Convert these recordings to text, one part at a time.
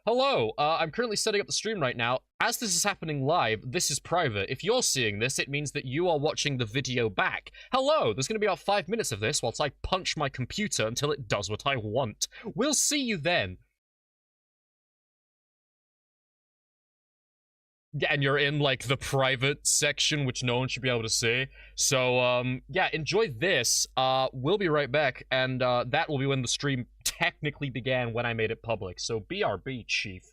Hello, I'm currently setting up the stream right now. As this is happening live, this is private. If you're seeing this, it means that you are watching the video back. Hello, there's going to be about 5 minutes of this whilst I punch my computer until it does what I want. We'll see you then. Yeah, and you're in, like, the private section, which no one should be able to see. So, yeah, enjoy this. We'll be right back, and, that will be when the stream technically began when I made it public. So, BRB, chief.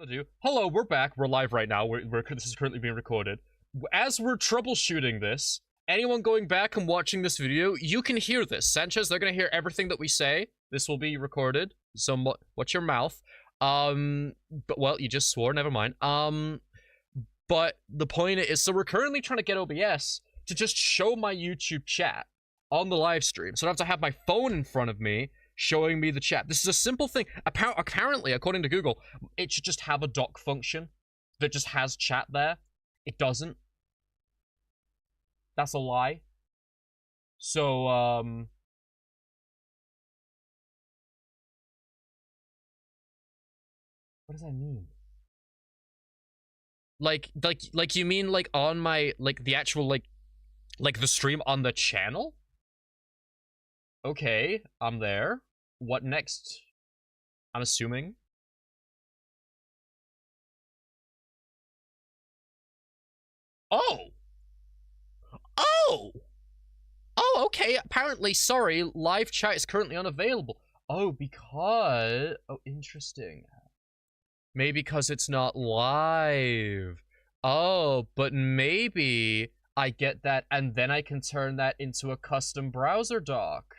Do. Hello, we're back. We're live right now. This is currently being recorded. As we're troubleshooting this, anyone going back and watching this video, you can hear this. Sanchez, they're gonna hear everything that we say. This will be recorded. So, watch your mouth. But, well, you just swore. Never mind. But the point is, so we're currently trying to get OBS to just show my YouTube chat on the live stream. So I don't have to have my phone in front of me showing me the chat. This is a simple thing. Apparently, according to Google, it should just have a dock function that just has chat there. It doesn't. That's a lie. So, what does that mean? Like you mean, like, on my, like, the actual, like the stream on the channel? Okay, I'm there. What next? I'm assuming. Oh! Oh! Oh, okay, apparently, sorry, live chat is currently unavailable. Oh, because... Oh, interesting. Maybe because it's not live. Oh, but maybe I get that, and then I can turn that into a custom browser dock.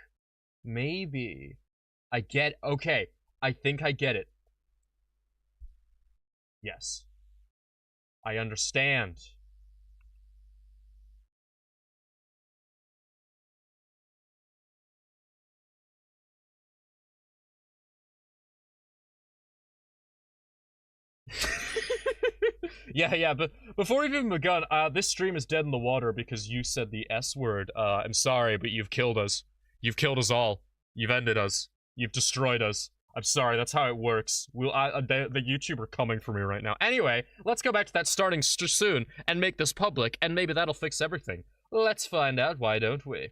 Maybe. I get... Okay, I think I get it. Yes. I understand. Yeah, but before we've even begun, this stream is dead in the water because you said the S word. I'm sorry, but you've killed us. You've killed us all. You've ended us. You've destroyed us. I'm sorry, that's how it works. The YouTuber coming for me right now. Anyway, let's go back to that starting soon and make this public, and maybe that'll fix everything. Let's find out, why don't we?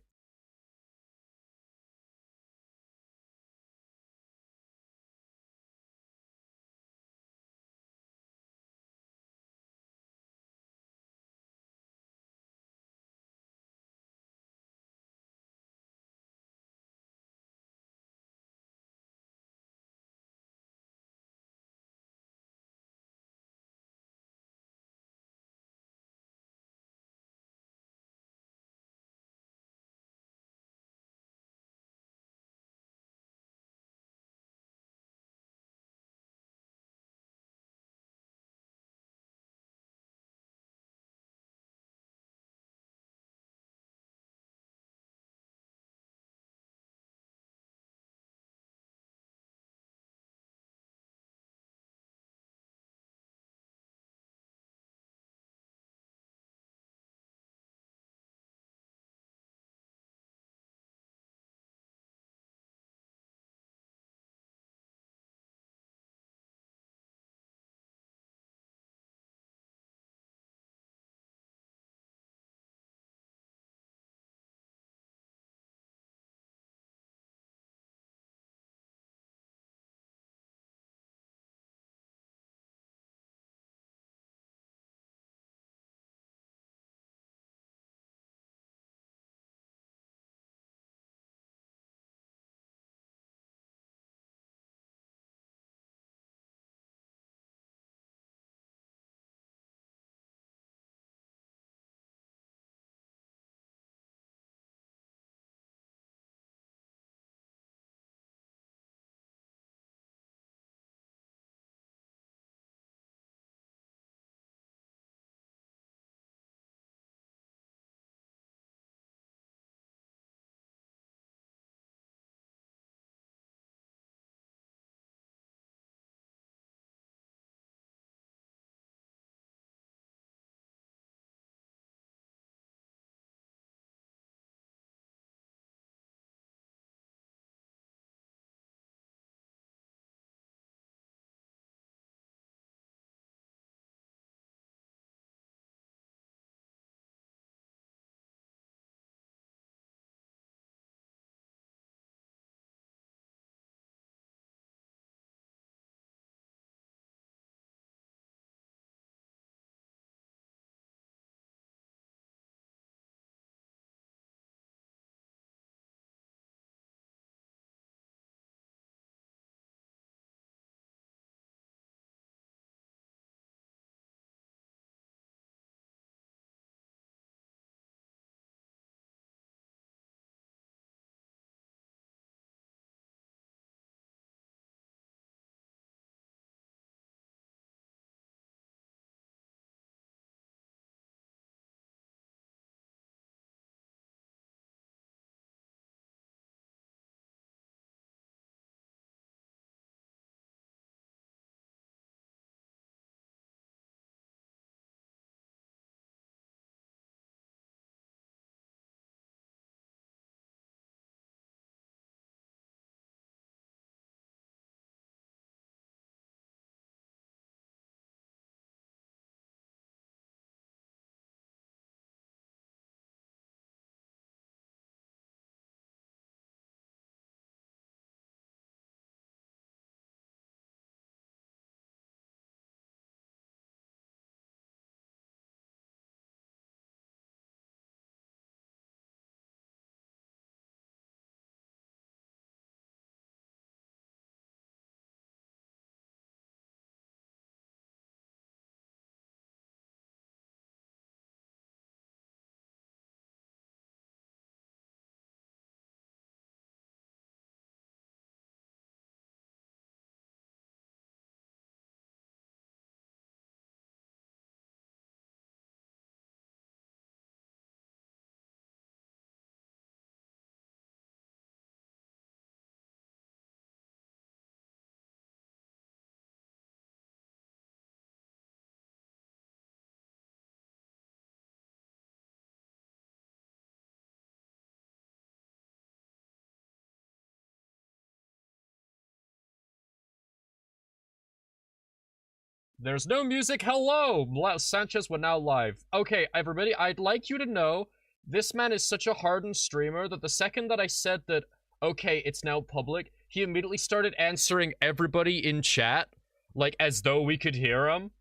There's no music. Hello! Sanchez, we're now live. Okay, everybody, I'd like you to know this man is such a hardened streamer that the second that I said that, okay, it's now public, he immediately started answering everybody in chat, like, as though we could hear him.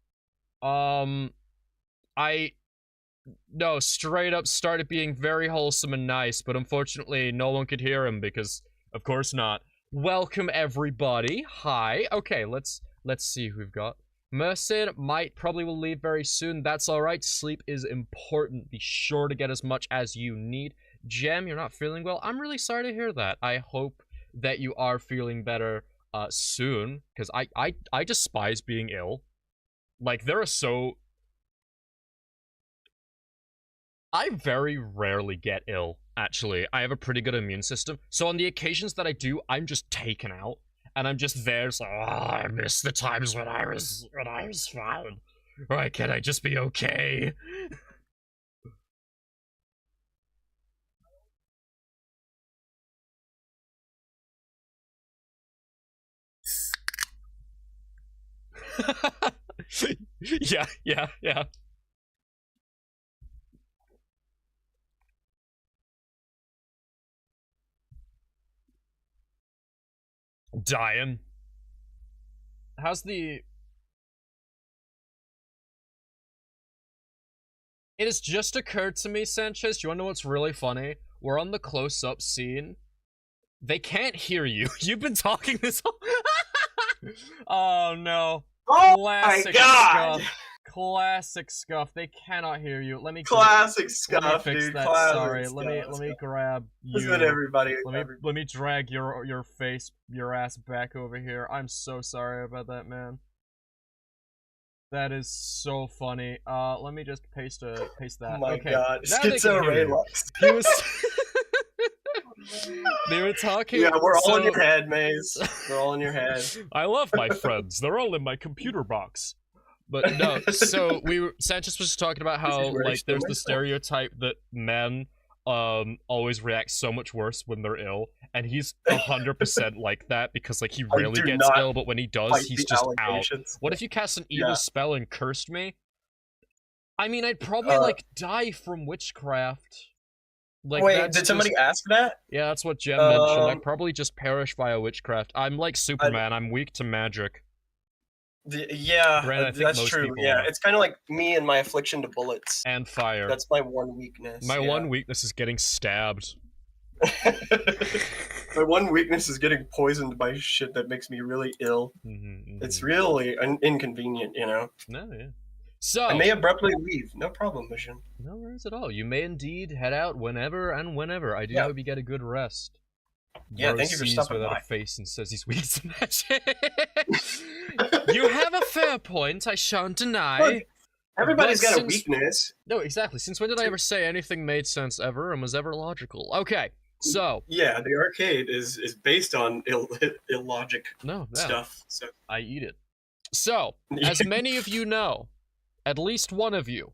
No, straight up started being very wholesome and nice, but unfortunately no one could hear him because, of course not. Welcome, everybody. Hi. Okay, let's see who we've got. Merced probably will leave very soon. That's alright. Sleep is important. Be sure to get as much as you need. Gem, you're not feeling well. I'm really sorry to hear that. I hope that you are feeling better soon, because I despise being ill. Like, there are so... I very rarely get ill, actually. I have a pretty good immune system. So on the occasions that I do, I'm just taken out. And I'm just there, it's like, oh, I miss the times when I was fine. Why can't I just be okay? Yeah. Dying. How's the... It has just occurred to me, Sanchez, you wanna know what's really funny? We're on the close-up scene. They can't hear you. You've been talking this whole... Oh, no. Oh Classic my god! Scuff. Classic Scuff. They cannot hear you. Let me... Classic Scuff, let me fix dude. that. Classic Sorry. Scuff. Let me grab you. Listen, everybody. Let me drag your face, your ass back over here. I'm so sorry about that, man. That is so funny. Let me just paste that. Oh my okay. god. Mazeraylux. He was... They were talking... Yeah, we're all in your head, Maze. We're all in your head. I love my friends. They're all in my computer box. But no, so Sanchez was just talking about how, like, there's the stereotype that men always react so much worse when they're ill, and he's 100% like that, because, like, he rarely gets ill, but when he does, he's just out. What if you cast an evil spell and cursed me? I mean, I'd probably, like, die from witchcraft. Like, wait, did somebody ask that? Yeah, that's what Jem mentioned. I'd probably just perish via witchcraft. I'm like Superman, I'm weak to magic. Yeah, Granted, that's true. Yeah, it's kind of like me and my affliction to bullets. And fire. That's my one weakness. My one weakness is getting stabbed. My one weakness is getting poisoned by shit that makes me really ill. It's really inconvenient, you know? No, yeah. So, I may abruptly leave. No problem, Mission. No worries at all. You may indeed head out whenever and whenever. I do hope you get a good rest. Yeah, thank you for stopping without a face and says he's weak to magic. You have a fair point, I shan't deny. Look, everybody's got a weakness. No, exactly. Since when did I ever say anything made sense ever and was ever logical? Okay, so... Yeah, the arcade is based on illogic stuff. So I eat it. So, as many of you know, at least one of you,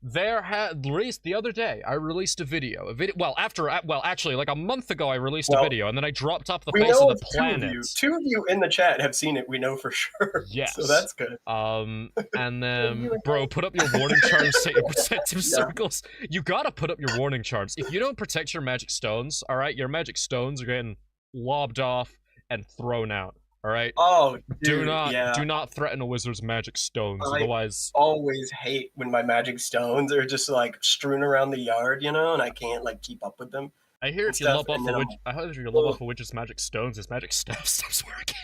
released the other day, I released a video. Well, actually, like a month ago, I released a video, and then I dropped off the face of the planet. Two of you in the chat have seen it, we know for sure. Yes. So that's good. And then, bro, put up your warning charms, set your protective circles. You gotta put up your warning charms. If you don't protect your magic stones, alright, your magic stones are getting lobbed off and thrown out. Alright? Oh, dude, do not threaten a wizard's magic stones, otherwise... I always hate when my magic stones are just, like, strewn around the yard, you know, and I can't, like, keep up with them. I hear if you lob off a witch's magic stones, his magic staff stops working.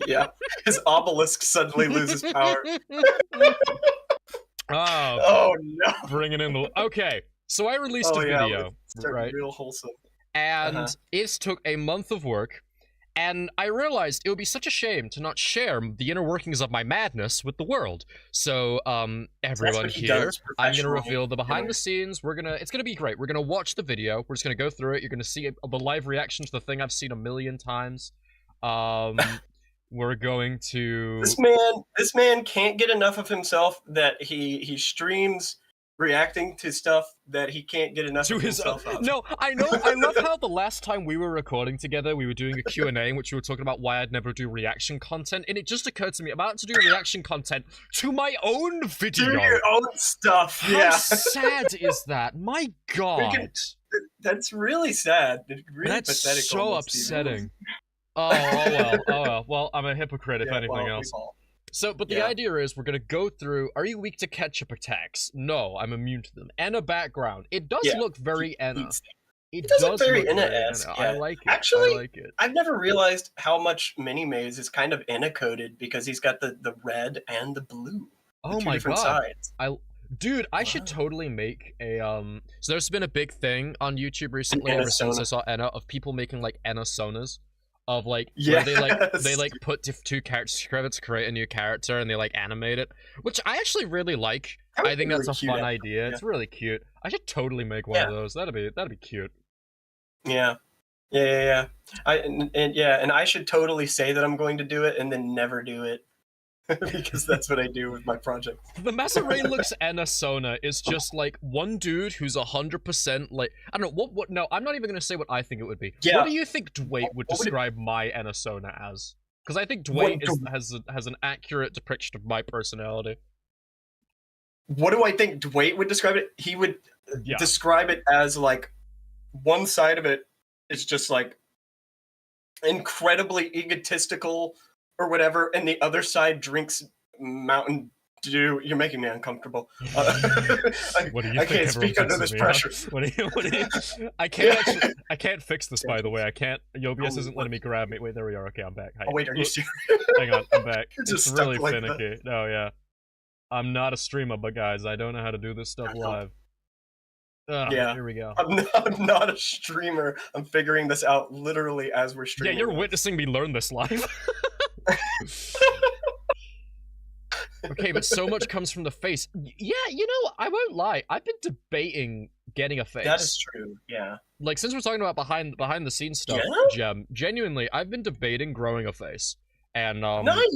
Yeah, his obelisk suddenly loses power. Oh no! Bringing in the... Okay, so I released a video, right? Real wholesome. And it took a month of work, and I realized it would be such a shame to not share the inner workings of my madness with the world. So, everyone here, I'm gonna reveal the behind the scenes. It's gonna be great. We're gonna watch the video. We're just gonna go through it. You're gonna see the live reaction to the thing I've seen a million times. We're going to... This man can't get enough of himself that he streams reacting to stuff that he can't get enough of himself of. No, I know. I love how the last time we were recording together, we were doing a Q&A in which we were talking about why I'd never do reaction content, and it just occurred to me, I'm about to do reaction content to my own video. Do your own stuff, How sad is that? My God. That's really sad. Really That's pathetic. So upsetting. Oh well. Well, I'm a hypocrite if anything else. So, but the idea is we're gonna go through. Are you weak to ketchup attacks? No, I'm immune to them. Enna background. It does look very Enna. It does look very Enna-esque. I like it. Actually, I like it. I've never realized how much Mini-Maze is kind of Enna-coded because he's got the red and the blue. Oh my God. Sides. Dude, I should totally make a So there's been a big thing on YouTube recently ever since I saw Enna of people making like Enna-sonas. Of like where they like put two characters together to create a new character and they like animate it, which I actually really like. I think that's a fun idea. It's really cute. I should totally make one of those. That'd be cute. Yeah. And I should totally say that I'm going to do it and then never do it. Because that's what I do with my project. The Mazeraylux Enna-sona is just like one dude who's 100% like I don't know what. No, I'm not even gonna say what I think it would be. Yeah. What do you think Dwight would describe my Enna-sona as? Because I think Dwight has an accurate depiction of my personality. What do I think Dwight would describe it? He would describe it as like one side of it is just like incredibly egotistical. Or whatever, and the other side drinks Mountain Dew. You're making me uncomfortable. What do you I can't speak under this pressure. What do you? I can't fix this, by the way. I can't. OBS isn't letting me grab me. Wait, there we are. Okay, I'm back. Hi. Oh wait, are you serious? Hang on, I'm back. It's really finicky. No, yeah. I'm not a streamer, but guys, I don't know how to do this stuff live. Here we go. I'm not a streamer. I'm figuring this out literally as we're streaming. Yeah, you're witnessing me learn this live. Okay, but so much comes from the face. Yeah, you know, I won't lie. I've been debating getting a face. That is true, yeah. Like, since we're talking about behind the scenes stuff, genuinely, I've been debating growing a face and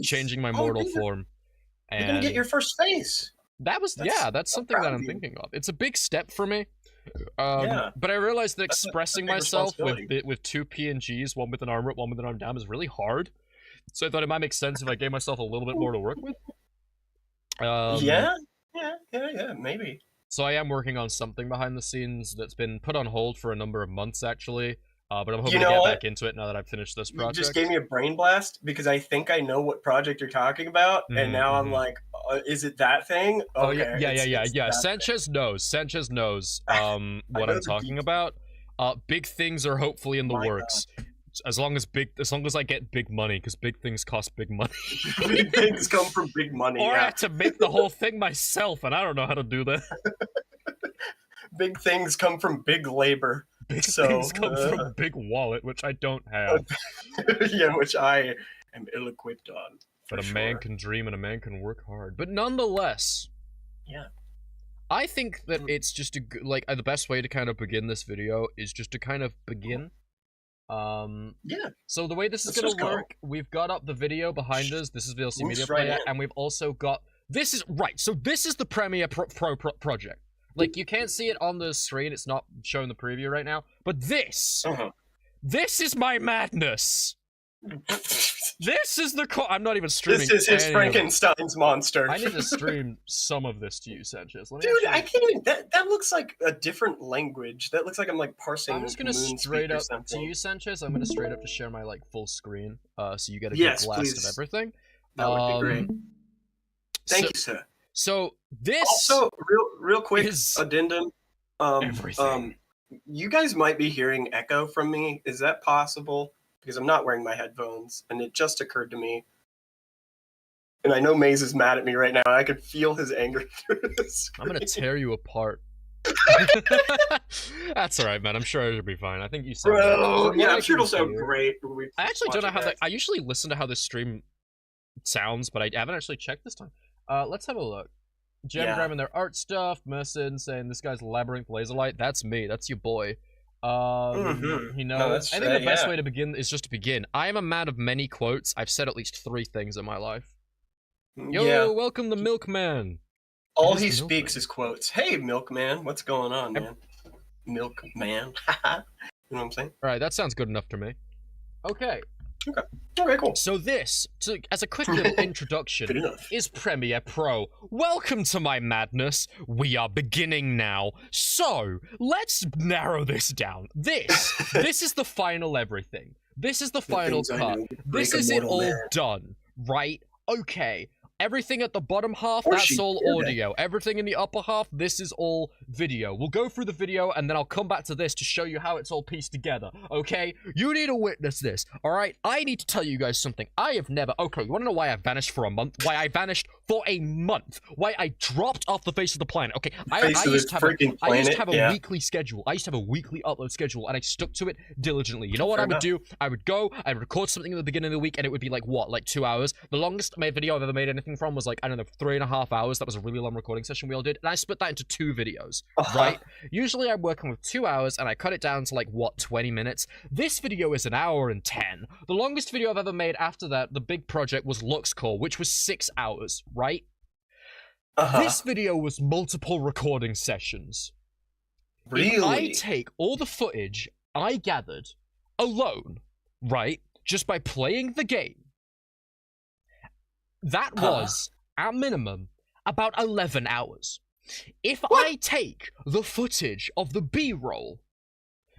changing my mortal form. You're gonna get your first face. That's something that I'm thinking of. It's a big step for me. But I realized that expressing myself with two PNGs, one with an arm up, one with an arm down, is really hard. So I thought it might make sense if I gave myself a little bit more to work with. Maybe. So I am working on something behind the scenes that's been put on hold for a number of months, actually. But I'm hoping to get back into it now that I've finished this project. You just gave me a brain blast because I think I know what project you're talking about, and now I'm like, is it that thing? Okay, yeah. Sanchez knows what I'm talking about. Big things are hopefully in the works. God. As long as I get big money, because big things cost big money. Big things come from big money. Or I have to make the whole thing myself, and I don't know how to do that. Big things come from big labor. Big things come from a big wallet, which I don't have. Yeah, which I am ill-equipped on. But a man can dream and a man can work hard. But nonetheless, I think that it's just the best way to kind of begin this video is just to kind of begin. So the way this is going to work, we've got up the video behind us. This is VLC Media Player, and we've also got so this is the Premiere Pro project. Like, you can't see it on the screen, it's not showing the preview right now, but this is my madness. This is the I'm not even streaming. This is his Frankenstein's monster. I need to stream some of this to you, Sanchez. Dude, I can't even. That looks like a different language. That looks like I'm like parsing. I'm just gonna straight up to you, Sanchez. I'm gonna straight up to share my like full screen, so you get a good blast of everything. That would be great. Thank you, sir. So this also real quick addendum. Everything. You guys might be hearing echo from me. Is that possible? Because I'm not wearing my headphones, and it just occurred to me. And I know Maze is mad at me right now. I can feel his anger through the screen. I'm gonna tear you apart. That's alright, man. I'm sure it'll be fine. I think you said I'm sure it'll sound great. I actually don't know how I usually listen to how this stream sounds, but I haven't actually checked this time. Let's have a look. Gem grabbing their art stuff. Merson saying this guy's Labyrinth Laserlight. That's me. That's your boy. He knows. I think the best way to begin is just to begin. I am a man of many quotes. I've said at least 3 things in my life. Yo, welcome the milkman. All is he the speaks milkman. is quotes. Hey, milkman, what's going on, man? Milkman. You know what I'm saying? All right, that sounds good enough to me. Okay. Okay. Okay, cool. So this, as a quick little Good introduction, enough. is Premiere Pro. Welcome to my madness. We are beginning now. So, let's narrow this down. This is the final everything. This is the final things I cut. know would This break a is it mortal all man. done, right? Okay. Everything at the bottom half, Or that's she, all or they. audio. Everything in the upper half, this is all video. We'll go through the video, and then I'll come back to this to show you how it's all pieced together, okay? You need to witness this, alright? I need to tell you guys something. I have never... Okay, you wanna know why I vanished for a month? Why I vanished for a month? Why I dropped off the face of the planet? Okay, I used to have a weekly schedule. I used to have a weekly upload schedule, and I stuck to it diligently. You know what I would do? I would go, I'd record something at the beginning of the week, and it would be like, what, like 2 hours? The longest video I've ever made anything from was like, I don't know, 3.5 hours. That was a really long recording session we all did, and I split that into 2 videos, right? Usually I'm working with 2 hours, and I cut it down to like, what, 20 minutes? This video is 1 hour and 10. The longest video I've ever made after that, the big project, was LuxCore, which was 6 hours, right? This video was multiple recording sessions. Really? If I take all the footage I gathered alone, right, just by playing the game, that was, at minimum, about 11 hours. If I take the footage of the B-roll,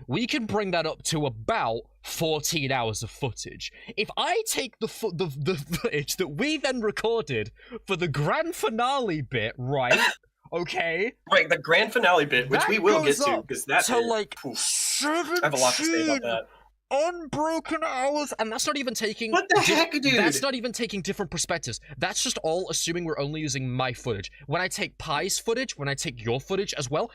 we can bring that up to about 14 hours of footage. If I take the footage that we then recorded for the grand finale bit, right? Okay. Right, the grand finale bit, which we will get to, because that's like I have a lot to say about that. Unbroken hours, and that's not even taking... What the heck, dude? That's not even taking different perspectives. That's just all assuming we're only using my footage. When I take Pi's footage, when I take your footage as well,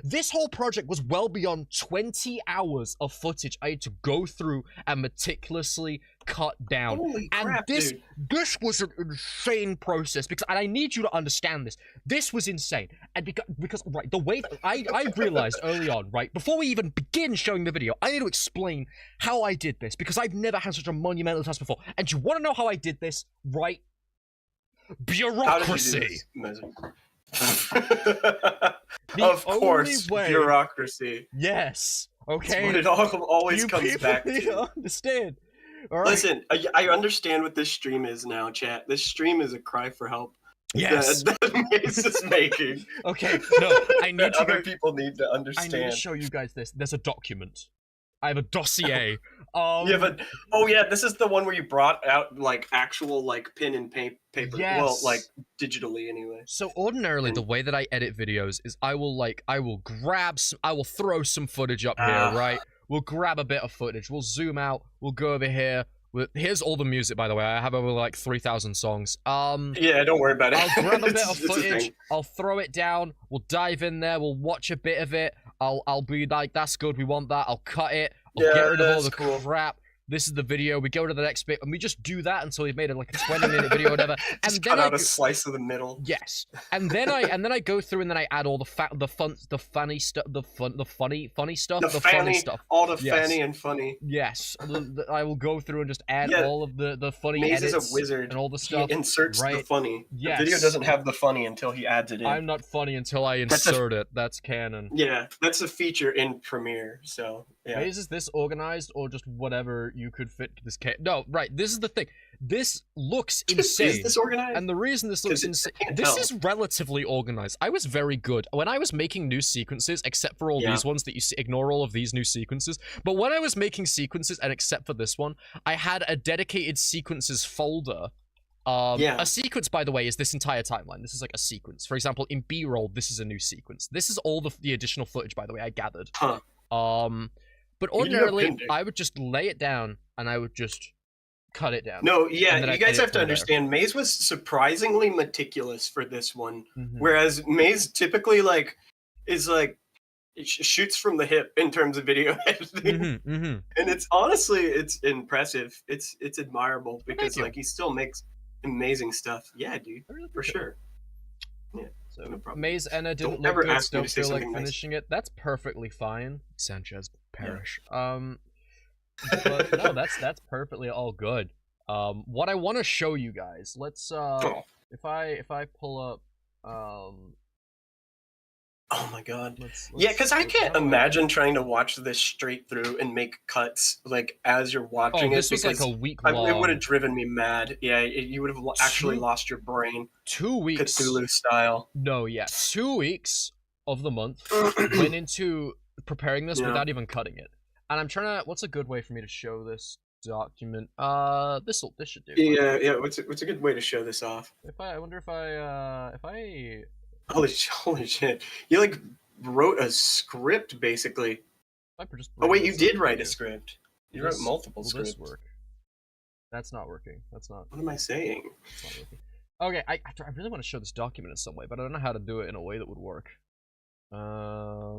this whole project was well beyond 20 hours of footage I had to go through and meticulously cut down. Holy crap, dude. This was an insane process, because, and I need you to understand this. This was insane, and because right, the way that I realized early on, right, before we even begin showing the video, I need to explain how I did this, because I've never had such a monumental task before. And you want to know how I did this, right? Bureaucracy. Of course, bureaucracy. Yes. Okay. That's what it always comes back to. You understand. All right. Listen, I understand what this stream is now, chat. This stream is a cry for help. Yes. That Maze is making. Okay, no, I need to other people need to I understand. need to show you guys this. There's a document. I have a dossier. Yeah, but oh yeah, this is the one where you brought out like actual like pen and paper. Yes. Well, like digitally anyway. So ordinarily, the way that I edit videos is I will throw some footage up here, right? We'll grab a bit of footage. We'll zoom out. We'll go over here. Here's all the music, by the way. I have over like 3,000 songs. Yeah, don't worry about it. I'll grab a bit of footage. I'll throw it down. We'll dive in there. We'll watch a bit of it. I'll be like, that's good. We want that. I'll cut it. I'll get rid of all the crap. This is the video. We go to the next bit, and we just do that until we've made it like a 20-minute video or whatever. Just and cut then out a slice of the middle. Yes, and then I go through and then I add all the funny stuff, the funny stuff, the funny stuff, all the fanny and funny. Yes, I will go through and just add all of the funny Maze edits is a wizard and all the stuff. He inserts the funny. Yes. The video doesn't have the funny until he adds it in. I'm not funny until I insert it. That's canon. Yeah, that's a feature in Premiere. So yeah. Maze, is this organized or just whatever you could fit this? No, right. This is the thing. This looks insane. Is this organized? And the reason this looks insane, this is relatively organized. I was very good when I was making new sequences, except for all these ones that you see. Ignore all of these new sequences. But when I was making sequences, and except for this one, I had a dedicated sequences folder. A sequence, by the way, is this entire timeline. This is like a sequence. For example, in B-roll, this is a new sequence. This is all the additional footage, by the way, I gathered. But ordinarily, I would just lay it down, and I would just cut it down. No, yeah, you guys have to understand, Maze was surprisingly meticulous for this one, whereas Maze typically shoots from the hip in terms of video editing, and it's honestly impressive. It's admirable because like he still makes amazing stuff. Yeah, dude, for sure. Yeah. So no problem. Maze Enna didn't look good, don't feel like finishing it. That's perfectly fine. Sanchez perish. But no, that's perfectly all good. What I want to show you guys, let's if I pull up Oh my god. Let's Yeah, because I can't how do imagine trying to watch this straight through and make cuts like as you're watching Oh, it, this was like because a week it would long. have driven me mad. Yeah, you would have actually lost your brain, 2 weeks. Cthulhu style. No, yeah, 2 weeks of the month went into preparing this Yeah. without even cutting it. And I'm trying to. What's a good way for me to show this document? This should do. Yeah. What's a good way to show this off? I wonder if I Holy shit! You like wrote a script basically. if I just Oh bring wait, you this up did write here. a script. You This- wrote multiple will scripts. this work? That's not working. That's not. What am I saying? That's not working. Okay, I really want to show this document in some way, but I don't know how to do it in a way that would work. Let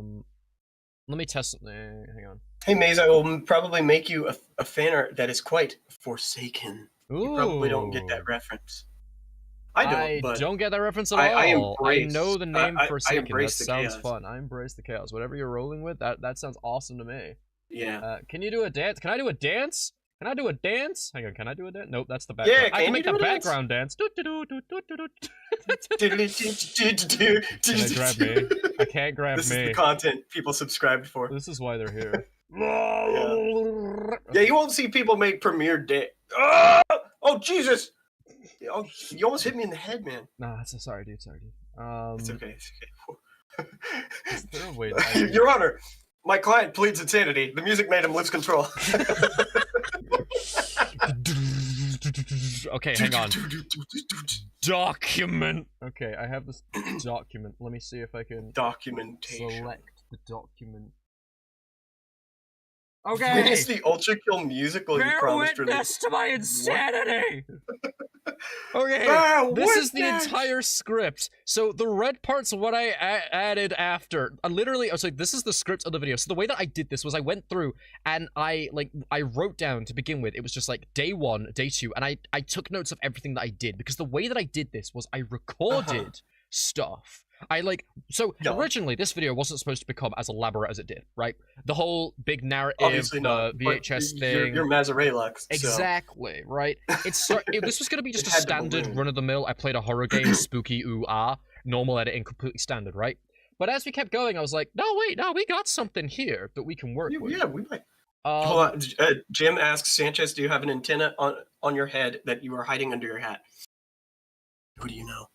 me test something. Hang on. Hey Maze, I will probably make you a fan art that is quite forsaken. Ooh. You probably don't get that reference. I don't don't, but get that reference at I all. I embrace- know the name I Forsaken. That embrace the sounds chaos. fun. I embrace the chaos. Whatever you're rolling with, that sounds awesome to me. yeah. Can you do a dance? Can I do a dance? Can I do a dance? Hang on, can I do a dance? Nope, that's the Yeah, background. I can can you make do the a dance? background dance. Can Can I grab me? I can't grab This me. is the content people subscribed for. This is why they're here. Yeah, you won't see people make premiere day. Oh Jesus! Oh, you almost hit me in the head, man. Nah, sorry, dude. Sorry, dude. It's okay. Is there a way Your Honor, my client pleads insanity. The music made him lose control. Okay, hang on. Document. Okay, I have this document. Let me see if I can Documentation. select the document. Okay. It's the Ultra Kill musical you Bear promised release. witness to my insanity. Okay, Bear this is the witness! entire script. So the red part's what I added after. I was like, this is the script of the video. So the way that I did this was I went through and I wrote down to begin with. It was just like day 1, day 2, and I took notes of everything that I did, because the way that I did this was I recorded stuff. Originally this video wasn't supposed to become as elaborate as it did, right? The whole big narrative, Obviously the not. VHS But thing. You're Mazeraylux. So. Exactly, right? This was gonna be just It a had to standard balloon. run-of-the-mill, I played a horror game, spooky, ooh, ah, normal editing, completely standard, right? But as we kept going, I was like, no, we got something here that we can work with. Yeah, we might. Hold on. Jim asks Sanchez, do you have an antenna on your head that you are hiding under your hat? Who do you know?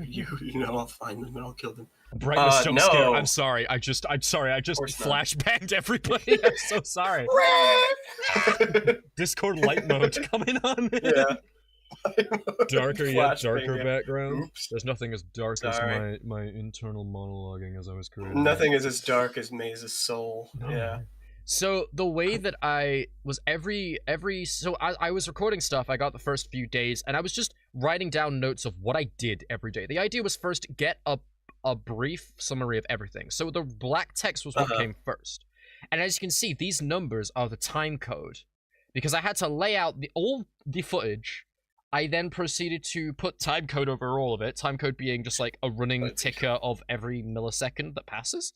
you know, I'll find them and I'll kill them. Brightness jump no. scare. I'm sorry. I just flashbanged everybody. I'm so sorry. Discord light mode coming on. Yeah. Darker yet darker Flashbang, yeah. background. Oops. There's nothing as dark Sorry. as my internal monologuing as I was creating. Nothing is as dark as Maze's soul. No. Yeah. So the way that I was so I was recording stuff. I got the first few days, and I was just writing down notes of what I did every day. The idea was first get a brief summary of everything. So the black text was what came first, and as you can see, these numbers are the time code, because I had to lay out all the footage. I then proceeded to put time code over all of it. Time code being just like a running ticker of every millisecond that passes,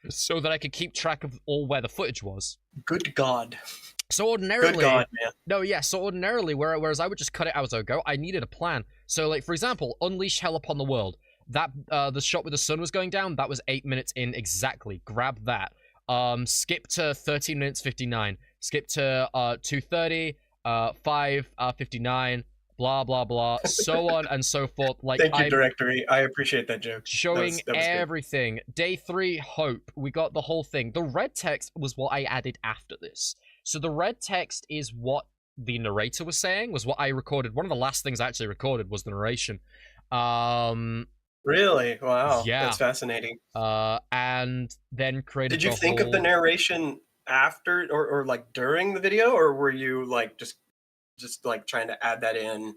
so that I could keep track of where the footage was. Good God. So ordinarily, Good God, man. no, yeah. So ordinarily, whereas I would just cut it out as I go, I needed a plan. So, like for example, unleash hell upon the world. That the shot where the sun was going down, that was 8 minutes in exactly. Grab that. Skip to 13 minutes 59. Skip to 2:30. 5:59. Blah blah blah, so on and so forth. Like, Thank you, Directory. I appreciate that joke. Showing that was good. everything. Day 3, hope. We got the whole thing. The red text was what I added after this. So the red text is what the narrator was saying, was what I recorded. One of the last things I actually recorded was the narration. Really? Wow. Yeah. That's fascinating. And then created. Did you think of the narration after or like during the video, or were you like just like trying to add that in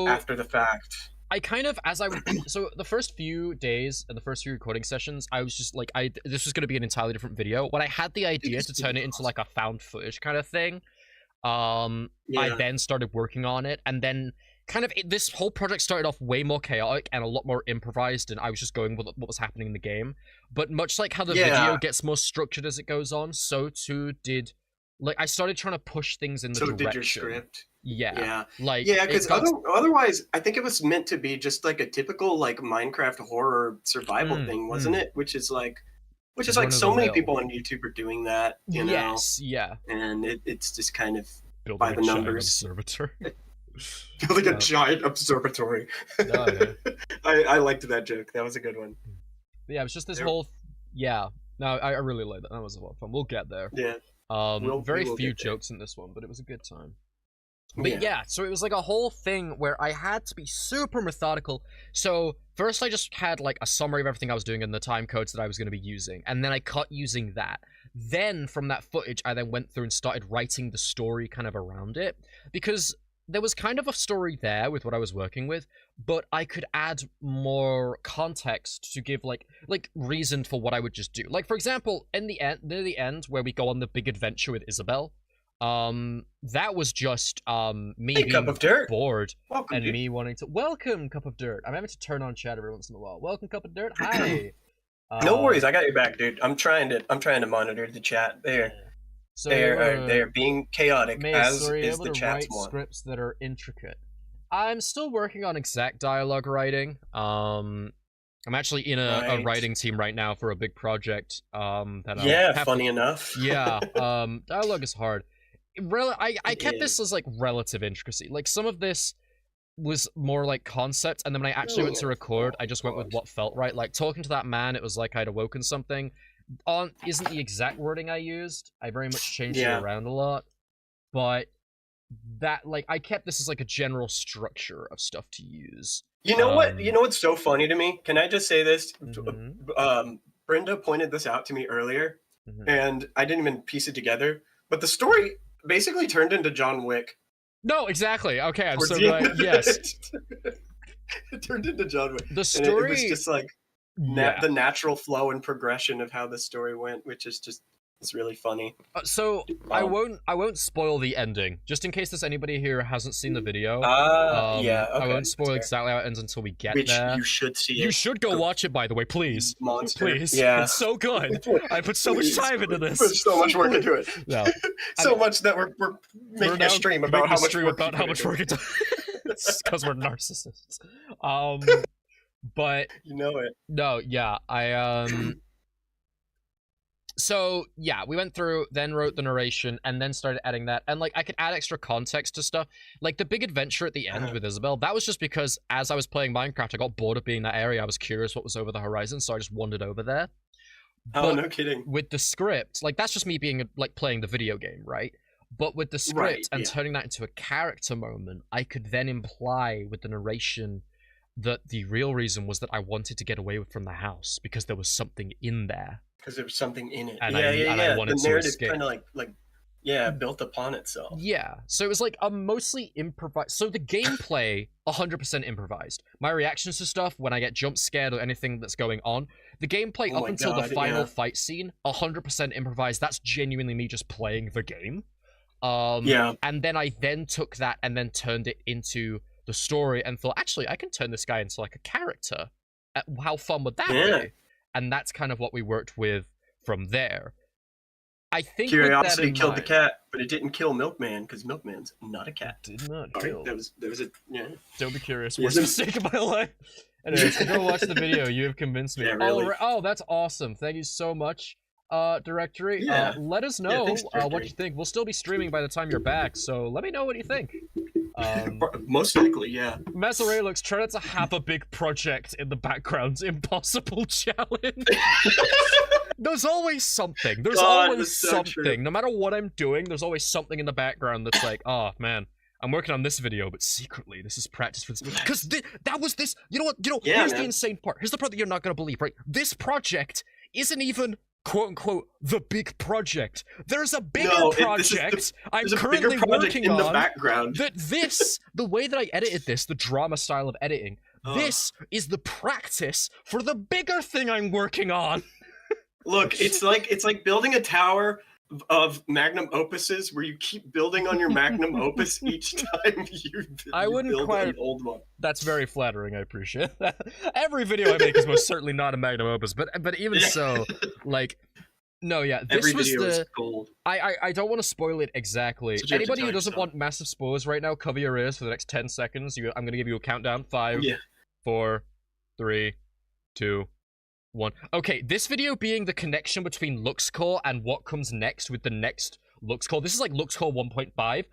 after the fact? I kind of, so the first few days and the first few recording sessions, I was just like, this was going to be an entirely different video. When I had the idea to turn it into like a found footage kind of thing, I then started working on it, and then kind of this whole project started off way more chaotic and a lot more improvised, and I was just going with what was happening in the game. But much like how the video gets more structured as it goes on, so too did Like, I started trying to push things in the direction. Did your script? Yeah. Yeah. Like, yeah, because otherwise, I think it was meant to be just like a typical like Minecraft horror survival thing, wasn't it? Which is like so many people on YouTube are doing that, you know? Yes, yeah. And it's just kind of Building by the numbers. Observatory. Building a giant observatory. Oh, yeah. I liked that joke. That was a good one. Yeah, it was just this whole... Yeah. No, I really like that. That was a lot of fun. We'll get there. Yeah. Very few jokes in this one, but it was a good time. But yeah, so it was like a whole thing where I had to be super methodical. So first I just had like a summary of everything I was doing and the time codes that I was going to be using, and then I cut using that. Then from that footage, I then went through and started writing the story kind of around it, because there was kind of a story there with what I was working with, but I could add more context to give like reason for what I would just do. Like, for example, in the end, near the end where we go on the big adventure with Isabel, that was just me being Cup of Dirt. bored. Welcome, and dude. me wanting to welcome Cup of Dirt. I'm having to turn on chat every once in a while. Welcome, Cup of Dirt. Hi. No worries, I got your back, dude. I'm trying to monitor the chat. So they're being chaotic as so is the chat's write want. scripts that are intricate. I'm still working on exact dialogue writing. I'm actually in a writing team right now for a big project. Funny enough. Yeah. Dialogue is hard. I kept this as like relative intricacy. Like, some of this was more like concept, and then when I actually went to record, I just went with what felt right. Like, talking to that man, it was like I'd awoken something. Isn't the exact wording I used. I very much changed it around a lot, but that, like, I kept this as like a general structure of stuff to use. You know what? You know what's so funny to me? Can I just say this? Brenda pointed this out to me earlier, and I didn't even piece it together. But the story basically turned into John Wick. No, exactly. Okay, I'm so glad. Yes, it turned into John Wick. The story, it was just like the natural flow and progression of how the story went, which is just it's really funny. So I won't spoil the ending, just in case there's anybody here who hasn't seen the video. Okay, I won't spoil exactly how it ends until we get there. You should see it. You should go watch it, by the way, please. Monster. Please. Yeah. It's so good. I put so much time into this. Put so much work into it. No. So much that we're making a stream about how much work it does. It's because we're narcissists. But you know it. No, yeah, So, yeah, we went through, then wrote the narration, and then started adding that. And, like, I could add extra context to stuff. Like, the big adventure at the end with Isabel, that was just because as I was playing Minecraft, I got bored of being in that area. I was curious what was over the horizon, so I just wandered over there. Oh, no kidding. With the script, like, that's just me being, like, playing the video game, right? But with the script and turning that into a character moment, I could then imply with the narration that the real reason was that I wanted to get away from the house because there was something in there. Because there was something in it. And I wanted the narrative to kind of built upon itself. Yeah, so it was like a mostly improvised. So the gameplay, 100% improvised. My reactions to stuff when I get jump scared or anything that's going on, the gameplay up until the final fight scene, 100% improvised. That's genuinely me just playing the game. And then I took that and then turned it into the story and thought, actually, I can turn this guy into like a character. How fun would that be? And that's kind of what we worked with from there. I think Curiosity killed the cat, but it didn't kill Milkman because Milkman's not a cat. Did not kill. There was a Don't be curious. Worst mistake of my life. Anyways, go watch the video. You have convinced me. Yeah, really. Oh, that's awesome. Thank you so much, Directory. Let us know what you think. We'll still be streaming by the time you're back, so let me know what you think. Most likely, yeah. Mazeraylux, try not to have a big project in the background. Impossible challenge. There's always something. There's always something. True. No matter what I'm doing, there's always something in the background that's like, oh man, I'm working on this video, but secretly this is practice for this. Because that was this. You know what? Here's the insane part. Here's the part that you're not gonna believe, right? This project isn't even quote-unquote the big project. There's a bigger project I'm currently working on in the background. The way that I edited this, the drama style of editing, this is the practice for the bigger thing I'm working on. Look, it's like building a tower of magnum opuses where you keep building on your magnum opus each time you build an old one. That's very flattering. I appreciate that. Every video I make is most certainly not a magnum opus, but even so, like, No, yeah, this Every was video is the. gold. I don't want to spoil it exactly. So you have to Anybody tell who doesn't yourself. want massive spoilers right now, cover your ears for the next 10 seconds. I'm gonna give you a countdown. 5, Yeah. 4, 3, 2, 1. Okay, this video being the connection between LuxCore and what comes next with the next LuxCore. This is like LuxCore 1.5.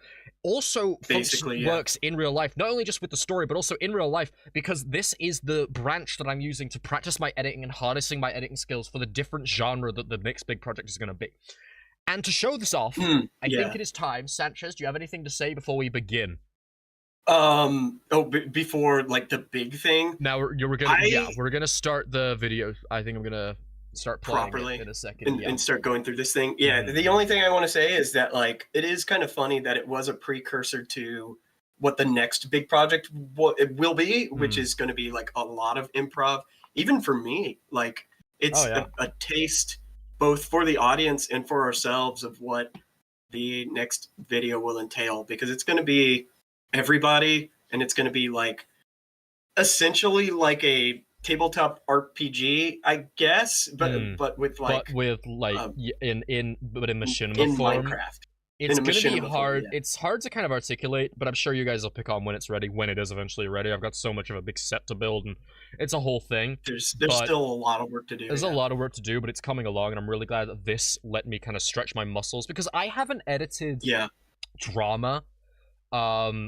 Also Basically, yeah. works in real life, not only just with the story, but also in real life, because this is the branch that I'm using to practice my editing and harnessing my editing skills for the different genre that the next big project is going to be. And to show this off, I think it is time. Sanchez, do you have anything to say before we begin? Before like the big thing. Now we're gonna start the video. I think I'm gonna start playing properly it in a second, and start going through this thing. Yeah, the only thing I want to say is that like it is kind of funny that it was a precursor to what the next big project it will be, which is going to be like a lot of improv. Even for me, like it's a taste both for the audience and for ourselves of what the next video will entail, because it's going to be everybody, and it's going to be like essentially like a tabletop RPG, I guess, but with like in machinima in form. Minecraft. It's gonna be hard. Yeah. It's hard to kind of articulate, but I'm sure you guys will pick on when it's ready. When it is eventually ready, I've got so much of a big set to build, and it's a whole thing. There's still a lot of work to do. There's a lot of work to do, but it's coming along, and I'm really glad that this let me kind of stretch my muscles, because I haven't edited drama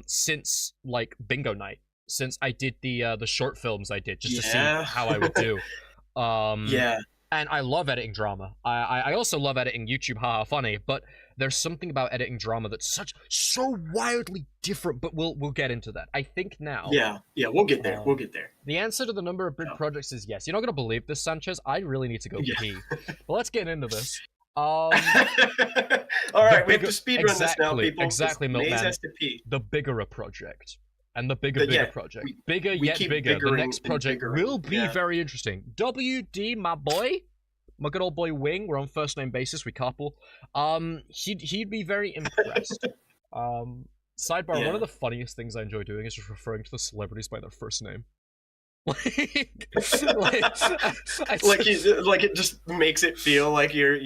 since like bingo night, since I did the short films I did just to see how I would do. And I love editing drama. I also love editing YouTube, haha funny, but there's something about editing drama that's so wildly different, but we'll get into that. I think now. Yeah, we'll get there. We'll get there. The answer to the number of big projects is yes. You're not gonna believe this, Sanchez. I really need to go pee. But let's get into this. All right, we have to speedrun this now, people. Exactly, Milkman. Maze has to pee. The bigger project. And the bigger project. Bigger yet bigger. The next project will be very interesting. WD, my boy. My good old boy Wing. We're on first name basis. We couple. He'd be very impressed. Sidebar, one of the funniest things I enjoy doing is just referring to the celebrities by their first name. like it just makes it feel like you're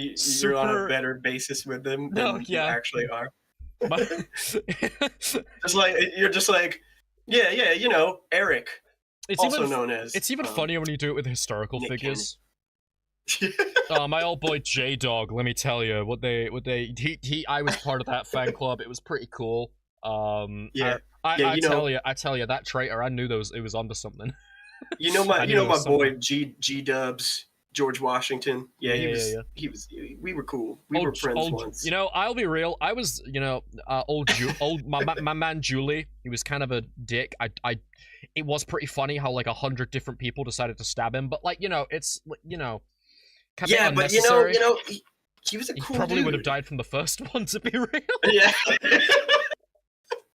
on a better basis with them than you actually are. You're just like, you know, Eric. It's also known as. It's even funnier when you do it with historical figures. My old boy J-Dog, let me tell you, I was part of that fan club. It was pretty cool. I tell you, that traitor, I knew it was onto something. You know my boy G-Dubs, George Washington. He was. We were cool. We were friends once. You know, I'll be real. I was, my man Julie. He was kind of a dick. It was pretty funny how like 100 different people decided to stab him, but like it's but he was a cool He probably dude. would have died from the first one, to be real. Yeah.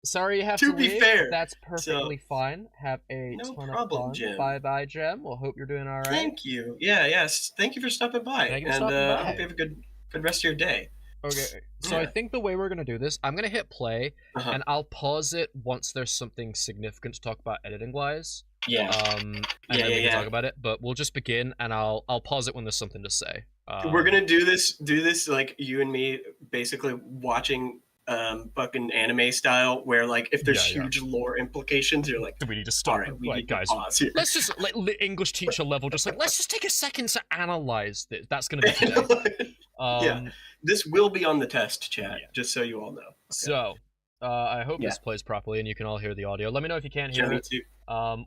Sorry you have to be leave. fair, that's perfectly fine. Have a ton of fun. Jim. Bye, Jem. Well, hope you're doing all right. Thank you. Yes. Thank you for stopping by. I hope you have a good rest of your day. Okay, so I think the way we're gonna do this, I'm gonna hit play, and I'll pause it once there's something significant to talk about editing-wise. Yeah. And then we can talk about it. But we'll just begin, and I'll pause it when there's something to say. We're gonna do this like you and me, basically watching fucking anime style, where like if there's huge lore implications, you're like, do we need to stop? Right, we need guys, to pause here. Let's just like English teacher level, just like let's just take a second to analyze this. That's gonna be today. This will be on the test, chat, just so you all know. Okay. So, I hope this plays properly and you can all hear the audio. Let me know if you can't hear me. Too.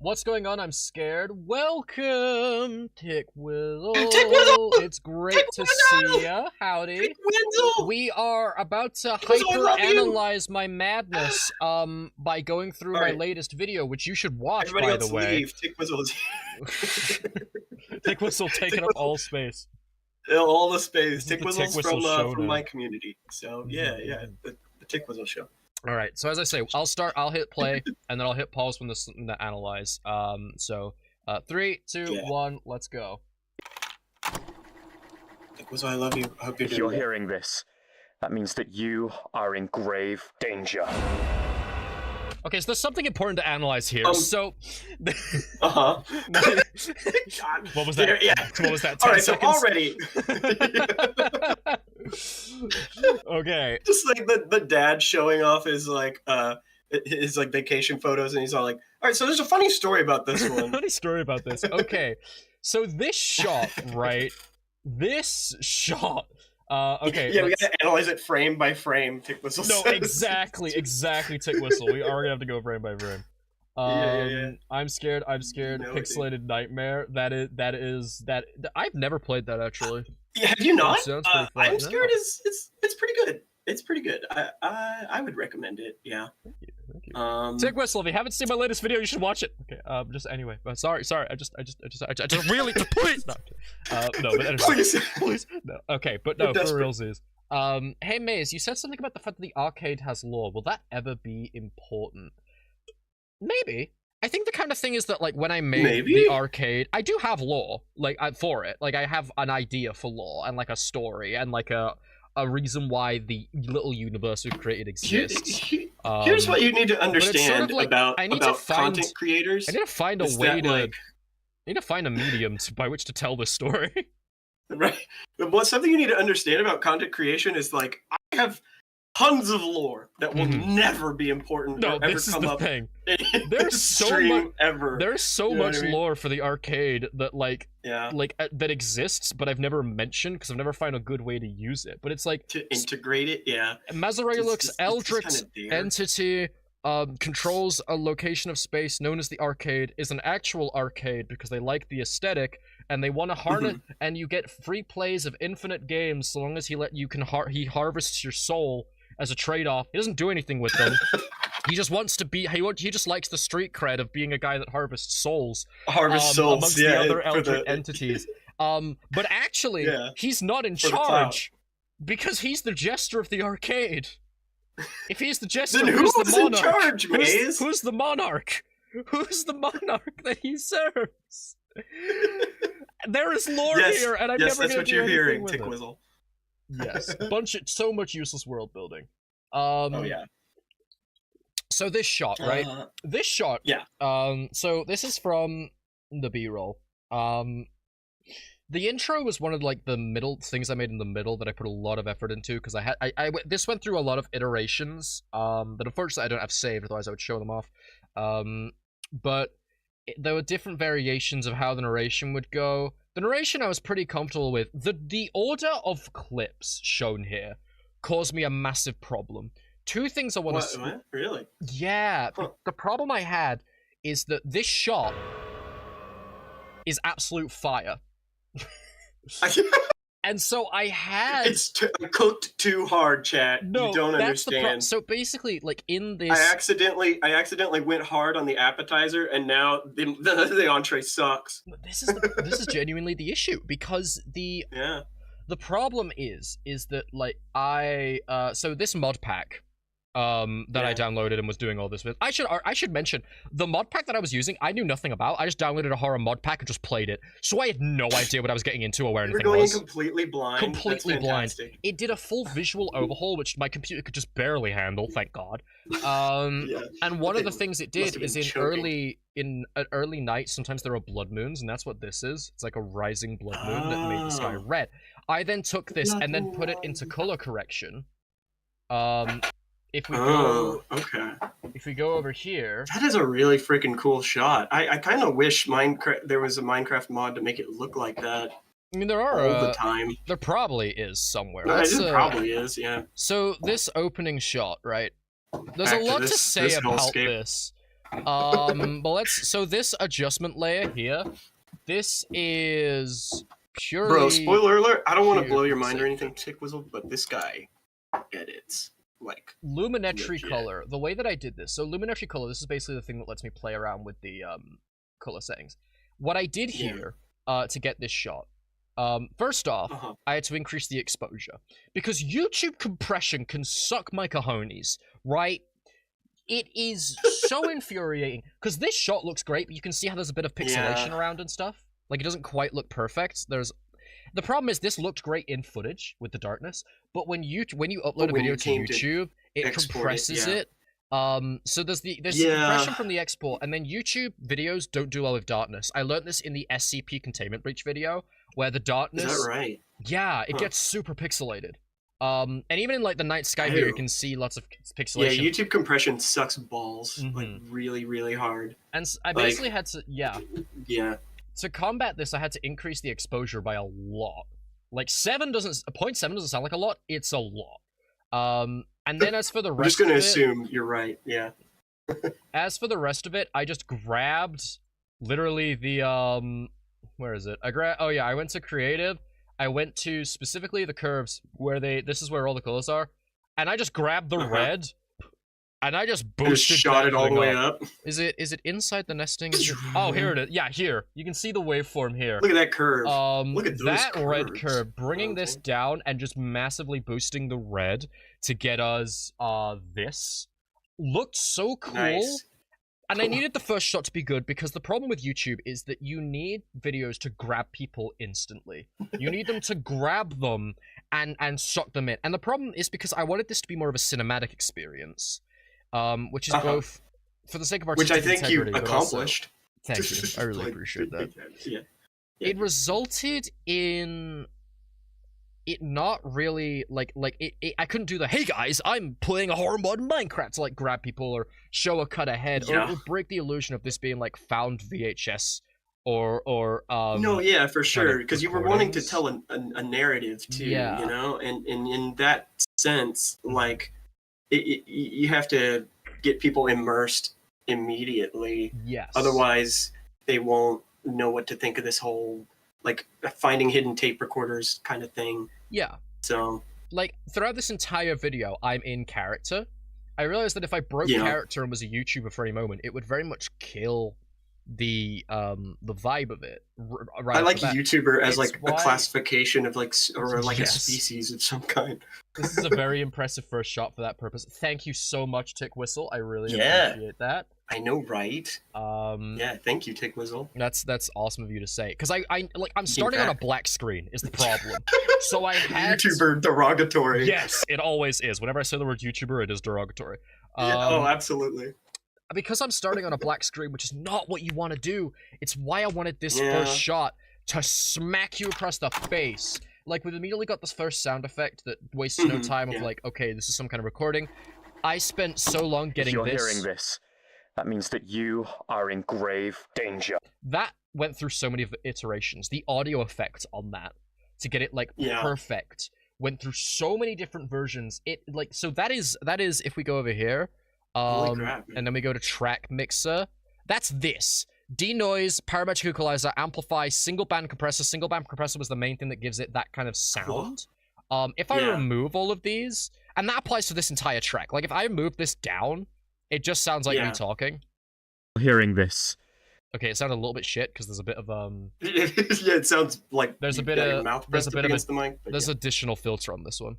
What's going on? I'm scared. Welcome, Tickwizzle. Tickwizzle! It's great to see ya. Howdy. Tickwizzle! We are about to hyper-analyze my madness by going through my latest video, which you should watch, by the way. Leave. Tickwizzle is here. Tickwizzle taking up all space. All the space. Tickwizzle's from my community. So the Tickwizzle show. All right. So as I say, I'll hit play, and then I'll hit pause when there's something to analyze. 3, 2, 1, let's go. Tickwizzle, I love you. I hope you're doing If you're hearing this, that means that you are in grave danger. Okay, so there's something important to analyze here. So, God. what was that? Yeah. What was that? 10 All right, seconds? so already. Okay. Just like the dad showing off his like vacation photos, and he's all like, "All right, so there's a funny story about this one." Funny story about this. Okay, so this shot, right? This shot. Okay. Yeah, we gotta analyze it frame by frame. Tick Whistle. No, says. exactly. Tick Whistle. We are gonna have to go frame by frame. Yeah. I'm scared. No, Pixelated Nightmare. That is. I've never played that actually. Yeah, have you not? Sounds pretty fun. I'm scared. It's pretty good. It's pretty good. I would recommend it. Yeah. Thank you. Tick Whistle. If you haven't seen my latest video, you should watch it. Okay. Just anyway. Sorry. I just really please. No. No. But please. No. Okay. But no. For realsies. Hey Maze, you said something about the fact that the arcade has lore. Will that ever be important? Maybe. I think the kind of thing is that, like, when I made the arcade, I do have lore, like, for it. Like, I have an idea for lore, and, like, a story, and, like, a reason why the little universe we've created exists. Here's what you need to understand sort of like, about content creators. I need to find a way to... I need to find a medium by which to tell this story. Right. Something you need to understand about content creation is, like, I have tons of lore that will never be important or ever come up. Thing. There's so much ever. There's so much lore for the arcade that that exists, but I've never mentioned because I've never found a good way to use it. But it's like to integrate it, yeah. Mazeraylux Eldritch entity controls a location of space known as the arcade, is an actual arcade because they like the aesthetic and they want to harness, and you get free plays of infinite games so long as he harvests your soul as a trade-off. He doesn't do anything with them. He just wants to be. He just likes the street cred of being a guy that harvests souls. Amongst the other Eldritch entities. But actually, he's not in charge because he's the jester of the arcade. If he's the jester, then who's the monarch? In charge, Maze? Who's the monarch? Who's the monarch that he serves? There is lore here, and I'm never going to do anything with it. Tick Whistle. Yes, so much useless world building. Oh yeah. So this shot, right? This shot. Yeah. So this is from the B-roll. The intro was one of like the middle things I made in the middle that I put a lot of effort into because this went through a lot of iterations. That unfortunately I don't have saved, otherwise I would show them off. But there were different variations of how the narration would go. The narration I was pretty comfortable with. The order of clips shown here caused me a massive problem. Two things I want to... What? Really? Yeah. Huh. The problem I had is that this shot is absolute fire. And so I had... It's cooked too hard, chat. No, you don't understand. So basically, like, in this... I accidentally went hard on the appetizer, and now the entree sucks. This is genuinely the issue, because the problem is that, like, so this mod pack that I downloaded and was doing all this with. I should mention, the mod pack that I was using, I knew nothing about. I just downloaded a horror mod pack and just played it. So I had no idea what I was getting into or where anything was. You're going completely blind. Completely blind. It did a full visual overhaul, which my computer could just barely handle, thank God. And one of the things it did is at early night, sometimes there are blood moons, and that's what this is. It's like a rising blood moon that made the sky red. I then took this and then put it into color correction. If we go over here, that is a really freaking cool shot. I kind of wish there was a Minecraft mod to make it look like that. I mean, there are all the time. There probably is somewhere. It probably is, yeah. So this opening shot, right? There's a lot to say about this. But so this adjustment layer here, this is purely. Bro, spoiler alert! I don't want to blow your mind or anything, Tick Whistle, but this guy edits. Like luminary color. The way that I did this, so luminary color, this is basically the thing that lets me play around with the color settings. What I did here to get this shot, first off, I had to increase the exposure because YouTube compression can suck my cojones, right? It is so infuriating because this shot looks great, but you can see how there's a bit of pixelation around and stuff. Like, it doesn't quite look perfect. The problem is this looked great in footage with the darkness, but when you upload a video to YouTube, it compresses it So there's the Yeah. compression from the export, and then YouTube videos don't do well with darkness. I learned this in the SCP containment breach video, where the darkness, Is that right? yeah, it Huh. gets super pixelated. And even in like the night sky video, you can see lots of pixelation. Yeah, YouTube compression sucks balls, like Mhm. really, really hard. And I basically had to, Yeah. to combat this, I had to increase the exposure by a lot. Like 0.7 doesn't sound like a lot. It's a lot. And then as for the I'm rest just gonna of it, assume you're right. Yeah. as for the rest of it, I just grabbed literally the where is it? I went to creative. I went to specifically the curves where this is where all the colors are, and I just grabbed the red, and I just boosted Just shot it all the way up. up. Is it inside the nesting? Oh, here it is. Yeah, here. You can see the waveform here. Look at that curve. Look at those that red curves. curve, bringing this down and just massively boosting the red to get us this looked so cool. Nice. And I needed the first shot to be good because the problem with YouTube is that you need videos to grab people instantly. You need them to grab them and suck them in. And the problem is because I wanted this to be more of a cinematic experience, which is both for the sake of artistic integrity, which I think you accomplished. Thank you. I really appreciate that. Yeah. It resulted in it not really I couldn't do the "Hey guys, I'm playing a horror mod in Minecraft" to like grab people or show a cut ahead, or it would break the illusion of this being like found VHS or No, yeah, for sure, because you were wanting to recordings. tell a narrative too, Yeah. you know, and in that sense, like you have to get people immersed immediately. Yes. Otherwise, they won't know what to think of this whole like finding hidden tape recorders kind of thing. Yeah. So like throughout this entire video, I'm in character. I realized that if I broke character and was a YouTuber for any moment, it would very much kill the vibe of it. Right, I like YouTuber as like a classification of like or like Yes. a species of some kind. This is a very impressive first shot for that purpose. Thank you so much, Tick Whistle. I really appreciate that. I know, right? Yeah, thank you, Tick Whistle. That's awesome of you to say. Because I'm starting on a black screen is the problem. So I had YouTuber derogatory. Yes, it always is. Whenever I say the word YouTuber, it is derogatory. Oh, absolutely. Because I'm starting on a black screen, which is not what you want to do. It's why I wanted this first shot to smack you across the face. Like, we immediately got this first sound effect that wastes no time of like, okay, this is some kind of recording. I spent so long getting if you're hearing this, that means that you are in grave danger. That went through so many of the iterations. The audio effect on that, to get it, like, perfect, went through so many different versions. It, like, so that is, if we go over here, Holy crap, and then we go to track mixer, that's this. Denoise, parametric equalizer, amplify, single band compressor. Single band compressor was the main thing that gives it that kind of sound. If I remove all of these, and that applies to this entire track, like if I move this down, it just sounds like me talking. Hearing this. Okay, it sounded a little bit shit because there's a bit of yeah, it sounds like there's a bit of there's additional filter on this one.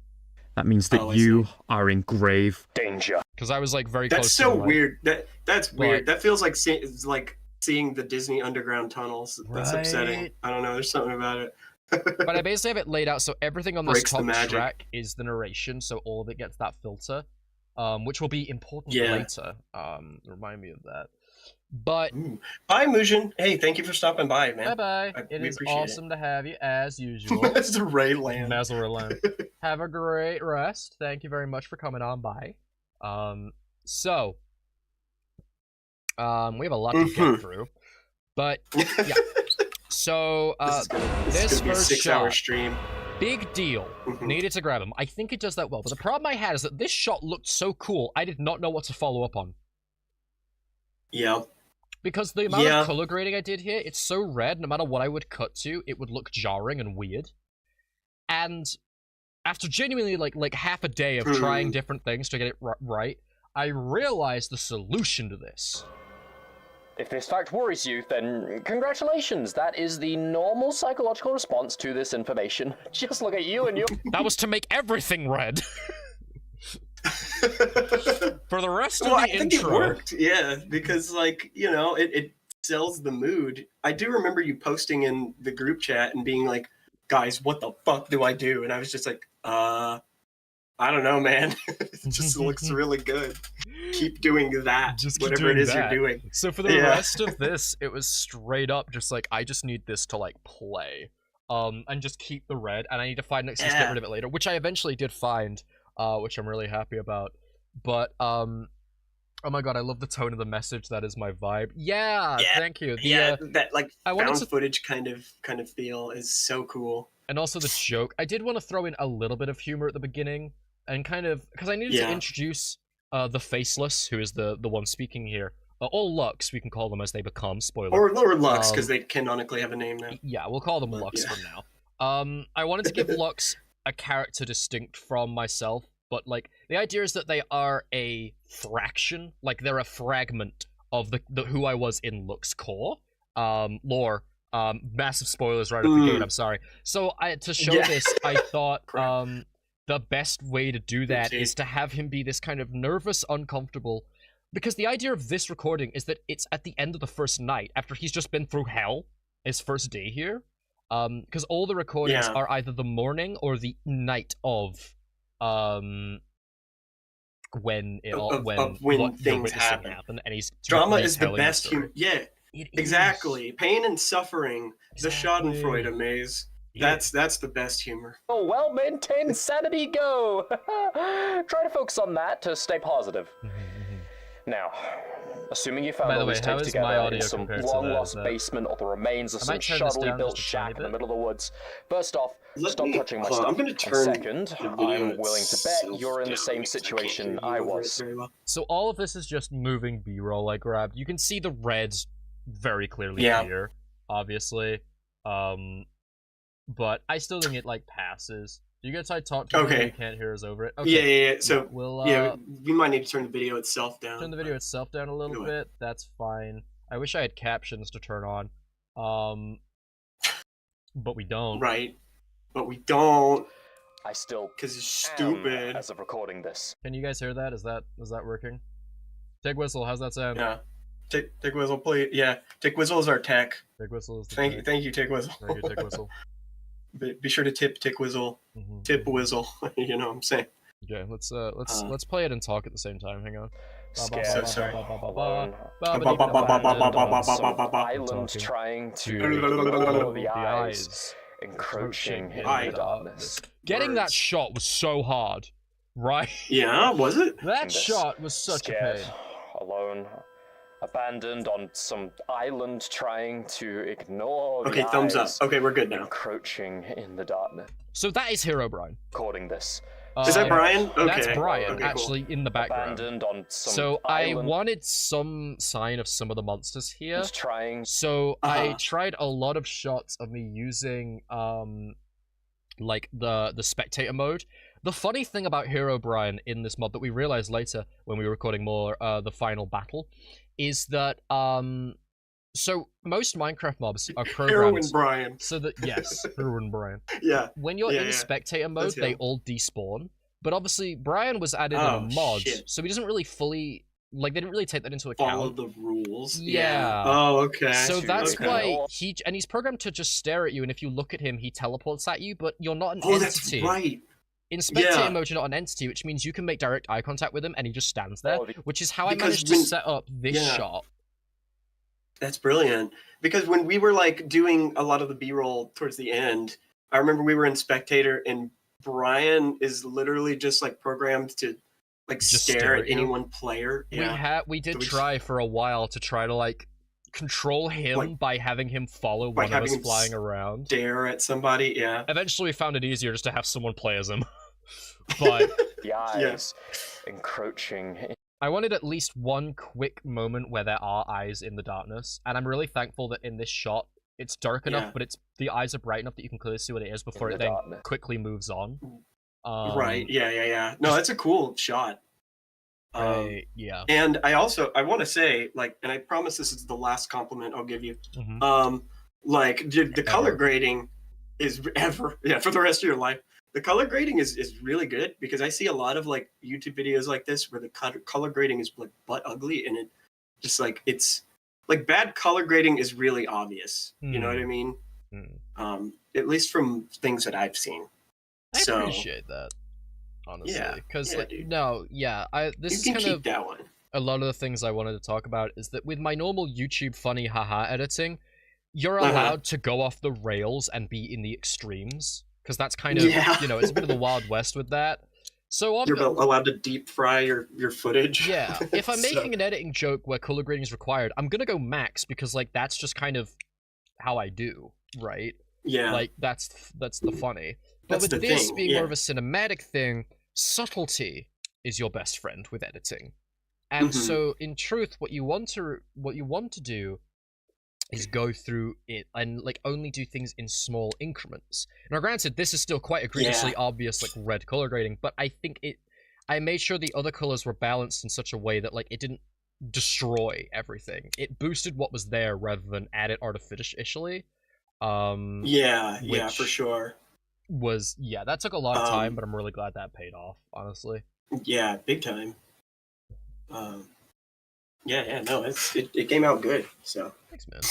That means that you are in grave danger. Because I was like very close. That's so weird. That's weird. Like, that feels like seeing the Disney underground tunnels. That's upsetting. I don't know. There's something about it. But I basically have it laid out so everything on this top track is the narration, so all of it gets that filter, which will be important later. Remind me of that. But bye, Mujin. Hey, thank you for stopping by, man. Bye bye. It is awesome to have you as usual. Mazeraylux. Have a great rest. Thank you very much for coming on by. So we have a lot to get through, but yeah. So this first 6-hour stream. Big deal. Needed to grab him. I think it does that well, but the problem I had is that this shot looked so cool, I did not know what to follow up on. Yeah. Because the amount of color grading I did here, it's so red, no matter what I would cut to, it would look jarring and weird. And after genuinely like half a day of trying different things to get it right, I realized the solution to this. If this fact worries you, then congratulations. That is the normal psychological response to this information. Just look at you and you. That was to make everything red. For the rest of the I think intro, it worked. Yeah, because like it sells the mood. I do remember you posting in the group chat and being like, "Guys, what the fuck do I do?" And I was just like, I don't know, man. It just looks really good. Keep doing that. Just keep whatever doing it is that. you're doing. So for the Yeah. rest of this, it was straight up just like, I just need this to like play. And just keep the red, and I need to find an excuse to get rid of it later, which I eventually did find, which I'm really happy about. But oh my god, I love the tone of the message. That is my vibe. Yeah, thank you. That like I wanted found to... footage kind of feel is so cool. And also the joke. I did want to throw in a little bit of humor at the beginning, and kind of because I needed to introduce the Faceless, who is the one speaking here, or Lux, we can call them as they become. Spoiler. Or Lux, because they canonically have a name now. Yeah, we'll call them Lux from now. I wanted to give Lux a character distinct from myself, but like the idea is that they are a fraction, like they're a fragment of the who I was in Lux core lore. Massive spoilers right off the gate. I'm sorry. So to show this, I thought the best way to do that is to have him be this kind of nervous, uncomfortable. Because the idea of this recording is that it's at the end of the first night, after he's just been through hell, his first day here. Because all the recordings are either the morning or the night of when things happen. And he's drama is the best humor. Yeah, exactly. Pain and suffering, the Schadenfreude maze. That's the best humor. Oh, well-maintained sanity go! Try to focus on that to stay positive. Now, assuming you found all these tapes together in some long-lost basement or the remains of some shoddily built shack in the middle of the woods, first off, stop touching my stuff. I'm gonna turn and second, I'm willing to bet you're in the same situation I was. So all of this is just moving B-roll I grabbed. You can see the reds very clearly here, obviously. But I still think it, like, passes. You guys try to talk to me, you can't hear us over it. Okay. Yeah. So, we might need to turn the video itself down. Turn the video itself down a little bit. That's fine. I wish I had captions to turn on. But we don't. Right. But we don't. I still because it's stupid. As of recording this. Can you guys hear that? Is that working? Tick Whistle, how's that sound? Yeah. Tick Whistle, please. Yeah. Tick Whistle is our tech. Tick Whistle is the thank you, Tick Whistle. Thank you, Tick Whistle. Be sure to tip Tick Whistle. Tip Whistle. You know what I'm saying? Okay, let's play it and talk at the same time. Hang on. So sorry. Island trying to ignore the eyes encroaching in the darkness. Getting that shot was so hard, right? Yeah, was it? That shot was such a pain. Alone, abandoned on some island, trying to ignore the eyes. Thumbs up. Okay, we're good now. Encroaching in the darkness. So that is Herobrine. Recording this. Is that Brian? Okay. That's Brian, actually, in the background. Abandoned on some so island. I wanted some sign of some of the monsters here. Trying. So I tried a lot of shots of me using like the spectator mode. The funny thing about Herobrine in this mod that we realized later when we were recording more the final battle is that so most Minecraft mobs are programmed Heroin Brian. so that Heroin Brian. Yeah. When you're in spectator mode, they all despawn. But obviously Brian was added in a mod, so he doesn't really fully they didn't really take that into account. Follow the rules. Yeah. Oh, okay. So that's why he's programmed to just stare at you, and if you look at him, he teleports at you, but you're not an entity. That's right. In spectator mode, you're not an entity, which means you can make direct eye contact with him, and he just stands there, which is how I managed to set up this shot. That's brilliant. Because when we were like doing a lot of the B-roll towards the end, I remember we were in spectator, and Brian is literally just like programmed to like just stare at any one player. We did try for a while to try to like control him by having him follow one of us flying around. Stare at somebody, Eventually we found it easier just to have someone play as him. But the eyes encroaching. I wanted at least one quick moment where there are eyes in the darkness, and I'm really thankful that in this shot it's dark enough, but the eyes are bright enough that you can clearly see what it is before it then quickly moves on. Right, yeah. No, that's a cool shot. Yeah. And I want to say, like, and I promise this is the last compliment I'll give you. Like, the color grading is for the rest of your life. The color grading is really good, because I see a lot of like YouTube videos like this where the color grading is like butt ugly, and it just like it's like bad color grading is really obvious. You know what I mean? At least from things that I've seen. I appreciate that. honestly. Yeah, Because yeah, like, dude. this You is can kind keep of that one. a lot of the things I wanted to talk about is that with my normal YouTube funny haha editing, you're allowed to go off the rails and be in the extremes. Because that's kind of, Yeah. you know, it's a bit of the Wild West with that. So You're allowed to deep fry your footage. yeah, if I'm So- making an editing joke where color grading is required, I'm gonna go max because like that's just kind of how I do, right? Yeah. Like that's the funny. But That's with the this thing, being yeah. more of a cinematic thing, subtlety is your best friend with editing. And so in truth, what you want to do is go through it and like only do things in small increments. Now granted, this is still quite egregiously obvious like red color grading, but I think I made sure the other colors were balanced in such a way that like it didn't destroy everything. It boosted what was there rather than add it artificially. Yeah, for sure. That took a lot of time, but I'm really glad that paid off, honestly. Yeah, big time. No, it came out good. So Thanks, man.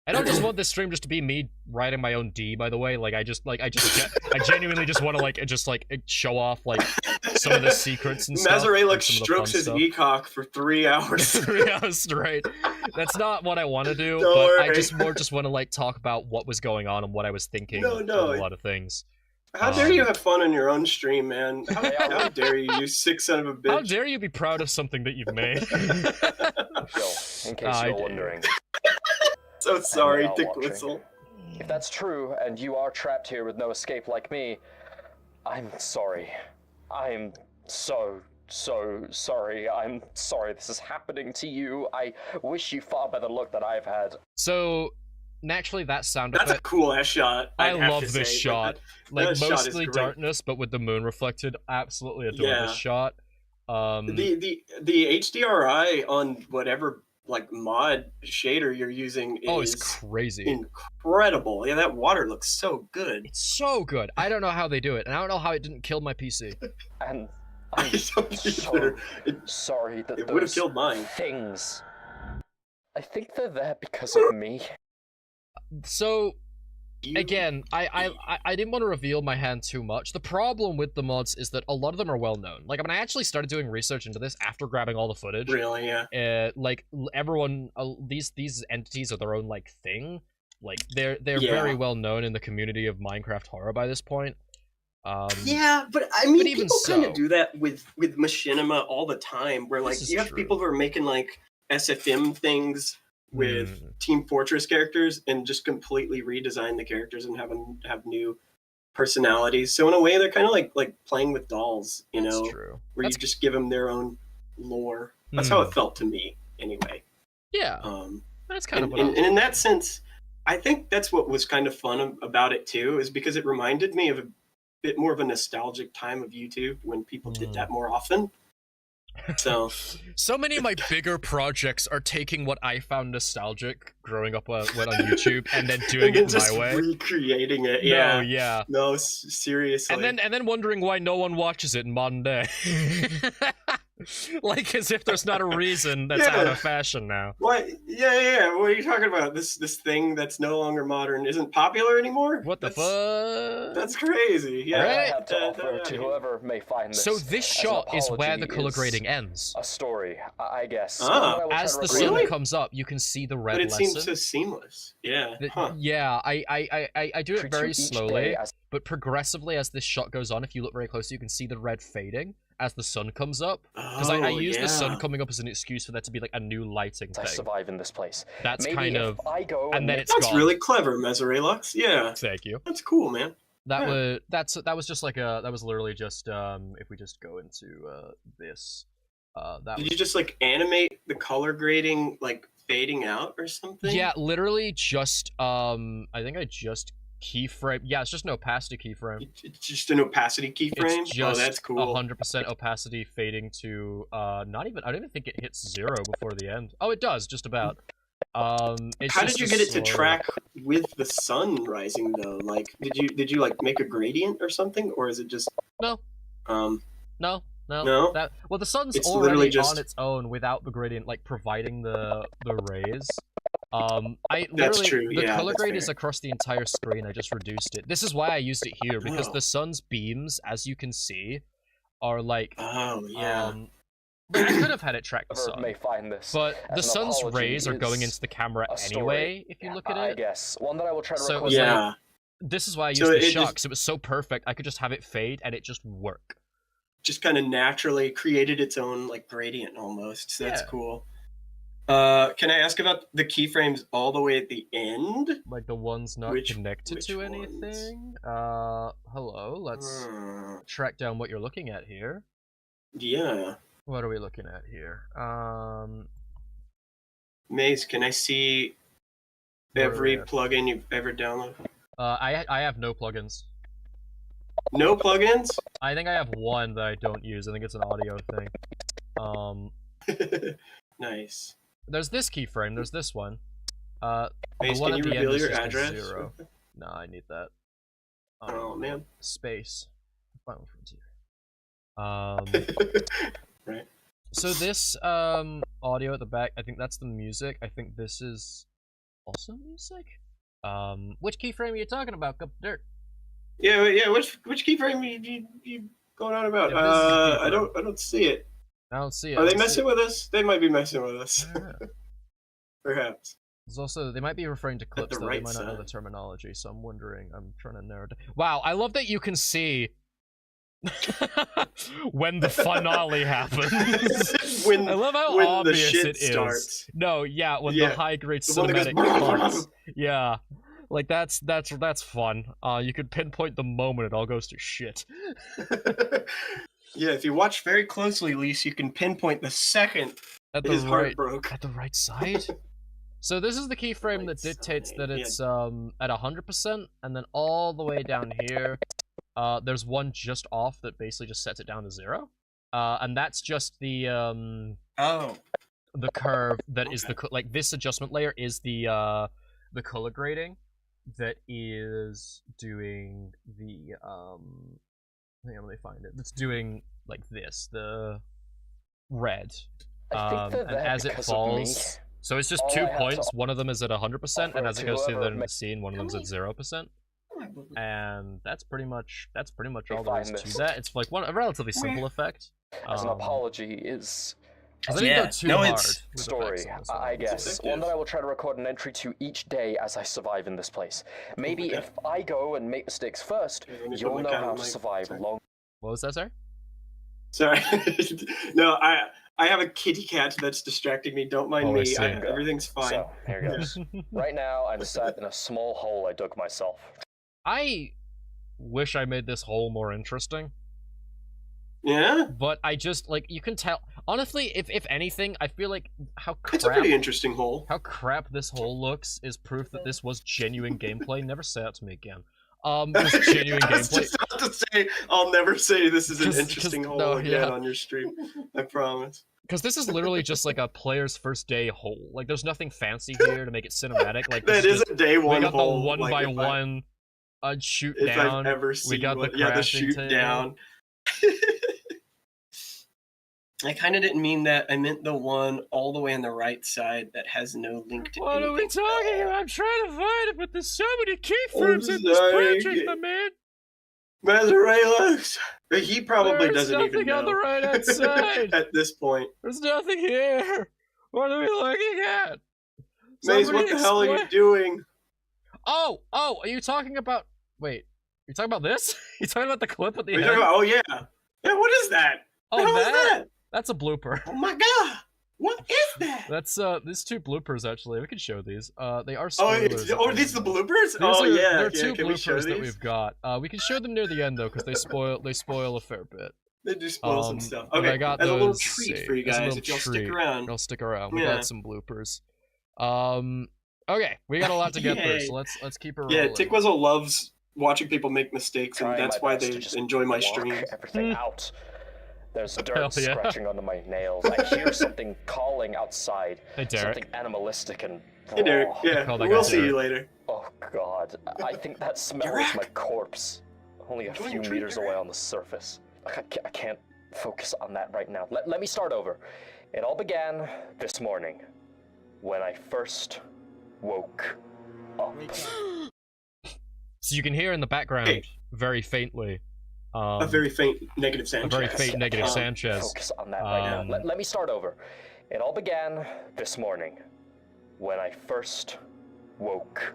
I don't just want this stream just to be me writing my own D, by the way. Like, I genuinely just want to show off like some of the secrets and stuff. Mazeraylux strokes his ecock for 3 hours. 3 hours straight. That's not what I want to do, Don't but worry. I just want to like talk about what was going on and what I was thinking of a lot of things. How dare you have fun on your own stream, man? How dare you, you sick son of a bitch? How dare you be proud of something that you've made? Phil, in case you're wondering. So sorry, Dick Whistle. If that's true, and you are trapped here with no escape like me, I'm sorry. I'm so sorry. I'm sorry this is happening to you. I wish you far better luck than I've had. So, naturally, that sound effect... That's a cool-ass shot. I love this shot. Like, mostly darkness, but with the moon reflected. Absolutely adore this shot. The HDRI on whatever like mod shader you're using is it's crazy. Incredible. Yeah, that water looks so good. It's so good. I don't know how they do it, and I don't know how it didn't kill my PC. And I'm so sorry that it would have killed mine. Things. I think they're there because of me. So again, I didn't want to reveal my hand too much. The problem with the mods is that a lot of them are well known. Like, when I actually started doing research into this after grabbing all the footage, really, yeah. Like everyone, these entities are their own like thing. Like they're very well known in the community of Minecraft horror by this point. Yeah, but I mean, people kind of do that with machinima all the time. Where like you have people who are making like SFM things with Team Fortress characters and just completely redesign the characters and have new personalities. So in a way, they're kind of like playing with dolls, you know, where you just give them their own lore. That's how it felt to me, anyway. Yeah, that's kind of. And in that sense, I think that's what was kind of fun about it too, is because it reminded me of a bit more of a nostalgic time of YouTube when people did that more often. So many of my bigger projects are taking what I found nostalgic growing up when on YouTube and then doing it my way, recreating it. No, seriously. And then wondering why no one watches it in modern day. Like as if there's not a reason that's out of fashion now. What? Yeah. What are you talking about? This thing that's no longer modern isn't popular anymore? What the fuck? That's crazy. Yeah. Right? I have to offer to whoever may find this. So this shot is where the color grading ends. A story, I guess. As the sun comes up, you can see the red lesson. But it seems so seamless. Yeah. Yeah, I do it very slowly, but progressively as this shot goes on, if you look very closely, you can see the red fading as the sun comes up. Because I use the sun coming up as an excuse for there to be like a new lighting thing. I survive in this place. That's kind of... and then it's That's really clever, Mazeraylux. Yeah. Thank you. That's cool, man. That was just like that was literally just if we just go into this Did you just like animate the color grading like fading out or something? Yeah, literally just I think I just keyframe. Yeah, it's just an opacity keyframe. It's just an opacity keyframe? It's just that's cool. 100% opacity fading to I don't even think it hits 0 before the end. Oh, it does, just about. How did you get it to track with the sun rising though? Like, did you like make a gradient or something, or is it just no? No. Well, the sun's it's already just on its own without the gradient, like providing the rays. I That's literally true. the Yeah, color that's grade fair. is across the entire screen. I just reduced it. This is why I used it here because the sun's beams, as you can see, are like like, I could have had it track the sun, may find this but the sun's rays are going into the camera anyway. If you look at it, I guess one that I will try to record. So it was like, this is why I used the shock. Because it was so perfect, I could just have it fade and it just work. Just kind of naturally created its own like gradient almost. So that's cool. Can I ask about the keyframes all the way at the end? Like the ones not connected to anything? Hello, let's track down what you're looking at here. Yeah. What are we looking at here? Maze, can I see every plugin you've ever downloaded? I have no plugins. No plugins? I think I have one that I don't use. I think it's an audio thing. Nice. There's this keyframe. There's this one. Maze, can you reveal your address? 0. No, I need that. Oh man. Space. Final Frontier. Right. So this audio at the back, I think that's the music. I think this is also music. Which keyframe are you talking about, Cup of Dirt? Yeah. Which keyframe you going on about? I don't see it. I don't see it. Are they messing with us? They might be messing with us. Perhaps. There's also, they might be referring to clips, though they might not know the terminology, so I'm wondering, I'm trying to narrow it down. Wow, I love that you can see when the finale happens. I love how obvious it is. No, yeah, when the high-grade cinematic starts. Yeah. Like, that's fun. You could pinpoint the moment it all goes to shit. Yeah, if you watch very closely, Lise, you can pinpoint the second his heart broke. At the right side? So this is the keyframe that dictates that it's at 100%, and then all the way down here, there's one just off that basically just sets it down to 0. And that's just the the curve that is the like this adjustment layer is the color grading that is doing the hang on, let me find it. It's doing like this, the red. And as it falls, so it's just 2 points. One of them is at 100%, and as it goes through the end of the scene, one of them's at 0%. And that's pretty much all there is to that. It's like a relatively simple effect. As an apology is. Story, I guess. One that I will try to record an entry to each day as I survive in this place. Maybe if I go and make mistakes first, you'll know how to survive long. What was that, sir? Sorry. No, I have a kitty cat that's distracting me. Don't mind me. Everything's fine. So, here goes. Right now, I'm sat in a small hole I dug myself. I wish I made this hole more interesting. Yeah? But I just, like, you can tell. Honestly, if anything, I feel like it's a pretty interesting hole. How crap this hole looks is proof that this was genuine gameplay. Never say that to me again. Just genuine gameplay. I was just about to say, I'll never say this is an interesting hole again on your stream. I promise. Because this is literally just like a player's first day hole. Like, there's nothing fancy here to make it cinematic. Like, that is a day one hole. We got the one by one shoot down. If I've ever seen we got the shoot down. I kind of didn't mean that. I meant the one all the way on the right side that has no link to anything. What are we talking about? I'm trying to find it, but there's so many keyframes in this project, my man. Mazeraylux. He probably doesn't even know. There's nothing on the right-hand side. At this point. There's nothing here. What are we looking at? Maze, what the hell are you doing? Oh, are you talking about... Wait, you talking about this? You talking about the clip at the end? Oh, yeah. Yeah, what is that? Oh, what the hell is that? That's a blooper. Oh my god! What is that? That's these 2 bloopers actually. We can show these. They are spoilers. Oh, are these the bloopers? They're 2 bloopers that we've got. We can show them near the end though, because they spoil a fair bit. They do spoil some stuff. Okay, I got a little treat for you guys if you'll stick around. I'll stick around. We got some bloopers. Okay, we got a lot to get through, so let's keep it rolling. Yeah, Tickwizzle loves watching people make mistakes, and that's why they enjoy my streams. Everything out. There's dirt scratching onto my nails. I hear something calling outside. Hey, Derek. Something animalistic and raw. Hey, Derek. Yeah, we'll see you later. Oh, God. I think that smell is my corpse. Only a few meters away on the surface. I can't focus on that right now. Let me start over. It all began this morning when I first woke up. So you can hear in the background, very faintly, a very faint negative Sanchez. A very faint negative Sanchez. Focus on that right now. Let me start over. It all began this morning, when I first woke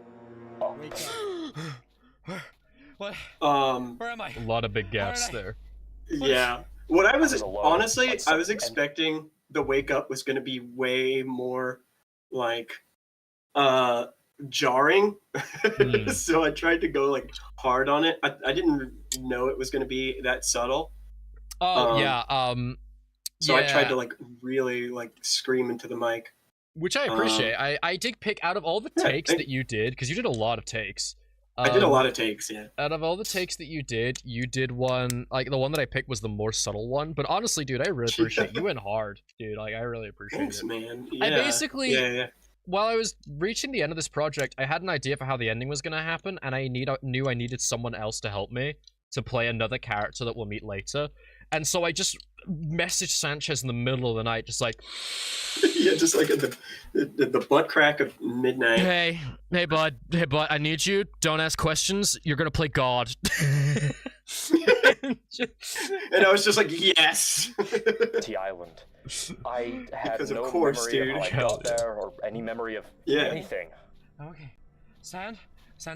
up. What? Where am I? A lot of big gaps there. Yeah. What I was honestly, I was expecting the wake up was going to be way more like jarring. So I tried to go like hard on it. I didn't know it was going to be that subtle. Oh yeah. So I tried to like really like scream into the mic, which I appreciate. I did pick out of all the takes that you did, because you did a lot of takes. I did a lot of takes, yeah. Out of all the takes that you did one, like, the one that I picked was the more subtle one, but honestly, dude, I really appreciate it. You went hard, dude. Like, I really appreciate it. Thanks, man. Yeah. I basically, while I was reaching the end of this project, I had an idea for how the ending was going to happen, and I knew I needed someone else to help me to play another character that we'll meet later. And so I just messaged Sanchez in the middle of the night, just like... Yeah, just like at the butt crack of midnight. Hey bud, I need you. Don't ask questions. You're gonna play God. And I was just like, yes. T Island. I had because no of course, memory dude. of how I got there, or any memory of anything. Okay. Sand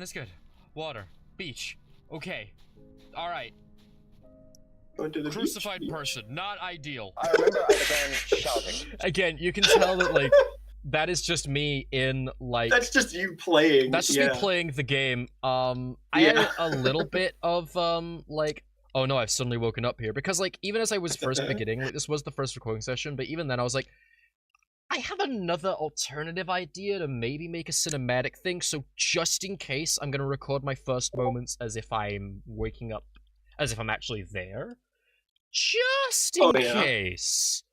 is good. Water. Beach. Okay. Alright. Crucified person, not ideal. I remember I began shouting. Again, you can tell that, like, that is just me in, like... That's just you playing. That's just me playing the game. I had a little bit of, like... Oh no, I've suddenly woken up here. Because, like, even as I was first beginning, like, this was the first recording session, but even then I was like, I have another alternative idea to maybe make a cinematic thing, so just in case, I'm gonna record my first moments as if I'm waking up, as if I'm actually there. Just in case.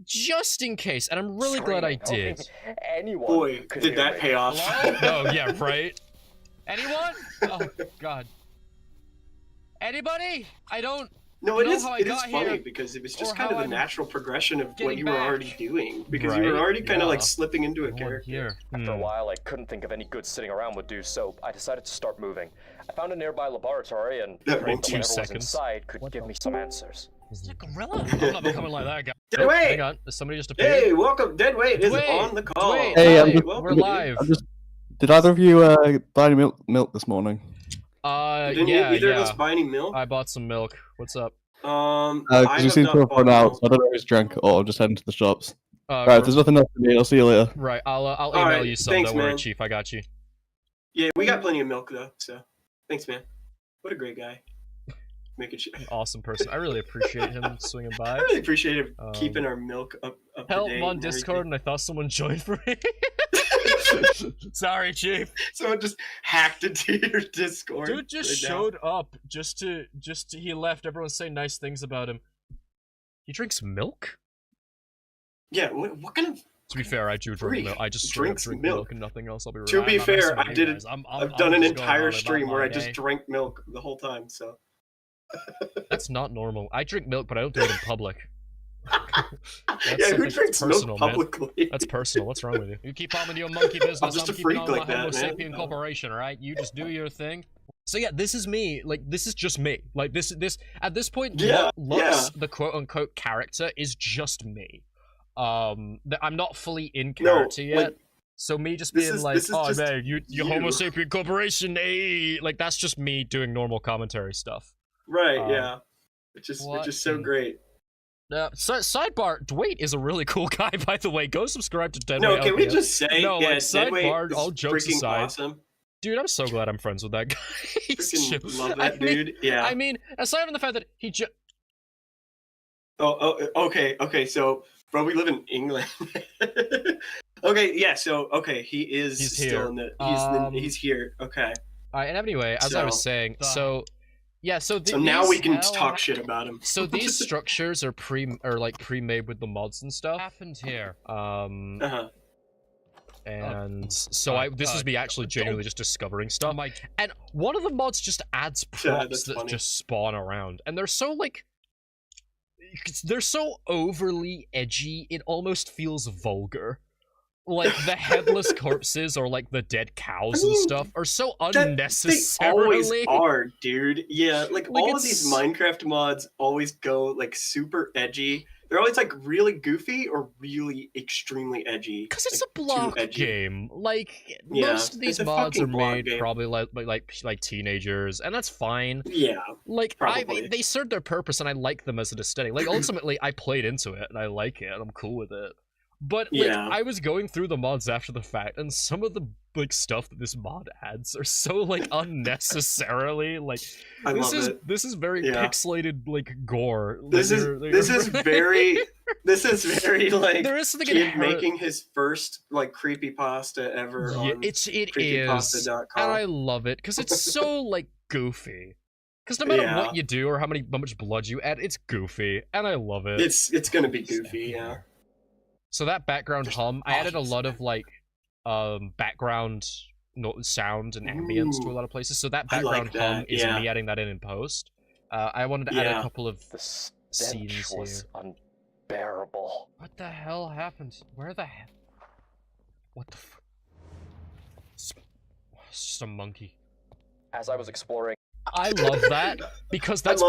Just in case. And I'm really glad I did. Anyone Boy, did that pay off. Oh, yeah, right? Anyone? Oh, God. Anybody? I don't No, it is funny here, because it was just kind of the natural progression of what you were already doing. Because Right? you were already kind of like slipping into a character. Here. After a while, I couldn't think of any good sitting around would do, so I decided to start moving. I found a nearby laboratory, and whoever was inside could give me some answers. Is that gorilla? I'm not becoming like that guy. Deadweight! Hang on, somebody just appeared. Hey, welcome. Deadweight is on the call. Deadweight, Hey, we're live. Did either of you buy any milk this morning? Didn't either of us buy any milk? I bought some milk. What's up? Because you seem to have run out, so I don't know if it's drank or just heading to the shops. Right, if there's nothing else for me, I'll see you later. Right, I'll email you some. Thanks, don't worry, Chief. I got you. Yeah, we got plenty of milk though, so thanks, man. What a great guy. Making sure. Awesome person. I really appreciate him swinging by. I really appreciate him keeping our milk up help to date. On Discord, and I thought someone joined for me. Sorry, Chief. Someone just hacked into your Discord. Dude just showed up. He left. Everyone saying nice things about him. He drinks milk? Yeah, what kind of... To be fair, I do drink milk. I just drink milk and nothing else. I'll be right. To be fair, I did it. I've done an entire stream where I just drank milk the whole time, so... That's not normal. I drink milk, but I don't do it in public. Yeah, who drinks milk publicly? Man. That's personal. What's wrong with you? You keep on with your monkey business. I'm just a freak like that, Homo sapien corporation, alright? You just do your thing. So yeah, this is me. Like, this is just me. Like, this at this point, Lux, the quote-unquote character, is just me. I'm not fully in character yet. Like, so me just being oh man, you Homo sapien corporation, hey, like that's just me doing normal commentary stuff. Right, yeah. It's just so great. Sidebar, Dwayne is a really cool guy, by the way. Go subscribe to Deadweight. No, can we just say, sidebar, all jokes aside. Awesome. Dude, I'm so glad I'm friends with that guy. Freaking love that dude. Yeah. I mean, aside from the fact that he just... Okay, so, bro, we live in England. Okay, yeah, so, he's still in the... He's here, okay. And anyway, as I was saying, so now we can talk shit about him. So these structures are pre-made with the mods and stuff. Happened here. And so this was me actually genuinely just discovering stuff. And one of the mods just adds props that just spawn around, and they're so they're so overly edgy, it almost feels vulgar. like the headless corpses or like the dead cows and stuff are so unnecessarily. They always are, dude. Yeah, like all of these Minecraft mods always go like super edgy. They're always like really goofy or really extremely edgy. Because it's a block game. Like most of these mods are made probably like teenagers, and that's fine. Yeah. Like they serve their purpose, and I like them as an aesthetic. Like ultimately, I played into it, and I like it, and I'm cool with it. But like I was going through the mods after the fact, and some of the like stuff that this mod adds are so like unnecessarily like this is very pixelated like gore. This is very like there is something kid making his first like creepypasta ever. Yeah, on it is, and I love it because it's so like goofy. Because no matter what you do or how much blood you add, it's goofy, and I love it. It's gonna be goofy, yeah. So that background hum, I added a lot of like background sound and ambience to a lot of places. So that background hum is me adding that in post. I wanted to add a couple of scenes was here. Unbearable. What the hell happened? Where the hell? What the? It's just a monkey. As I was exploring. I love that because that's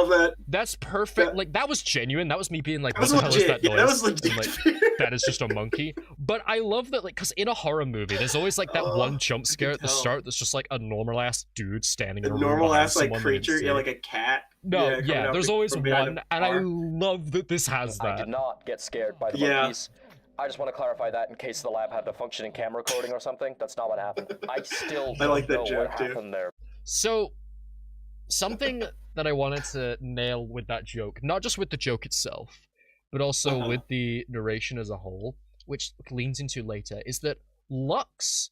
perfect. Like that was genuine. That was me being like, "What the hell is that noise?" That was legit. Like, that is just a monkey. But I love that, like, because in a horror movie, there's always like that one jump scare at the start that's just like a normal ass dude standing in a room normal ass like creature, like a cat. No, there's always one, and I love that this has that. I did not get scared by the monkeys. I just want to clarify that in case the lab had a functioning camera recording or something. That's not what happened. I still don't know what happened there. So. Something that I wanted to nail with that joke, not just with the joke itself, but also with the narration as a whole, which leans into later, is that Lux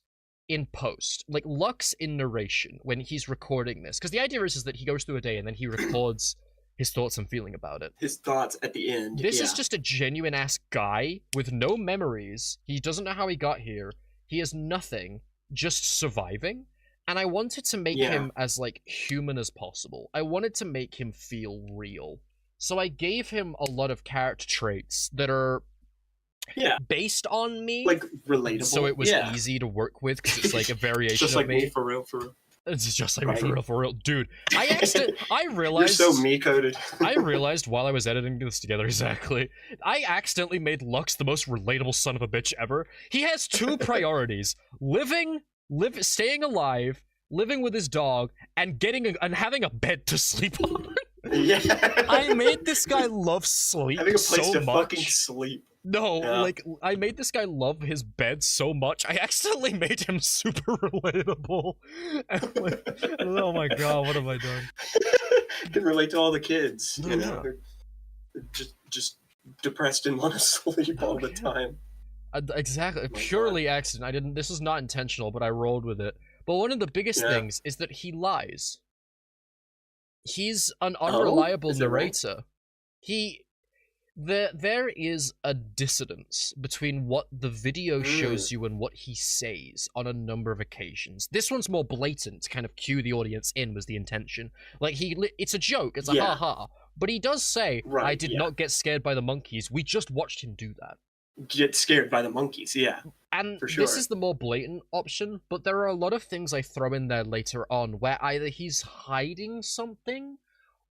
in post, like Lux in narration, when he's recording this, because the idea is that he goes through a day and then he records his thoughts and feeling about it. His thoughts at the end. This is just a genuine-ass guy with no memories. He doesn't know how he got here. He has nothing, just surviving. And I wanted to make him as, like, human as possible. I wanted to make him feel real. So I gave him a lot of character traits that are based on me. Like, relatable. So it was easy to work with, because it's, like, a variation just like of me. For real, for real. It's just like me, for real. Dude, I realized... You're so me-coded. I realized while I was editing this together, exactly, I accidentally made Lux the most relatable son of a bitch ever. He has two priorities. Staying alive, living with his dog, and having a bed to sleep on. Yeah. I made this guy love sleep having a place to much. Fucking sleep. No, like, I made this guy love his bed so much, I accidentally made him super relatable. And like, oh my god, what have I done? You can relate to all the kids, you know? They're just depressed and want to sleep all the time. Exactly, purely accident. This is not intentional, but I rolled with it. But one of the biggest things is that he lies. He's an unreliable narrator. Right? There is a dissonance between what the video shows you and what he says on a number of occasions. This one's more blatant to kind of cue the audience in, was the intention. Like, it's a joke, it's a ha-ha. But he does say, I did not get scared by the monkeys, we just watched him do that. Get scared by the monkeys, And for sure. This is the more blatant option, but there are a lot of things I throw in there later on where either he's hiding something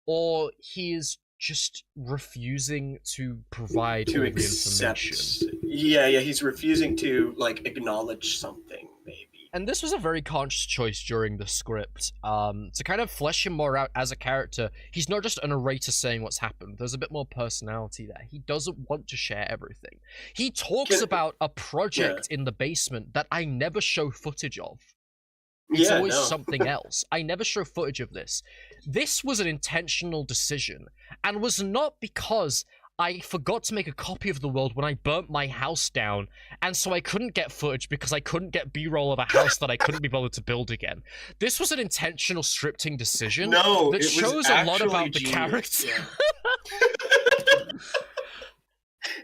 or he is just refusing to provide all the information. Yeah, he's refusing to, like, acknowledge something, maybe. And this was a very conscious choice during the script, to kind of flesh him more out as a character. He's not just a narrator saying what's happened. There's a bit more personality there. He doesn't want to share everything. He talks about a project in the basement that I never show footage of. It's always something else. I never show footage of this. This was an intentional decision, and was not because I forgot to make a copy of the world when I burnt my house down, and so I couldn't get footage because I couldn't get B-roll of a house that I couldn't be bothered to build again. This was an intentional scripting decision that shows a lot about the character.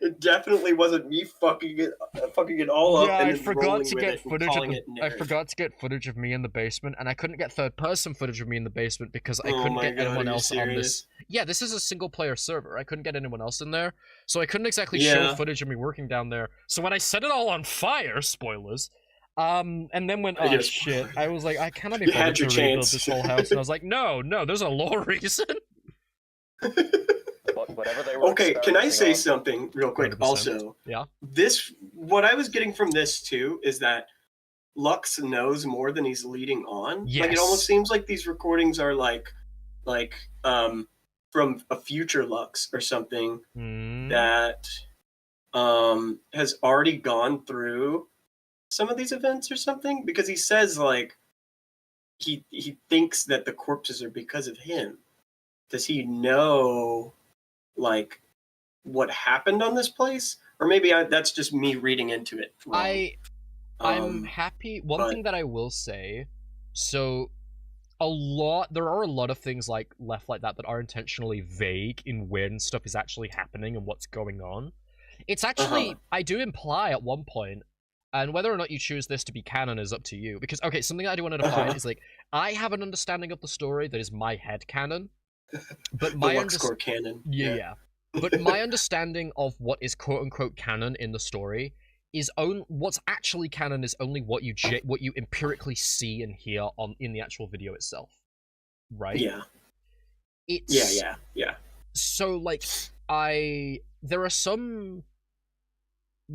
It definitely wasn't me fucking it all up. Yeah, and I forgot to get footage of I forgot to get footage of me in the basement, and I couldn't get third-person footage of me in the basement because I couldn't get anyone else on this. Yeah, this is a single-player server. I couldn't get anyone else in there, so I couldn't exactly show footage of me working down there. So when I set it all on fire, spoilers, and then went, oh shit, I was like, I cannot be bothered to rebuild this whole house, and I was like, no, there's a lore reason. Whatever they were. Okay, can I say something real quick? 100%. Also, yeah, what I was getting from this too is that Lux knows more than he's leading on. Yes. Like, it almost seems like these recordings are like from a future Lux or something that has already gone through some of these events or something, because he says like he thinks that the corpses are because of him. Does he know like what happened on this place? Or maybe that's just me reading into it wrong. I'm happy. One thing that I will say, so there are a lot of things like left like that are intentionally vague in when stuff is actually happening and what's going on. It's actually, I do imply at one point, and whether or not you choose this to be canon is up to you, because, okay, something I do want to define is like, I have an understanding of the story that is my head canon, but my canon. Yeah. But my understanding of what is quote-unquote canon in the story is what's actually canon is only what you empirically see and hear in the actual video itself, right? Yeah. Yeah. So like there are some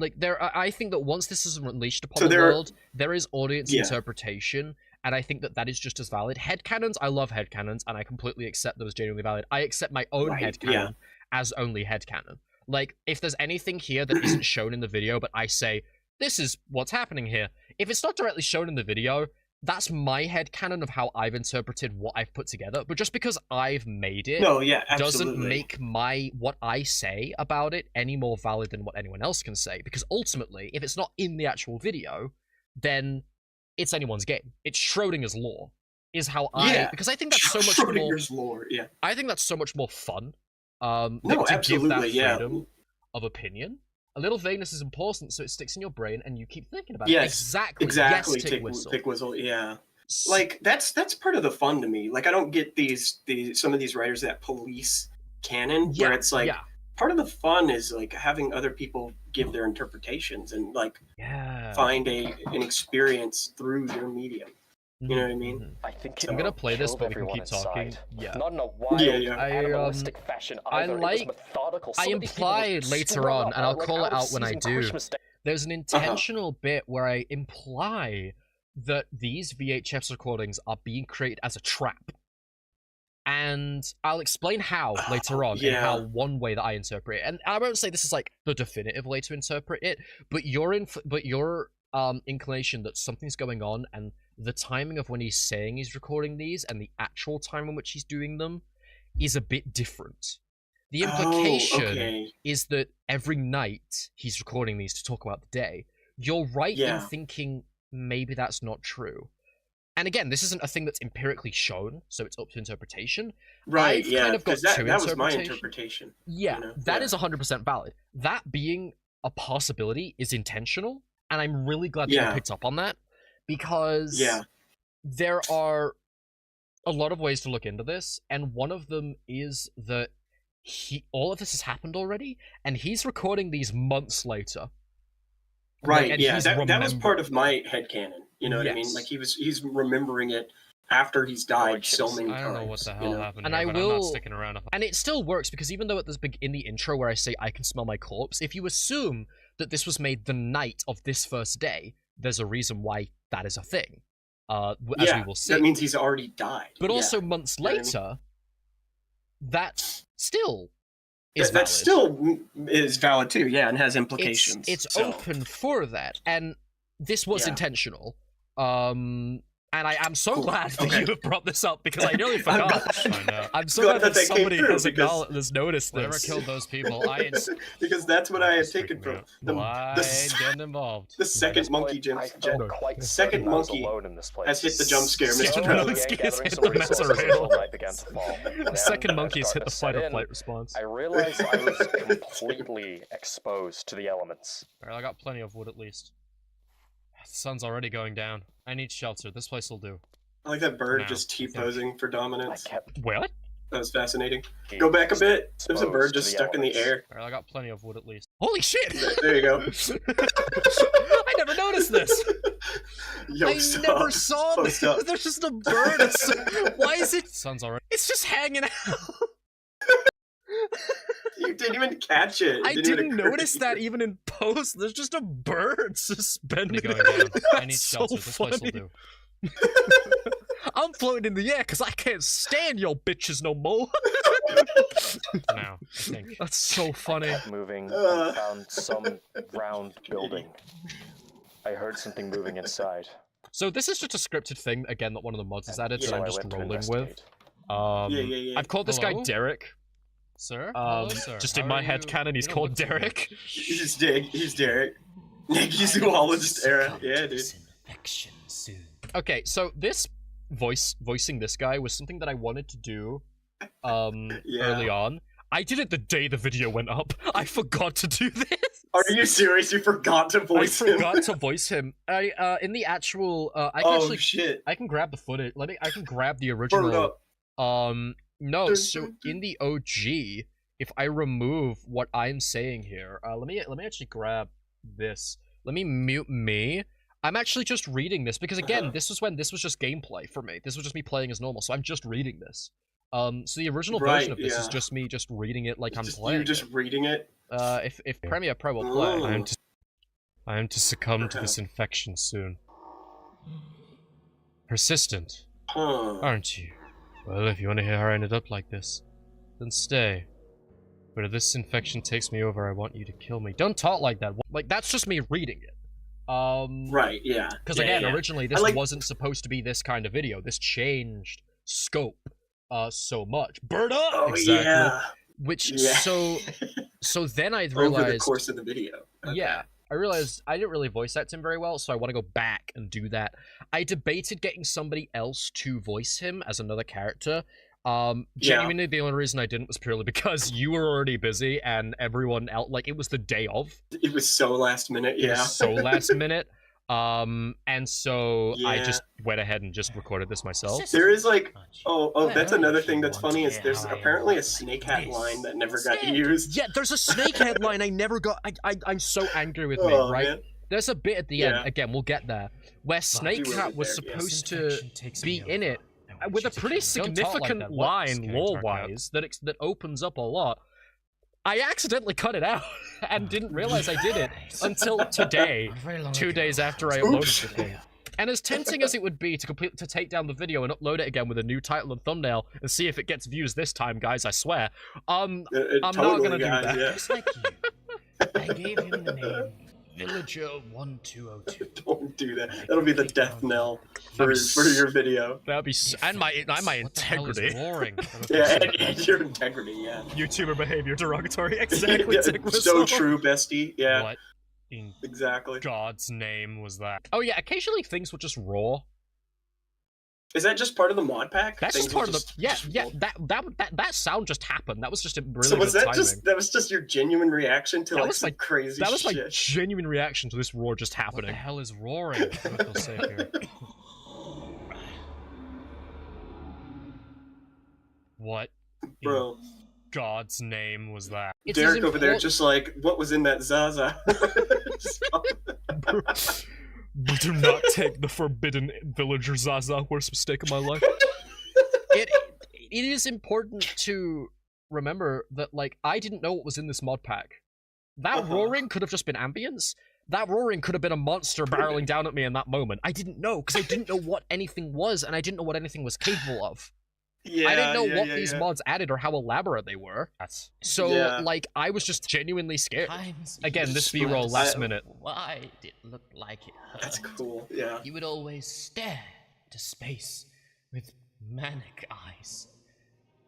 I think that once this is unleashed upon the world, there is audience interpretation, and I think that is just as valid. Headcanons, I love headcanons, and I completely accept those genuinely valid. I accept my own headcanon as only headcanon. Like, if there's anything here that isn't shown in the video, but I say, this is what's happening here, if it's not directly shown in the video, that's my headcanon of how I've interpreted what I've put together. But just because I've made it doesn't make what I say about it any more valid than what anyone else can say. Because ultimately, if it's not in the actual video, then it's anyone's game. It's Schrodinger's law, is how because I think that's so much Schrodinger's lore, I think that's so much more fun. No, to absolutely, give that freedom of opinion. A little vagueness is important, so it sticks in your brain, and you keep thinking about it. Exactly. Yes, Tick Whistle. Yeah. Like that's part of the fun to me. Like, I don't get some of these writers that police canon, where it's like part of the fun is like having other people give their interpretations and like find an experience through your medium. You know what I mean? I think I'm gonna play this, but we can keep talking. Yeah. Not in a wild, animalistic fashion either. I imply later on, and I'll call it out when I do. There's an intentional bit where I imply that these VHS recordings are being created as a trap. And I'll explain how later on, and how one way that I interpret it. And I won't say this is like the definitive way to interpret it, but your inclination that something's going on, and the timing of when he's saying he's recording these and the actual time in which he's doing them is a bit different. The implication is that every night he's recording these to talk about the day. You're right in thinking maybe that's not true. And again, this isn't a thing that's empirically shown, so it's up to interpretation. Right, kind of got that was my interpretation. Yeah, that is 100% valid. That being a possibility is intentional, and I'm really glad that you picked up on that. Because there are a lot of ways to look into this, and one of them is that all of this has happened already, and he's recording these months later. Right, that was part of my headcanon. You know what I mean? Like, he's remembering it after he's died so many times. I don't know what the hell happened, and I'm not sticking around. And it still works, because even though in the intro where I say I can smell my corpse, if you assume that this was made the night of this first day, there's a reason why that is a thing, as we will see. That means he's already died. But also months later, that still is valid. That still is valid too, and has implications. It's open for that, and this was intentional. And And I'm so glad that you have brought this up because I nearly forgot. I'm so glad that they somebody came has because noticed this. Whoever killed those people, because that's what I had taken from I ain't getting involved. the second monkey second monkey has hit the jump scare, Mr. Monkey has hit the Mazeraylux. Second monkey has hit the fight or flight response. I realized I was completely exposed to the elements. Alright, I got plenty of wood at least. The sun's already going down. I need shelter. This place will do. I like that bird just T-posing for dominance. What? That was fascinating. Go back a bit. There's a bird just stuck in the air. Alright, I got plenty of wood at least. Holy shit! There you go. I never noticed this! Yo, I never saw this! There's just a bird. Why is it? Sun's already. It's just hanging out. You didn't even catch it. I didn't notice that even in post. There's just a bird suspended going down. I need shelter. This place will do. I'm floating in the air because I can't stand your bitches no more. Now, I think. That's so funny. I kept moving and found some round building. I heard something moving inside. So this is just a scripted thing, again, that one of the mods has added, so I'm just rolling with. I've called this guy Derek. Sir? Sir. Just in my head canon, he's called Derek. He's Derek. Nick, zoologist era. Yeah, dude. Okay, so this voicing this guy was something that I wanted to do early on. I did it the day the video went up. I forgot to do this. Are you serious? You forgot to voice him? I forgot to voice him. In the actual I can actually shit. I can grab the footage. I can grab the original. No, so in the OG, if I remove what I'm saying here, let me actually grab this. Let me mute me. I'm actually just reading this because again, this was when this was just gameplay for me. This was just me playing as normal, so I'm just reading this. So the original version of this is just me just reading it like I'm playing. You just reading it? If Premiere Pro will play. I am to succumb to this infection soon. Persistent, aren't you? Well, if you want to hear how I ended up like this, then stay. But if this infection takes me over, I want you to kill me. Don't talk like that. Like, that's just me reading it. Right, yeah. Because again, originally this wasn't supposed to be this kind of video. This changed scope so much. Bird up! Oh, exactly. Yeah. Which, so then I realized... Over the course of the video. Okay. Yeah. I realized I didn't really voice act him very well, so I want to go back and do that. I debated getting somebody else to voice him as another character. Genuinely, the only reason I didn't was purely because you were already busy and everyone else, like, it was the day of. It was so last minute, yeah. It was so last minute. And so I just went ahead and just recorded this myself. There is like, that's another thing that's funny is there's apparently a snakehead line that never got used. Yeah, there's a snakehead line I never got. I'm so angry with me, right? Man. There's a bit at the end, again, we'll get there, where Snakecat was supposed to be in it with a pretty significant line, lore-wise, that opens up a lot. I accidentally cut it out and didn't realize I did it until today, 2 days after I uploaded the thing. And as tempting as it would be to take down the video and upload it again with a new title and thumbnail and see if it gets views this time, guys, I swear, I'm not gonna do that. Yeah. Just like you, I gave him the name Villager 1202. Don't do that. That'll be the death knell for your video. That'd be and my integrity. Yeah, and your integrity. Yeah. YouTuber behavior derogatory. Exactly. So true, bestie. Yeah. What in exactly God's name was that? Oh yeah. Occasionally things will just roar. Is that just part of the mod pack? That's just part of the yeah. That sound just happened. That was just a really so was good that timing. That was just your genuine reaction to some crazy shit? That was my genuine reaction to this roar just happening. What the hell is roaring? We'll say here. What Bro. in God's name was that? Derek over there just like, what was in that Zaza? Do not take the forbidden villager Zaza, worst mistake of my life. It is important to remember that, like, I didn't know what was in this mod pack. That roaring could have just been ambience. That roaring could have been a monster barreling down at me in that moment. I didn't know, because I didn't know what anything was, and I didn't know what anything was capable of. Yeah, I didn't know what these mods added or how elaborate they were. So, like, I was just genuinely scared. Again, this B-roll last minute. Why did it look like it hurt? That's cool, yeah. You would always stare into space with manic eyes.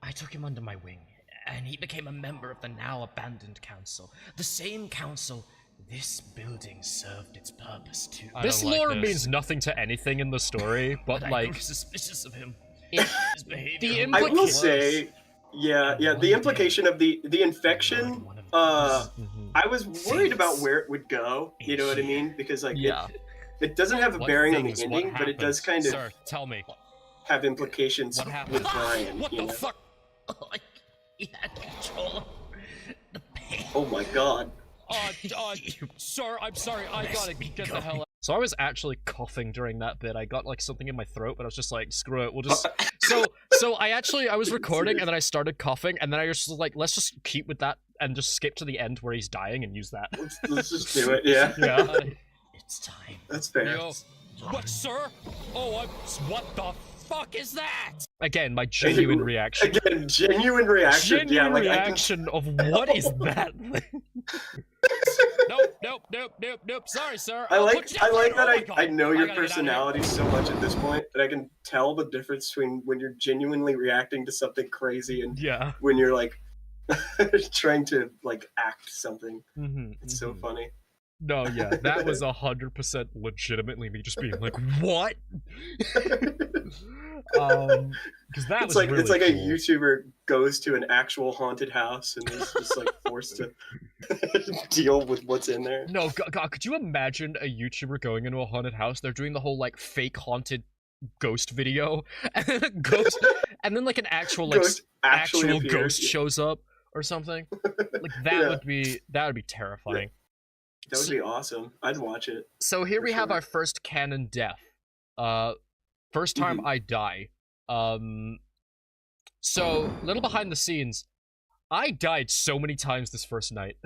I took him under my wing, and he became a member of the now abandoned council. The same council this building served its purpose to. This lore means nothing to anything in the story, but I like grew suspicious of him. His behavior. I will say, the implication of the infection. I was worried about where it would go. You know what I mean? Because like, it doesn't have a bearing on the ending, but it does kind of. Sir, tell me. Have implications with Brian. What the fuck? He had control of the pain. Oh my god. Sir, I'm sorry. I gotta get the hell out. So I was actually coughing during that bit. I got like something in my throat, but I was just like, screw it. We'll just. So I was recording and then I started coughing and then I just was like, let's just keep with that and just skip to the end where he's dying and use that. Let's just do it. Yeah. Yeah. It's time. That's fair. Yo, what, sir? What the fuck is that? Again, my genuine reaction. Again, genuine reaction. Genuine reaction of what is that thing? Nope. Sorry, sir. I like that I know your personality so much at this point that I can tell the difference between when you're genuinely reacting to something crazy and when you're like trying to like act something. It's so funny. No, yeah, that was 100% legitimately me just being like, what? Because that was really it's like cool. a YouTuber goes to an actual haunted house and is just like forced to deal with what's in there. No, God, could you imagine a YouTuber going into a haunted house? They're doing the whole like fake haunted ghost video, and then a ghost, and then like an actual like actual ghost shows up or something. Like that would be terrifying. That would be awesome. I'd watch it. So here we have our first canon death. First time I die. So, little behind the scenes. I died so many times this first night.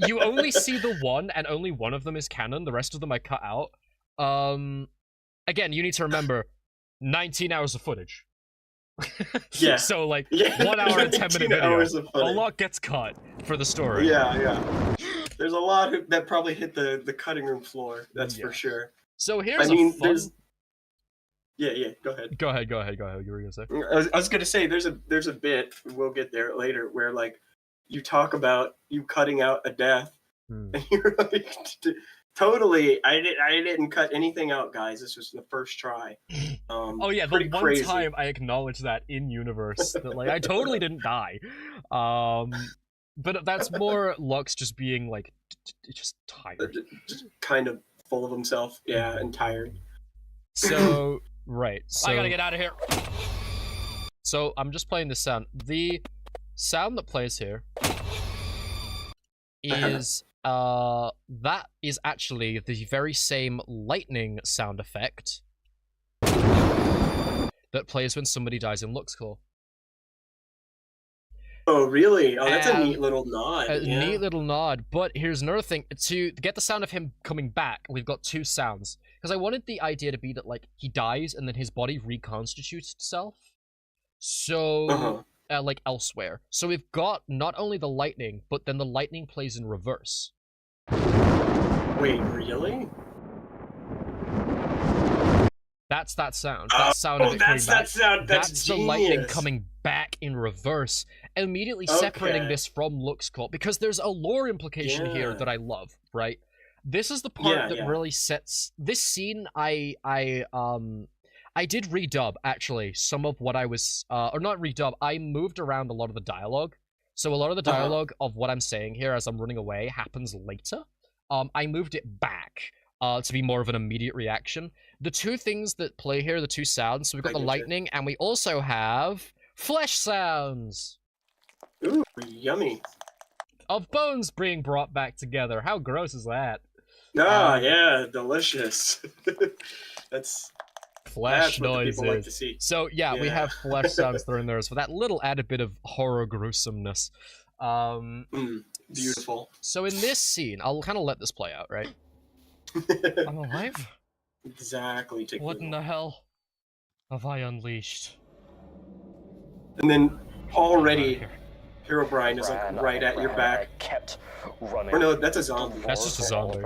You only see the one, and only one of them is canon. The rest of them I cut out. Again, you need to remember, 19 hours of footage. Yeah. So, like, 1 hour and 10 minute video. A lot gets cut for the story. Yeah. There's a lot that probably hit the cutting room floor. That's for sure. So here's a fun... Yeah. Go ahead. Go ahead. You were gonna say? I was gonna say there's a bit, we'll get there later, where like you talk about you cutting out a death, and you're like, totally. I didn't cut anything out, guys. This was the first try. Oh yeah, the one crazy. Time I acknowledged that in universe that like I totally didn't die. But that's more Lux just being like just tired, just kind of full of himself, and tired. So right, so I gotta get out of here. So I'm just playing the sound. The sound that plays here is that is actually the very same lightning sound effect that plays when somebody dies in Luxcore. Oh, really? Oh, that's a neat little nod. Neat little nod. But here's another thing. To get the sound of him coming back, we've got two sounds. Because I wanted the idea to be that, like, he dies and then his body reconstitutes itself. So, like, elsewhere. So we've got not only the lightning, but then the lightning plays in reverse. Wait, really? That's that sound. That sound of it coming back. That sound. That's the lightning coming back in reverse, immediately separating this from Luxcore, because there's a lore implication here that I love, right? This is the part that really sets this scene. I did redub actually some of what I was or not redub. I moved around a lot of the dialogue. So a lot of the dialogue of what I'm saying here as I'm running away happens later. I moved it back to be more of an immediate reaction. The two things that play here, the two sounds, so we've got the lightning, and we also have flesh sounds. Ooh, yummy. Of bones being brought back together. How gross is that? Yeah, delicious. That's flesh noises. What people like to see. So yeah, we have flesh sounds thrown there for that little added bit of horror gruesomeness. Beautiful. So in this scene, I'll kind of let this play out, right? I'm alive? Exactly. What in the hell have I unleashed? And then already Herobrine is like right at your back. I kept running. Or no, that's a zombie. That's just a zombie.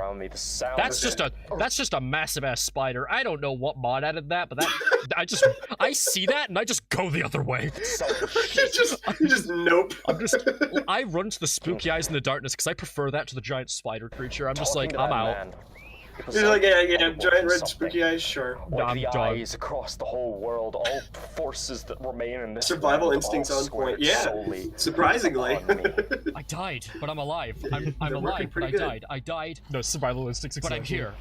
That's just a massive ass spider. I don't know what mod added that, but that I see that and I just go the other way. you just nope. I run to the spooky eyes in the darkness because I prefer that to the giant spider creature. I'm just like, I'm out. You're like, yeah, giant red spooky eyes, sure. Like the eyes across the whole world, all forces that remain in this survival instincts on point. Yeah, surprisingly. I died, but I'm alive. I'm alive, but I died. I died. No, survival instincts. Exactly. But I'm here.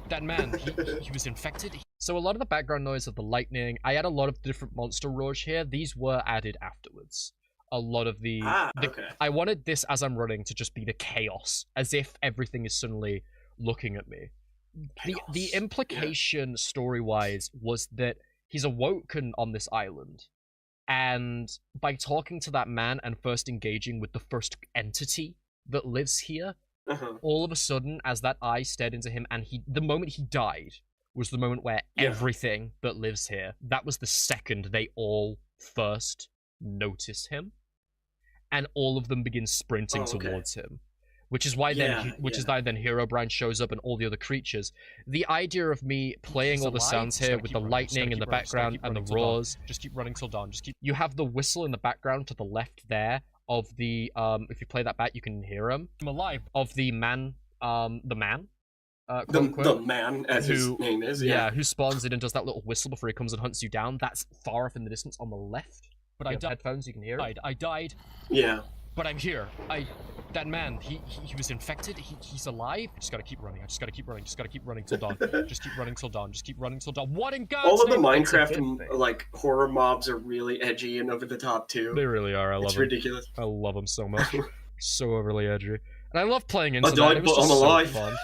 That man, he was infected. So a lot of the background noise of the lightning, I had a lot of different monster roars here. These were added afterwards. A lot of the I wanted this as I'm running to just be the chaos, as if everything is suddenly looking at me. The implication story-wise was that he's awoken on this island, and by talking to that man and first engaging with the first entity that lives here, all of a sudden, as that eye stared into him, and the moment he died was the moment where everything that lives here, that was the second they all first notice him, and all of them begin sprinting towards him. Which is why then, Herobrine shows up and all the other creatures. The idea of me playing all the sounds here with the lightning in the background and the roars. Just keep running till dawn. You have the whistle in the background to the left there of the if you play that back, you can hear him. I'm alive. Of the man, the man, the man, as his name is. Yeah, who spawns in and does that little whistle before he comes and hunts you down. That's far off in the distance on the left. But I died. Headphones, you can hear it. I died. Yeah. But I'm here. That man, he was infected. He's alive. I just gotta keep running. Just gotta keep running till dawn. Just keep running till dawn. What in God's name? All of the Minecraft like horror mobs are really edgy and over the top too. They really are. I love them. It's ridiculous. I love them so much. So overly edgy. And I love playing into that. It was just so fun.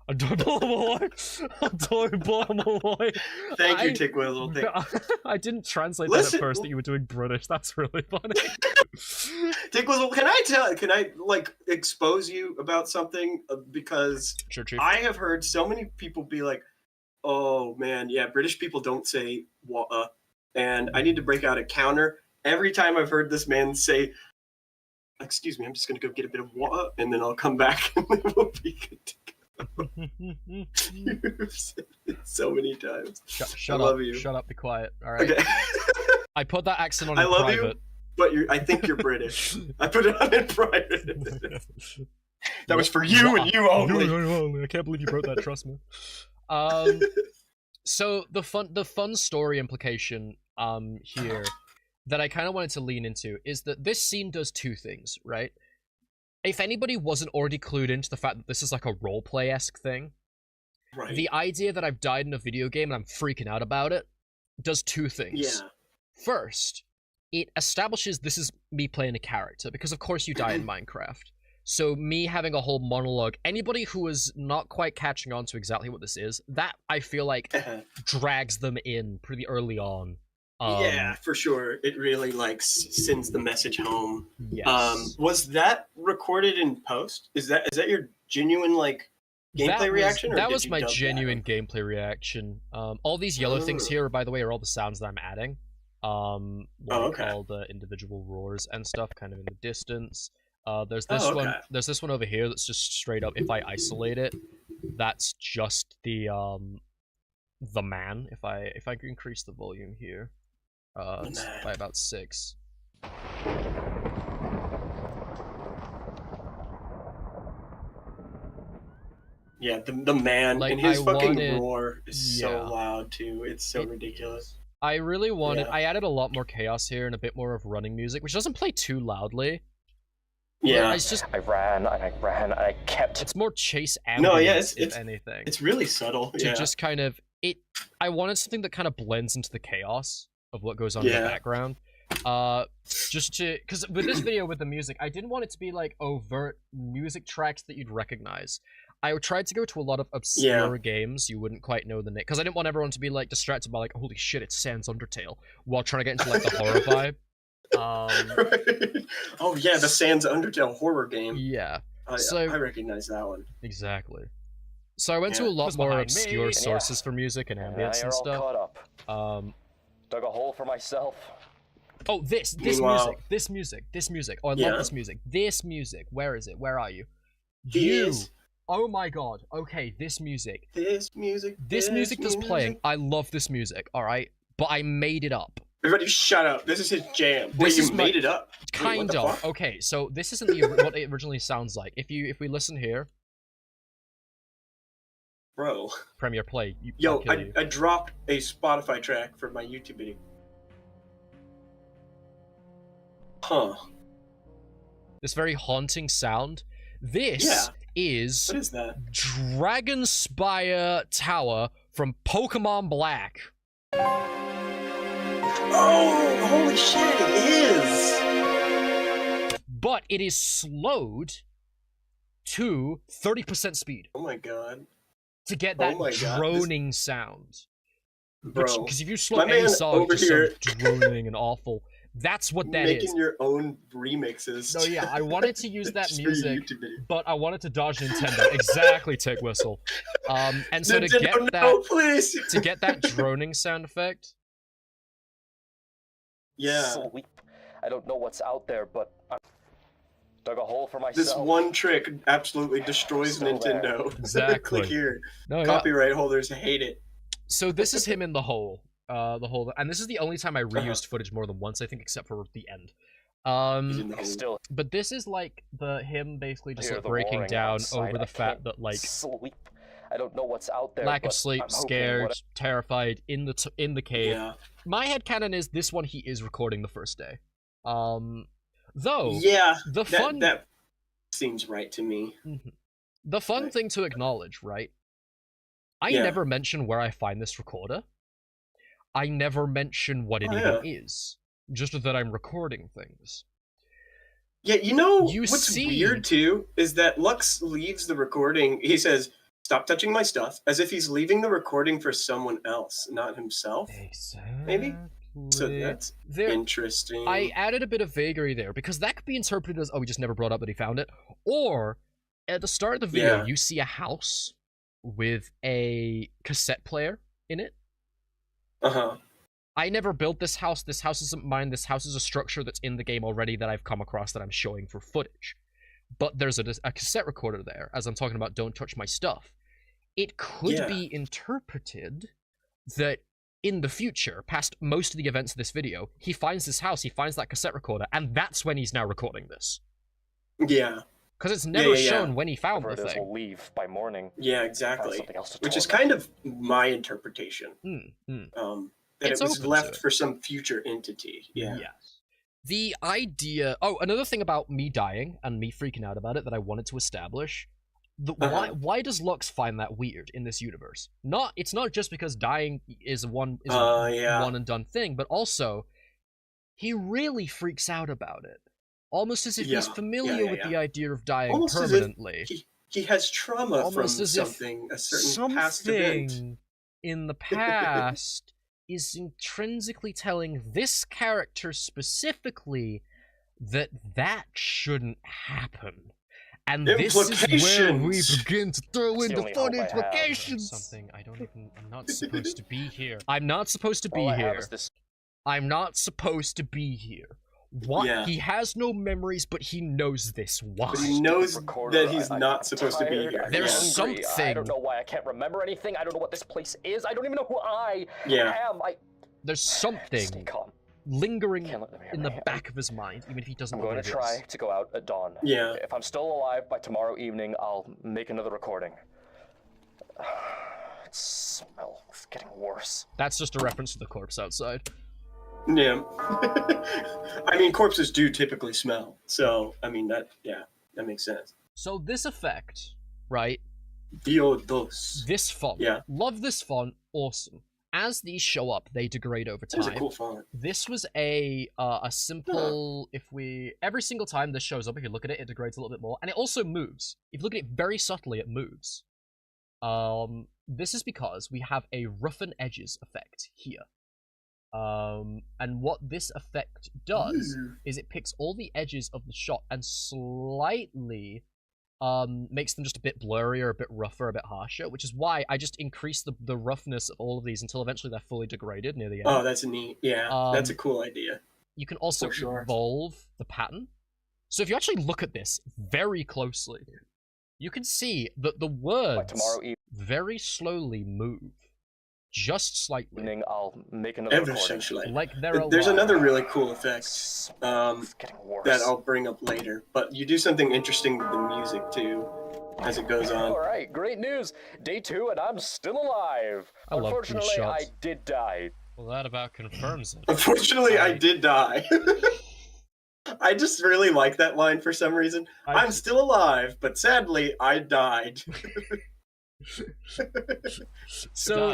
Adorable. Thank you, Tickwizzle. I didn't translate that at first that you were doing British. That's really funny. Tickwizzle, can I like expose you about something? Because sure, I have heard so many people be like, oh man, yeah, British people don't say "wah," and I need to break out a counter. Every time I've heard this man say, excuse me, I'm just gonna go get a bit of "wah," and then I'll come back and then we'll be good to go. You've said it so many times. Shut I up. love you. Shut up. Be quiet. All right. Okay. I put that accent on I in love private. you, but I think you're British. I put it on in private. That was for you and you only. I can't believe you wrote that. Trust me. So the fun story implication here that I kind of wanted to lean into is that this scene does two things, right? If anybody wasn't already clued into the fact that this is like a roleplay-esque thing, right. The idea that I've died in a video game and I'm freaking out about it does two things. Yeah. First, it establishes this is me playing a character, because of course you die in Minecraft. So me having a whole monologue, anybody who is not quite catching on to exactly what this is, that I feel like drags them in pretty early on. Yeah, for sure. It really like sends the message home. Yes. Was that recorded in post? Is that your genuine like gameplay reaction? Or that was my genuine gameplay reaction. All these yellow things here, by the way, are all the sounds that I'm adding. All the individual roars and stuff, kind of in the distance. There's this one. There's this one over here that's just straight up. If I isolate it, that's just the man. If I increase the volume here. By about 6. Yeah, the man, like, and his roar is so loud too. It's so ridiculous. I really wanted. I added a lot more chaos here and a bit more of running music, which doesn't play too loudly. Yeah, it's just I ran and I kept. It's more chase ambience, if anything. It's really subtle. To just kind of I wanted something that kind of blends into the chaos of what goes on in the background. Because with this video with the music, I didn't want it to be like overt music tracks that you'd recognize. I tried to go to a lot of obscure games you wouldn't quite know the name, because I didn't want everyone to be like distracted by like, holy shit, it's Sans Undertale, while trying to get into like the horror vibe. Oh yeah, the Sans Undertale horror game. Yeah. I recognize that one. Exactly. So I went to a lot more obscure sources for music and ambience and stuff. Dug a hole for myself. Oh, this music. Oh, I love this music. This music. Where is it? Where are you? This. Oh my god. Okay, this music. This music that's playing. I love this music, alright? But I made it up. Everybody shut up. This is his jam. Wait, you made it up? Kind of. Fuck? Okay, so this isn't what it originally sounds like. If we listen here. Bro. Premiere play. Yo, I dropped a Spotify track for my YouTube video. Huh. This very haunting sound. This is... What is that? Dragonspire Tower from Pokemon Black. Oh, holy shit, it is! But it is slowed to 30% speed. Oh my god. To get that droning sound. Bro. Because if you slow any song, it's just droning and awful. That's what that is. Making your own remixes. No, yeah, I wanted to use that music, but I wanted to dodge Nintendo. Exactly, Tick Whistle. And so to get that droning sound effect. Yeah. Sleep. I don't know what's out there, but I dug a hole for myself. This one trick absolutely destroys Nintendo. There. Exactly. Click here. No, Copyright holders hate it. So this is him in the hole. And this is the only time I reused footage more than once, I think, except for the end. But this is like him basically just like breaking down over the fact that like sleep. I don't know what's out there. Lack of sleep, scared, terrified, in the cave. Yeah. My headcanon is this one he is recording the first day. Though that seems right to me. The fun thing to acknowledge, right? I never mention where I find this recorder. I never mention what it even is. Just that I'm recording things. Yeah, you know what's weird too is that Lux leaves the recording. He says, "Stop touching my stuff," as if he's leaving the recording for someone else, not himself. Exactly. Maybe. So that's interesting. I added a bit of vagary there because that could be interpreted as, oh, he just never brought up that he found it, or at the start of the video, you see a house with a cassette player in it. I never built this house. This house isn't mine. This house is a structure that's in the game already that I've come across that I'm showing for footage. But there's a cassette recorder there, as I'm talking about don't touch my stuff. It could be interpreted that in the future, past most of the events of this video, he finds this house, he finds that cassette recorder, and that's when he's now recording this. Yeah. Because it's never shown when he found the thing. Will leave by morning. Yeah, exactly. Which is kind of my interpretation. That it was left for some future entity. Yeah. The idea... Oh, another thing about me dying and me freaking out about it that I wanted to establish. Why does Lux find that weird in this universe? It's not just because dying is a one and done thing, but also he really freaks out about it. Almost as if he's familiar with the idea of dying permanently. As if he has trauma from something, a certain past event. In the past is intrinsically telling this character specifically that shouldn't happen. And this is where we begin to throw in the fun implications. I'm not supposed to be here. I'm not supposed to be here. I'm not supposed to be here. What? Yeah. He has no memories, but he knows this. Why? But he knows that he's not supposed to be here. There's something. I don't know why I can't remember anything. I don't know what this place is. I don't even know who I am. There's something lingering in the back of his mind, even if he doesn't know what it is. I'm going to try to go out at dawn. Yeah. If I'm still alive by tomorrow evening, I'll make another recording. It smells. It's getting worse. That's just a reference to the corpse outside. Yeah. I mean, corpses do typically smell. So, I mean, that makes sense. So this effect, right? Diodos. This font. Yeah. Love this font. Awesome. As these show up, they degrade over time. It's a cool font. This was a simple, every single time this shows up, if you look at it, it degrades a little bit more. And it also moves. If you look at it very subtly, it moves. This is because we have a roughen edges effect here. And what this effect does is it picks all the edges of the shot and slightly makes them just a bit blurrier, a bit rougher, a bit harsher, which is why I just increase the roughness of all of these until eventually they're fully degraded near the end. Oh, that's neat. Yeah, that's a cool idea. you can also evolve the pattern. So if you actually look at this very closely, you can see that the words very slowly move. Just slightly. I'll make another Ever so slightly. Like there's another really cool effect that I'll bring up later, but you do something interesting with the music too as it goes on. Alright, great news! Day 2 and I'm still alive! Unfortunately, I did die. Well, that about confirms it. Unfortunately, I did die. I just really like that line for some reason. I'm still alive, but sadly, I died. So,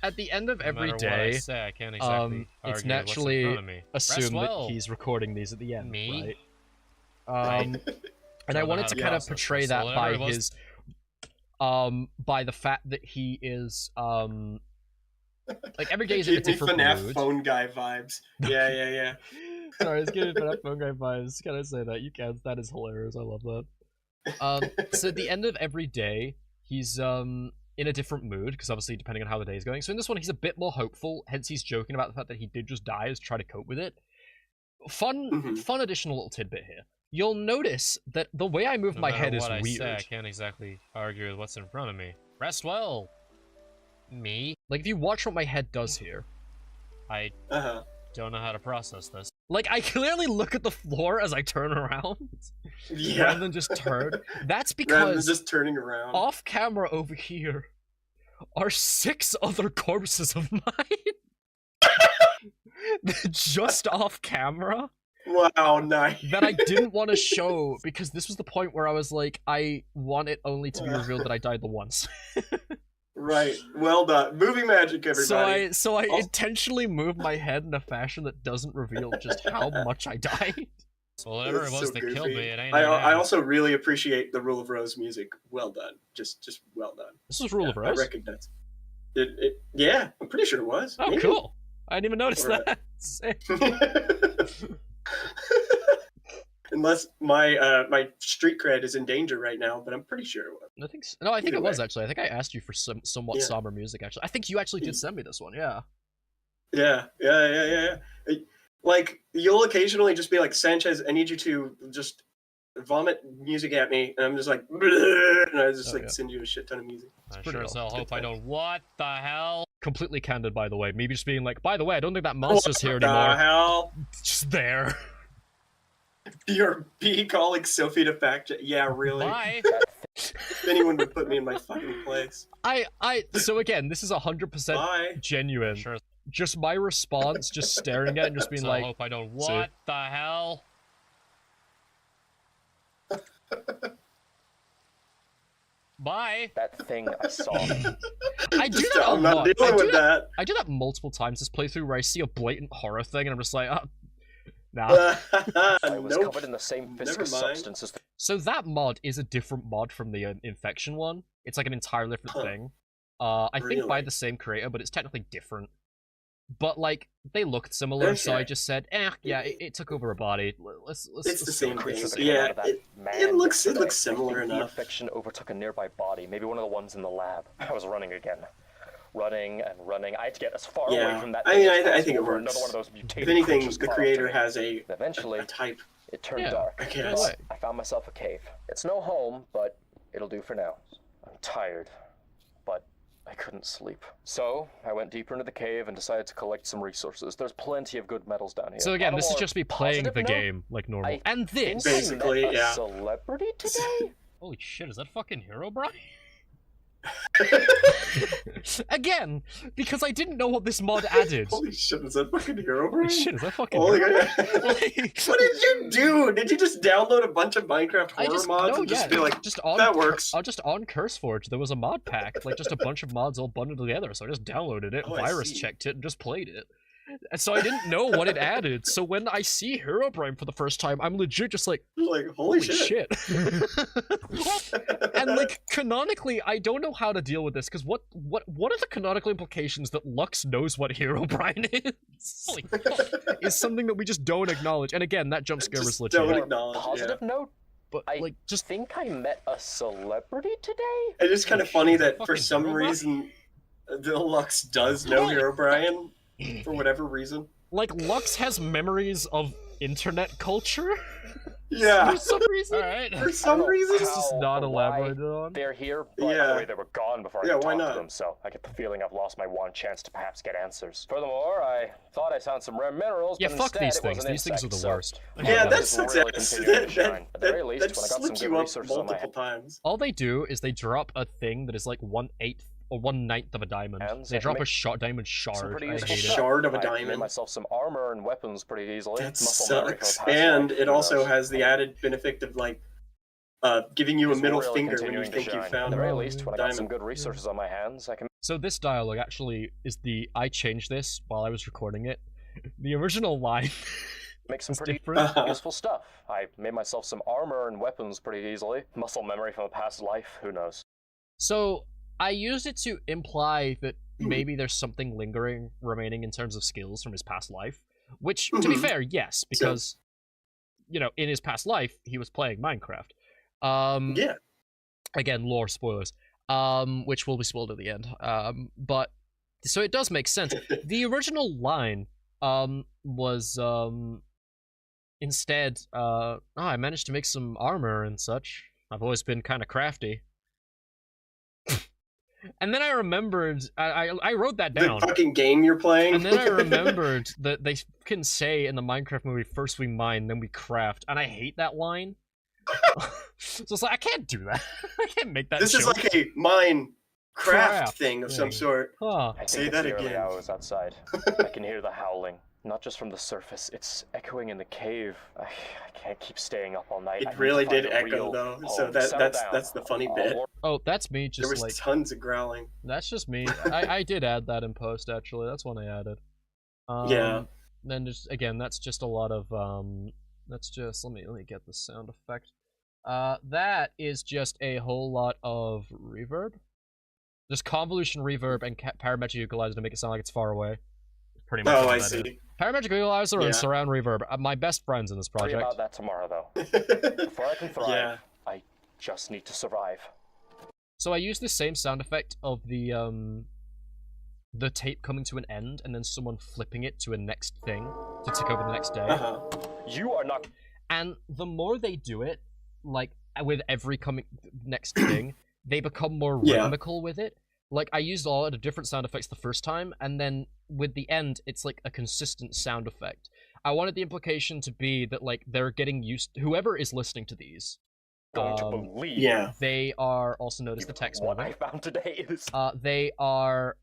at the end of every day, I can't exactly it's naturally assumed that he's recording these at the end, right? And I wanted to kind of portray that by his, by the fact that he is, like every day is in a different FNAF mood. phone guy vibes. Yeah. Sorry, it's giving FNAF phone guy vibes. Can I say that? You can. That is hilarious. I love that. So at the end of every day, he's in a different mood, because obviously depending on how the day is going. So in this one, he's a bit more hopeful, hence he's joking about the fact that he did just die to try to cope with it. Fun additional little tidbit here. You'll notice that the way I move my head is weird. I can't exactly argue with what's in front of me. Rest well. Me? Like, if you watch what my head does here, I don't know how to process this. Like, I clearly look at the floor as I turn around, rather than just turn. That's because rather than just turning around. Off camera over here are 6 other corpses of mine. Just off camera. Wow, nice. That I didn't want to show, because this was the point where I was like, I want it only to be revealed that I died the once. Right. Well done. Movie magic, everybody. So I intentionally moved my head in a fashion that doesn't reveal just how much I died. So whatever it was that killed me, it ain't. I also really appreciate the Rule of Rose music. Well done. Just well done. This was Rule of Rose? I recognize it. Yeah, I'm pretty sure it was. Oh, maybe. Cool. I didn't even notice that. Unless my street cred is in danger right now, but I'm pretty sure it was. I think so. No, I think it was actually. I think I asked you for some somewhat somber music. Actually, I think you actually did send me this one. Yeah. Yeah. Like, you'll occasionally just be like, Sanchez, I need you to just vomit music at me, and I'm just like, and I just send you a shit ton of music. I sure as hell hope I don't. What the hell? Completely candid, by the way. Maybe just being like, by the way, I don't think that monster's here anymore. What the hell? Just there. You're calling Sophie to fact check. Yeah, really. Bye. If anyone would put me in my fucking place. So again, this is 100% genuine. Sure. Just my response, just staring at it and just being like, I hope I don't. What the hell? Bye. That thing I saw. I do that a lot. I do that multiple times this playthrough where I see a blatant horror thing and I'm just like, nah. I was covered in the same viscous substance as So that mod is a different mod from the infection one. It's like an entirely different thing. I think by the same creator, but it's technically different. But like they looked similar, so I just said, it took over a body. Let's it's the same thing. Yeah, it looks similar enough. The infection overtook a nearby body, maybe one of the ones in the lab. I was running again. Running and running. I had to get as far away from that. I think it works. Another one of those mutated if anything, the creator has eventually a type. It turned dark. I found myself a cave. It's no home, but it'll do for now. I'm tired, but I couldn't sleep. So I went deeper into the cave and decided to collect some resources. There's plenty of good metals down here. So again, this is just me playing the game like normal. And this, basically, I met a celebrity today. Holy shit! Is that fucking Herobrine? Again, because I didn't know what this mod added. Holy shit, is that fucking Herobrine? Holy shit, is that fucking Herobrine? What did you do? Did you just download a bunch of Minecraft horror mods and just be like, that works? Just on CurseForge, there was a mod pack, like just a bunch of mods all bundled together, so I just downloaded it, virus checked it, and just played it. And so I didn't know what it added, so when I see Herobrine for the first time, I'm legit just like holy shit. And like, canonically, I don't know how to deal with this, because what are the canonical implications that Lux knows what Herobrine is? Holy fuck. Is something that we just don't acknowledge. And again, that jump scare was legit. Don't acknowledge, positive note, but I just think I met a celebrity today? It's just kind of funny that for some reason, the Lux does know Herobrine. for whatever reason. Like, Lux has memories of internet culture? Yeah. For some reason. Alright. For some reason. It's just not elaborated on. They're here, but by the way, they were gone before I could why talk not? to them, so I get the feeling I've lost my one chance to perhaps get answers. Furthermore, I thought I found some rare minerals, yeah, but fuck instead these things. These things are the worst. Yeah, that sucks. Really that slipped you up multiple times. All they do is they drop a thing that is like 1/8 or 1/9 of a diamond. They drop a diamond shard. I hate it. Shard of a diamond. I made myself some armor and weapons pretty easily. That sucks. And it also has the added benefit of like giving you a middle finger when you think you found. At the very least, when I got some good resources on my hands, I can. So this dialogue actually is I changed this while I was recording it. The original line. Make some pretty useful stuff. I made myself some armor and weapons pretty easily. Muscle memory from a past life, who knows? So, I used it to imply that maybe there's something remaining in terms of skills from his past life. Which, to be fair, yes, because, you know, in his past life, he was playing Minecraft. Yeah. Again, lore spoilers. Which will be spoiled at the end. But, so it does make sense. The original line, was, instead, I managed to make some armor and such. I've always been kind of crafty. And then I remembered, I wrote that down. The fucking game you're playing. And then I remembered that they can say in the Minecraft movie, first we mine, then we craft. And I hate that line. So it's like, I can't do that. I can't make that This is like a Minecraft thing of some sort. Huh. Say that again. The hours outside. I can hear the howling. Not just from the surface, it's echoing in the cave. I can't keep staying up all night. It really did echo though, so that's the funny bit. Oh, that's me just there was tons of growling. That's just me. I did add that in post actually, that's one I added. Yeah. Then just, again, that's just a lot of, that's just, let me get the sound effect. That is just a whole lot of reverb. Just convolution reverb and parametric equalizer to make it sound like it's far away. Pretty much. I see. Parametric equalizer and surround reverb. My best friends in this project. Worry about that tomorrow, though. Before I can thrive, I just need to survive. So I use the same sound effect of the tape coming to an end and then someone flipping it to a next thing to take over the next day. You are not. And the more they do it, like with every next thing, they become more rhythmical with it. Like, I used a lot of different sound effects the first time, and then with the end, it's like a consistent sound effect. I wanted the implication to be that, like, they're getting used to, whoever is listening to these, going to believe they are also known as the text what I found today is they are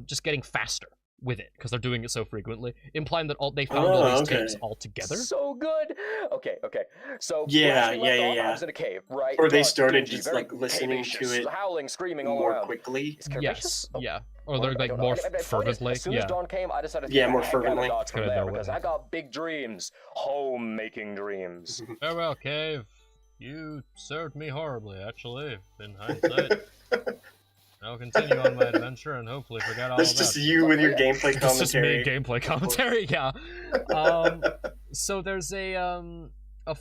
just getting faster with it because they're doing it so frequently, implying that they found all these tapes all together. So good. Okay. So I was in a cave, right? Or they started just like listening to it, howling, screaming all more around. quickly. Yes. Yeah. Or they're like more fervently. As soon as dawn came, I decided to more fervently. From there because I got big dreams, home-making dreams. Farewell, cave. You served me horribly, actually. In hindsight. I'll continue on my adventure and hopefully forget all about it. That's just you with your gameplay commentary. That's just me gameplay commentary, yeah. So there's a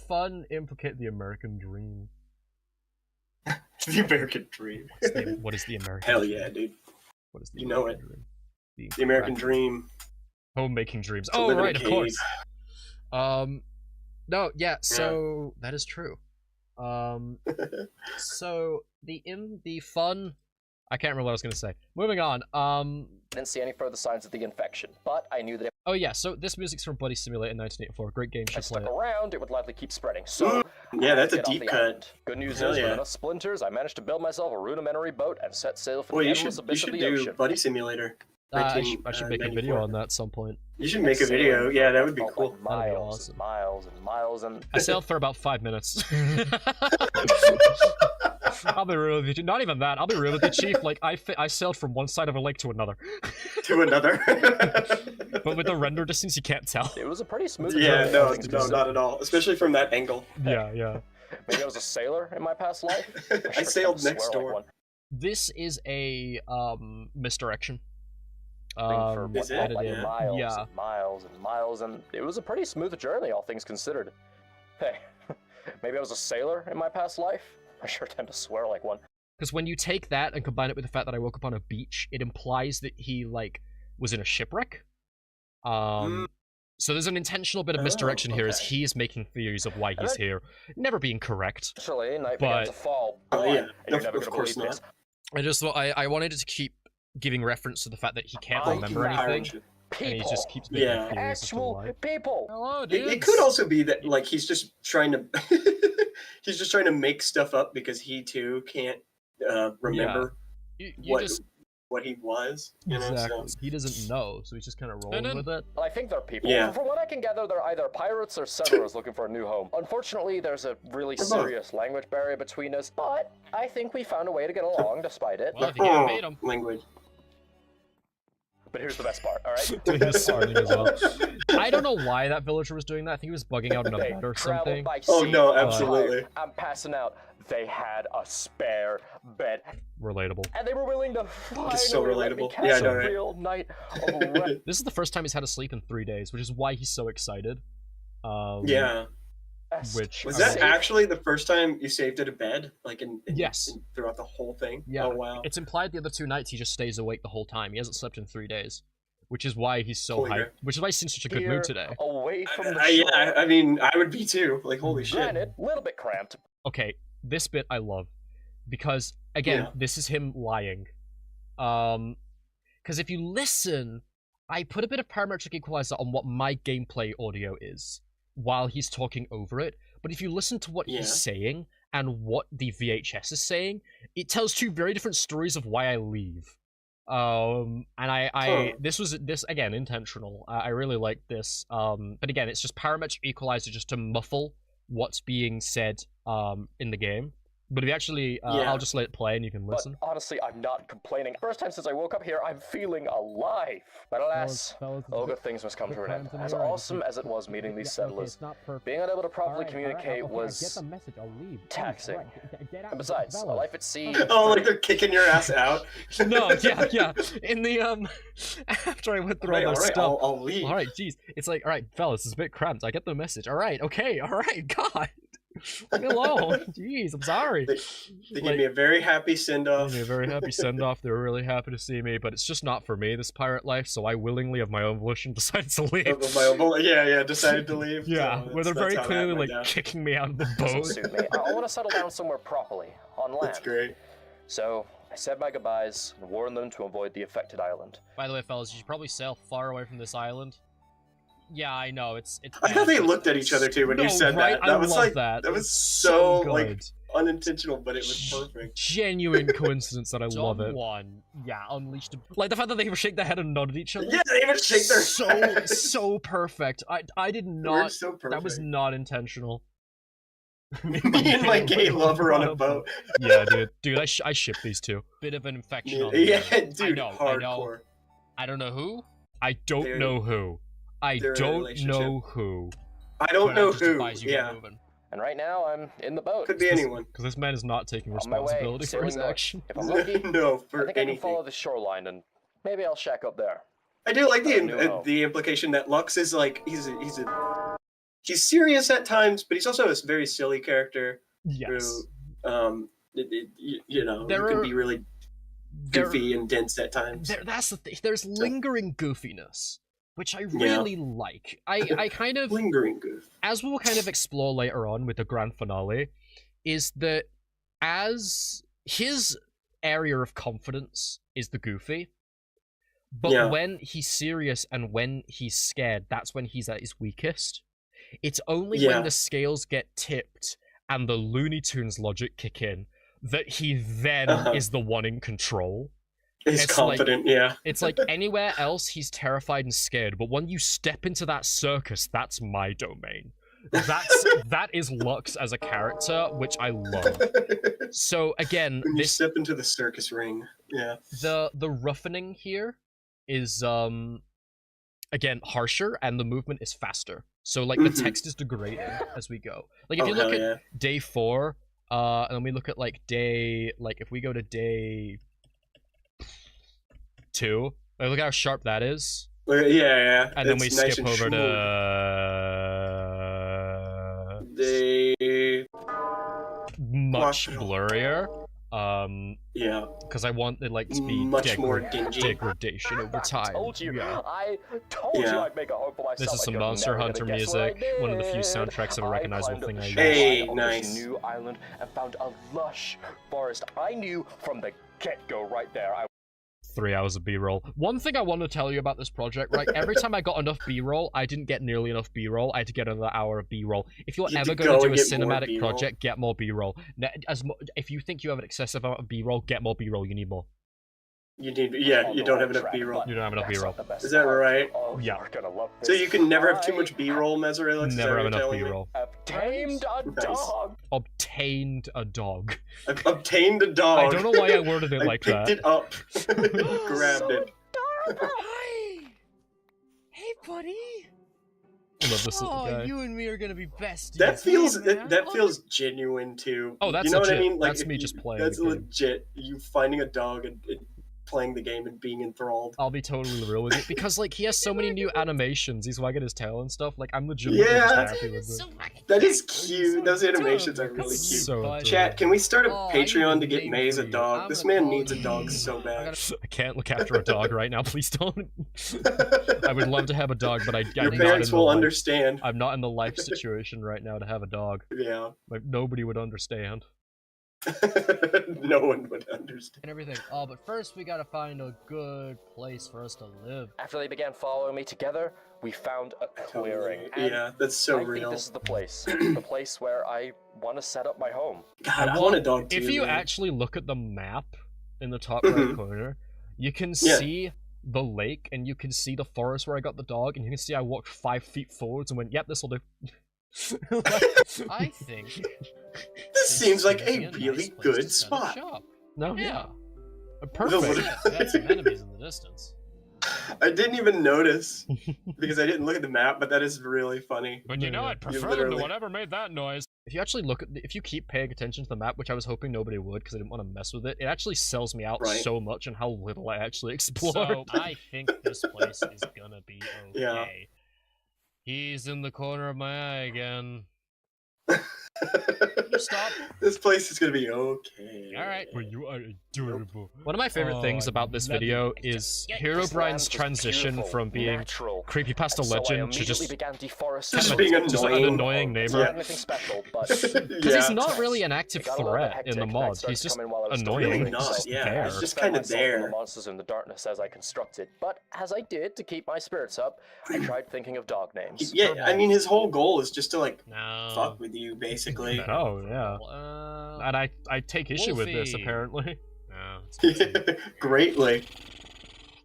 fun implicate the American dream. The American dream. What is the American Hell dream? Yeah, dude. What is the you know it. Dream? The American dream. Homemaking dreams. Oh, right, of course. No, yeah, so that is true. So the fun, I can't remember what I was going to say. Moving on. Didn't see any further signs of the infection, but I knew that. Oh yeah, so this music's from Buddy Simulator in 1984. Great game. Should play it. Around, it would likely keep spreading. So yeah, that's a deep cut. Good news is, with enough splinters, I managed to build myself a rudimentary boat and set sail for the endless abyss of the ocean. You should do Buddy Simulator. I should make a video on that at some point. You should make a video. Yeah, that would be cool. Like miles and miles and miles and. I sailed for about 5 minutes. I'll be real with you. Not even that. I'll be real with you, Chief. Like I sailed from one side of a lake to another. To another. But with the render distance, you can't tell. It was a pretty smooth. Yeah, no, not at all. Especially from that angle. Yeah. Maybe I was a sailor in my past life. I sailed next door. This is a misdirection. Miles and miles and miles, and it was a pretty smooth journey, all things considered. Hey, maybe I was a sailor in my past life? I sure tend to swear like one. Because when you take that and combine it with the fact that I woke up on a beach, it implies that he, like, was in a shipwreck. So there's an intentional bit of misdirection here as he is making theories of why he's here, never being correct. Actually, night began to fall. Of course not. I wanted to keep giving reference to the fact that he can't remember anything. People. And he just keeps making theories actual people. Hello, dude. It could also be that like he's just trying to he's just trying to make stuff up because he too can't remember what he was. You know, so. He doesn't know, so he's just kind of rolling with it. Well, I think they're people. Yeah. From what I can gather, they're either pirates or settlers looking for a new home. Unfortunately, there's a really serious language barrier between us, but I think we found a way to get along despite it. Well, if you can't beat 'em. Language. But here's the best part, alright? As well. I don't know why that villager was doing that. I think he was bugging out in a bed or something. Oh no, absolutely. I'm passing out. They had a spare bed. Relatable. And they were willing to finally so relatable. Let me catch a real night of rest. This is the first time he's had to sleep in 3 days, which is why he's so excited. Yeah. Which was that actually the first time you saved at a bed, like yes, throughout the whole thing? Yeah. Oh wow. It's implied the other 2 nights he just stays awake the whole time. He hasn't slept in 3 days, which is why he's so hyped. Which is why he's in such a good mood today. Away from the shore. Yeah, I mean, I would be too. Like, holy shit. Granted, a little bit cramped. Okay, this bit I love because again, this is him lying. Because if you listen, I put a bit of parametric equalizer on what my gameplay audio is while he's talking over it. But if you listen to what he's saying and what the VHS is saying, it tells 2 very different stories of why I leave. And this was again intentional. I really like this. But again, it's just parametric equalizer just to muffle what's being said in the game. But if you actually, I'll just let it play and you can listen. But honestly, I'm not complaining. First time since I woke up here, I'm feeling alive. But alas, all good things must come to an end. As awesome as it was meeting these settlers, being unable to properly communicate was taxing. And besides, a life at sea... Oh, like they're kicking your ass out? No, yeah. In the, after I went through all their stuff. I'll leave. Alright, jeez. It's like, alright, fellas, it's a bit cramped. I get the message. Alright, okay, alright, God. Leave me alone. Jeez, I'm sorry. They gave me a very happy send-off. They were really happy to see me, but it's just not for me, this pirate life, so I willingly, of my own volition, decided to leave. Decided to leave. Yeah, so where they're very clearly, like, kicking me out of the boat. Suit me. I want to settle down somewhere properly, on land. That's great. So, I said my goodbyes and warned them to avoid the affected island. By the way, fellas, you should probably sail far away from this island. Yeah, I know, it's I thought they looked at each other too when you said that. That was like that was so like unintentional, but it was perfect. Genuine coincidence that I love it. Yeah, unleashed. Like the fact that they even shake their head and nod at each other. Yeah, they even shake their head. So perfect. I did not. So perfect. That was not intentional. Me and my gay lover on a boat. Yeah, dude, I ship these 2. Bit of an infection on dude, hardcore. I don't know who. I don't know who. I don't know who. I don't know who. Yeah. And right now, I'm in the boat. Could be anyone. Because this man is not taking responsibility for his action. If I'm lucky, no, for I think anything. I can follow the shoreline, and maybe I'll shack up there. I do like the implication that Lux is like he's serious at times, but he's also a very silly character. Yes. Who, you know, can be really goofy and dense at times. That's the thing. There's lingering goofiness, which I really like. I kind of... Lingering goof. As we'll kind of explore later on with the grand finale, is that as his area of confidence is the goofy, but when he's serious and when he's scared, that's when he's at his weakest. It's only when the scales get tipped and the Looney Tunes logic kick in that he then is the one in control. He's confident, It's like anywhere else he's terrified and scared, but when you step into that circus, that's my domain. That is Lux as a character, which I love. So again, when you step into the circus ring, the roughening here is again harsher, and the movement is faster. So like the text is degrading as we go. Like if you look at day 4, and then we look at like day, like if we go to day 2, like, look how sharp that is. Yeah. And then we skip over to day much blurrier. Yeah. Because I want it like to be much more dingy. Degradation over time. I told you I'd make a home for myself. This is some Monster Hunter music. One of the few soundtracks of a recognizable thing I use. Hey, nice. New island and found a lush forest. I knew from the get-go right there. 3 hours of B-roll. One thing I want to tell you about this project, right? Every time I got enough B-roll, I didn't get nearly enough B-roll. I had to get another hour of B-roll. If you're ever going to do a cinematic project, get more B-roll. If you think you have an excessive amount of B-roll, get more B-roll. You need more. You need, you don't have enough B-roll. You don't have enough B-roll. Is that right? Yeah. So you can never have too much B-roll, Mazeraylux? Never have enough B-roll. Obtained a dog. Obtained a dog. I've obtained a dog. I don't know why I worded it like that. I picked it up. Grabbed it. Hi. Hey, buddy. I love this little guy. You and me are gonna be besties. That feels genuine too. Oh, that's you know legit. what I mean? Like, that's me just playing. That's legit. You finding a dog and playing the game and being enthralled. I'll be totally real with it because like he has so many new animations. He's wagging his tail and stuff. Like I'm legitimately just happy with it. That is cute. Those animations are really cute. So Chat, can we start a Patreon to get Maze a dog? This man needs a dog so bad. I can't look after a dog right now. Please don't. I would love to have a dog, but Your parents will understand. I'm not in the life situation right now to have a dog. Yeah. Like nobody would understand. No one would understand. And everything. Oh, but first we gotta find a good place for us to live. After they began following me together, we found a clearing. Yeah, that's so real. I think this is the place. The place where I want to set up my home. God, I want a dog too. If you actually look at the map in the top right corner, you can see the lake and you can see the forest where I got the dog, and you can see I walked 5 feet forwards and went, yep, this'll do. I think this seems like a really good spot. No, yeah. Perfect. Got some enemies in the distance. I didn't even notice because I didn't look at the map, but that is really funny. But you know, I'd prefer them to whatever made that noise. If you actually look at, if you keep paying attention to the map, which I was hoping nobody would because I didn't want to mess with it, it actually sells me out so much and how little I actually explored. So I think this place is gonna be okay. Yeah. He's in the corner of my eye again. You stop. This place is gonna be okay. Alright. Well, you are adorable. One of my favorite things about this video is Herobrine's transition from being creepypasta legend to just being an annoying neighbor. Because he's not really an active threat in the mod. He's just annoying. Really not, yeah. He's just kind of there. Monsters in the darkness as I constructed, but as I did to keep my spirits up, I tried thinking of dog names. Yeah, I mean his whole goal is just to like fuck with you, basically. Oh yeah, and I take issue with this apparently. Greatly.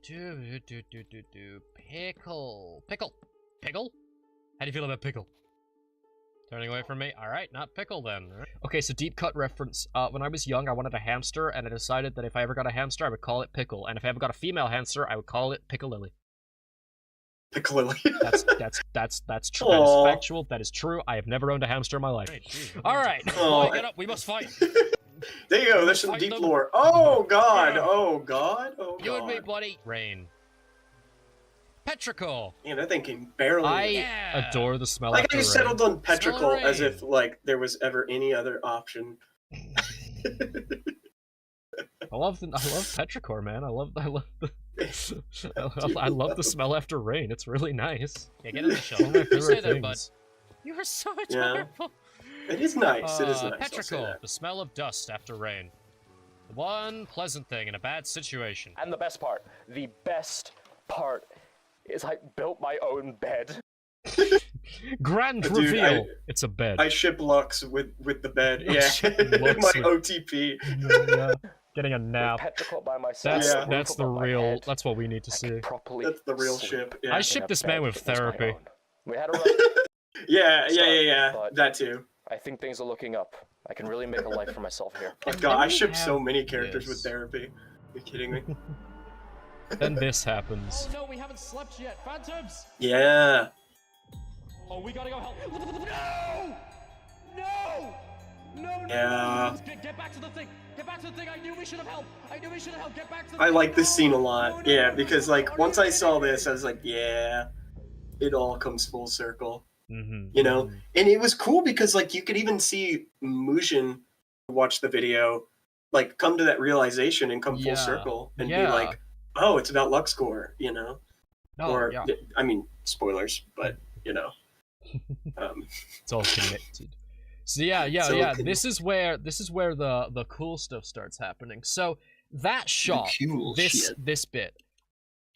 Pickle. How do you feel about pickle? Turning away from me? Alright, not pickle then. Okay, so deep cut reference. When I was young, I wanted a hamster, and I decided that if I ever got a hamster, I would call it Pickle, and if I ever got a female hamster, I would call it Pickle-Lily. Pickle-Lily. That's true. That is factual. That is true. I have never owned a hamster in my life. Alright, get up, we must fight. There you go, there's some deep lore. Oh god, oh god, oh god. You and me, buddy. Rain. Petrichor. Yeah, that thing came barely. I adore the smell like after I just rain. settled on Petrichor as if like there was ever any other option. I love Petrichor, man. I love the smell after rain. It's really nice. Yeah, get in the shell. You say that, bud. You are so adorable. It is nice. It is nice. Petrichor, the smell of dust after rain. The one pleasant thing in a bad situation. And the best part is I built my own bed. Grand reveal. It's a bed. I ship Lux with the bed. Yeah, my OTP. Yeah. Getting a nap. By myself. That's the real. That's what we need to see. That's the real ship. Yeah. I ship this man with therapy. We had a rough yeah. That too. I think things are looking up. I can really make a life for myself here. Oh god, I ship so many characters with therapy. Are you kidding me? Then this happens. Oh no, we haven't slept yet. Phantoms! Yeah. Oh, we gotta go help. No! Yeah. Get back to the thing. Get back to the thing. I knew we should have helped. Get back to the I like this scene a lot. Yeah, because like once I saw this, I was like, yeah, it all comes full circle. You know, and it was cool because like you could even see Mujin watch the video like come to that realization and come full circle and be like, oh, it's about LuxCore, you know? I mean, spoilers, but you know, it's all connected. So this is where the cool stuff starts happening. So that shot, this bit,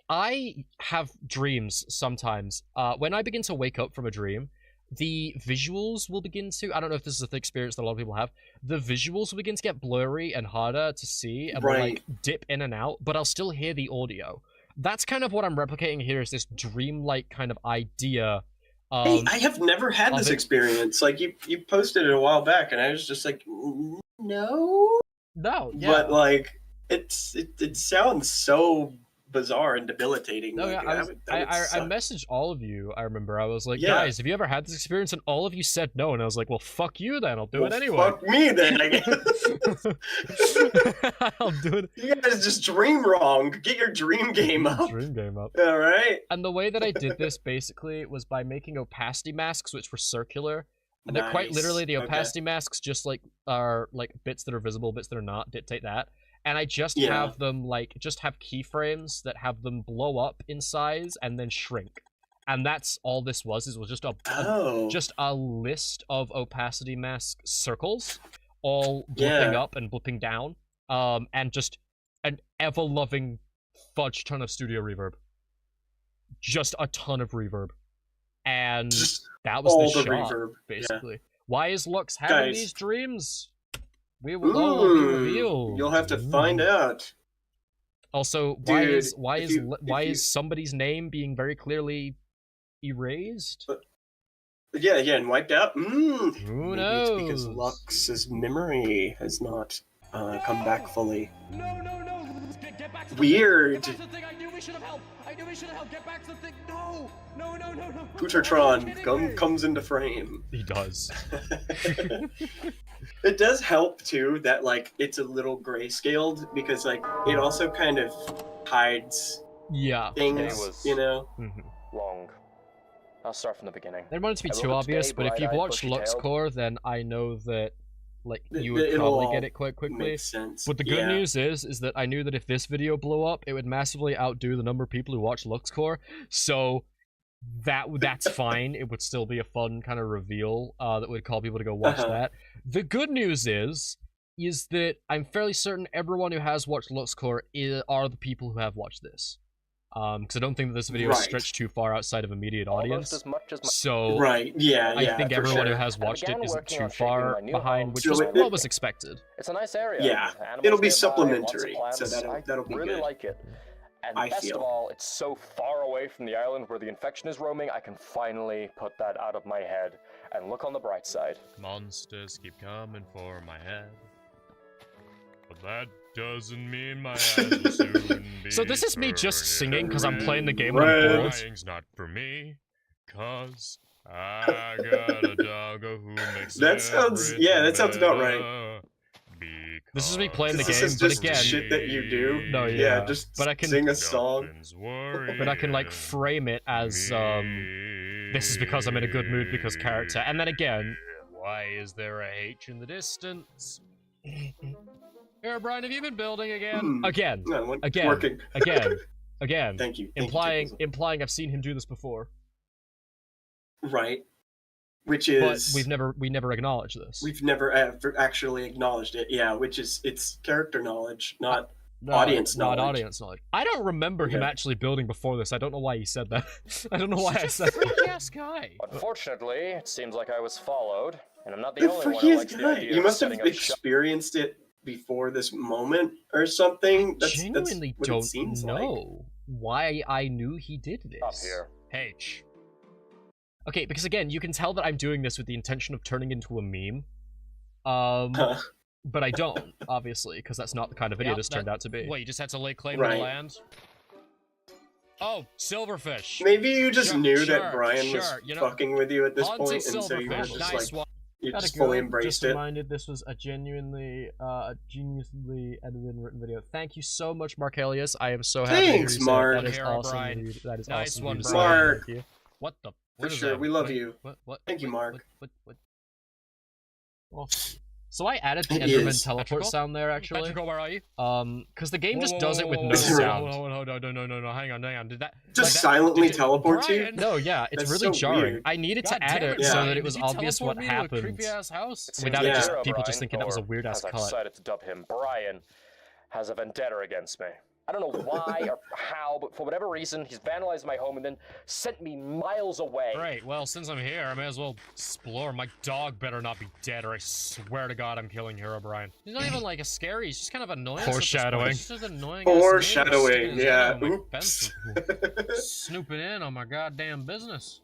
I have dreams sometimes. When I begin to wake up from a dream, the visuals will begin to, I don't know if this is the experience that a lot of people have, the visuals will begin to get blurry and harder to see and will like dip in and out, but I'll still hear the audio. That's kind of what I'm replicating here, is this dreamlike kind of idea. Hey, I have never had this experience. Like you posted it a while back and I was just like, no, but like it sounds so bizarre and debilitating. No, like, I messaged all of you. I remember I was like, guys, have you ever had this experience? And all of you said no. And I was like, well, fuck you then. I'll do it anyway. Fuck me then, I guess. I'll do it. You guys just dream wrong. Get your dream game up. Dream game up. All right. And the way that I did this basically was by making opacity masks, which were circular. And they're quite literally the opacity masks, just like are like bits that are visible, bits that are not, dictate that. And I just have them just have keyframes that have them blow up in size and then shrink. And that's all this was. It was just a list of opacity mask circles, all blipping up and blipping down. And just an ever-loving fudge ton of studio reverb. Just a ton of reverb. And that was the shot, reverb. Basically. Yeah. Why is Lux having these dreams? We will all be revealed. You'll have to find out. Also, why is somebody's name being very clearly erased? And wiped out. Who knows? It's because Lux's memory has not come back fully. No! Get back to the Weird. thing. I knew we should have helped. Get back to the thing. No. Putratron comes into frame. He does. It does help too that like it's a little grayscaled because like it also kind of hides things, you know. Long. I'll start from the beginning. I didn't want it to be too obvious, but if you've watched LuxCore, then I know that like you would probably get it quite quickly. Makes sense. But the good news is that I knew that if this video blew up, it would massively outdo the number of people who watch LuxCore. So that's fine. It would still be a fun kind of reveal that would call people to go watch that. The good news is that I'm fairly certain everyone who has watched LuxCore are the people who have watched this. Because I don't think that this video is stretched too far outside of immediate audience. So I think everyone who has watched it isn't too far behind, which is what was expected. It's a nice area. Yeah, it'll be supplementary, so that'll be really good. Like it. And best of all, it's so far away from the island where the infection is roaming, I can finally put that out of my head and look on the bright side. Monsters keep coming for my head. But that doesn't mean my eyes will soon be So this is me just singing because I'm playing the game and I'm bored. Crying's not for me, cause I got a doggo who makes that sounds about right. This is me playing the game, but again, shit that you do. No, just but I can sing a song. But I can like frame it as this is because I'm in a good mood because character, and then again, why is there a H in the distance? Here, Brian, have you been building again? Again. Working. Again. Thank you. Implying I've seen him do this before. Right. Which is... But we never acknowledged this. We've never actually acknowledged it, which is, it's character knowledge, not audience knowledge. Not audience knowledge. I don't remember him actually building before this. I don't know why he said that. I don't know why I said that. Yes, guy. Unfortunately, it seems like I was followed, and I'm not the only one who likes the idea You must have experienced it before this moment or something. I genuinely don't know why I knew he did this. Up here. H. Okay, because again, you can tell that I'm doing this with the intention of turning into a meme. But I don't, obviously, because that's not the kind of video this turned out to be. What, you just had to lay claim to the land? Oh, silverfish. Maybe you just knew that Brian was fucking with you at this point, and so you were just like, you just fully embraced it. Reminded this was a geniusly edited and written video. Thank you so much, Mark Elias. I am so happy. Thanks, Mark. That is awesome. That is nice awesome. one, Mark. Thank you. What the? For sure, we love you. What? Thank you, Mark. What? Oh. So I added the Enderman teleport sound there, actually. Where are you? Because the game just does it with no sound. No, hang on. Did that just silently teleport you? No, yeah, it's really so jarring. weird. I needed to add it so that it was obvious what happened. Creepy-ass house? Without it just people just thinking that was a weird-ass cut. I've decided to dub him, Brian has a vendetta against me. I don't know why or how, but for whatever reason, he's vandalized my home and then sent me miles away. Great, well, since I'm here, I may as well explore. My dog better not be dead, or I swear to God I'm killing Hero Brian. He's not even like a scary, he's just kind of annoying. Foreshadowing. He's just annoying. Foreshadowing, yeah. Snooping in on my goddamn business.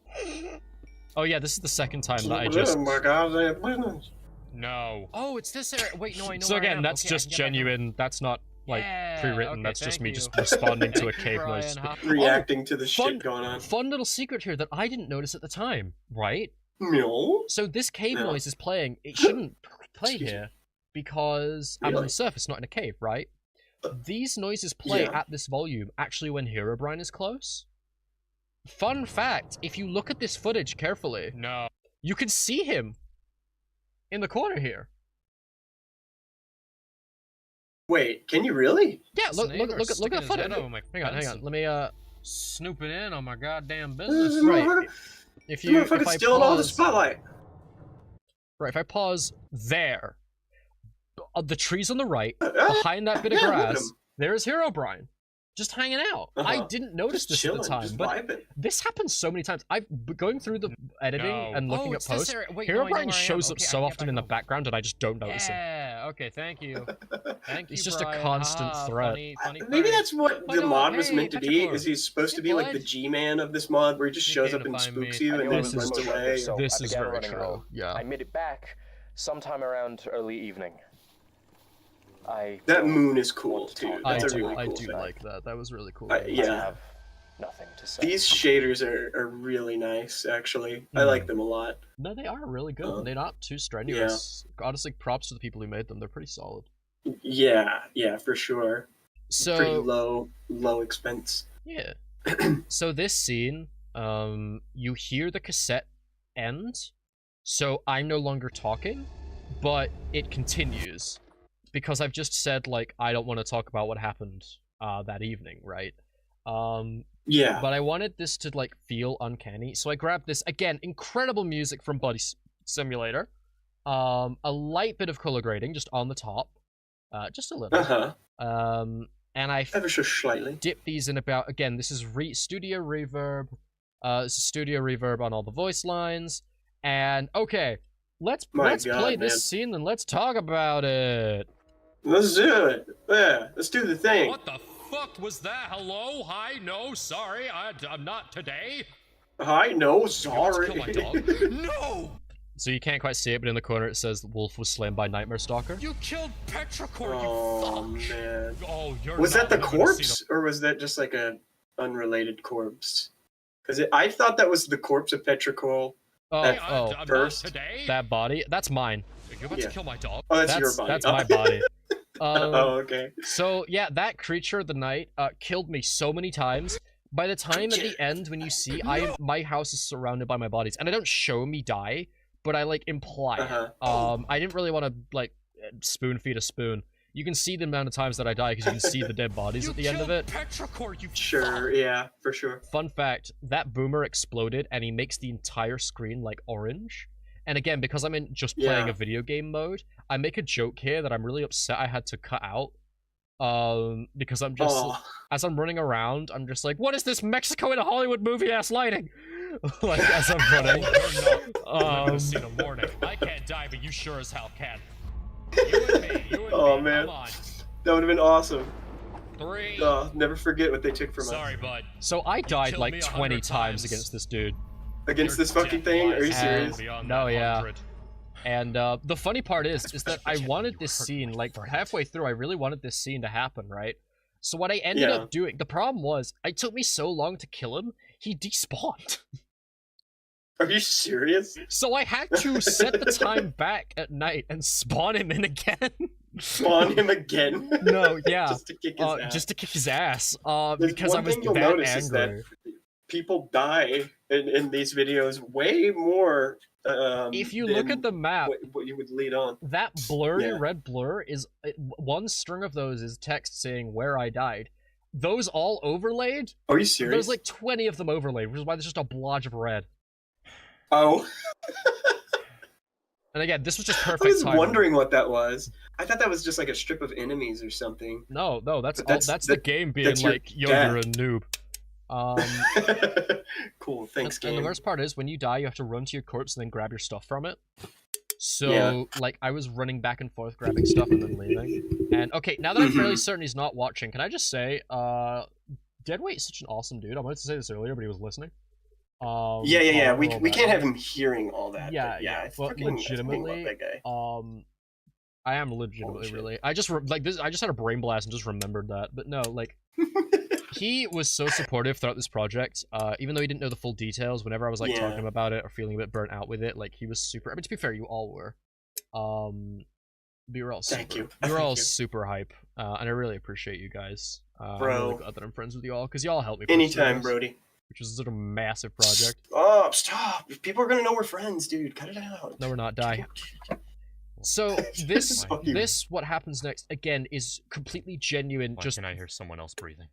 Oh yeah, this is the second time that I just... Oh my goddamn business. No. Oh, it's this area. Wait, no, I know So where I again, am. that's Okay, just genuine, that's not... like pre-written, that's just me just responding to a cave noise. Reacting to the shit going on. Fun little secret here that I didn't notice at the time, right? No. So this cave noise is playing, it shouldn't play here because I'm on the surface, not in a cave, right? These noises play at this volume actually when Herobrine is close. Fun fact, if you look at this footage carefully, you can see him in the corner here. Wait, can you really? Yeah, look at the footage. Hang on. Let me snooping in on my goddamn business. Right. If I stealing all the spotlight. Right, if I pause there, the trees on the right, behind that bit of grass, there's Herobrine. Just hanging out. I didn't notice this at the time, but this happens so many times. I've going through the editing and looking at posts. Herobrine shows up so often in the background, and I just don't notice him. Yeah. Okay. Thank you. Thank you. It's just a constant threat. Maybe that's what the mod was meant to be. Is he's supposed to be like the G-man of this mod, where he just shows up and spooks you and then runs away. This is very true. Yeah. I made it back sometime around early evening. That moon is cool too. I That's do a really cool like that. That was really cool. Yeah. I have nothing to say. These shaders are really nice, actually. I like them a lot. No, they are really good. They're not too strenuous. Honestly, props to the people who made them. They're pretty solid. Yeah, for sure. So pretty low expense. Yeah. So this scene, you hear the cassette end. So I'm no longer talking, but it continues. Because I've just said, like, I don't want to talk about what happened that evening, right? Yeah. But I wanted this to, like, feel uncanny. So I grabbed this, again, incredible music from Buddy Simulator. A light bit of color grading just on the top. Just a little. And I ever so slightly dip these in about, again, this is studio reverb. This is studio reverb on all the voice lines. And, okay, let's play this scene and let's talk about it. Let's do it. Yeah, let's do the thing. What the fuck was that? Hello? Hi? No, sorry. I'm not today. Hi? No, sorry. Kill my dog. No! So you can't quite see it, but in the corner it says Wolf was slain by Nightmare Stalker. You killed Petrichor, you fuck. Man. Oh, you're was that the corpse, or was that just like a unrelated corpse? Because I thought that was the corpse of Petrichor. First. That body? That's mine. You're about to kill my dog. Oh, that's your body. That's my body. Okay. So, yeah, that creature of the night killed me so many times. By the time at the end, when you see, my house is surrounded by my bodies. And I don't show me die, but I, like, imply it. I didn't really want to, like, spoon feed a spoon. You can see the amount of times that I die because you can see the dead bodies at the end of it. Petrichor, sure, yeah, for sure. Fun fact, that boomer exploded and he makes the entire screen, like, orange. And again, because I'm in just playing a video game mode, I make a joke here that I'm really upset I had to cut out. Because I'm just, as I'm running around, I'm just like, what is this Mexico in a Hollywood movie-ass lighting? Like, as I'm running. I'm gonna see the morning. I can't die, but you sure as hell can. You and me, man. Come on. That would have been awesome. 3. Never forget what they took from us. Sorry, bud. So I died like 20 times against this dude. Against this fucking thing? Are you serious? No, yeah. And the funny part is that I wanted this scene, like, halfway through, I really wanted this scene to happen, right? So what I ended up doing, the problem was, it took me so long to kill him, he despawned. Are you serious? So I had to set the time back at night and spawn him in again. Spawn him again? No, yeah. Just to kick his ass. Just to kick his ass. Because I was that angry. Is that people die in these videos way more. If you look at the map, what you would lead on, that blurry red blur is one string of those is text saying where I died. Those all overlaid. Are you serious? There's like 20 of them overlaid, which is why there's just a blotch of red. Oh. And again, this was just perfect. I was timing. wondering what that was. I thought that was just like a strip of enemies or something. No, that's the game being like, yo, you're a noob. Cool, thanks, game. And the worst part is, when you die, you have to run to your corpse and then grab your stuff from it. So, like, I was running back and forth, grabbing stuff and then leaving. And, okay, now that I'm fairly certain he's not watching, can I just say, Deadweight's such an awesome dude. I wanted to say this earlier, but he was listening. Yeah. We can't have him hearing all that. Yeah. But legitimately, that guy. I am legitimately really. I just had a brain blast and just remembered that. But no, like, he was so supportive throughout this project. Even though he didn't know the full details, whenever I was like talking about it or feeling a bit burnt out with it, like he was super. I mean, to be fair, you all were. We were all super hype, and I really appreciate you guys. Bro, I'm really glad that I'm friends with you all because y'all helped me. Anytime, Brody. Which is such a massive project. Oh, stop! People are gonna know we're friends, dude. Cut it out. No, we're not. Die. So this what happens next again is completely genuine. Why can I hear someone else breathing?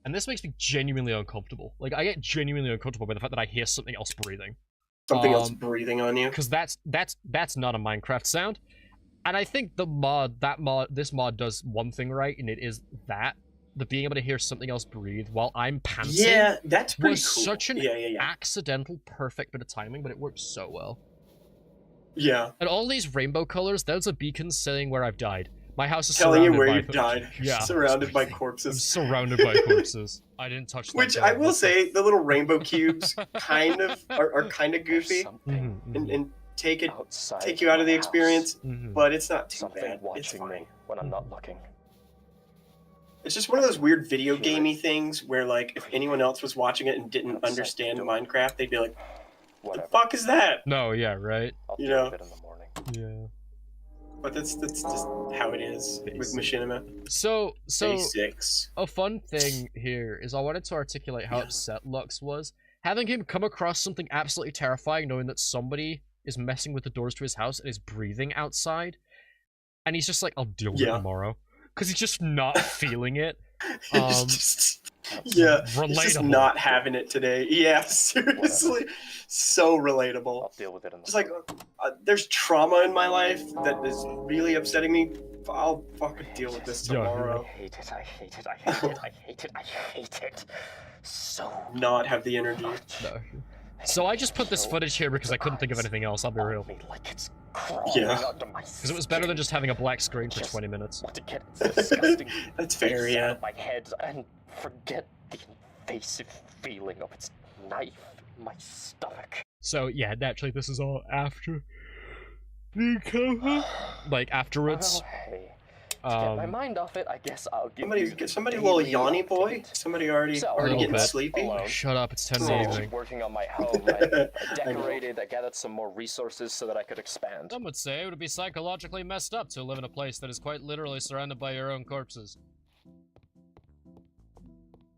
And this makes me genuinely uncomfortable. Like, I get genuinely uncomfortable by the fact that I hear something else breathing. Something else breathing on you. Because that's not a Minecraft sound. And I think this mod does one thing right, and it is that. The being able to hear something else breathe while I'm panting. Yeah, that's pretty was cool. such an accidental, perfect bit of timing, but it worked so well. Yeah. And all these rainbow colors, there's a beacon saying where I've died. My house is telling surrounded you where by you died. Yeah. Surrounded by corpses. I'm surrounded by corpses. I didn't touch that. Which I will say, the little rainbow cubes kind of are kind of goofy and take you out of the experience, but it's not too bad. It's fine when I'm not looking. It's just one of those weird video gamey things where, like, if anyone else was watching it and didn't understand Minecraft, they'd be like, "What the fuck is that?" No, yeah, right. You know. In the morning. Yeah. But that's just how it is with Machinima. So Day 6. A fun thing here is I wanted to articulate how upset Lux was. Having him come across something absolutely terrifying, knowing that somebody is messing with the doors to his house and is breathing outside. And he's just like, I'll deal with it tomorrow. Because he's just not feeling it. He's just not having it today. Yeah, seriously. So relatable. I'll deal with it in the just like, there's trauma in my life that is really upsetting me. I'll fucking deal with this tomorrow. I hate it. So not have the energy. No. So I just put this footage here because I couldn't think of anything else, I'll be real. Because it was better than just having a black screen for 20 minutes. That's fair, yeah. My head and forget the invasive feeling of its knife in my stomach. So yeah, naturally this is all after the cover. Like afterwards. To get my mind off it, I guess I'll give somebody a little yawny boy. Somebody already getting sleepy. Shut up! It's 10 in the evening. Working on my home, I decorated. I gathered some more resources so that I could expand. Some would say it would be psychologically messed up to live in a place that is quite literally surrounded by your own corpses.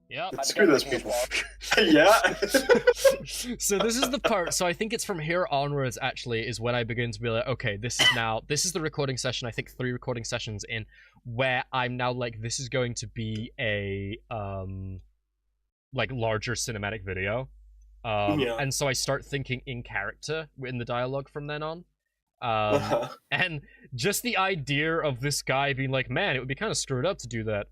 Yep. Screw those people. Yeah. So this is the part. So I think it's from here onwards. Actually, is when I begin to be like, okay, this is the recording session. I think 3 recording sessions in, where I'm now like, this is going to be a like larger cinematic video. And so I start thinking in character in the dialogue from then on. And just the idea of this guy being like, man, it would be kind of screwed up to do that.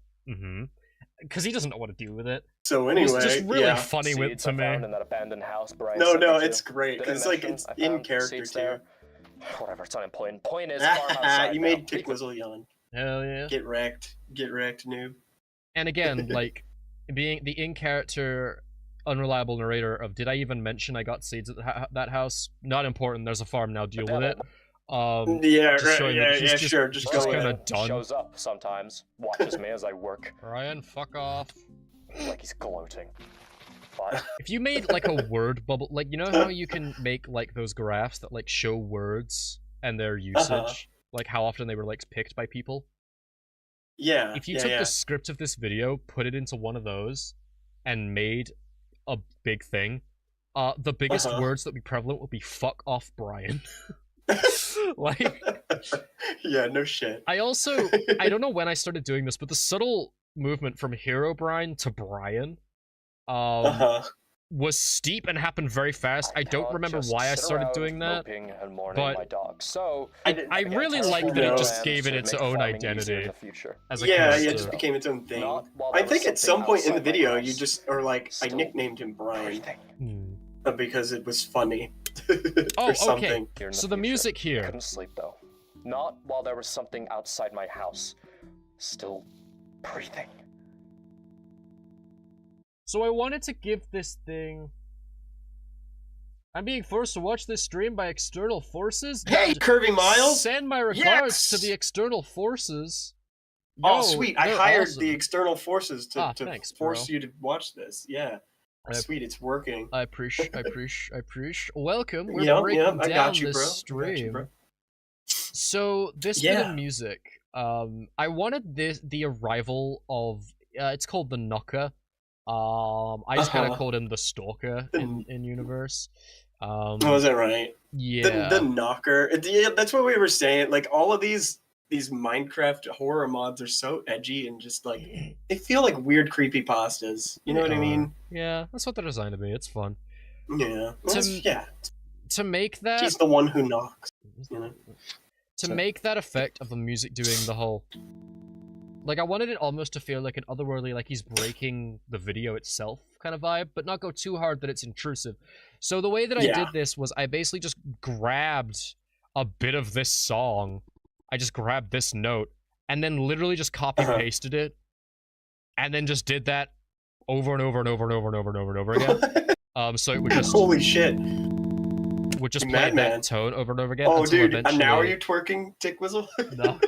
Because he doesn't know what to do with it. So anyway, it's just really funny to me. In that abandoned house, no, it's great because like it's in character too. Whatever, it's unimportant. Point is, you made Tickwizzle yawn. Hell yeah! Get wrecked, noob. And again, like being the in-character, unreliable narrator of, did I even mention I got seeds at that house? Not important. There's a farm now. Deal with it. Sure. Just kind of done. Shows up sometimes. Watches me as I work. Ryan, fuck off. Like he's gloating. But if you made like a word bubble, like you know how you can make like those graphs that like show words and their usage, like how often they were like picked by people. Yeah. If you took the script of this video, put it into one of those, and made a big thing, the biggest words that would be prevalent would be "fuck off, Brian." Like, yeah, no shit. I don't know when I started doing this, but the subtle movement from Herobrine to Brian, was steep and happened very fast. I don't remember why I started doing that, but I really like that it just gave it its own identity. As a character. It just became its own thing. I think at some point in the video, you just, or like, I nicknamed him Brian. Because it was funny. Or something. Okay. So the music here. Couldn't sleep though. Not while there was something outside my house. Still breathing. So I wanted to give this thing... I'm being forced to watch this stream by external forces? Hey, Curvy Miles! Send my regards to the external forces. Oh, sweet. I hired the external forces to thanks, force you to watch this. Yeah. Sweet, it's working. I appreciate. Welcome. We're breaking down this stream. So this bit of music, I wanted the arrival of, it's called the Knocker. I just kind of called him the Stalker in universe. Oh, is that right? Yeah. The Knocker. Yeah, that's what we were saying. Like, all of these Minecraft horror mods are so edgy and just like, they feel like weird creepypastas. You know what I mean? Yeah, that's what they're designed to be. It's fun. Yeah. To make that... She's the one who knocks. You know? To make that effect of the music doing the whole... Like, I wanted it almost to feel like an otherworldly, like he's breaking the video itself kind of vibe, but not go too hard that it's intrusive. So the way that I did this was I basically just grabbed a bit of this song. I just grabbed this note, and then literally just copy-pasted it, and then just did that over and over and over and over and over and over and over again. So it would just... Holy shit. Would just play that tone over and over again. Oh, dude, and now are you twerking, Tick Whistle? No.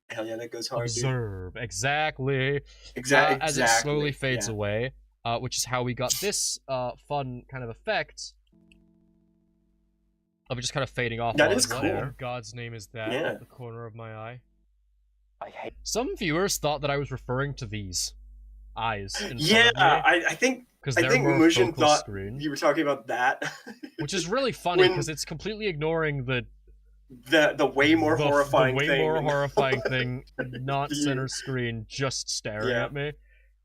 Hell yeah, that goes hard, Observe. Dude. Exactly. As it slowly fades away, which is how we got this fun kind of effect of it just kind of fading off. That is cool. What God's name is that at the corner of my eye? Some viewers thought that I was referring to these eyes. I think Mushin thought you were talking about that. Which is really funny because it's completely ignoring the way more horrifying thing. The way more horrifying thing, not center screen, just staring at me.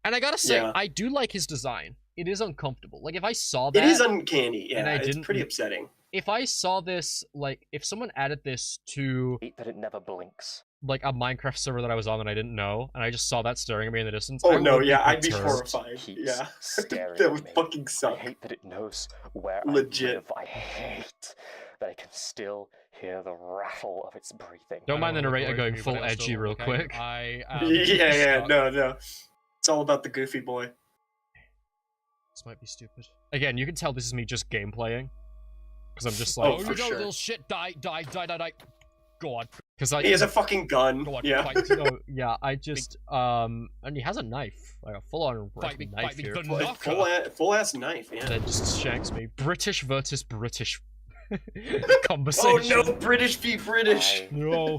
And I gotta say, I do like his design. It is uncomfortable. Like, if I saw that... It is uncanny, and it's pretty upsetting. If I saw this, like, if someone added this to... That it never blinks. Like, a Minecraft server that I was on that I didn't know, and I just saw that staring at me in the distance. Oh, no, I'd be horrified. Yeah. That would fucking suck. I hate that it knows where I live. I hate that I can still hear the rattle of its breathing. Don't mind the narrator going full edgy real quick. No. It's all about the goofy boy. This might be stupid. Again, you can tell this is me just gameplaying. Because I'm just like, for sure. Little shit, die. Go on. Because he has a fucking gun. Go on, yeah. I just, and he has a knife. Like a full-on knife here. Full-ass knife, yeah. That just shanks me. British versus British conversation. Oh no, British v British. No.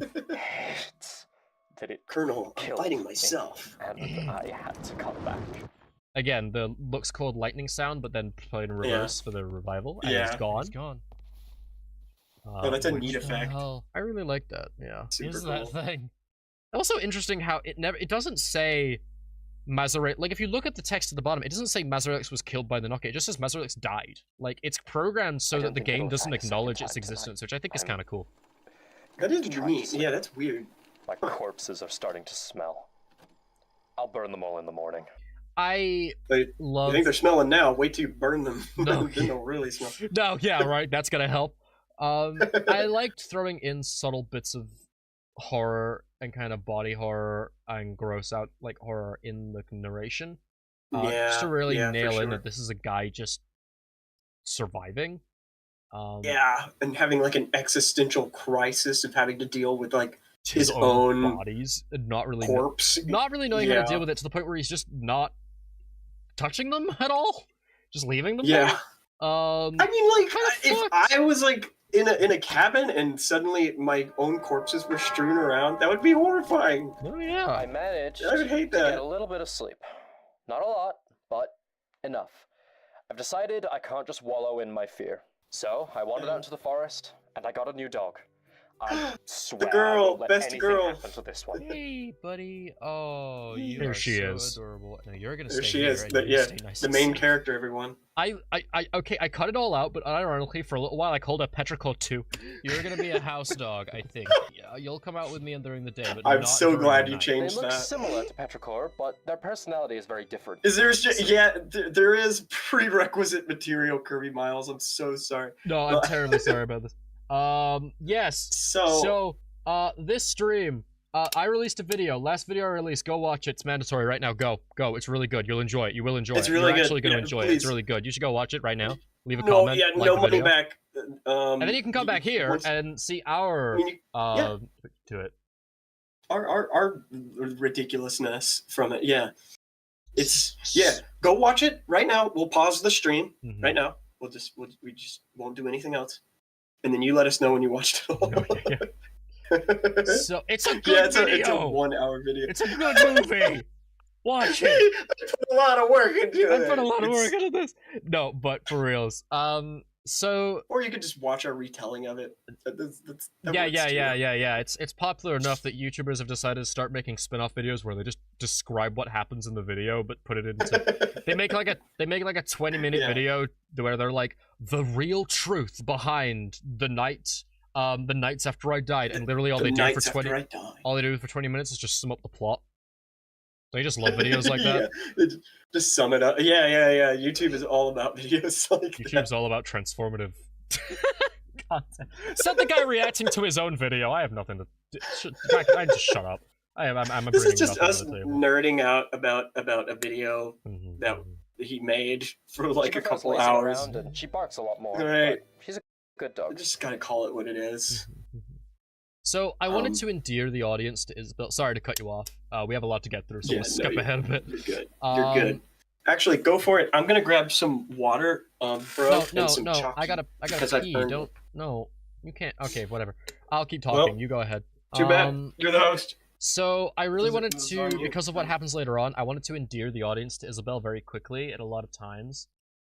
That it Colonel, I'm fighting myself. And I had to come back. Again, the looks called lightning sound, but then played in reverse for the revival, and it's gone. It's gone. Oh, that's a neat effect. I really like that. Yeah. Here's that thing. Also interesting how it doesn't say Mazeraylux. Like, if you look at the text at the bottom, it doesn't say Mazeraylux was killed by the Knocker. It just says Mazeraylux died. Like, it's programmed so that the game doesn't acknowledge its existence, which I think is kind of cool. That is neat. Yeah, that's weird. My corpses are starting to smell. I'll burn them all in the morning. You think they're smelling now? Wait till you burn them. No. Then they'll really smell. No, yeah, right. That's gonna help. I liked throwing in subtle bits of horror and kind of body horror and gross out like horror in the narration. Just to really nail in that this is a guy just surviving. And having like an existential crisis of having to deal with like his own bodies and not really corpse. Not really knowing how to deal with it to the point where he's just not touching them at all. Just leaving them there. I mean, like, if I was like in a cabin and suddenly my own corpses were strewn around, that would be horrifying. Oh yeah. I managed I would hate to that. get a little bit of sleep. Not a lot, but enough. I've decided I can't just wallow in my fear. So, I wandered out into the forest, and I got a new dog. I swear the girl, I won't let best anything girl. happen to this one. Hey, buddy. Oh, you There are she so is. adorable. No, you're gonna There stay she here. is. And The, you're yeah, gonna stay nice the and main safe. character, everyone. Okay, I cut it all out, but ironically, for a little while, I called her Petrichor 2. You're gonna be a house dog, I think. Yeah, you'll come out with me during the day, but I'm not so during glad the you night. changed They look that. similar to Petrichor, but their personality is very different. Is there there is prerequisite material, Kirby Miles. I'm so sorry. No, I'm terribly sorry about this. Yes. So, this stream, I released a video. Last video I released. Go watch it. It's mandatory right now. Go. It's really good. You'll enjoy it. You will enjoy it. It's really You're good. actually going to Yeah, enjoy it. please. It's really good. You should go watch it right now. Leave a No, comment. yeah, like no the money video. back. And then you can come back here once- and see our, to it. Our ridiculousness from it. Yeah. Go watch it right now. We'll pause the stream right now. We just won't do anything else. And then you let us know when you watched it all. So it's a good video. It's a 1 hour video. It's a good movie. Watch it. I put a lot of work into it. I put a lot of work into this. No, but for reals. So. Or you could just watch our retelling of it. Yeah. It's popular enough that YouTubers have decided to start making spin-off videos where they just describe what happens in the video, but put it into. They make like a 20-minute video where they're like the real truth behind the nights after I died, and literally all they do for 20 minutes is just sum up the plot. They just love videos like that. Just sum it up. Yeah. YouTube is all about videos like YouTube's all about transformative content. Said the guy reacting to his own video. I have nothing to. I just shut up. I'm This is just us nerding out about a video that he made for like a couple hours. And she barks a lot more. Right. She's a good dog. I just gotta call it what it is. So I wanted to endear the audience to Isabel. Sorry to cut you off. We have a lot to get through, so we'll skip ahead a bit. You're good. You're good. Actually, go for it. I'm gonna grab some water, bro, and some chocolate. I gotta pee. No, you can't. Okay, whatever. I'll keep talking. Well, you go ahead. Too bad. You're the host. So I really wanted to, because of what happens later on, I wanted to endear the audience to Isabel very quickly at a lot of times,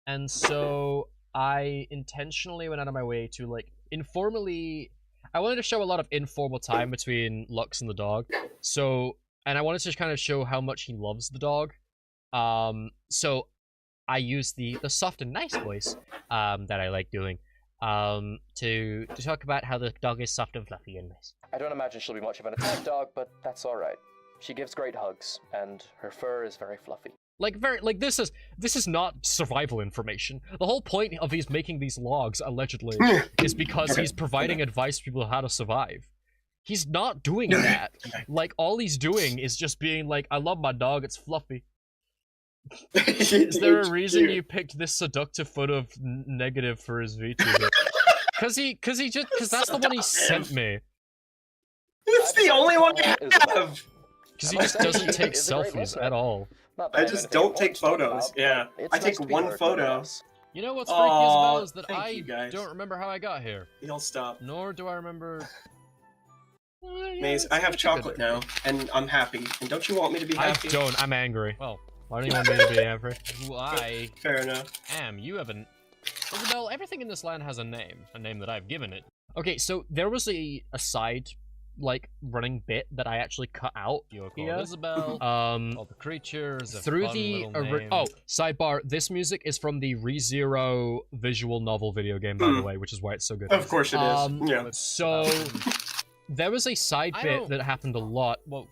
and so I intentionally went out of my way to like informally. I wanted to show a lot of informal time between Lux and the dog. So, and I wanted to kind of show how much he loves the dog. So I used the soft and nice voice that I like doing to talk about how the dog is soft and fluffy and nice. I don't imagine she'll be much of an attack dog, but that's all right. She gives great hugs, and her fur is very fluffy. This is not survival information. The whole point of he's making these logs, allegedly, is because he's providing advice to people how to survive. He's not doing that. Like, all he's doing is just being like, I love my dog, it's fluffy. Is there a reason you picked this seductive photo of negative for his VTuber? Because that's the one he sent me. It's the only one I have! Because he just doesn't take selfies at all. I just don't take photos. Yeah, I take one photo. You know what's freaky, Isabel, is that I don't remember how I got here. You'll stop. Nor do I remember. Maze, I have chocolate now, and I'm happy. And don't you want me to be happy? I don't. I'm angry. Well, why do you want me to be angry? Fair enough. You have an. Isabel, everything in this land has a name that I've given it. Okay, so there was a side running bit that I actually cut out. You're called Isabel. All the creatures. Through the sidebar. This music is from the ReZero visual novel video game, by the way, which is why it's so good. Of course it is. Yeah. So there was a side bit that happened a lot. Well,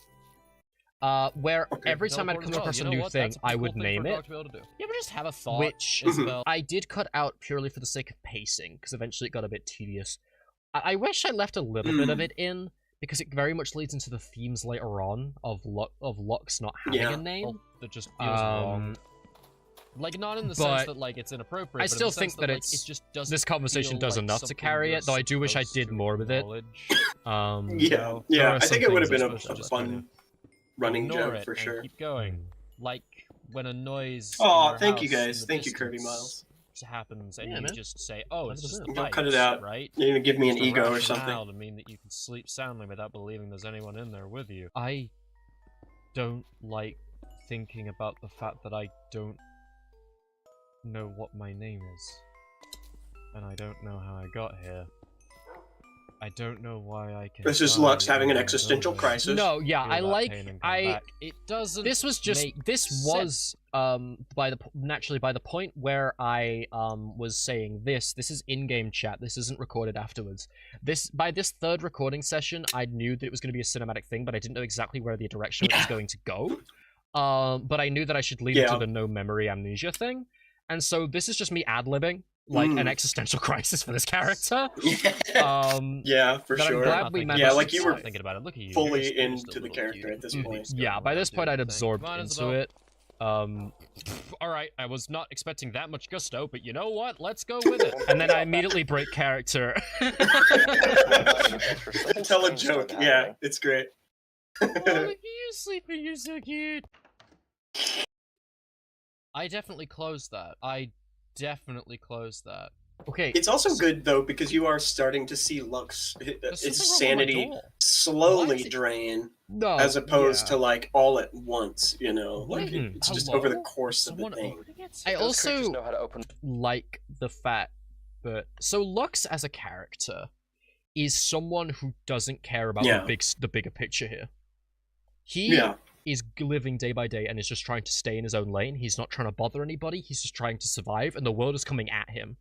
where every time I'd come across a new thing, I would name it. You ever just have a thought? Which I did cut out purely for the sake of pacing, because eventually it got a bit tedious. I wish I left a little bit of it in, because it very much leads into the themes later on of Lux not having a name. That just feels wrong. Not in the sense that it's inappropriate. I still think that it just doesn't. This conversation does enough to carry it, though I do wish I did more with it. Yeah. I think it would have been a fun running joke for sure. Keep going. Like when a noise. Oh, thank you guys. Thank you, Kirby Miles. Happens and you just say, "Oh, it's just the Don't cut it out, right?" You're gonna give me an ego or something. To mean that you can sleep soundly without believing there's anyone in there with you. I don't like thinking about the fact that I don't know what my name is. And I don't know how I got here. I don't know why I can. This is Lux having an existential crisis. No, yeah, it doesn't. This was just. This was naturally by the point where I was saying this. This is in-game chat. This isn't recorded afterwards. By this third recording session, I knew that it was going to be a cinematic thing, but I didn't know exactly where the direction it was going to go. But I knew that I should lead into the no memory amnesia thing, and so this is just me ad-libbing. Like an existential crisis for this character. Yeah, for sure. I'm glad we managed like you were thinking about it. Look at you. Fully into the character at this point. Yeah, by this point I'd absorbed into it. Alright, I was not expecting that much gusto, but you know what? Let's go with it. And then I immediately break character. Tell a joke. Yeah, it's great. Oh, look at you, Sleeper, you're so cute. I definitely closed that. Okay. It's also good though because you are starting to see Lux its sanity slowly drain, as opposed to like all at once. You know, like it's just over the course of the thing. I also like the fact that Lux as a character is someone who doesn't care about the bigger picture here. He is living day by day and is just trying to stay in his own lane. He's not trying to bother anybody. He's just trying to survive, and the world is coming at him.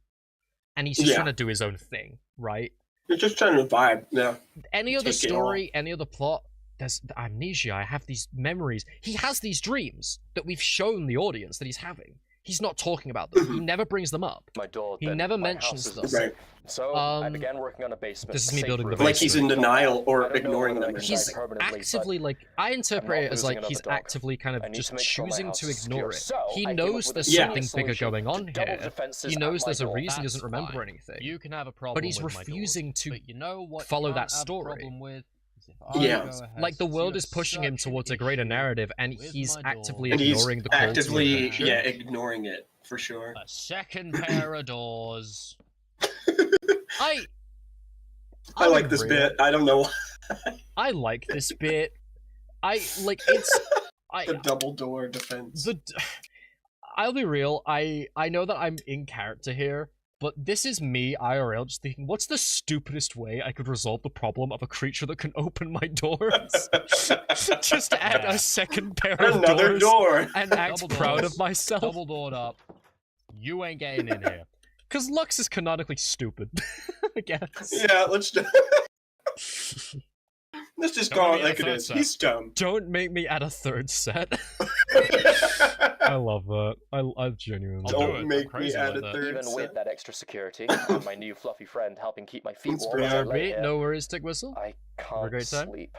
And he's just trying to do his own thing, right? He's just trying to vibe, Any other story, any other plot, there's the amnesia. I have these memories. He has these dreams that we've shown the audience that he's having. He's not talking about them. He never brings them up. He never mentions them. Right. So I began working on a basement. This is me building the basement. Like he's in denial or ignoring them. He's actively, like, I interpret it as like he's actively kind of just choosing to ignore it. He knows there's something bigger going on here. He knows there's a reason he doesn't remember anything. You can have a problem, but he's refusing to follow that story. Like the world is pushing him towards a greater narrative, and he's actively ignoring the call to attention. Ignoring it for sure. A second pair of doors. I like this bit. I don't know why. I like this bit. It's the double door defense. I'll be real. I know that I'm in character here. But this is me, IRL, just thinking, what's the stupidest way I could resolve the problem of a creature that can open my doors? Just add a second pair of doors and act proud of myself. Double doored up. You ain't getting in here. Because Lux is canonically stupid, I guess. Yeah, let's just call it like it is. He's dumb. Don't make me add a third set. I love that. I genuinely don't make me add a third Even set. with that extra security, and my new fluffy friend helping keep my feet warm. No worries, Tick Whistle. I can't sleep.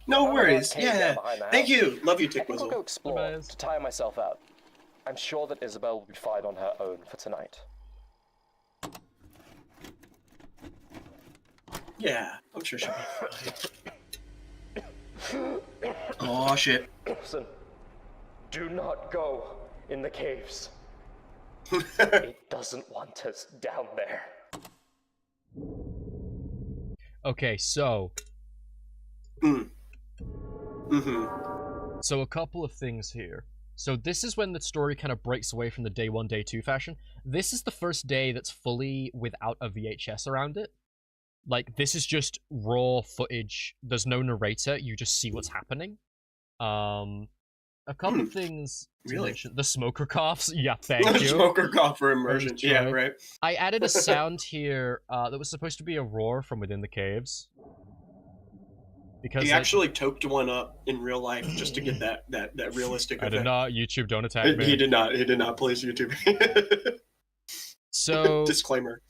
No worries. Yeah. Thank you. Love you, Tick Whistle. I'll go explore to tire myself out. I'm sure that Isabel will be fine on her own for tonight. Yeah, I'm sure she'll be fine. Oh shit. Listen. Do not go in the caves. It doesn't want us down there. Okay, so... So a couple of things here. So this is when the story kind of breaks away from the day 1, day 2 fashion. This is the first day that's fully without a VHS around it. Like, this is just raw footage. There's no narrator. You just see what's happening. A couple of things to mention. The smoker coughs. Yeah, thank you. Smoker cough for immersion. Yeah, right. I added a sound here that was supposed to be a roar from within the caves. Because he actually toked one up in real life just to get that realistic effect. I did not. YouTube, don't attack me. He did not. He did not. Please, YouTube. So disclaimer.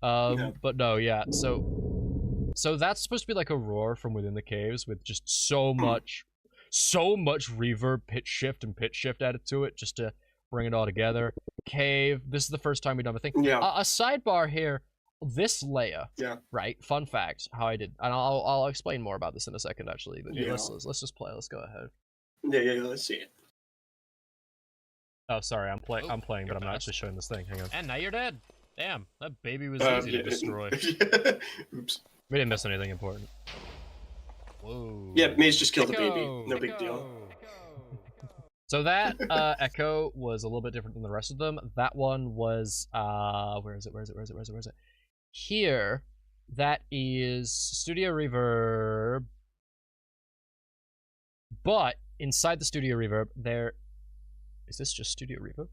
But no, yeah. So that's supposed to be like a roar from within the caves with just so much reverb, pitch shift added to it just to bring it all together. Cave. This is the first time we've done a thing. Yeah. A sidebar here. This layer. Yeah. Right. Fun fact. How I did, and I'll explain more about this in a second. Actually, but let's just play. Let's go ahead. Yeah. Let's see it. Oh, sorry. I'm playing, but I'm not actually showing this thing. Hang on. And now you're dead. Damn. That baby was easy to destroy. Oops. We didn't miss anything important. Whoa. Yeah, Maze just killed a baby. No big deal. So that echo was a little bit different than the rest of them. That one was where is it? Here, that is Studio Reverb. But inside the Studio Reverb, there is this just Studio Reverb?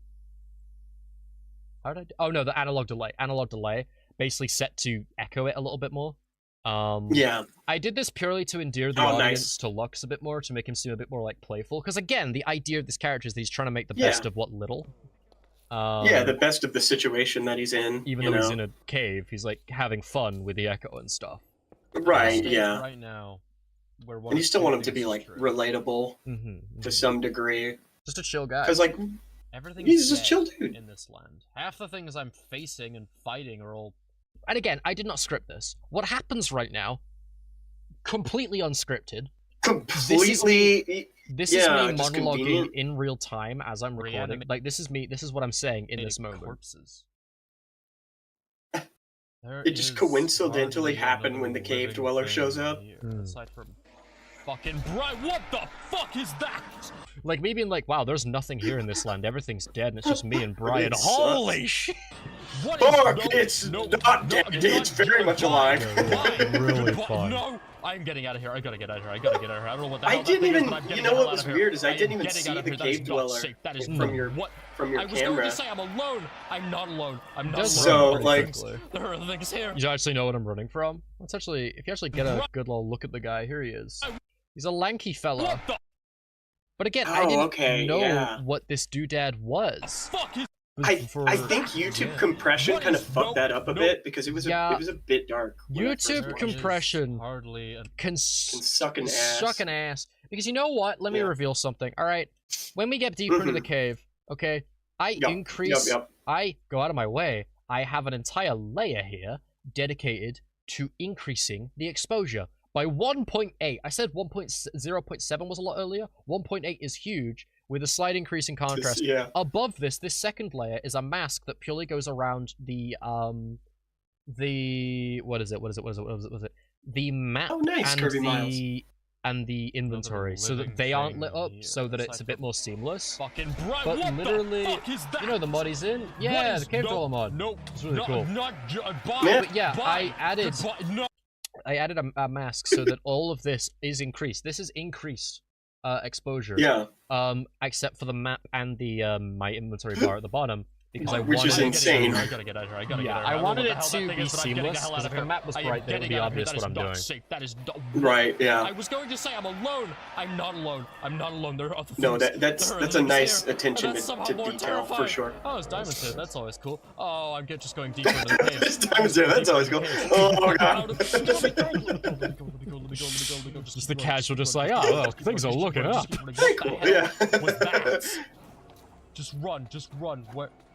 How did I? Oh no, the analog delay. Analog delay, basically set to echo it a little bit more. Yeah. I did this purely to endear the audience to Lux a bit more, to make him seem a bit more like playful. Because again, the idea of this character is that he's trying to make the best of what little. Yeah, the best of the situation that he's in. Even though he's in a cave, he's like having fun with the echo and stuff. Right. Yeah. Right now, and you still want him to be like relatable to some degree. Just a chill guy. Because like he's just a chill dude in this land. Half the things I'm facing and fighting are all. And again, I did not script this. What happens right now, completely unscripted. Completely. This is me monologuing in real time as I'm recording. Like, this is me. This is what I'm saying in this moment. Corpses. It just coincidentally happened when the cave dweller shows up. Aside from fucking Brian, what the fuck is that? Like me being like, wow, there's nothing here in this land. Everything's dead, and it's just me and Brian. Holy shit! Fuck! It's not dead. It's very much alive. Really fun. No, I'm getting out of here. I gotta get out of here. I don't know what the hell I didn't even. You know what was weird is I didn't even see the cave dweller from your camera. I was going to say I'm alone. I'm not alone. I'm not alone. So like, there are things here. You actually know what I'm running from? That's actually, if you actually get a good little look at the guy, here he is. He's a lanky fella. But again, I didn't know what this doodad was. I think YouTube compression kind of fucked that up a bit because it was a bit dark. YouTube compression can suck an ass. Suck an ass. Because you know what? Let me reveal something. All right, when we get deeper into the cave, okay, I increase. I go out of my way. I have an entire layer here dedicated to increasing the exposure by 1.8. I said 0.7 was a lot earlier. 1.8 is huge. With a slight increase in contrast. Above this second layer is a mask that purely goes around the what is it? The map and the inventory, so that they aren't lit up, so that it's a bit more seamus. But literally, you know the mod he's in? Yeah, the cave dweller mod. Nope. It's really cool. But yeah, I added a mask so that all of this is increased. This is increased exposure. Except for the map and the my inventory bar at the bottom, because I wanted is insane. I gotta get out of here. I gotta get out of here. I wanted it to be seamless, because if the map was bright, then it would be obvious what I'm doing. Right, yeah. I was going to say I'm alone. I'm not alone. I'm not alone. There are other things. No, that's a nice attention to detail for sure. Oh, it's Diamond's here. That's always cool. Oh, I'm just going deeper into the cave. It's Diamond's here. That's always cool. Oh god. Just the casual, just like, oh, well, things are looking up. Cool. Yeah. Just run.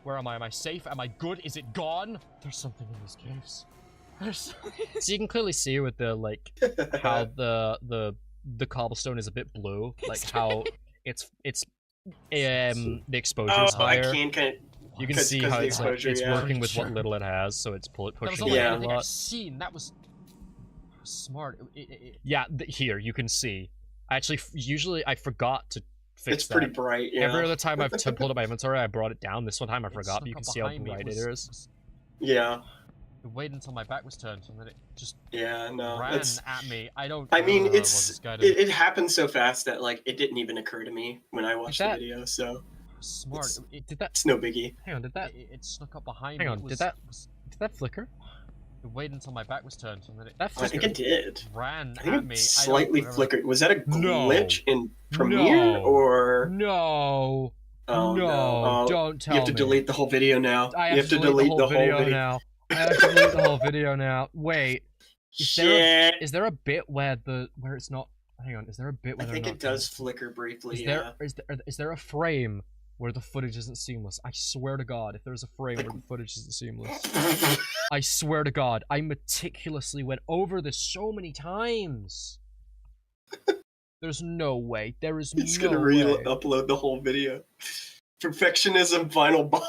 Where am I? Am I safe? Am I good? Is it gone? There's something in these caves. So you can clearly see with the like how the cobblestone is a bit blue, like how it's the exposure is higher. You can see how it's working with what little it has, so it's pushing it a lot. That was smart. Here you can see. Actually, usually I forgot to fix it's pretty bright, yeah. Every other time I've pulled up my inventory, I brought it down. This one time I forgot, but you can see how bright it is. Yeah. It waited until my back was turned, and then it just ran at me. I mean, it happened so fast that like it didn't even occur to me when I watched the video. So smart. It's no biggie. Hang on, did that? It snuck up behind me. Hang on, did that flicker? It waited until my back was turned, and then I think it did. Ran I think at me. Slightly flickered. Was that a glitch in Premiere or? No. Oh no! Don't tell me. You have to delete the whole video now. You have to delete the whole video now. I have to delete the whole video now. Wait. Is there a bit where it's not? Hang on. Is there a bit where I think it does flicker briefly? Is there a frame where the footage isn't seamless? I swear to God, if there's a frame where the footage isn't seamless, I swear to God, I meticulously went over this so many times. There's no way. There is it's no gonna re-upload the whole video. Perfectionism, final boss.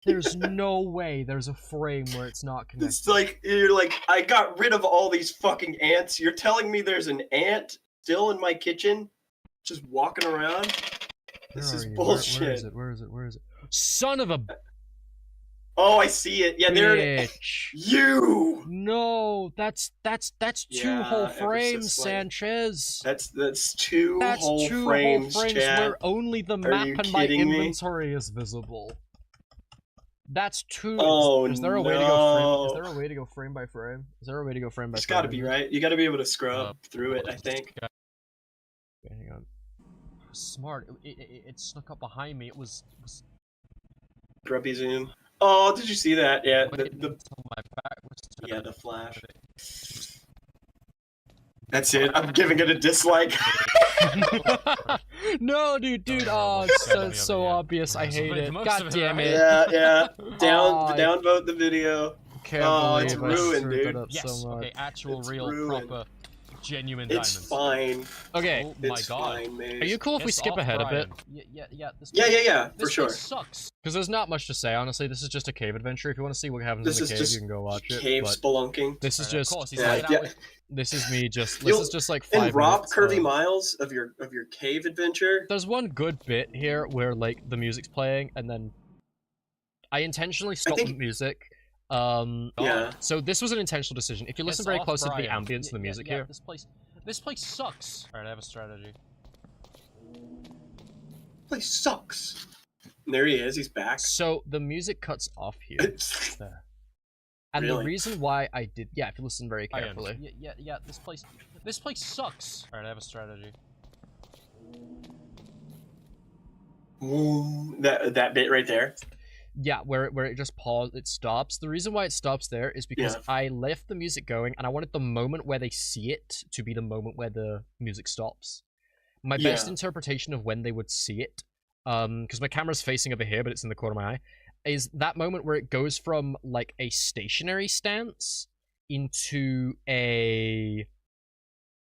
There's no way there's a frame where it's not connected. It's like, you're like, I got rid of all these fucking ants. You're telling me there's an ant still in my kitchen? Just walking around? This is bullshit. Where is it? Where is it? Where is it? Son of a Oh, I see it. Yeah, there it is. You. No, that's two whole frames, Sanchez. That's two whole frames, chat. Where only the map and my inventory is visible. That's two. Oh, is there a way to go frame? Is there a way to go frame by frame? Is there a way to go frame by frame? It's got to be, right? You got to be able to scrub through it, I think. Okay, hang on. Smart. It snuck up behind me. It was... Grubby zoom. Oh, did you see that? Yeah, my back was yeah, the flash. That's it. I'm giving it a dislike. No, dude. Oh, it's so obvious. I hate it. God damn it. Yeah. Downvote the video. Oh, it's ruined, dude. Yes. So okay, actual, real, proper, genuine diamonds. It's fine. Okay. Oh my god. Fine, are you cool if we skip ahead a bit? Yeah. For sure. This sucks. Because there's not much to say, honestly. This is just a cave adventure. If you want to see what happens in the cave, you can go watch it. Cave spelunking. This is just. This is me just. This is just like 5 minutes. And rob Curvy Miles of your cave adventure. There's one good bit here where like the music's playing and then I intentionally stopped the music. Yeah. So this was an intentional decision. If you listen very close to the ambience and the music here. This place sucks. Alright, I have a strategy. This place sucks. And there he is, he's back. So the music cuts off here. And the reason why I did, if you listen very carefully. Yeah, this place sucks. Alright, I have a strategy. That bit right there. Yeah, where it just it stops. The reason why it stops there is because I left the music going and I wanted the moment where they see it to be the moment where the music stops. My best interpretation of when they would see it, because my camera's facing over here, but it's in the corner of my eye, is that moment where it goes from like a stationary stance into a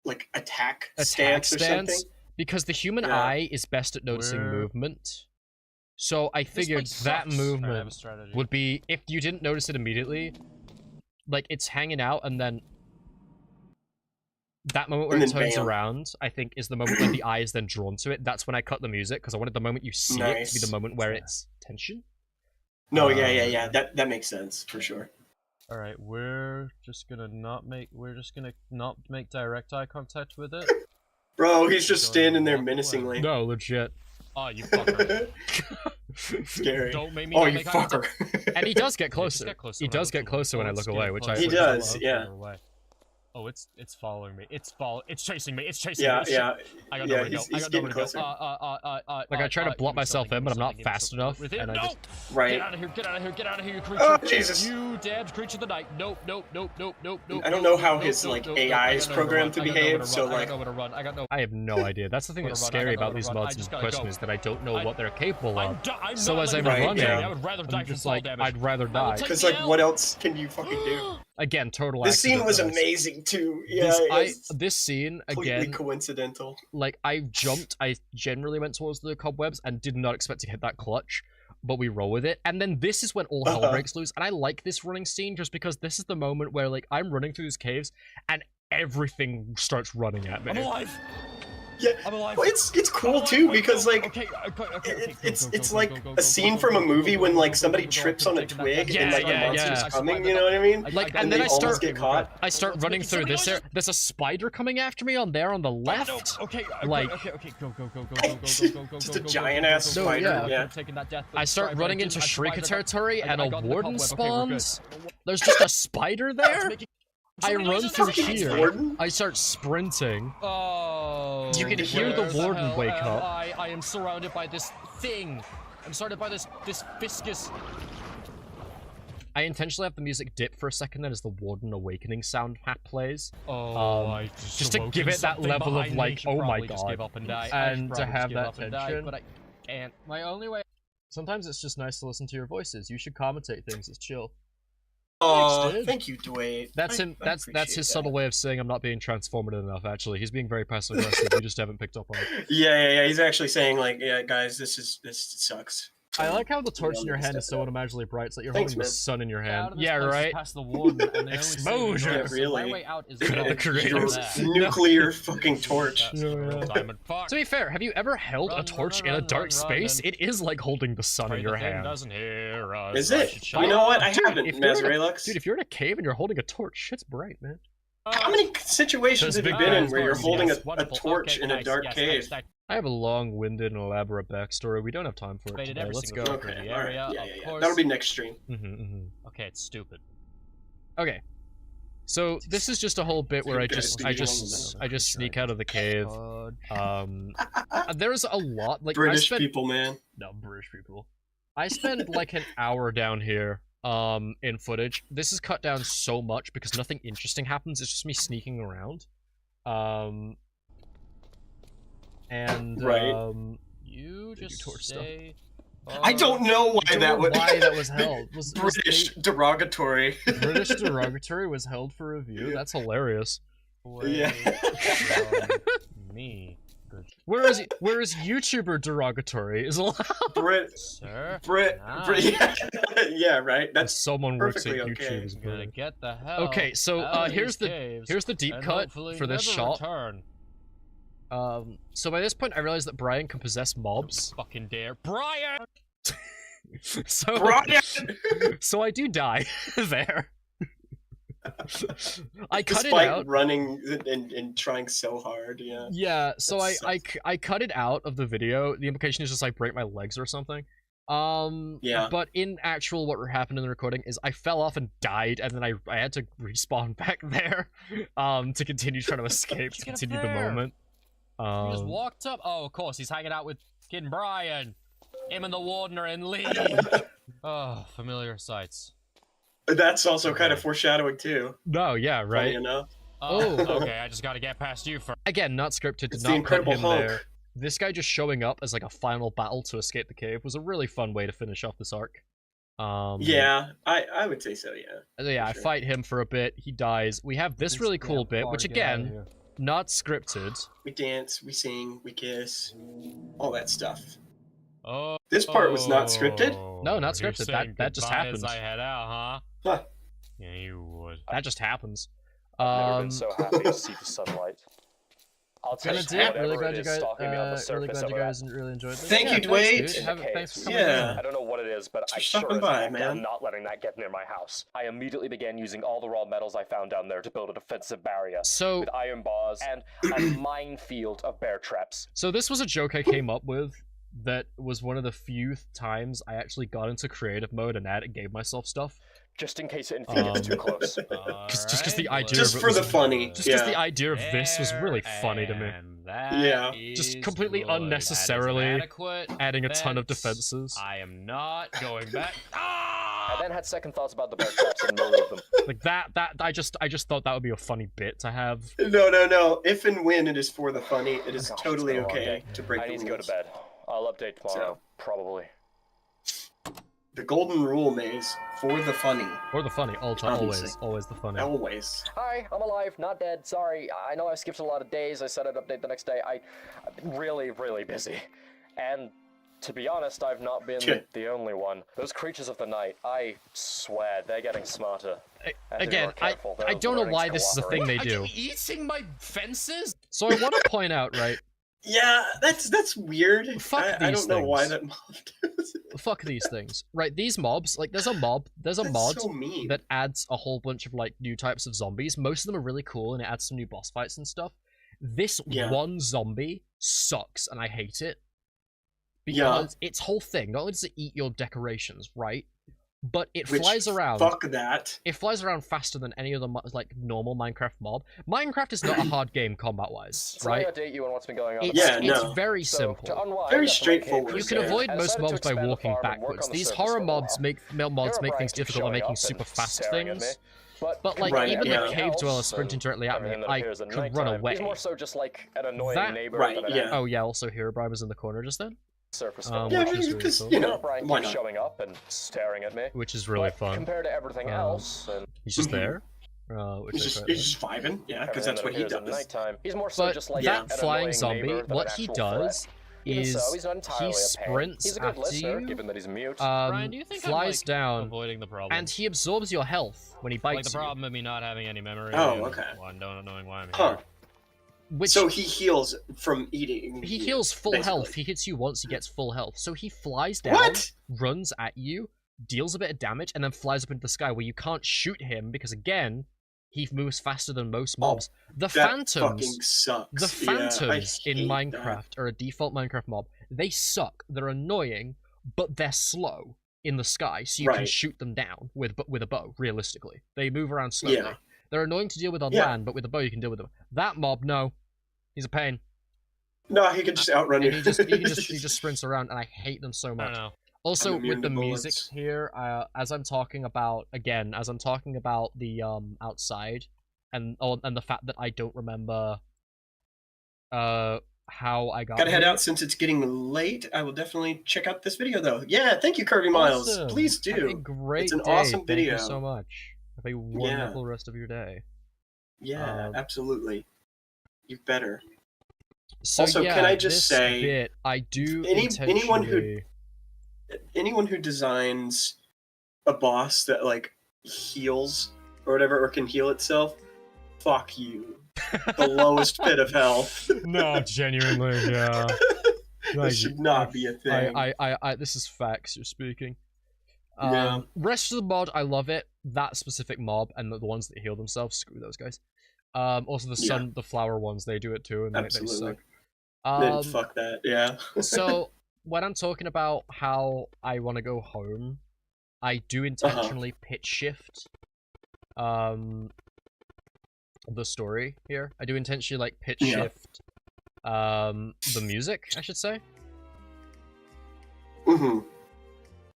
like attack stance or something. Because the human eye is best at noticing movement. So I figured that movement would be, if you didn't notice it immediately, like it's hanging out and then that moment where it turns around, I think is the moment when the eye is then drawn to it. That's when I cut the music, because I wanted the moment you see it to be the moment where it's tension. No, yeah. That makes sense, for sure. Alright, we're just gonna not make direct eye contact with it. Bro, he's just standing there menacingly. No, legit. Oh, you fucker. Scary. Don't make me you fucker. And he does get closer. He does get closer when I look away, which I... He does, yeah. Oh, it's following me. It's chasing me. It's chasing me. Yeah. I got nowhere to go. I got nowhere to go. Like I try to block myself in, but I'm not fast enough. And I just... Right. Get out of here, you creature. Oh, Jesus. You damned creature of the night. Nope. I don't know how his like AI is programmed to behave, so like... I have no idea. That's the thing that's scary about these mods in question, is that I don't know what they're capable of. So as I'm running, I'm just like, I'd rather die. Because like, what else can you fucking do? Again, total This scene was amazing too. Yeah, this scene, again, coincidental. Like, I jumped, I generally went towards the cobwebs and did not expect to hit that clutch, but we roll with it. And then this is when all hell breaks loose, and I like this running scene just because this is the moment where, like, I'm running through these caves, and everything starts running at me. I'm alive! Yeah, well, it's cool too because like it's like a scene from a movie when like somebody trips on a twig and like the monster's coming. You know what I mean? Like, and then I start running through this area. There's a spider coming after me on the left. Like, go. Just a giant ass spider. Yeah. I start running into Shrieker territory and a warden spawns. There's just a spider there. I run through here. I start sprinting. Oh. You can hear the warden wake up. I am surrounded by this thing. I'm surrounded by this viscous. I intentionally have the music dip for a second then as the warden awakening sound plays. Just to give it that level of like, oh my god. And to have that tension. But I can't. My only way. Sometimes it's just nice to listen to your voices. You should commentate things. It's chill. Oh, thank you, Dwayne. That's him. That's his subtle way of saying I'm not being transformative enough. Actually, he's being very passive aggressive. You just haven't picked up on it. Yeah. He's actually saying like, yeah, guys, this sucks. I like how the torch in your hand is so unimaginally bright. It's like you're holding the sun in your hand. Yeah, right. Past the warden, and exposure. Yeah, really. My way out is The creators. Nuclear fucking torch. To be fair, have you ever held a torch in a dark space? It is like holding the sun in your hand. Is it? You know what? I haven't, Mazeraylux. Dude, if you're in a cave and you're holding a torch, shit's bright, man. How many situations have you been in where you're holding a torch in a dark cave? I have a long-winded and elaborate backstory. We don't have time for it today. Let's go. Okay, alright. Yeah. That'll be next stream. Okay, it's stupid. Okay. So this is just a whole bit where I just sneak out of the cave. There's a lot like British people, man. No, British people. I spend like an hour down here in footage. This is cut down so much because nothing interesting happens. It's just me sneaking around. You just say... I don't know why that was held. British derogatory. British derogatory was held for review? That's hilarious. Yeah. Me. Whereas YouTuber derogatory is allowed. Yeah, right. That's someone works at okay. YouTube. Gonna get the hell. Okay, so here's the deep cut for this shot. So by this point, I realized that Brian can possess mobs. Fucking dare, Brian! So I do die there. I cut Despite it out. running and trying so hard, yeah. Yeah, so I cut it out of the video. The implication is just I break my legs or something. Yeah. But in actual what happened in the recording is I fell off and died, and then I had to respawn back there, to continue trying to escape, to continue the moment. He just walked up. Oh, of course, he's hanging out with Kid Brian. Him and the warden are in league. Oh, familiar sights. That's also kind of foreshadowing too. No, yeah, right. You know. Oh, okay. I just got to get past you first. Again, not scripted. Did It's not the Incredible put him Hulk. there. This guy just showing up as like a final battle to escape the cave was a really fun way to finish off this arc. Yeah, I would say so. Yeah. Yeah, I sure. fight him for a bit. He dies. We have this really cool bit, which again, not scripted. We dance, we sing, we kiss, all that stuff. Oh. This part was not scripted. No, not scripted. That just happens. I head out, huh? Huh. Yeah, you would. That just happens. I've never been so happy to see the sunlight. I'll tell you really glad you guys really enjoyed this. Thank you, Dwayne. Thanks for coming Yeah. I don't know what it is, but I sure as heck am not letting that get near my house. I immediately began using all the raw metals I found down there to build a defensive barrier. So, with iron bars and a minefield of bear traps. So this was a joke I came up with that was one of the few times I actually got into creative mode and gave myself stuff. Just in case anything gets too close. Just because the idea just of it for was, the funny. Just because the idea of this was really funny to me. Yeah. Just completely unnecessarily adding a ton of defenses. I am not going back. I then had second thoughts about the bear traps and removed them. Like that I just thought that would be a funny bit to have. No. If and when it is for the funny, it is totally okay to break the rules. I need to go to bed. I'll update tomorrow, probably. The golden rule, Maze, for the funny. For the funny, always the funny. Always. Hi, I'm alive, not dead. Sorry, I know I skipped a lot of days. I said I'd update the next day. I'm really, really busy. And to be honest, I've not been the only one. Those creatures of the night, I swear, they're getting smarter. Again, I don't know why this is a thing they do. Are you eating my fences? So I want to point out, right? Yeah, that's weird. I don't know why that mob does it. Fuck these things. Right, these mobs, like there's a mod so mean. that adds a whole bunch of like new types of zombies. Most of them are really cool and it adds some new boss fights and stuff. This one zombie sucks and I hate it. Because its whole thing, not only does it eat your decorations, right? But it flies around. Fuck that. It flies around faster than any other like normal Minecraft mob. Minecraft is not a hard game combat-wise, right? I'll update you on what's been going on. It's very simple. Very straightforward. You can avoid most mobs by walking backwards. These horror mods make things difficult by making super fast things. But like even the cave dweller sprinting directly at me, I could run away. He's more so just like an annoying neighbor. Oh yeah. Also, Herobrine was in the corner just then. Surface because you know, Brian keeps showing up and staring at me, which is really fun compared to everything else. And he's just there. He's just vibing, yeah, because that's what he does. Nighttime. He's more so just like that flying zombie. What he does is so, he's not entirely he sprints he's a good after listener, you, given that he's mute. Brian, do you think flies down, avoiding the problem, and he absorbs your health when he bites like the problem of me not having any memory. Oh, okay. One, don't knowing why I'm Huh. Which, so he heals from eating. He heals full basically. health. He hits you once, he gets full health. So he flies down, runs at you, deals a bit of damage, and then flies up into the sky where you can't shoot him because, again, he moves faster than most mobs. The Phantoms in Minecraft are a default Minecraft mob. They suck. They're annoying, but they're slow in the sky, so you can shoot them down with a bow, realistically. They move around slowly. Yeah. They're annoying to deal with on land, but with a bow you can deal with them. That mob, no. He's a pain. No, he can just outrun you. He just sprints around, and I hate them so much. I don't know. Also, with the music here, as I'm talking about the outside, and the fact that I don't remember how I got. Gotta head out since it's getting late. I will definitely check out this video though. Yeah, thank you, Kirby Miles. Awesome. Please do. Have a great it's an day. awesome video. Thank you so much. Have a wonderful rest of your day. Yeah, absolutely. You better. So also, yeah, can I just say, bit, I do anyone who designs a boss that like heals or whatever, or can heal itself, fuck you. The lowest pit of hell. No, genuinely, yeah. This should not be a thing. I this is facts you're speaking. Rest of the mod, I love it. That specific mob and the ones that heal themselves, screw those guys. Also the flower ones, they do it too, and they suck. Then fuck that, yeah. So when I'm talking about how I want to go home, I do intentionally pitch shift the story here. I do intentionally like pitch shift the music, I should say.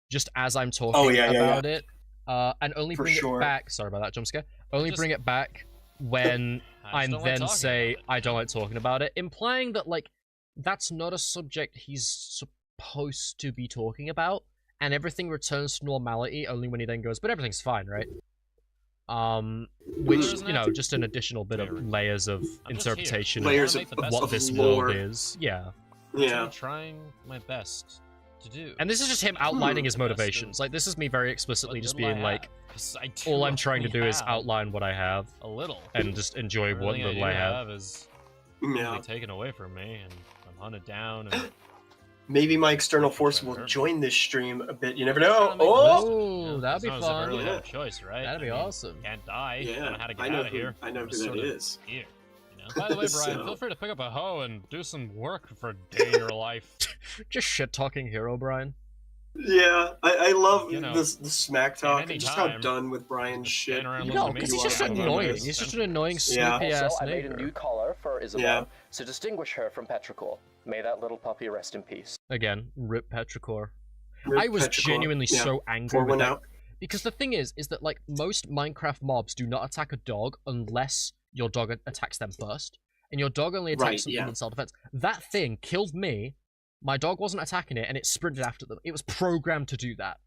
Just as I'm talking about it. And only bring it back. Sorry about that jump scare. Only bring it back when I then say I don't like talking about it, implying that like that's not a subject he's supposed to be talking about, and everything returns to normality only when he then goes, but everything's fine, right? Which, you know, just an additional bit of layers of interpretation of what this world is. Yeah. I'm trying my best to do. And this is just him outlining his motivations. Like, this is me very explicitly just being like, all I'm trying to do is outline what I have. A little. And just enjoy what little I have. Is really taken away from me, and I'm hunted down. And maybe my external force will join this stream a bit. You never know. Oh, that'd be fun. Really have a choice, right? That'd be awesome. Can't die. Yeah, I don't know how to get out of here. I know who that is. Here, you know? By the way, Brian, feel free to pick up a hoe and do some work for a day in your life. Just shit talking hero, Brian. Yeah, I love the smack talk and just how done with Brian's shit. No, because he's just annoying. He's just an annoying, snoopy ass neighbor. I made a new collar for Isabel to distinguish her from Petrichor. May that little puppy rest in peace. Again, rip Petrichor. I was genuinely so angry with that. Because the thing is that like most Minecraft mobs do not attack a dog unless your dog attacks them first. And your dog only attacks them in self-defense. That thing killed me. My dog wasn't attacking it, and it sprinted after them. It was programmed to do that.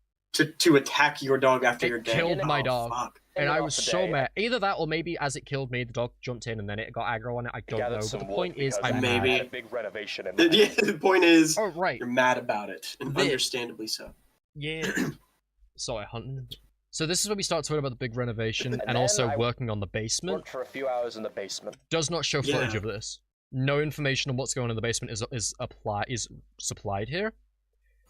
To attack your dog after you're dead. It killed my dog. Fuck. And I was so mad. Either that, or maybe as it killed me, the dog jumped in, and then it got aggro on it. I don't know. But the point is, I'm mad. A big renovation in the point is, you're mad about it, and understandably so. Yeah. So I hunted. So this is where we start talking about the big renovation, and also working on the basement. Worked for a few hours in the basement. Does not show footage of this. No information on what's going on in the basement is supplied here.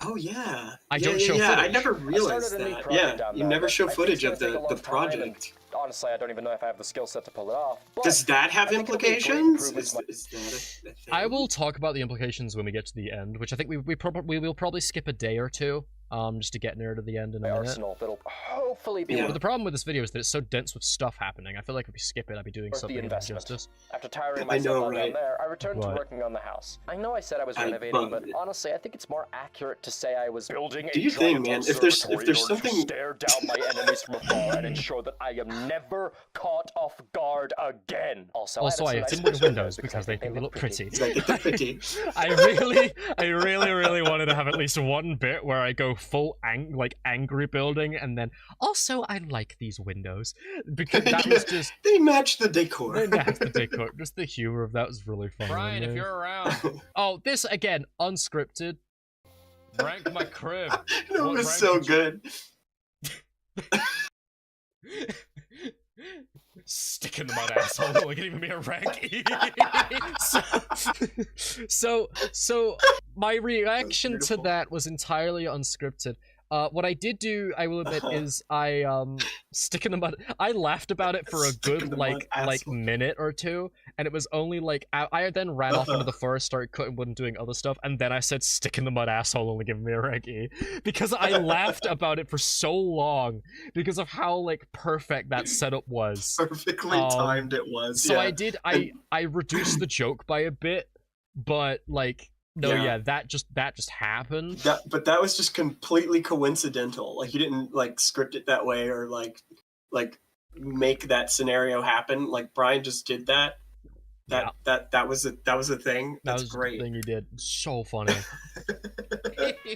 Oh yeah. I don't show footage. I never realized that. Yeah, you never show footage of the project. Honestly, I don't even know if I have the skill set to pull it off. Does that have implications? Is that a thing? I will talk about the implications when we get to the end, which I think we will probably skip a day or two. Just to get near to the end in a minute. Arsenal that'll hopefully be. But the problem with this video is that it's so dense with stuff happening. I feel like if we skip it, I'd be doing something injustice. After tiring myself down there, I returned to working on the house. I know I said I was renovating, but honestly, I think it's more accurate to say I was building a giant if there's something to stare down my enemies from afar and ensure that I am never caught off guard again. Also I have tinted windows because they think they look pretty. Pretty. I really wanted to have at least one bit where I go full angry building, and then also I like these windows because that was just they match the decor. They match the decor. Just the humor of that was really funny. Brian, if you're around. Oh, this again unscripted. Rank my crib. That was so good. Stick in the mud, asshole. It can even be a rank. so my reaction to that was entirely unscripted. What I did do, I will admit, is I stick in the mud. I laughed about it for a good like minute or two, and it was only like I then ran off into the forest, started cutting wood and doing other stuff, and then I said stick in the mud, asshole, only give me a rank E, because I laughed about it for so long because of how like perfect that setup was. Perfectly timed it was. So yeah. I reduced the joke by a bit, but like. No, yeah, that just happened. But that was just completely coincidental. Like, you didn't like script it that way or like make that scenario happen. Like, Brian just did that. That was a thing. That's great. The thing he did. So funny.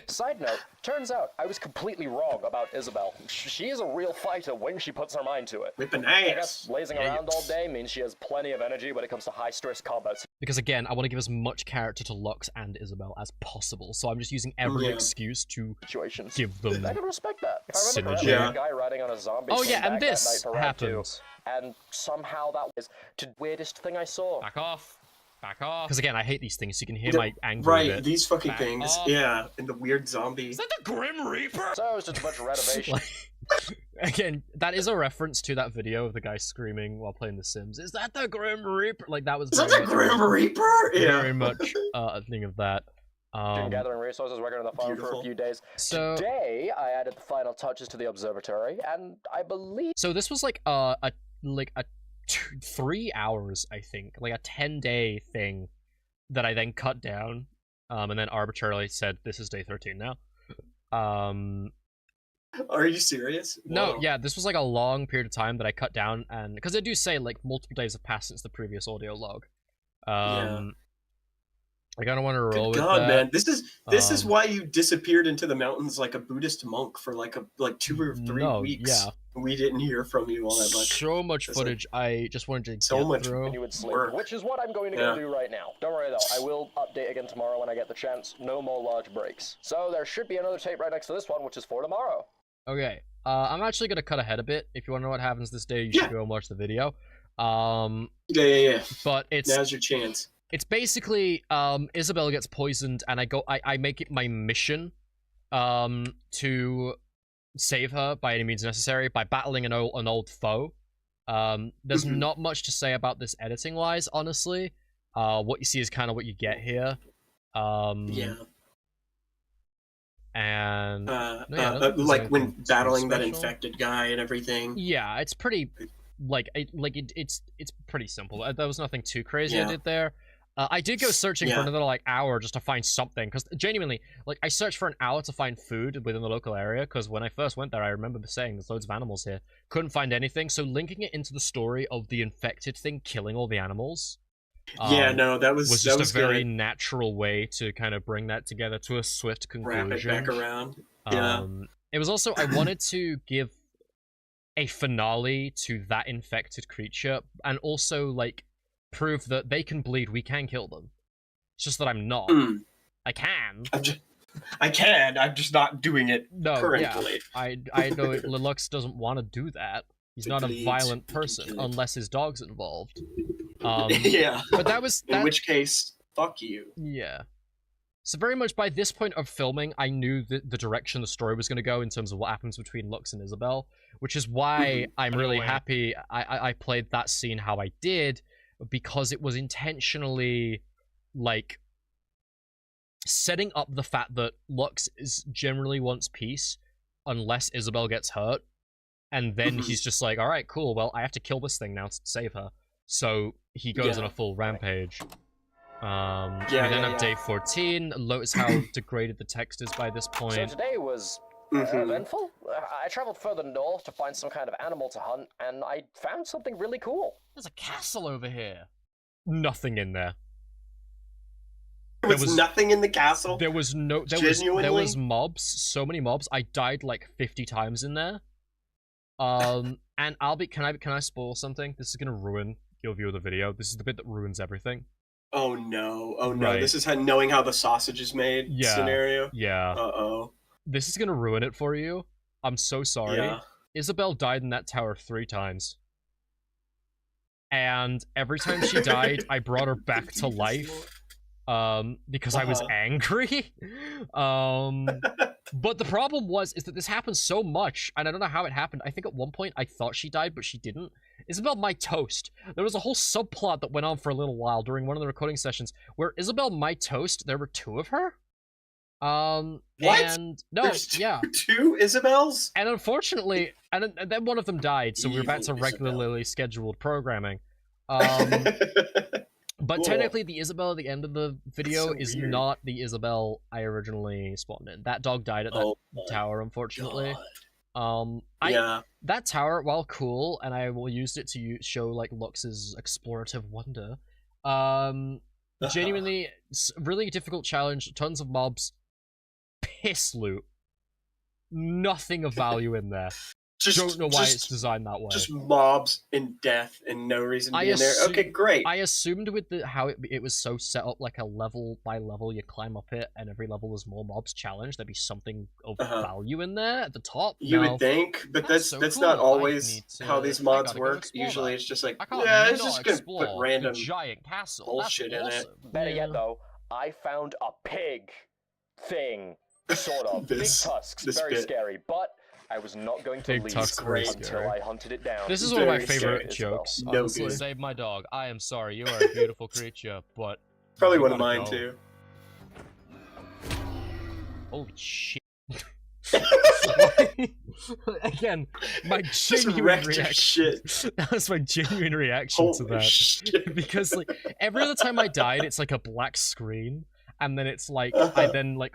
Side note, turns out I was completely wrong about Isabel. She is a real fighter when she puts her mind to it. Whipping I ass. guess lazing around all day means she has plenty of energy when it comes to high-stress combat. Because again, I want to give as much character to Lux and Isabel as possible, so I'm just using every excuse to give them I can respect that. If I remember synergy. correctly, a guy riding on a zombie and this happens. And somehow that was the weirdest thing I saw. Back off. Because again, I hate these things, so you can hear my anger. Right, these fucking things. Yeah, and the weird zombie. Is that the Grim Reaper? So it was just a bunch of renovation. Again, that is a reference to that video of the guy screaming while playing The Sims. Is that the Grim Reaper? Like, that was Is that the Grim Reaper? Yeah. Very much a thing of that. Gathering resources, working on the farm for a few days. So today, I added the final touches to the observatory, and I believe... So this was like a 3 hours, I think, like a 10-day thing that I then cut down, and then arbitrarily said, this is day 13 now. Are you serious? No, yeah, this was like a long period of time that I cut down, and because I do say like multiple days have passed since the previous audio log. I kind of want to roll with God, that. man, this is why you disappeared into the mountains like a Buddhist monk for like 2 or 3 weeks. Yeah. We didn't hear from you all that much. So much footage. I just wanted to so much through. You would sleep, which is what I'm going to go do right now. Don't worry though, I will update again tomorrow when I get the chance. No more large breaks. So there should be another tape right next to this one, which is for tomorrow. Okay. I'm actually gonna cut ahead a bit. If you want to know what happens this day, you should go and watch the video. Yeah. But now's your chance. It's basically Isabel gets poisoned, and I make it my mission to save her by any means necessary by battling an old foe. There's not much to say about this editing wise, honestly. What you see is kind of what you get here. And like when battling that infected guy and everything. Yeah, it's pretty it's pretty simple. There was nothing too crazy I did there. I did go searching for another hour just to find something, because genuinely, I searched for an hour to find food within the local area, because when I first went there, I remember saying there's loads of animals here. Couldn't find anything, so linking it into the story of the infected thing killing all the animals. That was just a very natural way to kind of bring that together to a swift conclusion. Wrap it back around. It was also, I wanted to give a finale to that infected creature, and also prove that they can bleed, we can kill them. It's just that I'm not. I can. I'm just not doing it currently. I know Lux doesn't want to do that. He's not a violent person unless his dog's involved. But that was... In which case, fuck you. Yeah. So very much by this point of filming, I knew the direction the story was going to go in terms of what happens between Lux and Isabel, which is why I'm really happy I played that scene how I did, because it was intentionally setting up the fact that Lux generally wants peace unless Isabel gets hurt, and then he's just like, all right, cool, well, I have to kill this thing now to save her. So he goes on a full rampage. We then have day 14. Notice how degraded the text is by this point. So today was eventful. I traveled further north to find some kind of animal to hunt, and I found something really cool. There's a castle over here. Nothing in there. There was nothing in the castle. There was no. There was mobs. So many mobs. I died like 50 times in there. And I'll be. Can I spoil something? This is gonna ruin your view of the video. This is the bit that ruins everything. Oh no! Oh no! Right. This is knowing how the sausage is made scenario. Yeah. Uh-oh. This is gonna ruin it for you. I'm so sorry. Yeah. Isabel died in that tower 3 times. And every time she died, I brought her back to life. Because I was angry. But the problem is that this happened so much, and I don't know how it happened. I think at one point I thought she died, but she didn't. Isabel might toast. There was a whole subplot that went on for a little while during one of the recording sessions where Isabel might toast. There were 2 of her. What? And no, There's two Isabels? And unfortunately, and then one of them died, so we were back to regularly scheduled programming. But Cool. technically, the Isabel at the end of the video is not the Isabel I originally spawned in. That dog died at that tower, unfortunately. That tower, while cool, and I will use it to show like Lux's explorative wonder. Genuinely, really difficult challenge. Tons of mobs. Piss loot. Nothing of value in there. Don't know why it's designed that way. Just mobs and death and no reason to be in there. Okay, great. I assumed with how it was so set up, like a level by level, you climb up it, and every level was more mobs challenge. There'd be something of value in there at the top. You would think, but that's cool. Not always how these mods work. Usually, it's just like, it's just gonna put random giant castle bullshit in it. Better yet, though, I found a pig thing, sort of. Big tusks, very scary, but I was not going to leave until I hunted it down. This is one of my favorite jokes. Honestly. Save my dog. I am sorry. You are a beautiful creature, but probably one of mine too. Holy shit! Again, my genuine reaction. That was my genuine reaction to that. Shit. Because like every other time I died, it's like a black screen. And then it's like,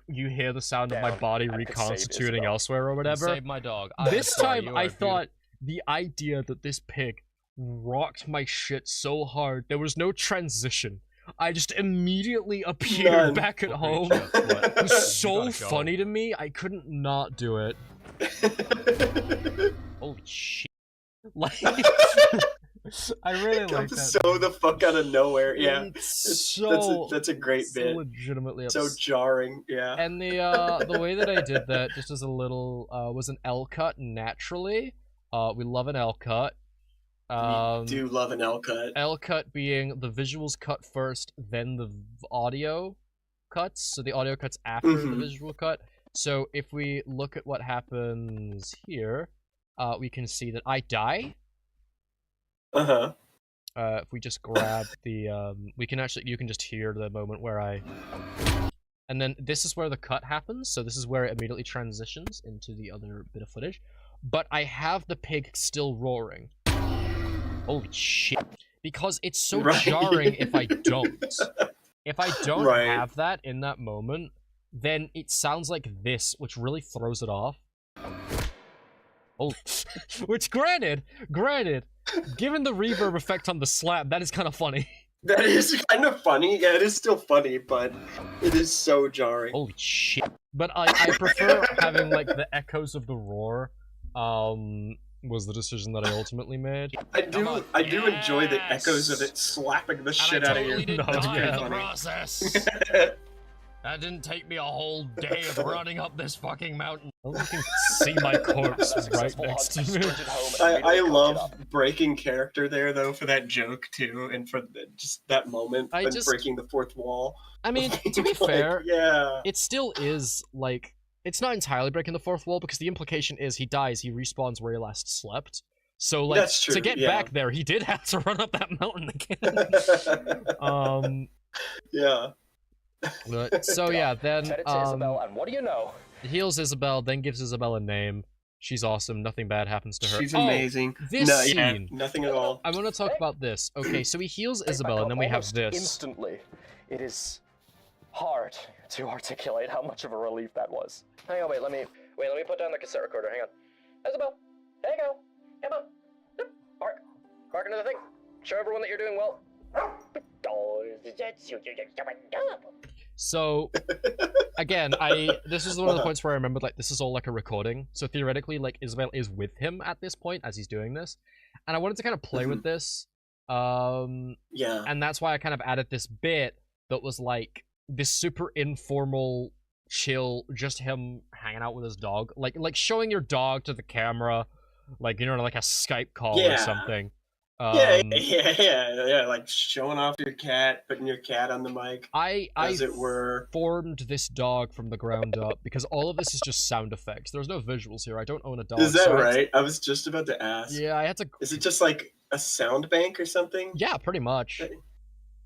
you hear the sound of my body reconstituting elsewhere or whatever. Save my dog. This time, I thought the idea that this pig rocked my shit so hard, there was no transition. I just immediately appeared back at home. It was so funny to me, I couldn't not do it. Holy shit. Like... I really like that. So the fuck out of nowhere, yeah. So that's a great bit. Legitimately so jarring, yeah. And the way that I did that, just as a little, was an L cut naturally. We love an L cut. We do love an L cut. L cut being the visuals cut first, then the audio cuts. So the audio cuts after the visual cut. So if we look at what happens here, we can see that I die. If we just grab the, you can just hear the moment where and then this is where the cut happens, so this is where it immediately transitions into the other bit of footage. But I have the pig still roaring. Holy shit. Because it's so jarring if I don't. If I don't have that in that moment, then it sounds like this, which really throws it off. Oh, which granted, given the reverb effect on the slap, that is kind of funny. That is kind of funny. Yeah, it is still funny, but it is so jarring. Holy shit. But I prefer having, like, the echoes of the roar, was the decision that I ultimately made. I do enjoy the echoes of it slapping the shit out of you. That's pretty funny. That didn't take me a whole day of running up this fucking mountain. You can see my corpse right next to me. I love breaking character there, though, for that joke, too, and for just that moment when breaking the fourth wall. I mean, to be fair, yeah, it still is, like, it's not entirely breaking the fourth wall, because the implication is he dies, he respawns where he last slept. So, like, to get back there, he did have to run up that mountain again. Yeah. So yeah, then Isabel, and what do you know? Heals Isabel, then gives Isabel a name. She's awesome. Nothing bad happens to her. She's amazing. This scene. Yeah, nothing at all. I want to talk about this. Okay, so he heals Isabel, and then we have this. Instantly, it is hard to articulate how much of a relief that was. Hang on, let me put down the cassette recorder. Hang on, Isabel, there you go. Come on, bark into the thing. Show everyone that you're doing well. So, again, this is one of the points where I remembered, like, this is all, like, a recording. So, theoretically, like, Isabel is with him at this point as he's doing this. And I wanted to kind of play with this. Yeah. And that's why I kind of added this bit that was, like, this super informal, chill, just him hanging out with his dog. Like showing your dog to the camera, like, you know, like a Skype call or something. Yeah, like showing off your cat, putting your cat on the mic, as it were. Formed this dog from the ground up because all of this is just sound effects. There's no visuals here. I don't own a dog. Is that right? I was just about to ask. Yeah, I had to. Is it just like a sound bank or something? Yeah, pretty much.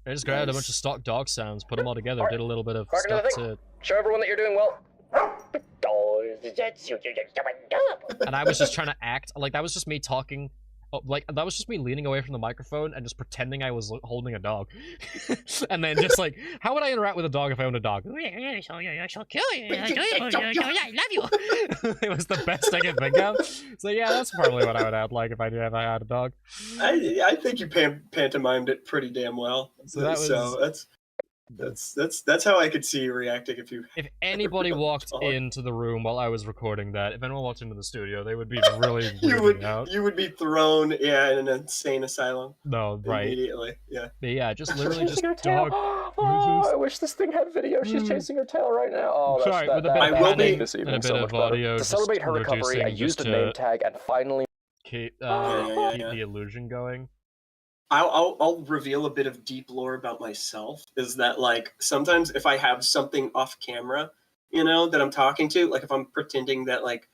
I just grabbed a bunch of stock dog sounds, put them all together, did a little bit of stuff to show everyone that you're doing well. And I was just trying to act like that was just me talking. Like, that was just me leaning away from the microphone and just pretending I was holding a dog. And then just like, how would I interact with a dog if I owned a dog? I shall kill you. I love you. It was the best I could think of. So yeah, that's probably what I would add like if I had a dog. I think you pantomimed it pretty damn well. So that was... That's how I could see you reacting if anybody walked into the room while I was recording that. If anyone walked into the studio, they would be really weirding out. You would be thrown in an insane asylum. No, right. Immediately, yeah. But yeah, just literally just dog. Oh, I wish this thing had video. She's chasing her tail right now. Oh, that's sorry, with a bit I will be this evening and a bit so of much audio. To celebrate her recovery, I used a name tag and finally keep the illusion going. I'll reveal a bit of deep lore about myself, is that, like, sometimes if I have something off camera, you know, that I'm talking to, like if I'm pretending that, like,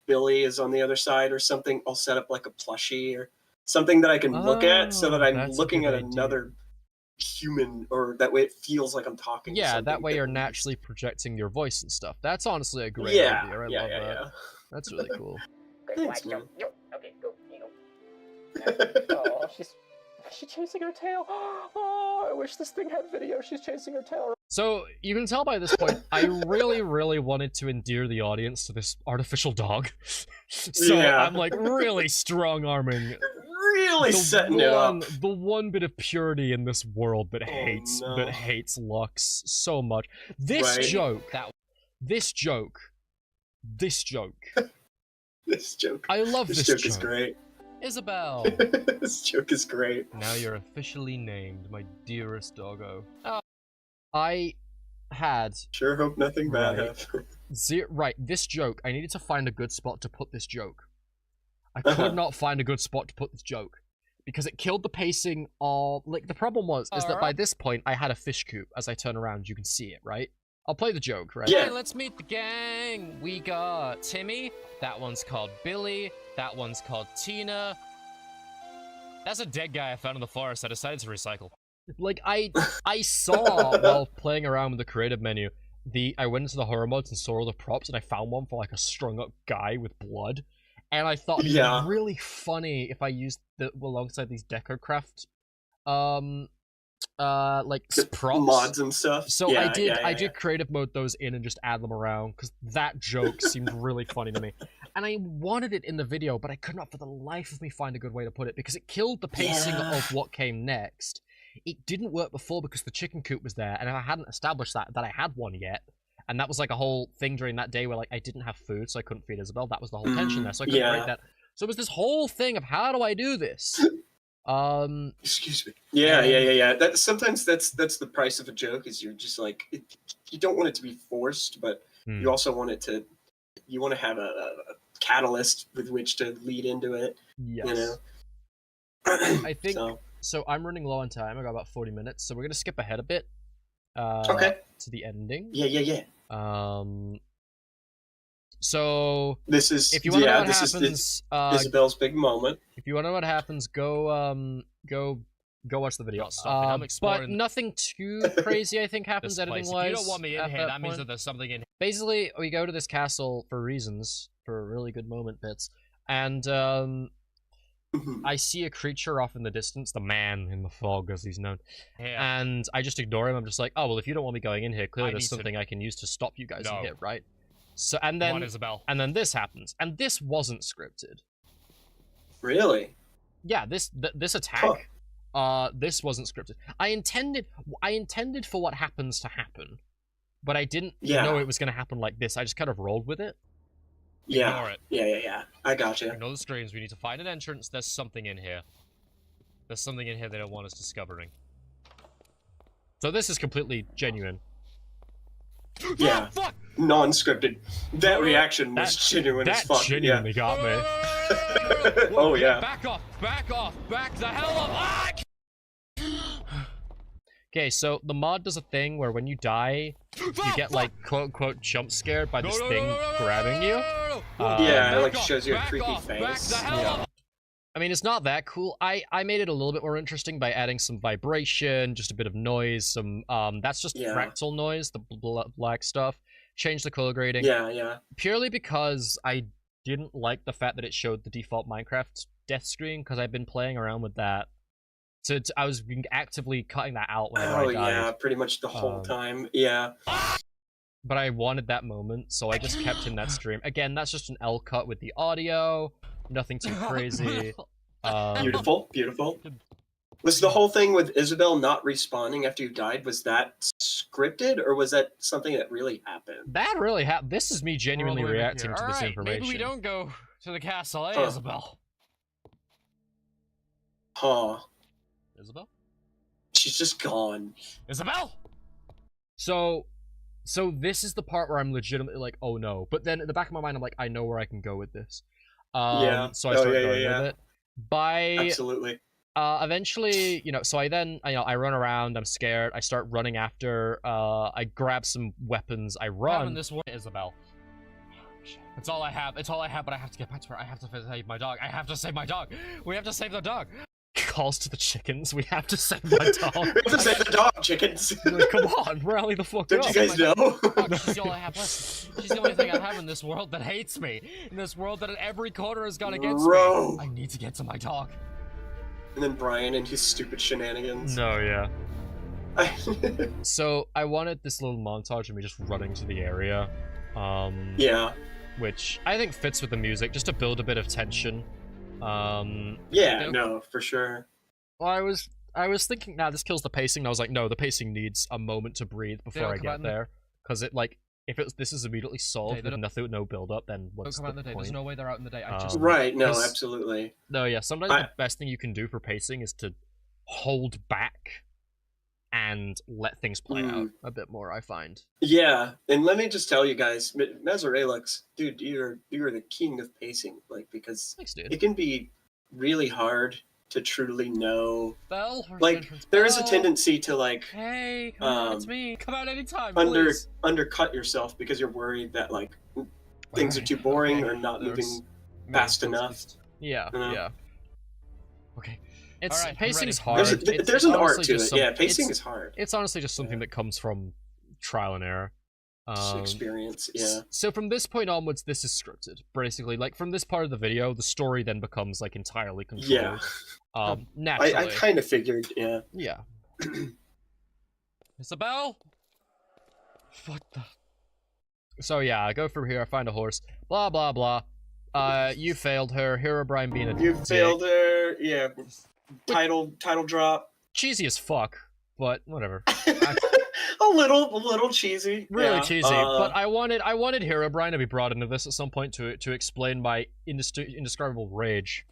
Billy is on the other side or something, I'll set up, like, a plushie or something that I can look at so that I'm looking at another human, or that way it feels like I'm talking to something. That way you're naturally projecting your voice and stuff. That's honestly a great idea. I love that. Yeah. That's really cool. Thanks, man. Okay, go. Oh, she's chasing her tail. Oh, I wish this thing had video. She's chasing her tail. So you can tell by this point, I really, really wanted to endear the audience to this artificial dog. So I'm like really strong-arming, really setting it up. The one bit of purity in this world that hates Lux so much. This joke. This joke. I love this joke. This joke is great. Isabel! This joke is great. Now you're officially named, my dearest doggo. I had... Sure hope nothing bad happens. Right, this joke, I needed to find a good spot to put this joke. I could not find a good spot to put this joke. Because it killed the pacing of... Like, the problem is that by this point, I had a fish coop. As I turn around, you can see it, right? I'll play the joke, right? Yeah. Hey, let's meet the gang! We got Timmy. That one's called Billy. That one's called Tina. That's a dead guy I found in the forest. I decided to recycle. Like, I saw while playing around with the creative menu, I went into the horror modes and saw all the props, and I found one for like a strung-up guy with blood. And I thought it'd be really funny if I used alongside these DecoCraft, like props, mods and stuff. So I did creative mode those in and just add them around because that joke seemed really funny to me, and I wanted it in the video, but I could not for the life of me find a good way to put it because it killed the pacing of what came next. It didn't work before because the chicken coop was there, and I hadn't established that I had one yet, and that was like a whole thing during that day where like I didn't have food, so I couldn't feed Isabel. That was the whole tension there, so I couldn't break that. So it was this whole thing of how do I do this? Excuse me. Yeah. Sometimes that's the price of a joke. Is you're just like you don't want it to be forced, but you also want it to. You want to have a catalyst with which to lead into it. Yes. You know. I think so. I'm running low on time. I got about 40 minutes, so we're gonna skip ahead a bit. To the ending. Yeah. So this is if you want to know what happens, Isabel's big moment. If you want to know what happens, go watch the video. But nothing too crazy, I think, happens editing-wise. If you don't want me in here, that means that there's something in here. Basically, we go to this castle for really good moment bits, and I see a creature off in the distance, the man in the fog, as he's known, and I just ignore him. I'm just like, oh well, if you don't want me going in here, clearly there's something I can use to stop you guys in here, right? So and then this happens, and this wasn't scripted. Really? Yeah, this attack this wasn't scripted. I intended for what happens to happen, but I didn't know it was going to happen like this. I just kind of rolled with it. Yeah. Ignore it. Yeah. I gotcha. Ignore the screams. We need to find an entrance. There's something in here. There's something in here they don't want us discovering. So this is completely genuine. Yeah. Oh, fuck! Non-scripted. That reaction was genuine as fuck. That genuinely got me. Oh, yeah. Back off! Back off! Back the hell up! Ah! Okay, so the mod does a thing where when you die, you get like quote-unquote jump scared by this thing grabbing you. Yeah, it like shows your creepy face. Yeah. I mean, it's not that cool. I made it a little bit more interesting by adding some vibration, just a bit of noise, some that's just fractal noise, the black stuff. Change the color grading. Yeah. Purely because I didn't like the fact that it showed the default Minecraft death screen, because I've been playing around with that. So I was actively cutting that out whenever I died. Oh yeah, pretty much the whole time. Yeah. But I wanted that moment, so I just kept in that stream. Again, that's just an L cut with the audio. Nothing too crazy. Beautiful. Was the whole thing with Isabel not respawning after you died, was that scripted, or was that something that really happened? That really happened. This is me genuinely reacting to this information. Maybe we don't go to the castle, eh, Isabel? Huh. Isabel? She's just gone. Isabel! So this is the part where I'm legitimately like, oh no. But then in the back of my mind, I'm like, I know where I can go with this. So I start going with it. Absolutely. Eventually, so I run around, I'm scared, I start running after, I grab some weapons, I run. Having this war, Isabel. It's all I have, but I have to get back to her. I have to save my dog. I have to save my dog. We have to save the dog. Calls to the chickens, we have to save my dog. We have to save the dog, chickens. Like, come on, rally the fuck Don't up. you guys know? She's the all I have left. She's the only thing I have in this world that hates me. In this world that at every corner has gone against me. I need to get to my dog. And then Brian and his stupid shenanigans. No, yeah. So I wanted this little montage of me just running to the area. Yeah. Which I think fits with the music, just to build a bit of tension. No, for sure. Well, I was thinking, this kills the pacing, and I was like, no, the pacing needs a moment to breathe before I get there. Because if this is immediately solved with no build up, then what's the point? There's no way they're out in the day. Right, no, absolutely. No, yeah, sometimes the best thing you can do for pacing is to hold back and let things play out a bit more, I find. Yeah, and let me just tell you guys, Mazeraylux, dude, you're the king of pacing, because thanks, dude. It can be really hard to truly know. Bell, there is a tendency to hey, come on, it's me. Come out anytime, undercut yourself because you're worried that things are too boring or not moving fast enough. Yeah, yeah. Okay. Pacing is hard. There's an art to it. Yeah, pacing is hard. It's honestly just something that comes from trial and error. Experience, yeah. So from this point onwards, this is scripted. Basically, from this part of the video, the story then becomes entirely controlled. Yeah. Naturally. I kind of figured, yeah. Yeah. Isabel? What the? So yeah, I go through here, I find a horse. Blah blah blah. You failed her. Herobrine being a You failed her. Yeah. Title drop. Cheesy as fuck, but whatever. A little cheesy. Really cheesy. But I wanted Herobrine to be brought into this at some point to explain my indescribable rage.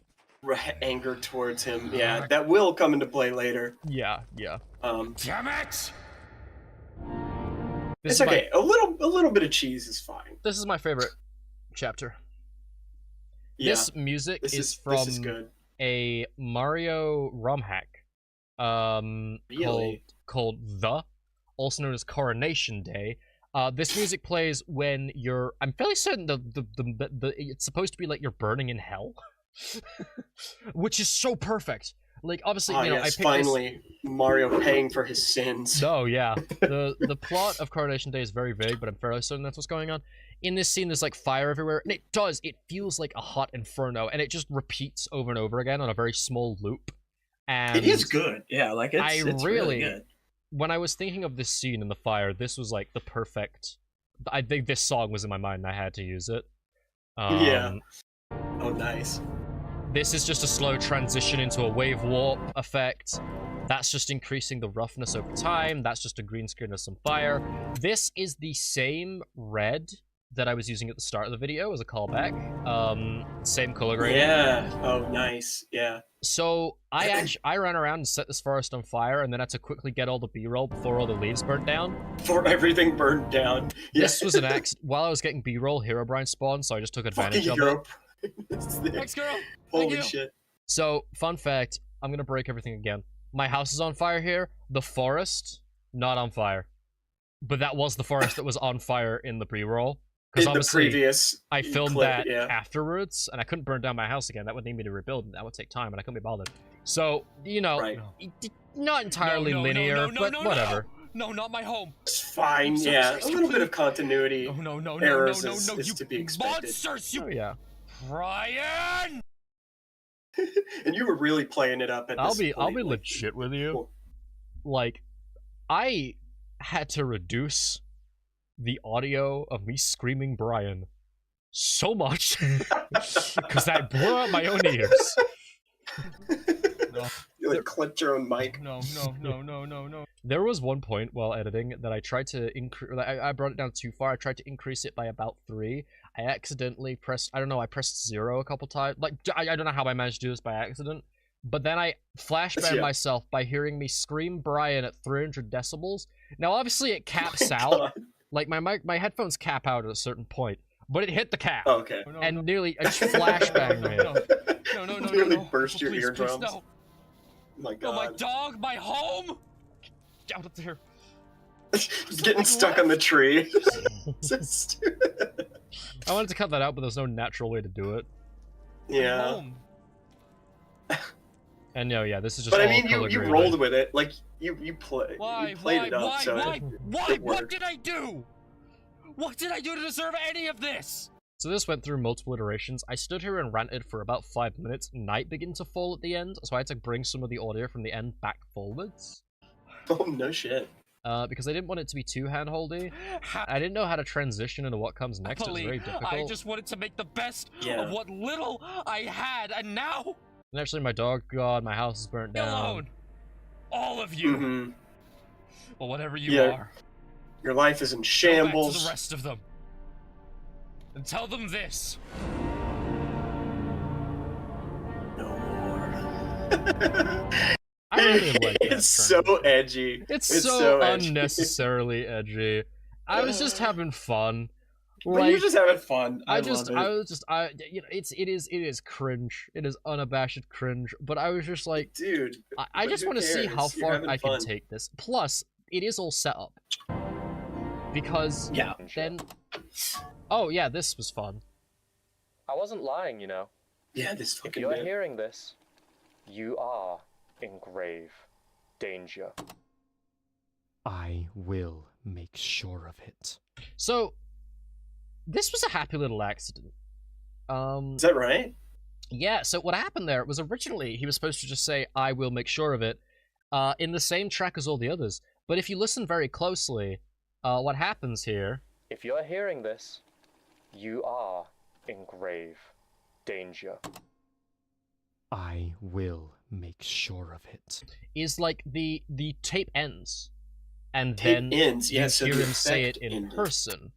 Anger towards him. Yeah, that will come into play later. Yeah. Damn it! It's okay. A little bit of cheese is fine. This is my favorite chapter. Yeah. This music is from a Mario ROM hack. Really? Called The, also known as Coronation Day. This music plays when you're. I'm fairly certain the it's supposed to be you're burning in hell, which is so perfect. Obviously, yes, I picked finally Mario paying for his sins. No, yeah. The plot of Coronation Day is very vague, but I'm fairly certain that's what's going on. In this scene, there's fire everywhere, and it feels like a hot inferno, and it just repeats over and over again on a very small loop. And it is good, yeah. It's really good. When I was thinking of this scene in the fire, this was the perfect. I think this song was in my mind, and I had to use it. Yeah. Oh, nice. This is just a slow transition into a wave warp effect. That's just increasing the roughness over time. That's just a green screen of some fire. This is the same red that I was using at the start of the video as a callback. Same color grading. Yeah. Oh, nice. Yeah. So I ran around and set this forest on fire, and then had to quickly get all the B-roll before all the leaves burnt down. Before everything burned down. Yeah. This was an accident. While I was getting B-roll, Herobrine spawned, so I just took advantage of it. Thanks, girl. Holy shit. So, fun fact, I'm gonna break everything again. My house is on fire here. The forest, not on fire. But that was the forest that was on fire in the pre-roll. Because obviously, I filmed that afterwards, and I couldn't burn down my house again. That would need me to rebuild, and that would take time, and I couldn't be bothered. So, you know, not entirely linear, but whatever. No, not my home. It's fine, yeah. A little bit of continuity errors is to be expected. Monsters, you... Oh, yeah. Brian! And you were really playing it up at this point. I'll be legit with you. Like, I had to reduce the audio of me screaming Brian so much because that blew out my own ears. No. You like clipped your own mic. No. There was one point while editing that I tried to increase. I brought it down too far. I tried to increase it by about 3. I accidentally pressed. I don't know. I pressed 0 a couple times. Like I don't know how I managed to do this by accident. But then I flashbanged myself by hearing me scream Brian at 300 decibels. Now, obviously, it caps out. God. Like, my headphones cap out at a certain point, but it hit the cap. Oh, okay. And nearly, it flashbanged me. No. Nearly burst your eardrums. Please, no. My God. No, my dog, my home! Get out of there. Getting stuck on the tree. So stupid. I wanted to cut that out, but there's no natural way to do it. Yeah. And no, yeah, this is just. But I mean, you rolled with it, like you played it up. Why? What did I do? What did I do to deserve any of this? So this went through multiple iterations. I stood here and ranted for about 5 minutes. Night began to fall at the end, so I had to bring some of the audio from the end back forwards. Oh no shit. Because I didn't want it to be too handholdy. I didn't know how to transition into what comes next. It was very difficult. I just wanted to make the best of what little I had, and now. And actually, my dog, God, my house is burnt down. Alone. All of you. Mm-hmm. Well, whatever you are. Your life is in shambles. Go back to the rest of them. And tell them this. No more. I really like that. It's so edgy. It's so unnecessarily edgy. I was just having fun. Well, you're just having fun. You know, it is cringe. It is unabashed cringe. But I was just like, dude, I just want to see how far I can take this. Plus, it is all set up. Because then, oh yeah, this was fun. I wasn't lying, you know. Yeah, this fucking. If you're hearing this, you are in grave danger. I will make sure of it. So. This was a happy little accident. Is that right? Yeah, so what happened there was originally he was supposed to just say, I will make sure of it, in the same track as all the others. But if you listen very closely, what happens here... If you're hearing this, you are in grave danger. I will make sure of it. Is like the tape ends, and then you hear him say it in person.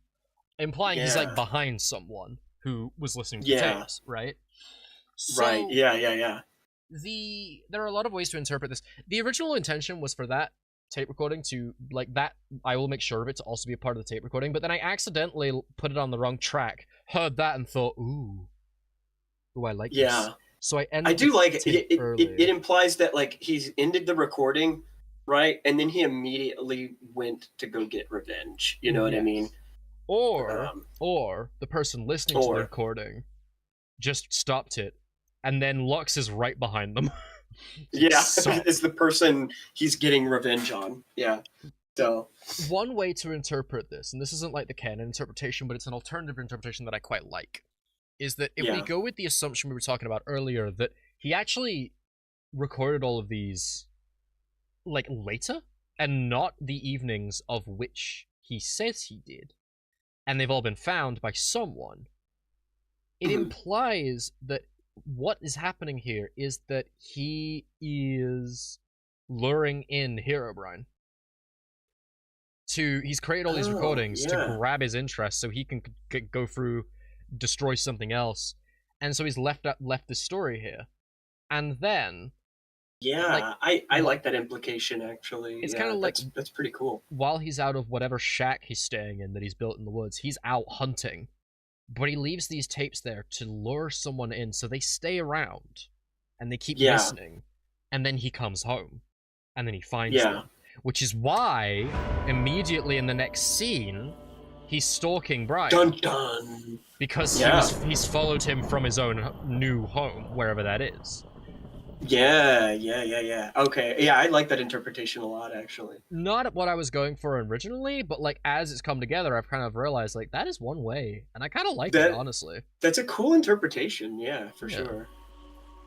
Implying he's like behind someone who was listening to the tapes, right? So, right. Yeah. There are a lot of ways to interpret this. The original intention was for that tape recording to like that. I will make sure of it to also be a part of the tape recording. But then I accidentally put it on the wrong track. Heard that and thought, ooh, I like this. So I ended. I do like it. It implies that like he's ended the recording, right, and then he immediately went to go get revenge. You know what I mean? Or the person listening to the recording just stopped it, and then Lux is right behind them. Is the person he's getting revenge on. Yeah. So one way to interpret this, and this isn't like the canon interpretation, but it's an alternative interpretation that I quite like, is that if we go with the assumption we were talking about earlier, that he actually recorded all of these like later, and not the evenings of which he says he did, and they've all been found by someone, it implies that what is happening here is that he is luring in Herobrine. He's created all these recordings to grab his interest so he can go through, destroy something else. And so he's left this story here. And then... Yeah, like, I like that implication, actually. It's kind of like... That's pretty cool. While he's out of whatever shack he's staying in that he's built in the woods, he's out hunting. But he leaves these tapes there to lure someone in, so they stay around. And they keep listening. And then he comes home. And then he finds them. Which is why, immediately in the next scene, he's stalking Brian. Dun dun! Because he's followed him from his own new home, wherever that is. Yeah. Okay, yeah, I like that interpretation a lot, actually. Not what I was going for originally, but, like, as it's come together, I've kind of realized, like, that is one way. And I kind of like it, honestly. That's a cool interpretation, yeah, for sure.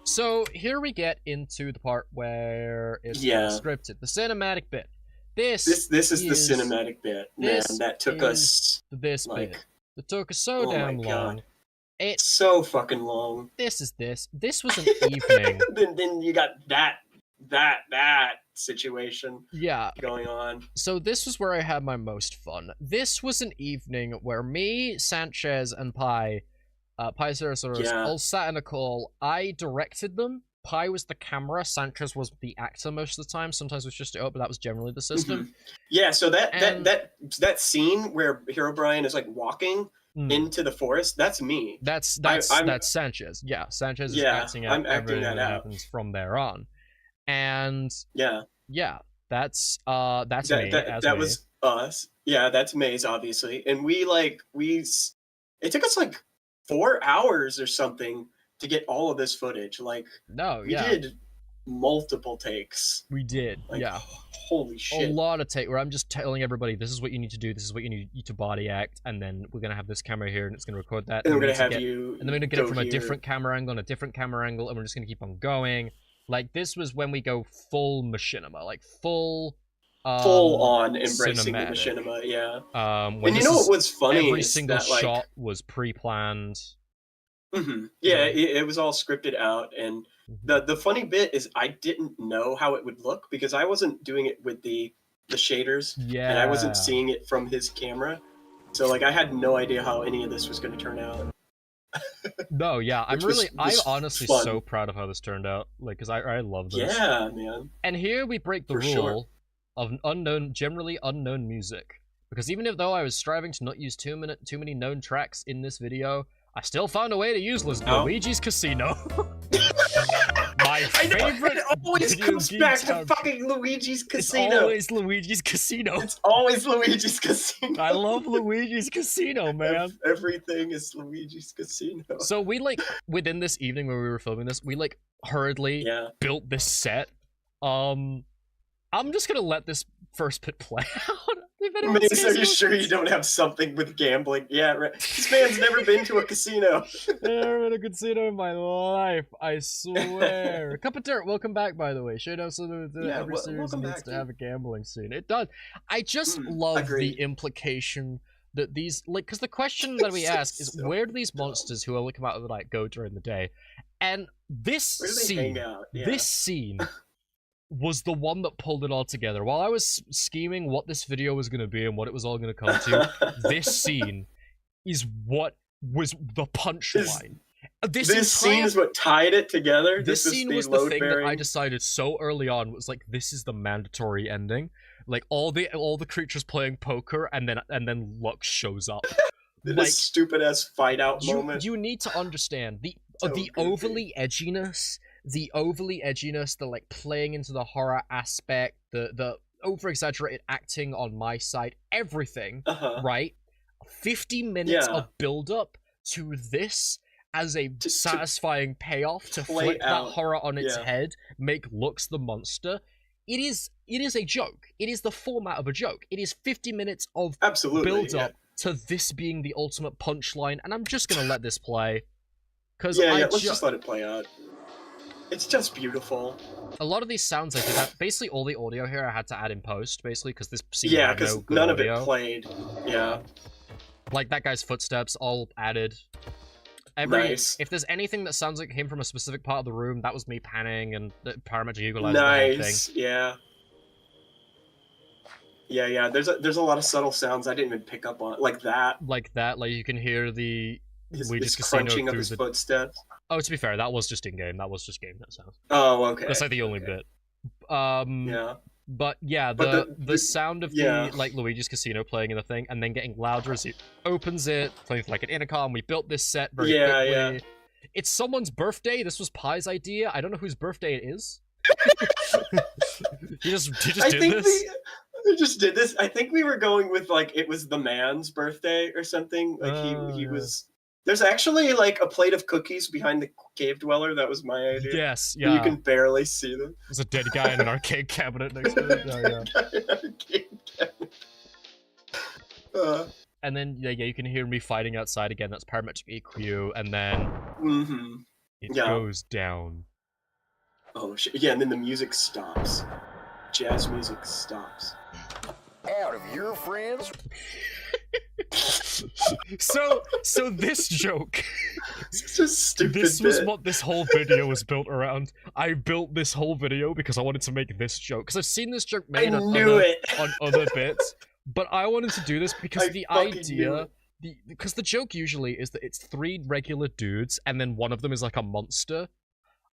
So, here we get into the part where it's scripted. The cinematic bit. This is the cinematic bit, man. That took us... This bit. It took us so damn long. It's so fucking long. This was an evening. then you got that situation going on. So this was where I had my most fun. This was an evening where me, Sanchez, and Pi Ceresaurus all sat in a call. I directed them. Pi was the camera. Sanchez was the actor most of the time. Sometimes it was just but that was generally the system. Yeah, so that scene where Herobrine is like walking into the forest, that's me. That's Sanchez. Yeah, Sanchez is acting out. I'm acting that out. Happens from there on, and that's me. That was us. Yeah, that's Maze, obviously, and it took us like 4 hours or something to get all of this footage. Like, we did multiple takes. We did, Holy shit. A lot of take where I'm just telling everybody, this is what you need to do, this is what you need to body act, and then we're going to have this camera here, and it's going to record that. And we're going to have and then we're going to get it from a different camera angle and a different camera angle, and we're just going to keep on going. Like, this was when we go full machinima, like full on embracing the machinima, and you know what was funny? Every single shot was pre-planned. Yeah, it was all scripted out, and the funny bit is I didn't know how it would look because I wasn't doing it with the shaders, and I wasn't seeing it from his camera, so like I had no idea how any of this was going to turn out. No, I'm honestly so proud of how this turned out, like, because I love this. Yeah, man. And here we break the rule of generally unknown music, because even though I was striving to not use too many known tracks in this video, I still found a way to use Luigi's Casino. My favorite. It always comes back to fucking Luigi's Casino. It's always Luigi's Casino. It's always Luigi's Casino. I love Luigi's Casino, man. Everything is Luigi's Casino. So we, like, within this evening when we were filming this, we, like, hurriedly built this set. I'm just gonna let this first bit play out. Mace, are you sure you don't have something with gambling? Yeah, right. This man's never been to a casino. I've never been to a casino in my life, I swear. Cup of Dirt, welcome back, by the way. Should have every series needs to have a gambling scene. It does. I just love the implication that these, like, because the question that we ask is, where do these monsters who only come out of the night go during the day? And this scene, this scene was the one that pulled it all together. While I was scheming what this video was going to be and what it was all going to come to, this scene is what was the punchline. This scene is what tied it together. This scene was the thing that I decided so early on was like, this is the mandatory ending. Like all the creatures playing poker, and then Lux shows up. This stupid ass fight out moment. You need to understand the overly edginess. The overly edginess, the like playing into the horror aspect, the over-exaggerated acting on my side, everything, right? 50 minutes of build-up to this as a satisfying payoff to flip that horror on its head, make Lux the monster. It is a joke. It is the format of a joke. It is 50 minutes of build-up to this being the ultimate punchline, and I'm just gonna let this play. Let's just let it play out. It's just beautiful. A lot of these sounds I did that. Basically, all the audio here I had to add in post, basically, because this scene had no good none audio. of it played. Yeah. Like that guy's footsteps, all added. Nice. If there's anything that sounds like it came from a specific part of the room, that was me panning and the parametric equalizer. Nice. Yeah. Yeah. There's a lot of subtle sounds I didn't even pick up on, like that. Like you can hear the his crunching of his footsteps. Oh, to be fair, that was just in game. That was just game that sound. Oh, okay. That's like the only bit. Yeah. But yeah, the sound of the like Luigi's Casino playing in the thing, and then getting louder as he opens it, playing like an intercom. We built this set very quickly. Yeah. It's someone's birthday. This was Pi's idea. I don't know whose birthday it is. he just did this. We just did this. I think we were going with like it was the man's birthday or something. Like he was. There's actually like a plate of cookies behind the cave dweller. That was my idea. Yes, yeah. You can barely see them. There's a dead guy in an arcade cabinet next to it. And then you can hear me fighting outside again. That's parametric EQ, and then it goes down. Oh shit! Yeah, and then the music stops. Jazz music stops. Out of your friends. So this joke. It's a stupid This was what this whole video was built around. I built this whole video because I wanted to make this joke. Because I've seen this joke made on other bits. But I wanted to do this because because the joke usually is that it's 3 regular dudes and then one of them is like a monster.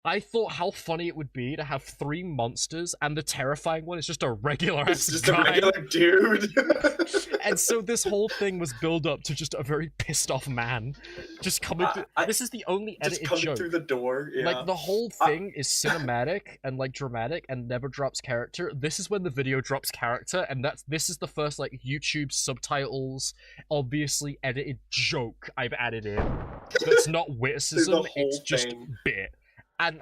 I thought how funny it would be to have 3 monsters and the terrifying one is just a regular ass guy. It's just a regular dude. And so this whole thing was build up to just a very pissed off man just coming through. This is the only edited coming joke. Through the door. Yeah. Like the whole thing is cinematic and like dramatic and never drops character. This is when the video drops character, and this is the first like YouTube subtitles, obviously edited joke I've added in. That's not witticism, it's just bit. And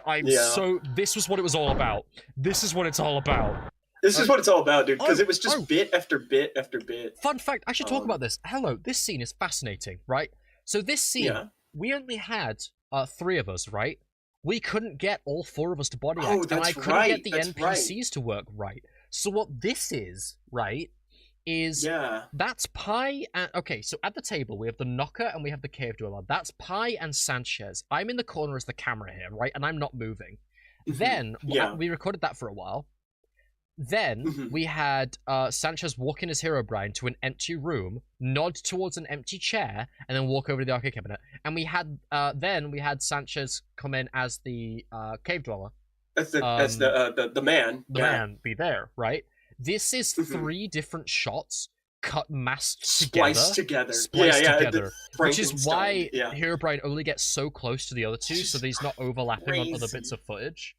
this was what it was all about. This is what it's all about. This is what it's all about, dude, because it was just bit after bit after bit. Fun fact, I should talk about this. Hello, this scene is fascinating, right? So this scene, we only had 3 of us, right? We couldn't get all 4 of us to body act, and I couldn't get the NPCs to work right. So what this is, right, is that's Pi and okay, so at the table we have the knocker and we have the cave dweller. That's Pi and Sanchez. I'm in the corner as the camera here, right? And I'm not moving. Then we recorded that for a while. Then we had Sanchez walk in as Herobrine to an empty room, nod towards an empty chair, and then walk over to the arcade cabinet. And we had then we had Sanchez come in as the cave dweller. As the man. The man be there, right? This is 3 different shots cut masked together. Spliced together. Which is why Herobrine only gets so close to the other 2, so that he's not overlapping on other bits of footage.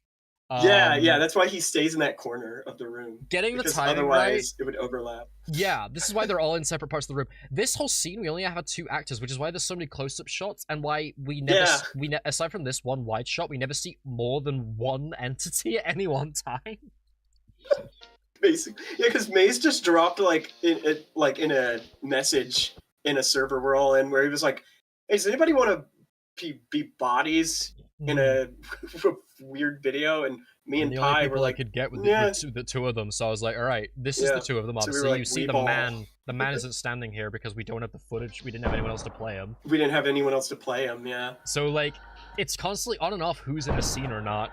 That's why he stays in that corner of the room. Getting the timing otherwise it would overlap. Yeah, this is why they're all in separate parts of the room. This whole scene, we only have 2 actors, which is why there's so many close-up shots, and why we never, aside from this one wide shot, we never see more than 1 entity at any one time. Basically, because Maze just dropped like in a message in a server we're all in, where he was like, "Hey, does anybody want to be bodies in a weird video?" And me and Pi were like, I could get with the 2 of them. So I was like, all right, this is the 2 of them. Obviously, so you see the man. The man isn't standing here because we don't have the footage. We didn't have anyone else to play him. Yeah. So like, it's constantly on and off who's in a scene or not.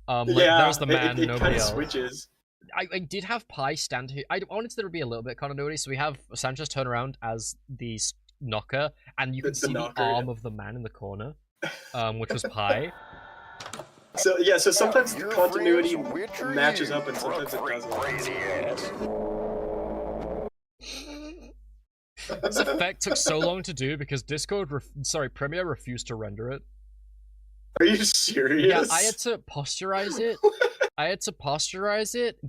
There's the man. It nobody kind of else. switches. I did have Pi stand here. I wanted there to be a little bit of continuity, so we have Sanchez turn around as the knocker, and you can see the arm of the man in the corner, which was Pi. So sometimes the continuity matches up, and sometimes it doesn't. This effect took so long to do because Premiere refused to render it. Are you serious? Yeah, I had to posterize it.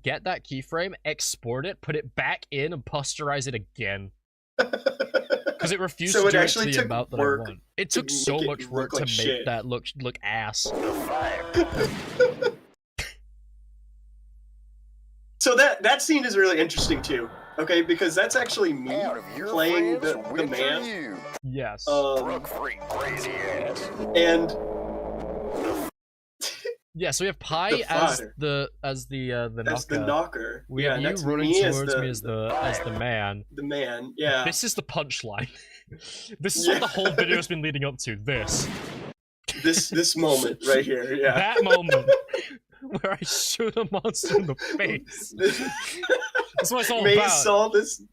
Get that keyframe, export it, put it back in, and posterize it again. Because it refused to do it to the amount that I want. It took so much work to make that look ass. So that scene is really interesting too. Okay, because that's actually me playing the man. Yes. And Yeah, so we have Pi as the knocker. We have you running towards me as the man. The man, yeah. This is the punchline. This is what the whole video has been leading up to. This moment right here, yeah. That moment where I shoot a monster in the face. That's what it's all Maze about. saw this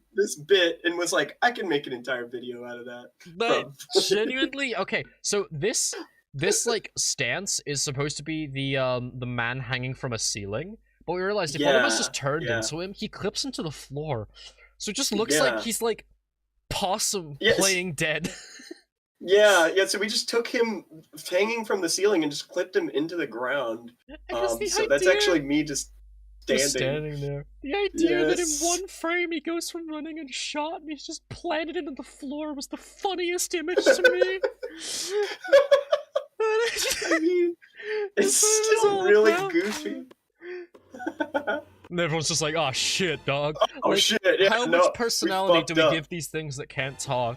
bit and was like, I can make an entire video out of that. But genuinely, okay, so this like stance is supposed to be the man hanging from a ceiling, but we realized if one of us just turned into him, he clips into the floor. So it just looks like he's like Possum playing dead. Yeah, so we just took him hanging from the ceiling and just clipped him into the ground. So that's actually me just standing there. The idea that in one frame he goes from running and shot and he's just planted into the floor was the funniest image to me. I mean, it's still really goofy. And everyone's just like, oh shit, dog. Oh like, shit, yeah, how much personality do we give these things that can't talk?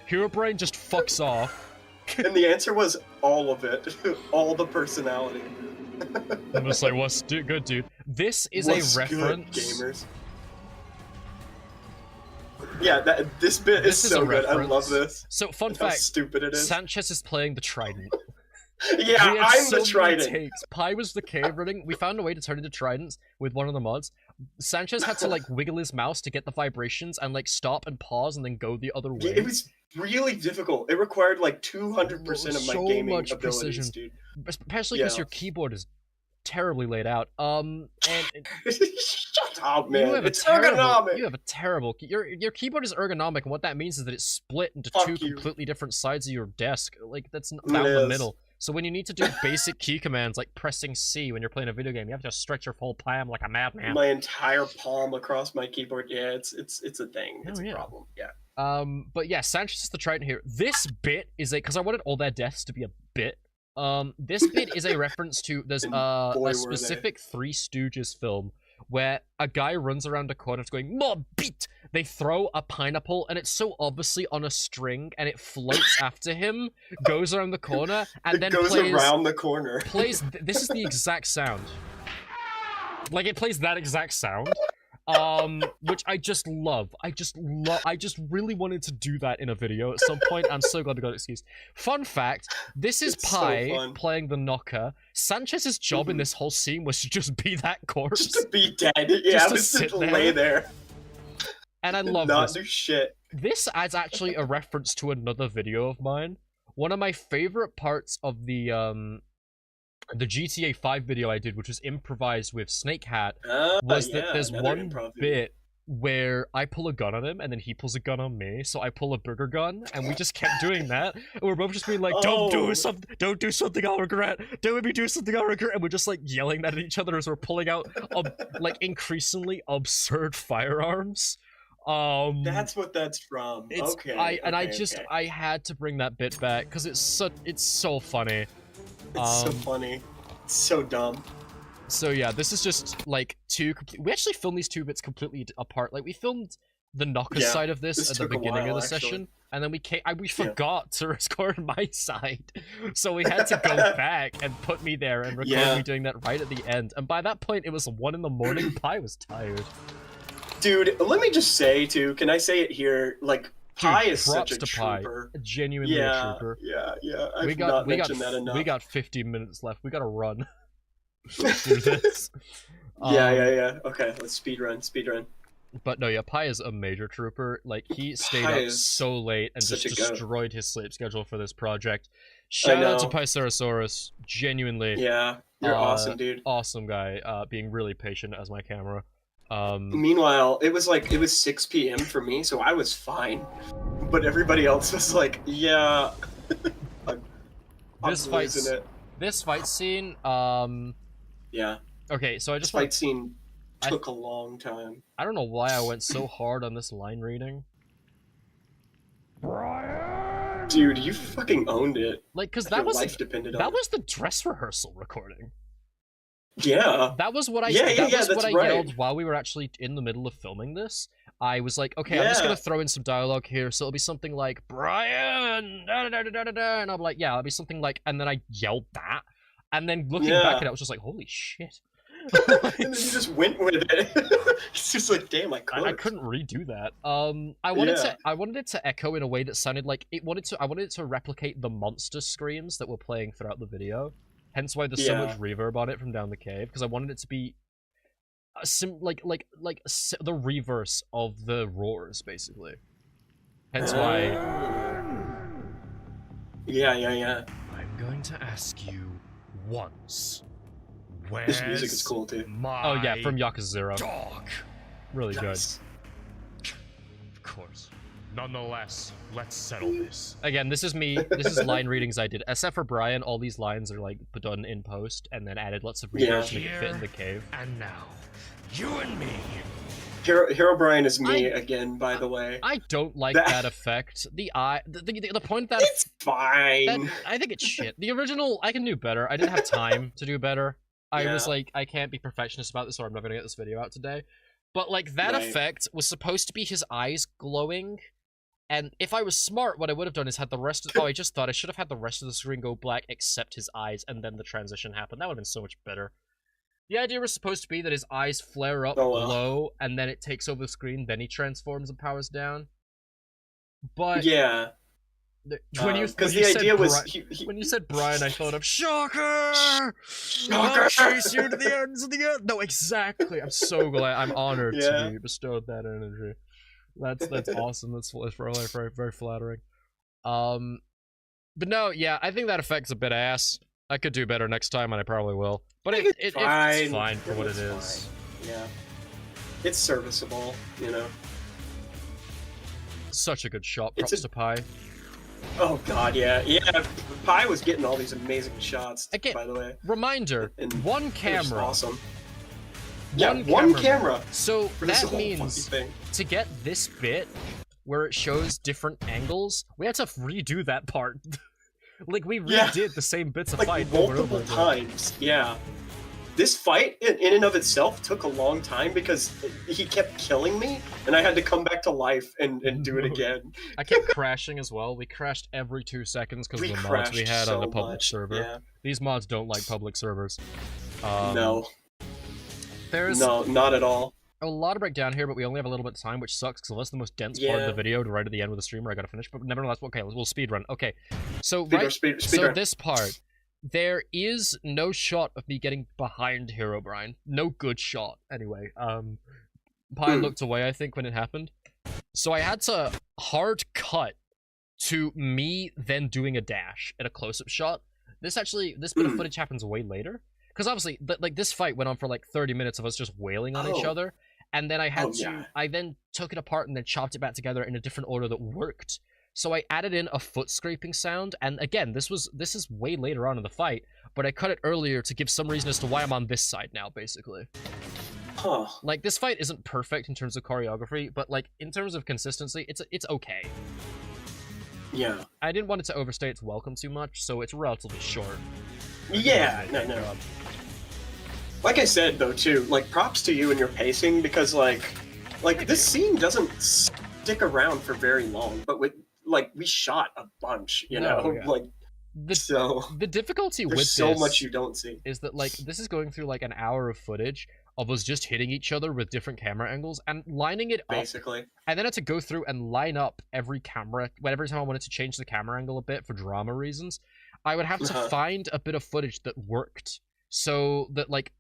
Herobrine just fucks off. And the answer was all of it. All the personality. I'm just like, what's good, dude? This is a reference. Good, gamers. Yeah, this bit is so good. I love this. So, fun fact, how stupid it is. Sanchez is playing the trident. Yeah, I'm the trident. Pi was the cave running. We found a way to turn into tridents with one of the mods. Sanchez had to like wiggle his mouse to get the vibrations and like stop and pause and then go the other way. Yeah, it was really difficult. It required like 200% of my gaming abilities, precision. Dude. Especially because your keyboard is terribly laid out. And shut up, man. It's ergonomic. You have a terrible. Your keyboard is ergonomic, and what that means is that it's split into two completely different sides of your desk. Like that's not down the middle. So when you need to do basic key commands like pressing C when you're playing a video game, you have to stretch your whole palm like a madman. My entire palm across my keyboard. Yeah, it's a thing. It's a problem. Yeah. But yeah, Sanchez is the trident here. This bit is because I wanted all their deaths to be a bit. This bit is a reference to there's a specific Three Stooges film where a guy runs around a corner going, "More beat!" They throw a pineapple, and it's so obviously on a string, and it floats after him, goes around the corner, and then goes around the corner. This is the exact sound. Like, it plays that exact sound. Which I just love. I just really wanted to do that in a video at some point. I'm so glad I got an excuse. Fun fact, this is Pi playing the knocker. Sanchez's job in this whole scene was to just be that corpse. Just to be dead. Yeah, just to lay there. And I love not this. Do shit. This is actually a reference to another video of mine. One of my favorite parts of the GTA 5 video I did, which was improvised with Snake Hat, was that there's one bit where I pull a gun on him and then he pulls a gun on me, so I pull a burger gun, and we just kept doing that, and we're both just being like, don't do something I'll regret, don't make me do something I'll regret, and we're just like yelling that at each other as we're pulling out like increasingly absurd firearms. That's what that's from. I had to bring that bit back because it's so funny. It's so funny. It's so dumb. So yeah, this is just like we actually filmed these two bits completely apart. Like we filmed the knocker side of this at the beginning of the session, and then we forgot to record my side, so we had to go back and put me there and record me doing that right at the end. And by that point, it was 1 in the morning. Pi was tired. Dude, let me just say too. Can I say it here? Like, Pi is such a trooper. Genuinely a trooper. Yeah. We got 15 minutes left. We gotta run. Let's do this. Yeah. Okay, let's speed run. But no, yeah, Pi is a major trooper. Like, he stayed up so late and just destroyed his sleep schedule for this project. Shout out to Picerosaurus. Genuinely. Yeah, you're awesome, dude. Awesome guy. Being really patient as my camera. Meanwhile, it was 6 p.m. for me, so I was fine. But everybody else was like, yeah. This fight scene, yeah. Okay, so this fight scene took a long time. I don't know why I went so hard on this line reading. Dude, you fucking owned it. Like, because that was the dress rehearsal recording. Yeah. That was what I yelled while we were actually in the middle of filming this. I was like, okay, I'm just gonna throw in some dialogue here, so it'll be something like, Brian, da da da da da da, and I'm like, yeah, it'll be something like, and then I yelled that, And then looking back at it, I was just like, holy shit. And then you just went with it. It's just like, damn, I couldn't redo that. I wanted it to echo in a way that sounded like I wanted it to replicate the monster screams that were playing throughout the video. Hence why there's so much reverb on it from down the cave, because I wanted it to be the reverse of the roars, basically. Hence why. Yeah. I'm going to ask you once. This music is cool too. Oh yeah, from Yakuza. Dog. Really nice. Good. Of course. Nonetheless, let's settle this. Again, this is me. This is line readings I did. Except for Brian, all these lines are like done in post and then added lots of readers to make it fit in the cave. And now, you and me. Hero Brian is me again, by the way. I don't like that effect. The point that it's fine. I think it's shit. The original, I can do better. I didn't have time to do better. I was like, I can't be perfectionist about this, or I'm not gonna get this video out today. But like that effect was supposed to be his eyes glowing. And if I was smart, what I would have done is had the rest of... Oh, I just thought I should have had the rest of the screen go black except his eyes, and then the transition happened. That would have been so much better. The idea was supposed to be that his eyes flare up low, and then it takes over the screen, then he transforms and powers down. But... Yeah. When you said Brian, I thought of Shocker! I'll chase you to the ends of the earth! No, exactly! I'm so glad. I'm honored to be bestowed that energy. That's awesome. That's really very, very flattering. But no, yeah, I think that effect's a bit ass. I could do better next time, and I probably will. But it's fine for what it is. Yeah, it's serviceable, you know. Such a good shot. Props to Pi. Oh god, yeah. Pi was getting all these amazing shots. Again, by the way, reminder: one camera. Awesome. One camera. So that means to get this bit where it shows different angles, we had to redo that part. Like we redid the same bits of fight multiple times. Yeah. This fight in and of itself took a long time because he kept killing me, and I had to come back to life and do it again. I kept crashing as well. We crashed every 2 seconds because of the mods we had on the public server. Yeah. These mods don't like public servers. No. There's not at all. A lot of breakdown here, but we only have a little bit of time, which sucks because that's the most dense part of the video to right at the end with the streamer. I gotta finish, but nevertheless, okay, we'll speed run. Okay, so this part, there is no shot of me getting behind Herobrine. No good shot, anyway. Pi looked away, I think, when it happened. So I had to hard cut to me then doing a dash at a close-up shot. This bit of footage happens way later. Because obviously, like, this fight went on for like 30 minutes of us just wailing on each other. And then I then took it apart and then chopped it back together in a different order that worked. So I added in a foot scraping sound. And again, this is way later on in the fight, but I cut it earlier to give some reason as to why I'm on this side now, basically. Huh. Like, this fight isn't perfect in terms of choreography, but like, in terms of consistency, it's okay. Yeah. I didn't want it to overstay its welcome too much, so it's relatively short. Yeah, no. Like I said, though, too, like, props to you and your pacing, because, like this scene doesn't stick around for very long, but we shot a bunch, you know? Yeah. Like, the difficulty with this... There's so much you don't see. ...is that, like, this is going through, like, an hour of footage of us just hitting each other with different camera angles and lining it up. Basically. And then I had to go through and line up every camera, every time I wanted to change the camera angle a bit for drama reasons, I would have to find a bit of footage that worked, so that, like,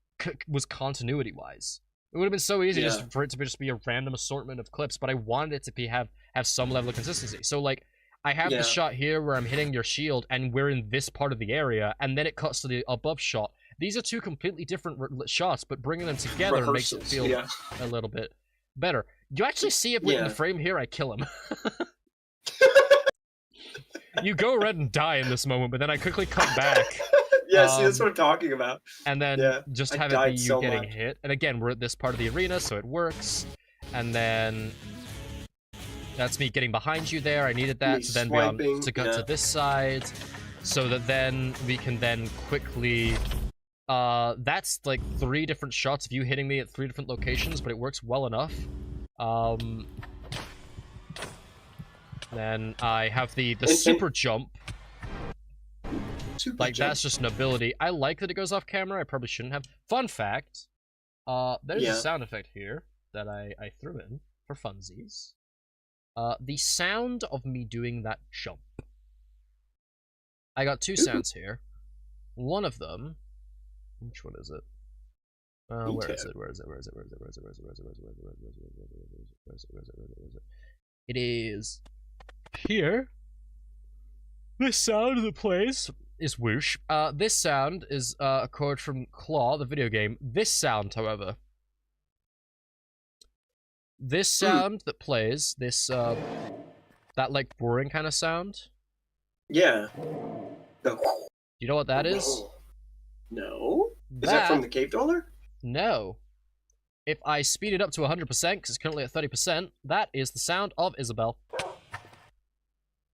was continuity-wise. It would have been so easy just for it to just be a random assortment of clips, but I wanted it to have some level of consistency. So, like, I have the shot here where I'm hitting your shield, and we're in this part of the area, and then it cuts to the above shot. These are two completely different shots, but bringing them together makes it feel a little bit better. You actually see it in the frame here, I kill him. You go red and die in this moment, but then I quickly cut back. Yeah, see, that's what I'm talking about. And then just have it be you getting hit. And again, we're at this part of the arena, so it works. And then that's me getting behind you there. I needed that to then be on to go to this side, so that then we can then quickly. That's like 3 different shots of you hitting me at 3 different locations, but it works well enough. Then I have the super jump. Super like, jump. that's just an ability. I like that it goes off camera. I probably shouldn't have. Fun fact, there's a sound effect here that I threw in for funsies. The sound of me doing that jump. I got two sounds here. One of them, which one is it? Where is it? It is here. This sound that plays is whoosh. This sound is a chord from Claw, the video game. This sound, however, this sound that plays, this that like boring kind of sound. Yeah. You know what that is? No. Is that from the Cave Dweller? No. If I speed it up to 100%, because it's currently at 30%, that is the sound of Isabel.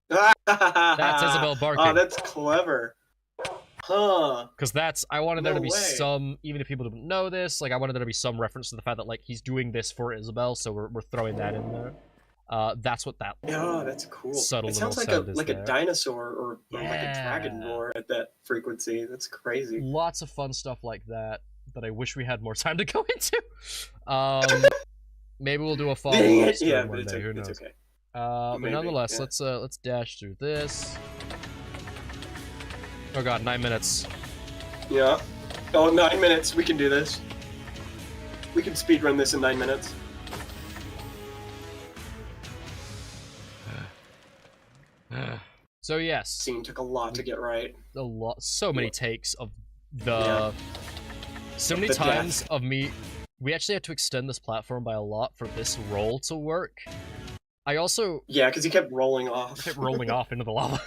That's Isabel barking. Oh, that's clever. Huh. Because that's, I wanted there to be some, even if people don't know this, like, I wanted there to be some reference to the fact that, like, he's doing this for Isabel, so we're throwing that in there. That's what that. Oh, that's cool. Subtle it sounds like a dinosaur or like a dragon roar at that frequency. That's crazy. Lots of fun stuff like that I wish we had more time to go into. Maybe we'll do a follow-up stream one day. Who knows? It's okay. But nonetheless, let's dash through this. Oh god, 9 minutes. Yeah. Oh, 9 minutes. We can do this. We can speedrun this in 9 minutes. So yes. Scene took a lot to get right. So many takes of the. So many times of me. We actually had to extend this platform by a lot for this roll to work. I also. Yeah, because he kept rolling off. Kept rolling off into the lava.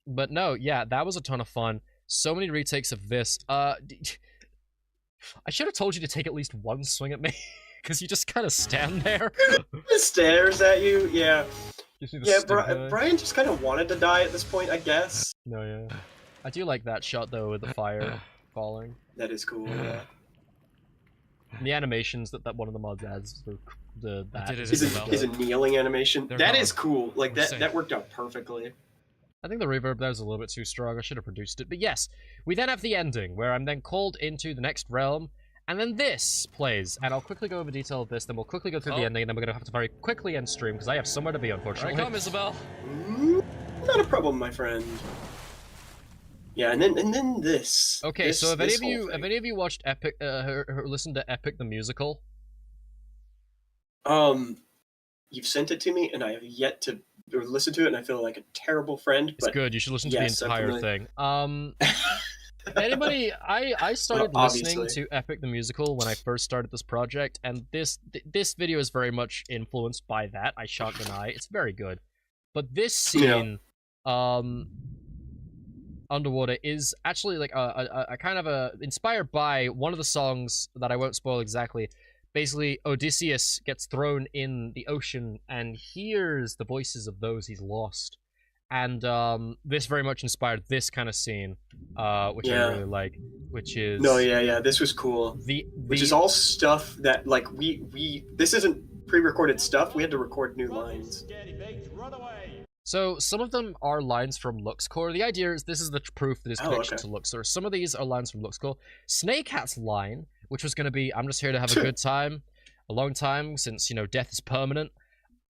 But no, yeah, that was a ton of fun. So many retakes of this. I should have told you to take at least one swing at me, because you just kind of stand there. Just stares at you, yeah. Yeah, Brian just kind of wanted to die at this point, I guess. No, yeah. I do like that shot, though, with the fire falling. That is cool, yeah. The animations that one of the mods adds, is a kneeling animation. That is cool. Like, that worked out perfectly. I think the reverb there was a little bit too strong. I should have produced it. But yes, we then have the ending, where I'm then called into the next realm, and then this plays. And I'll quickly go over detail of this, then we'll quickly go through the ending, and then we're going to have to very quickly end stream, because I have somewhere to be, unfortunately. Here I come, Isabel. Not a problem, my friend. Yeah, and then this. Okay, so if any of you watched Epic, or listened to Epic the Musical? You've sent it to me, and I have yet to listen to it, and I feel like a terrible friend. It's good. You should listen to the entire thing. Anybody? I started listening to Epic the Musical when I first started this project, and this video is very much influenced by that. I shan't deny it's very good, but this scene, underwater, is actually like a kind of inspired by one of the songs that I won't spoil exactly. Basically, Odysseus gets thrown in the ocean and hears the voices of those he's lost. And this very much inspired this kind of scene, which I really like, which is... No, yeah, this was cool. Which is all stuff that, like, this isn't pre-recorded stuff, we had to record new lines. So, some of them are lines from LuxCore. The idea is this is the proof that is connection to LuxCore. Some of these are lines from LuxCore. Snake Hat's line, which was going to be, I'm just here to have a good time, a long time, since, you know, death is permanent.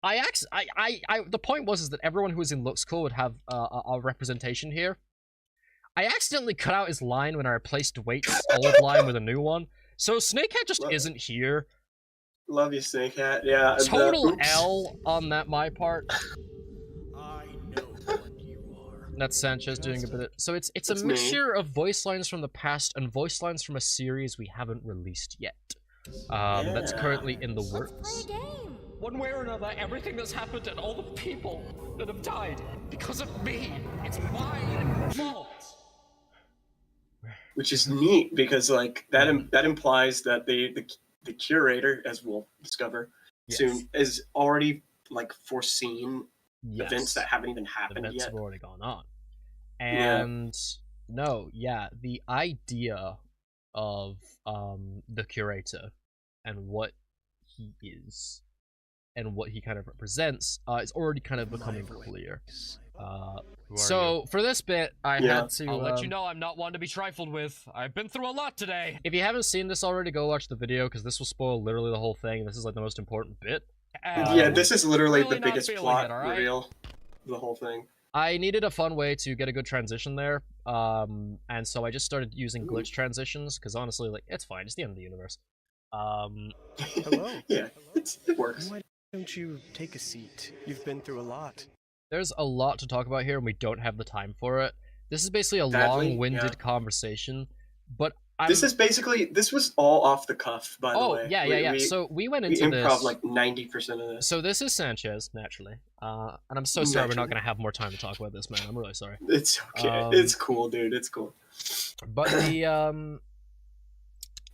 The point was that everyone who was in LuxCore would have a representation here. I accidentally cut out his line when I replaced Wait's old line with a new one. So Snake Hat just isn't here. Love you, Snake Hat. Yeah. Total L on that, my part. That's Sanchez doing a bit of... So it's a mixture of voice lines from the past and voice lines from a series we haven't released yet. That's currently in the works. One way or another, everything that's happened and all the people that have died because of me, it's my fault. Which is neat because, like, that implies that the curator, as we'll discover soon, is already, like, foreseen events that haven't even happened yet. Events have already gone on. And the idea of the curator and what he is and what he kind of represents is already kind of becoming clear. So for this bit, I had to. I'll let you know I'm not one to be trifled with. I've been through a lot today. If you haven't seen this already, go watch the video because this will spoil literally the whole thing. This is like the most important bit. Yeah, this is literally really the biggest plot right? reveal, the whole thing. I needed a fun way to get a good transition there, and so I just started using glitch transitions because honestly, like it's fine. It's the end of the universe. Hello. Yeah, it works. Why don't you take a seat? You've been through a lot. There's a lot to talk about here, and we don't have the time for it. This is basically a Sadly, long-winded conversation, but this was all off the cuff, by the way. Oh, yeah. So we went into improv this... like 90% of this. So this is Sanchez, naturally. And I'm so sorry we're not going to have more time to talk about this, man. I'm really sorry. It's okay. It's cool, dude. It's cool. But the,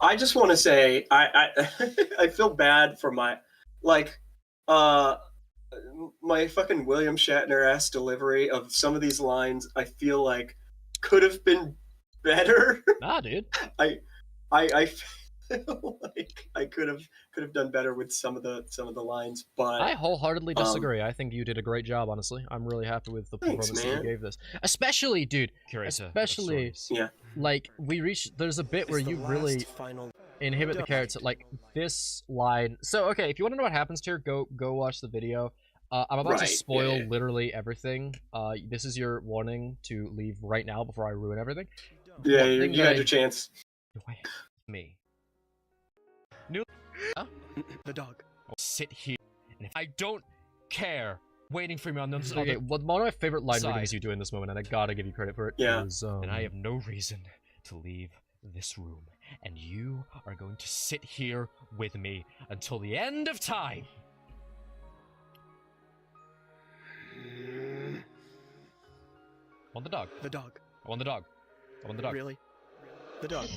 I just want to say, I feel bad for my, like, my fucking William Shatner-ass delivery of some of these lines, I feel like could have been better. Nah, dude. I feel like I could have done better with some of the lines, but I wholeheartedly disagree. I think you did a great job, honestly. I'm really happy with the performance that you gave this. Especially, dude. Especially, yeah. Like there's a bit where you really inhibit the character, like this line. So okay, if you want to know what happens here, go watch the video. I'm about to spoil literally everything. This is your warning to leave right now before I ruin everything. Yeah, you had your chance. Me. The dog. I'll sit here, and if I don't care, waiting for me on the other Okay, one of my favorite line readings you do in this moment, and I gotta give you credit for it. Yeah. Is, and I have no reason to leave this room, and you are going to sit here with me until the end of time. I want the dog. The dog. I want the dog. I want the dog. Really? The dog.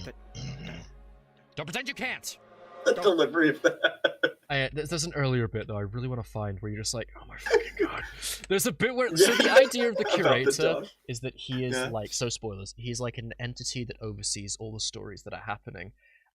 Don't pretend you can't. The delivery of that. There's an earlier bit though I really want to find where you're just like, oh my fucking god. There's a bit where so the idea of the curator is that he is like, so spoilers, he's like an entity that oversees all the stories that are happening.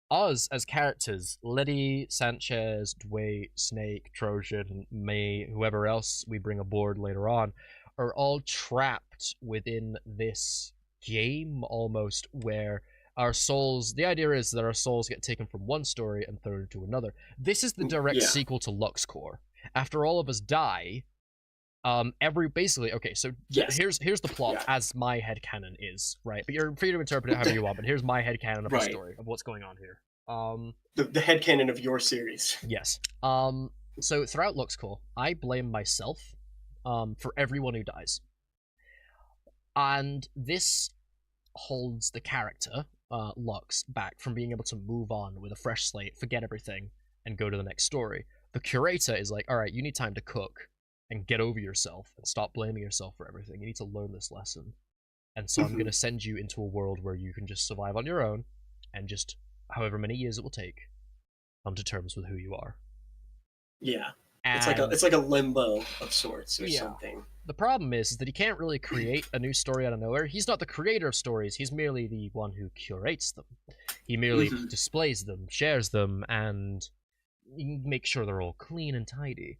Us as characters, Letty, Sanchez, Dwight, Snake, Trojan, May, whoever else we bring aboard later on, are all trapped within this game almost where our souls, the idea is that our souls get taken from one story and thrown into another. This is the direct sequel to LuxCore. After all of us die, basically, okay, so here's the plot as my headcanon is, right? But you're free to interpret it however you want, but here's my headcanon of the story, of what's going on here. The headcanon of your series. Yes. So throughout LuxCore, I blame myself for everyone who dies. And this holds the character, Lux, back from being able to move on with a fresh slate, forget everything, and go to the next story. The curator is like, alright, you need time to cook and get over yourself and stop blaming yourself for everything. You need to learn this lesson. And so I'm going to send you into a world where you can just survive on your own and just, however many years it will take, come to terms with who you are. Yeah. And it's like a limbo of sorts or something. The problem is that he can't really create a new story out of nowhere. He's not the creator of stories, he's merely the one who curates them. He merely displays them, shares them, and makes sure they're all clean and tidy.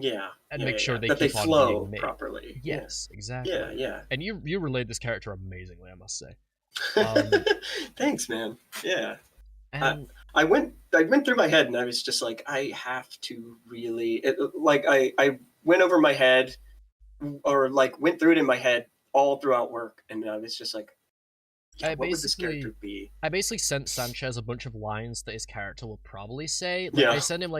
Yeah. And make sure they that keep they on flow being made. Properly. Yes, exactly. Yeah. And you relayed this character amazingly, I must say. Thanks, man. Yeah. And I went through my head and I was just like, I have to really I went over my head or like went through it in my head all throughout work, and I was just like, what would this character be? I basically sent Sanchez a bunch of lines that his character will probably say. I sent him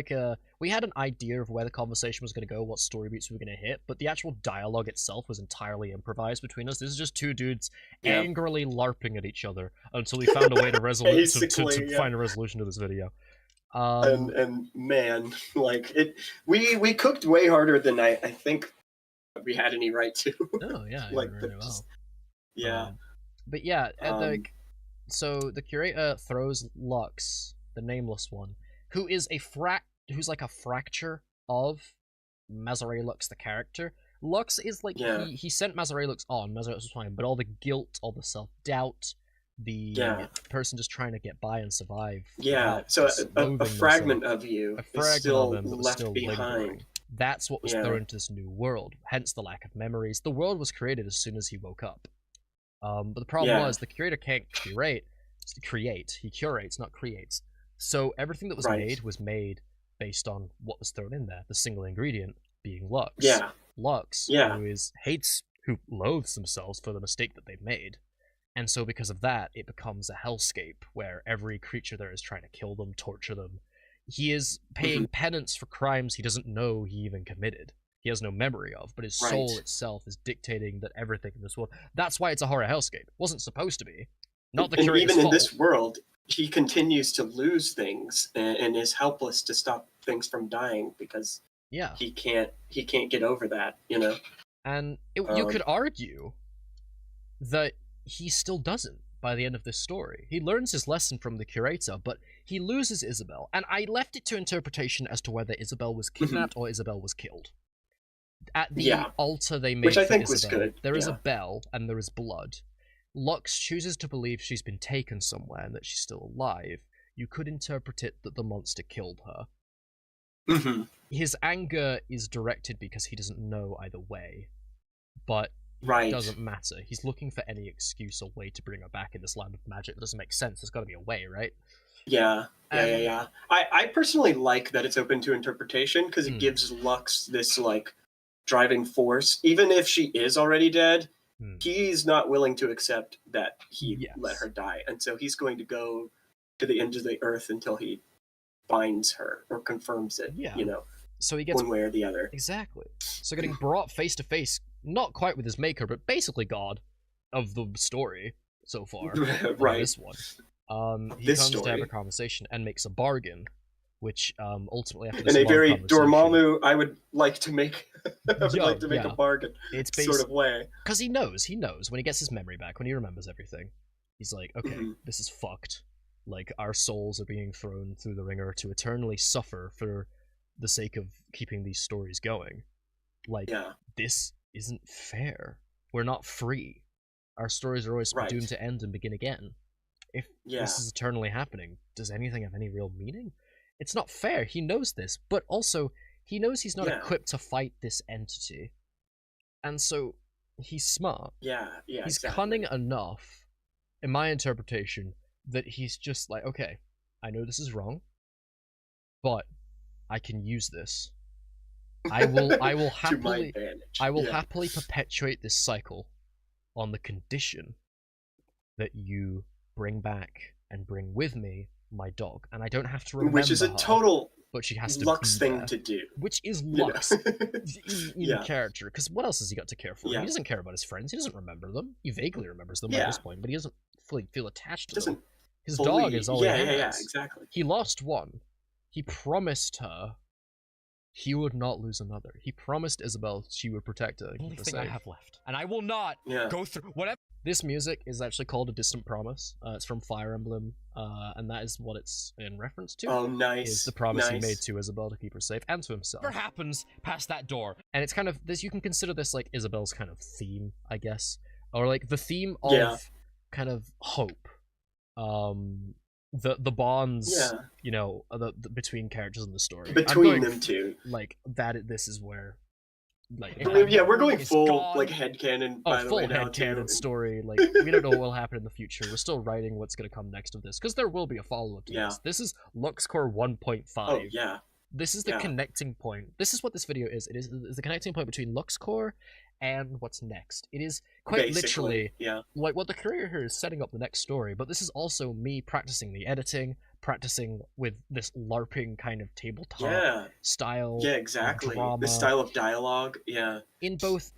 we had an idea of where the conversation was going to go, what story beats we were going to hit, but the actual dialogue itself was entirely imposed between us. This is just two dudes angrily LARPing at each other until we found a way to find a resolution to this video. And man, like we cooked way harder than I think we had any right to. Oh yeah, like really well. Yeah. But yeah, so the curator throws Lux, the nameless one, who's like a fracture of Mazeraylux, the character. Lux is like he sent Mazeraylux on. Mazeraylux was fine, but all the guilt, all the self-doubt, the person just trying to get by and survive. Yeah, so a fragment of you is still left behind. That's what was thrown into this new world, hence the lack of memories. The world was created as soon as he woke up. But the problem was the curator can't create, he curates, not creates. So everything that was made based on what was thrown in there, the single ingredient being Lux. Yeah. Lux, who loathes themselves for the mistake that they've made. And so because of that, it becomes a hellscape where every creature there is trying to kill them, torture them. He is paying penance for crimes he doesn't know he even committed. He has no memory of, but his soul itself is dictating that everything in this world. That's why it's a horror hellscape. It wasn't supposed to be. Not the curator's even fault. In this world, he continues to lose things and is helpless to stop things from dying because he can't get over that, you know. And you could argue that he still doesn't by the end of this story. He learns his lesson from the curator, but he loses Isabel. And I left it to interpretation as to whether Isabel was kidnapped or Isabel was killed. At the altar they made which I for think Isabel, was good. There is a bell and there is blood. Lux chooses to believe she's been taken somewhere and that she's still alive. You could interpret it that the monster killed her. His anger is directed because he doesn't know either way. But it doesn't matter. He's looking for any excuse or way to bring her back in this land of magic. That doesn't make sense. There's got to be a way, right? Yeah. I personally like that it's open to interpretation because it gives Lux this like driving force. Even if she is already dead, he's not willing to accept that he let her die, and so he's going to go to the ends of the earth until he finds her or confirms it. You know. So he gets one way or the other. Exactly. So getting brought face to face, not quite with his maker, but basically God of the story so far. This one. He comes to have a conversation and makes a bargain, which ultimately after this in a very Dormammu, I would like to make a bargain. It's sort of way. Because he knows when he gets his memory back, when he remembers everything, he's like, okay, this is fucked. Like, our souls are being thrown through the ringer to eternally suffer for the sake of keeping these stories going. Like, this isn't fair. We're not free. Our stories are always doomed to end and begin again. If this is eternally happening, does anything have any real meaning? It's not fair. He knows this, but also he knows he's not equipped to fight this entity. And so he's smart. He's cunning enough, in my interpretation, that he's just like, okay, I know this is wrong, but I can use this. I will happily happily perpetuate this cycle on the condition that you bring back and bring with me my dog, and I don't have to remember which is a total but she has to Lux be thing there, to do, which is Lux in character, because what else has he got to care for? He doesn't care about his friends. He doesn't remember them. He vaguely remembers them by this point, but he doesn't fully feel attached to them. His dog is all he has. Yeah, exactly. He lost one. He promised her he would not lose another. He promised Isabel she would protect her. The only thing I have left, and I will not go through whatever. This music is actually called A Distant Promise. It's from Fire Emblem, and that is what it's in reference to. Oh, nice. Is the promise he made to Isabel to keep her safe, and to himself. Whatever happens past that door. And it's kind of this. You can consider this like Isabel's kind of theme, I guess, or like the theme of kind of hope. The bonds, you know, the between characters in the story. Between them two, like that. This is where. Like, we're going full like headcanon. By the way, now headcanon story. Like, we don't know what will happen in the future. We're still writing what's going to come next of this because there will be a follow-up to this. This is LuxCore 1.5. Oh yeah. This is the connecting point. This is what this video is. It is the connecting point between LuxCore and what's next. It is quite literally like what the creator here is setting up the next story. But this is also me practicing the editing, practicing with this LARPing kind of tabletop style. Yeah, exactly. Drama. This style of dialogue. Yeah. In both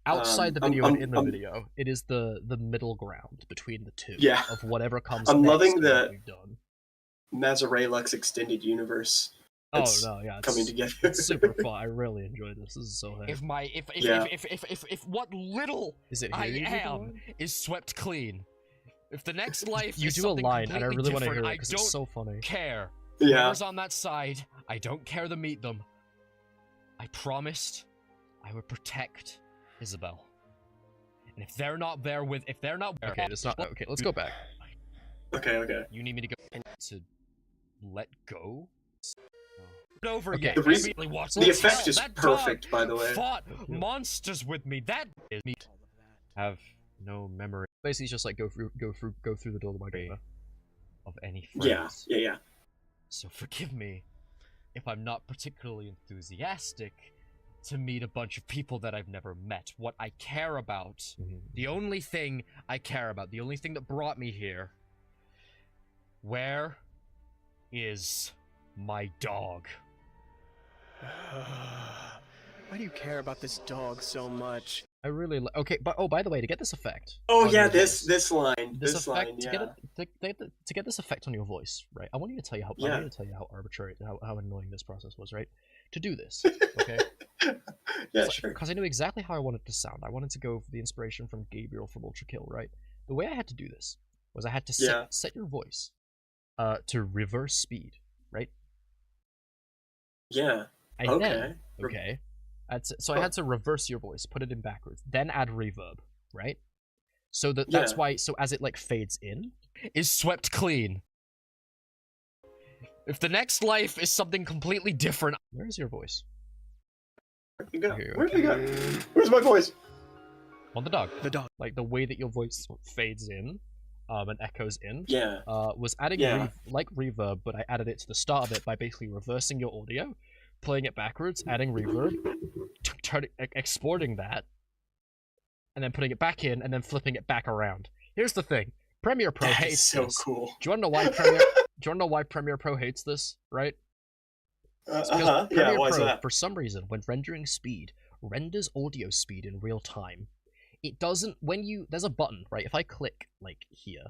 outside the video and in the video, it is the middle ground between the two. Yeah. Of whatever comes. I'm next loving the we've done. Mazeraylux extended universe. It's coming together. It's super fun. I really enjoyed this. This is so nice. If what little I am is swept clean, if the next life you is do a line and I really want to hear it because it's so funny. Care. Yeah. Whoever's on that side, I don't care to meet them. I promised I would protect Isabel. And if they're not there okay, it's not okay. Let's go back. Okay. You need me to go to let go? over Okay. yet. The effect is perfect, by the way. Fought monsters with me. That is me. Have no memory. Basically, just like go through the door of my game of any friends. Yeah. So forgive me if I'm not particularly enthusiastic to meet a bunch of people that I've never met. What I care about, the only thing I care about, the only thing that brought me here, where is my dog? Why do you care about this dog so much? I really okay, but by the way, to get this effect. Oh yeah, this line. This line, effect, to get this effect on your voice, right? I want you to tell you how arbitrary, how annoying this process was, right? To do this, okay? Sure. Because I knew exactly how I wanted it to sound. I wanted to go for the inspiration from Gabriel from Ultra Kill, right? The way I had to do this was I had to set your voice, to reverse speed, right? Yeah. I had to reverse your voice, put it in backwards, then add reverb, right? So that's why. So as it like fades in, is swept clean. If the next life is something completely different, where's your voice? Where'd you go? Where's my voice? On the dog. The dog. Like the way that your voice fades in, and echoes in. Yeah. Was adding reverb, but I added it to the start of it by basically reversing your audio, playing it backwards, adding reverb, exporting that, and then putting it back in, and then flipping it back around. Here's the thing: Premiere Pro hates this. Cool. Do you want to know why Premiere? Do you want to know why Premiere Pro hates this? Right? Premiere why is Pro, that? for some reason, when rendering speed, renders audio speed in real time. It doesn't there's a button, right? If I click like here,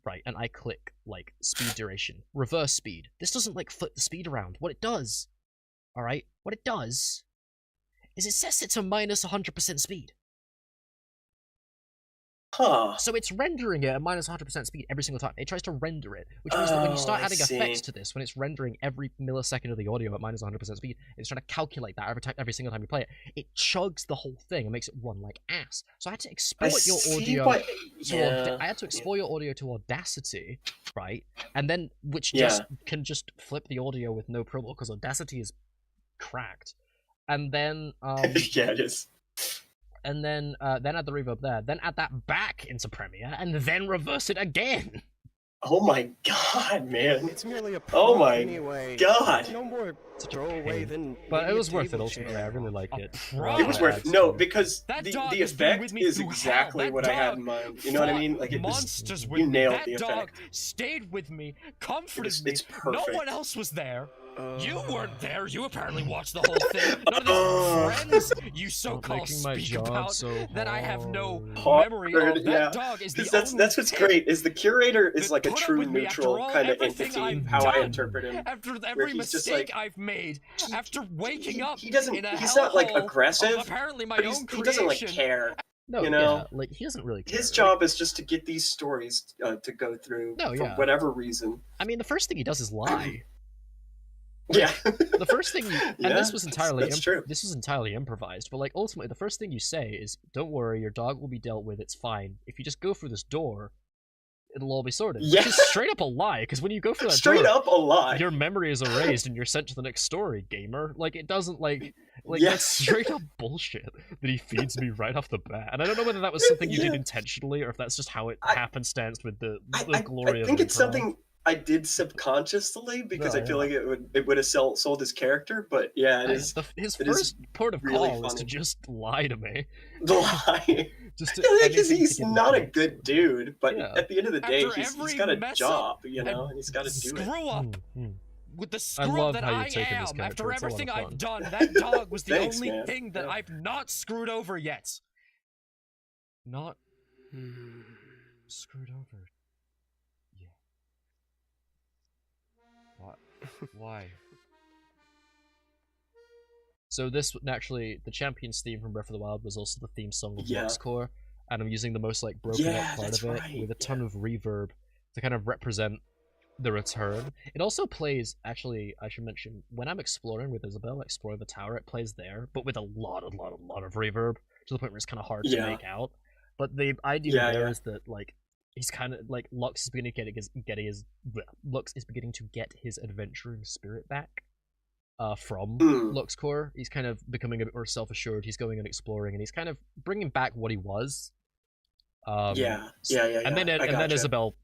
right, and I click like speed duration, reverse speed. This doesn't like flip the speed around. What it does, all right, what it does is it sets it to minus 100% speed. Huh. So it's rendering it at minus 100% speed every single time. It tries to render it, which means that when you start adding effects to this, when it's rendering every millisecond of the audio at minus 100% speed, it's trying to calculate that every single time you play it. It chugs the whole thing and makes it run like ass. So I had to export your audio. I had to export your audio to Audacity, right? And then which can just flip the audio with no problem because Audacity is cracked. And then yeah, it is. And then add the reverb there, then add that back into Premiere, and then reverse it again. Oh my god, man! It's merely a anyway. God! No more throwaway than. But it was worth it ultimately. I really like it. It was worth because the effect is exactly what I had in mind. You know what I mean? Like you nailed the effect. Dog stayed with me, comforted me. It's perfect. No one else was there. You weren't there. You apparently watched the whole thing. None of these friends you so-called speak about that I have no memory of. That dog is the only that's what's great. Is the curator is like a true neutral kind of entity. How I interpret him. After every mistake I've made, after waking up, he's not like aggressive. Apparently my but own he doesn't like care. No, you know, like he doesn't really care. His job is just to get these stories to go through for whatever reason. I mean, the first thing he does is lie. Yeah. The first thing, this was entirely true. This was entirely improvised, but like ultimately, the first thing you say is, "Don't worry, your dog will be dealt with. It's fine. If you just go through this door, it'll all be sorted." Yeah. Which is straight up a lie, because when you go through that door, your memory is erased and you're sent to the next story, gamer. Like it doesn't that's straight up bullshit that he feeds me right off the bat. And I don't know whether that was something you did intentionally or if that's just how it happenstanced with the glory of it. I think it's something I did subconsciously because I feel like it would have sold his character, but yeah, it is. His first port of call is to just lie to me. Lie. Because he's not a good dude, but at the end of the day, he's got a job, you know, and he's got to do it. Screw up. With the screw up that I am, after everything I've done, that dog was the only thing that I've not screwed over yet. Not screwed over. Why? So this naturally, the Champions theme from Breath of the Wild was also the theme song of Lux Core, and I'm using the most like broken up part of it with a ton of reverb to kind of represent the return. It also plays, actually, I should mention, when I'm exploring with Isabel, exploring the tower, it plays there, but with a lot of reverb, to the point where it's kind of hard to make out. But the idea there is that, like, he's kind of, like, Lux is beginning to get his adventuring spirit back. from LuxCore. He's kind of becoming a bit more self-assured. He's going and exploring, and he's kind of bringing back what he was. Yeah. And then Isabel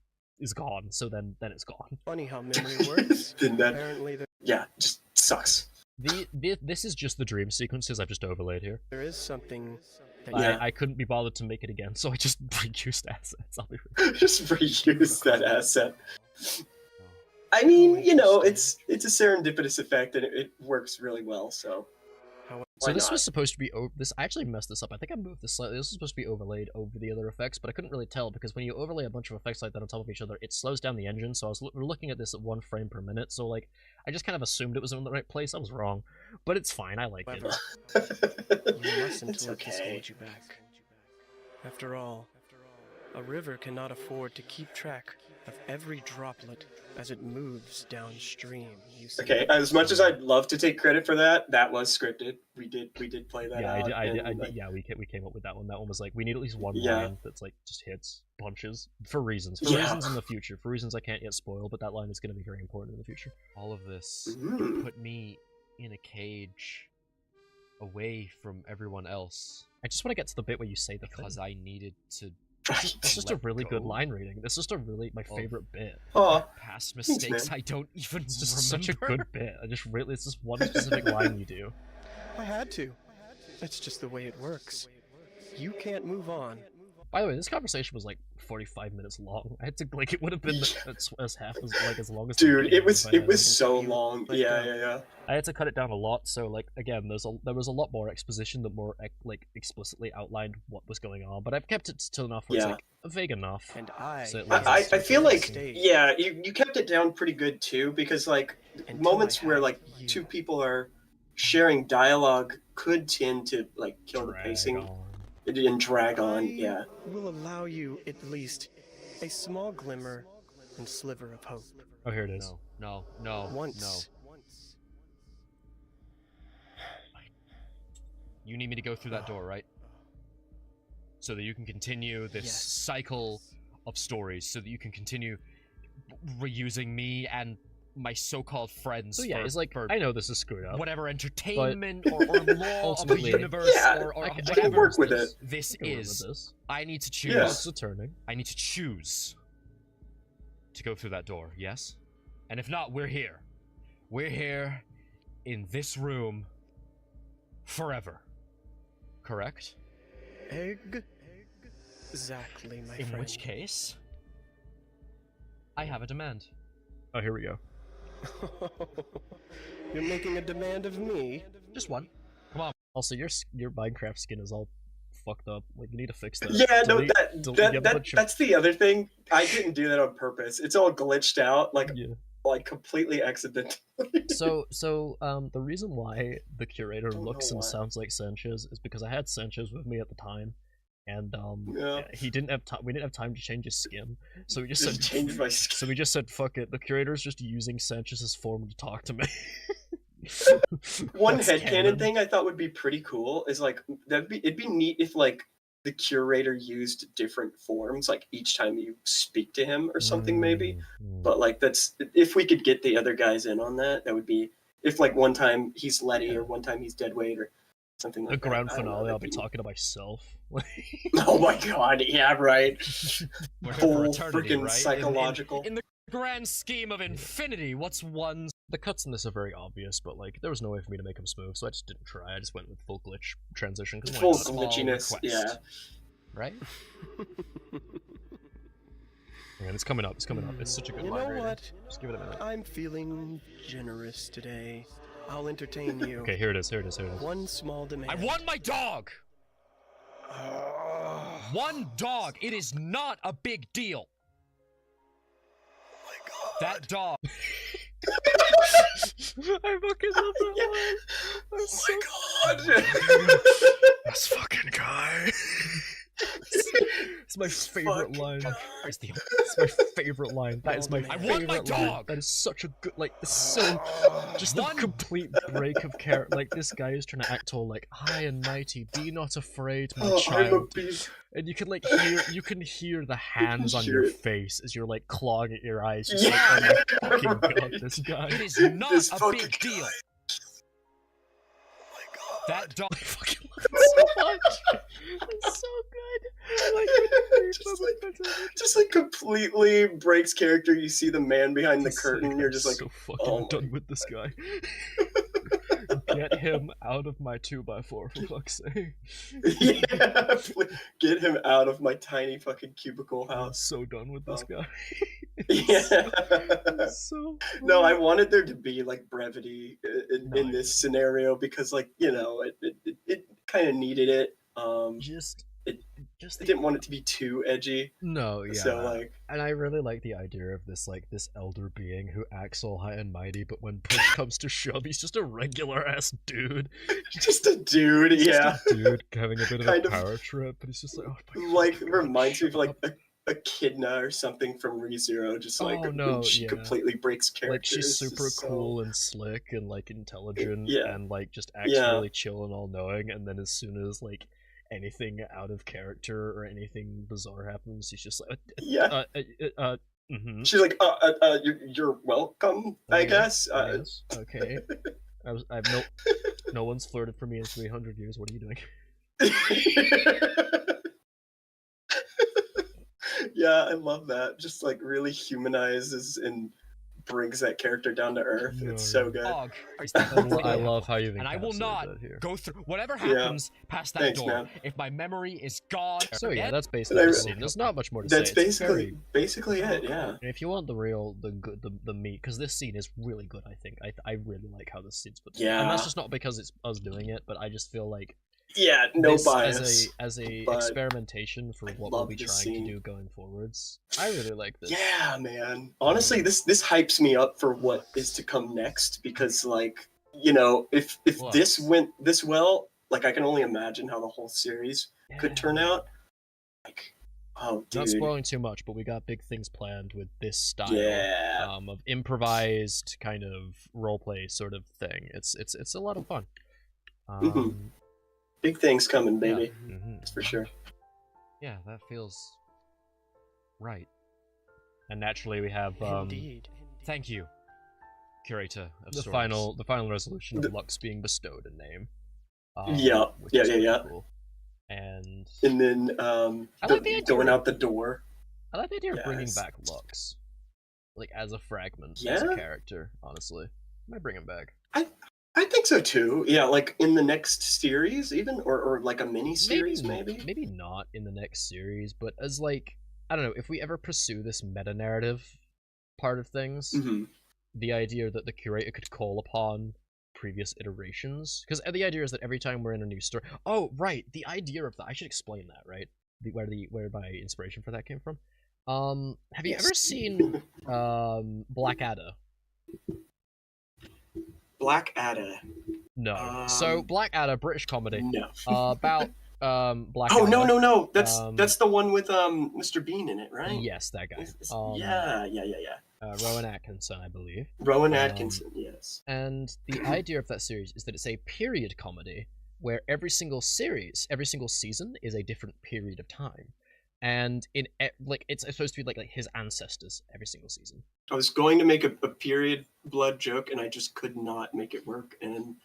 is gone, so then it's gone. Funny how memory works. Apparently yeah, just sucks. This is just the dream sequences I've just overlaid here. There is something that I couldn't be bothered to make it again, so I just reused assets. Just reuse that asset. I mean, you know, it's a serendipitous effect, and it works really well, so... So this was supposed to be I actually messed this up. I think I moved this slightly. This was supposed to be overlaid over the other effects, but I couldn't really tell because when you overlay a bunch of effects like that on top of each other, it slows down the engine. So I was looking at this at 1 frame per minute. So like, I just kind of assumed it was in the right place. I was wrong, but it's fine. I like it. You mustn't let this hold you back. After all, a river cannot afford to keep track of every droplet as it moves downstream. You see. Okay, as much as I'd love to take credit for that, that was scripted. We did play that out. Yeah, we came up with that one. That one was like, we need at least one line that's like just hits bunches for reasons in the future, for reasons I can't yet spoil, but that line is going to be very important in the future. All of this put me in a cage away from everyone else. I just want to get to the bit where you say the because I needed to. It's just a really good line reading. This is just my favorite bit. Past mistakes I don't even It's just such a good bit. It's just one specific line you do. I had to. That's just the way it works. You can't move on. By the way, this conversation was like 45 minutes long. I had to it would have been as long as. Dude, it was so long. Yeah. I had to cut it down a lot. So like again, there was a lot more exposition that more explicitly outlined what was going on. But I've kept it to enough where it's like vague enough. And I feel like you kept it down pretty good too, because like moments where like two people are sharing dialogue could tend to like kill the pacing. It didn't drag on, yeah. Will allow you at least a small glimmer and sliver of hope. Oh, here it is. No. Once. You need me to go through that door, right? So that you can continue this cycle of stories, so that you can continue reusing me and my so-called friends. So it's like, I know this is screwed up. Whatever entertainment or law of the universe or I can work with it. This is. I need to choose. Yes. I need to choose to go through that door, yes? And if not, we're here. We're here in this room forever. Correct? Exactly, my in friend. which case, I have a demand. Oh, here we go. You're making a demand of me? Just one. Come on. Also, your Minecraft skin is all fucked up. Like, you need to fix that. Yeah, that's the other thing. I didn't do that on purpose. It's all glitched out, like completely accidentally. So the reason why the curator looks and sounds like Sanchez is because I had Sanchez with me at the time. And he didn't have time. We didn't have time to change his skin, so we just said change my skin. So we just said fuck it. The curator's just using Sanchez's form to talk to me. One headcanon thing I thought would be pretty cool is like it'd be neat if like the curator used different forms like each time you speak to him or something maybe. But like that's if we could get the other guys in on that, that would be if like one time he's Letty or one time he's Deadweight or something like the grand finale, I'll be talking to myself. Oh my god, yeah, right. Full freaking psychological. In the grand scheme of infinity, what's one? The cuts in this are very obvious, but like there was no way for me to make them smooth, so I just didn't try. I just went with full glitch transition. Full glitchiness, yeah. Right? Man, it's coming up. It's coming up. It's such a good line. You know what? Just give it a minute. I'm feeling generous today. I'll entertain you. Okay, here it is. One small demand. I want my dog! One dog! It is not a big deal! Oh my god. That dog. I fucking love that line. Oh my god! This fucking guy. It's my favorite line. It's my favorite line. That is my favorite line. That is such a good, like, it's so, just the complete break of character. Like, this guy is trying to act all like, high and mighty, be not afraid, my child. And you can, like, hear the hands on your face as you're, like, clawing at your eyes. Just like, oh my fucking god, this guy. It is not a big deal. That dog. I fucking love it so much. It's so good. Just like completely breaks character. You see the man behind the curtain. You're just like, so fucking done with this guy. Get him out of my 2x4 for fuck's sake. Yeah, get him out of my tiny fucking cubicle house. I'm so done with this guy. Yeah. So no, I wanted there to be like brevity in this scenario because, like, you know, it kind of needed it. I didn't want it to be too edgy. No, yeah. So like, and I really like the idea of this elder being who acts all high and mighty, but when push comes to shove, he's just a regular ass dude. Just a dude, yeah. Just a dude having a bit of a power trip, but he's just like, oh my God. Like, reminds me of like a Echidna or something from ReZero, just like she completely breaks character. Like, she's super cool and slick and like intelligent and like just acts really chill and all knowing, and then as soon as like anything out of character or anything bizarre happens, he's just like she's like you're welcome, I guess. Yes, okay. I've no one's flirted for me in 300 years. What are you doing? Yeah, I love that. Just like really humanizes and brings that character down to earth. It's so good. I love how you've and I will not go through whatever happens past that door. Man. If my memory is gone. So yeah, that's basically the scene. There's not much more to say. That's basically it. Yeah. And if you want the meat, because this scene is really good. I think I really like how this scene's put together. And that's just not because it's us doing it, but I just feel like no bias as a experimentation for what we'll be trying to do going forwards. I really like this. Yeah, man. Honestly, this hypes me up for what is to come next, because like, you know, if this went this well, like I can only imagine how the whole series could turn out. Like, oh dude. Not spoiling too much, but we got big things planned with this style of improvised kind of roleplay sort of thing. It's a lot of fun. Big things coming, baby. That's for sure. Yeah, that feels right. And naturally, we have Indeed. Thank you, curator of the final resolution of Lux being bestowed a name. Yeah. Cool. And then I like the idea going out the door. I like the idea of bringing back Lux, like as a fragment, as a character. Honestly, I might bring him back. I think so too. Yeah, like in the next series, even, or like a mini series, maybe. Maybe not in the next series, but as like, I don't know, if we ever pursue this meta narrative part of things, the idea that the curator could call upon previous iterations, because the idea is that every time we're in a new story. Oh, right, the idea of that. I should explain that, right? Where my inspiration for that came from. Have you ever seen Blackadder? Blackadder. No. So Blackadder, British comedy. No. About Blackadder. Oh no. That's the one with Mr. Bean in it, right? Yes, that guy. Yeah. Rowan Atkinson, I believe. Rowan Atkinson, yes. And the idea of that series is that it's a period comedy where every single season is a different period of time. And it's supposed to be like his ancestors every single season. I was going to make a period blood joke, and I just could not make it work. And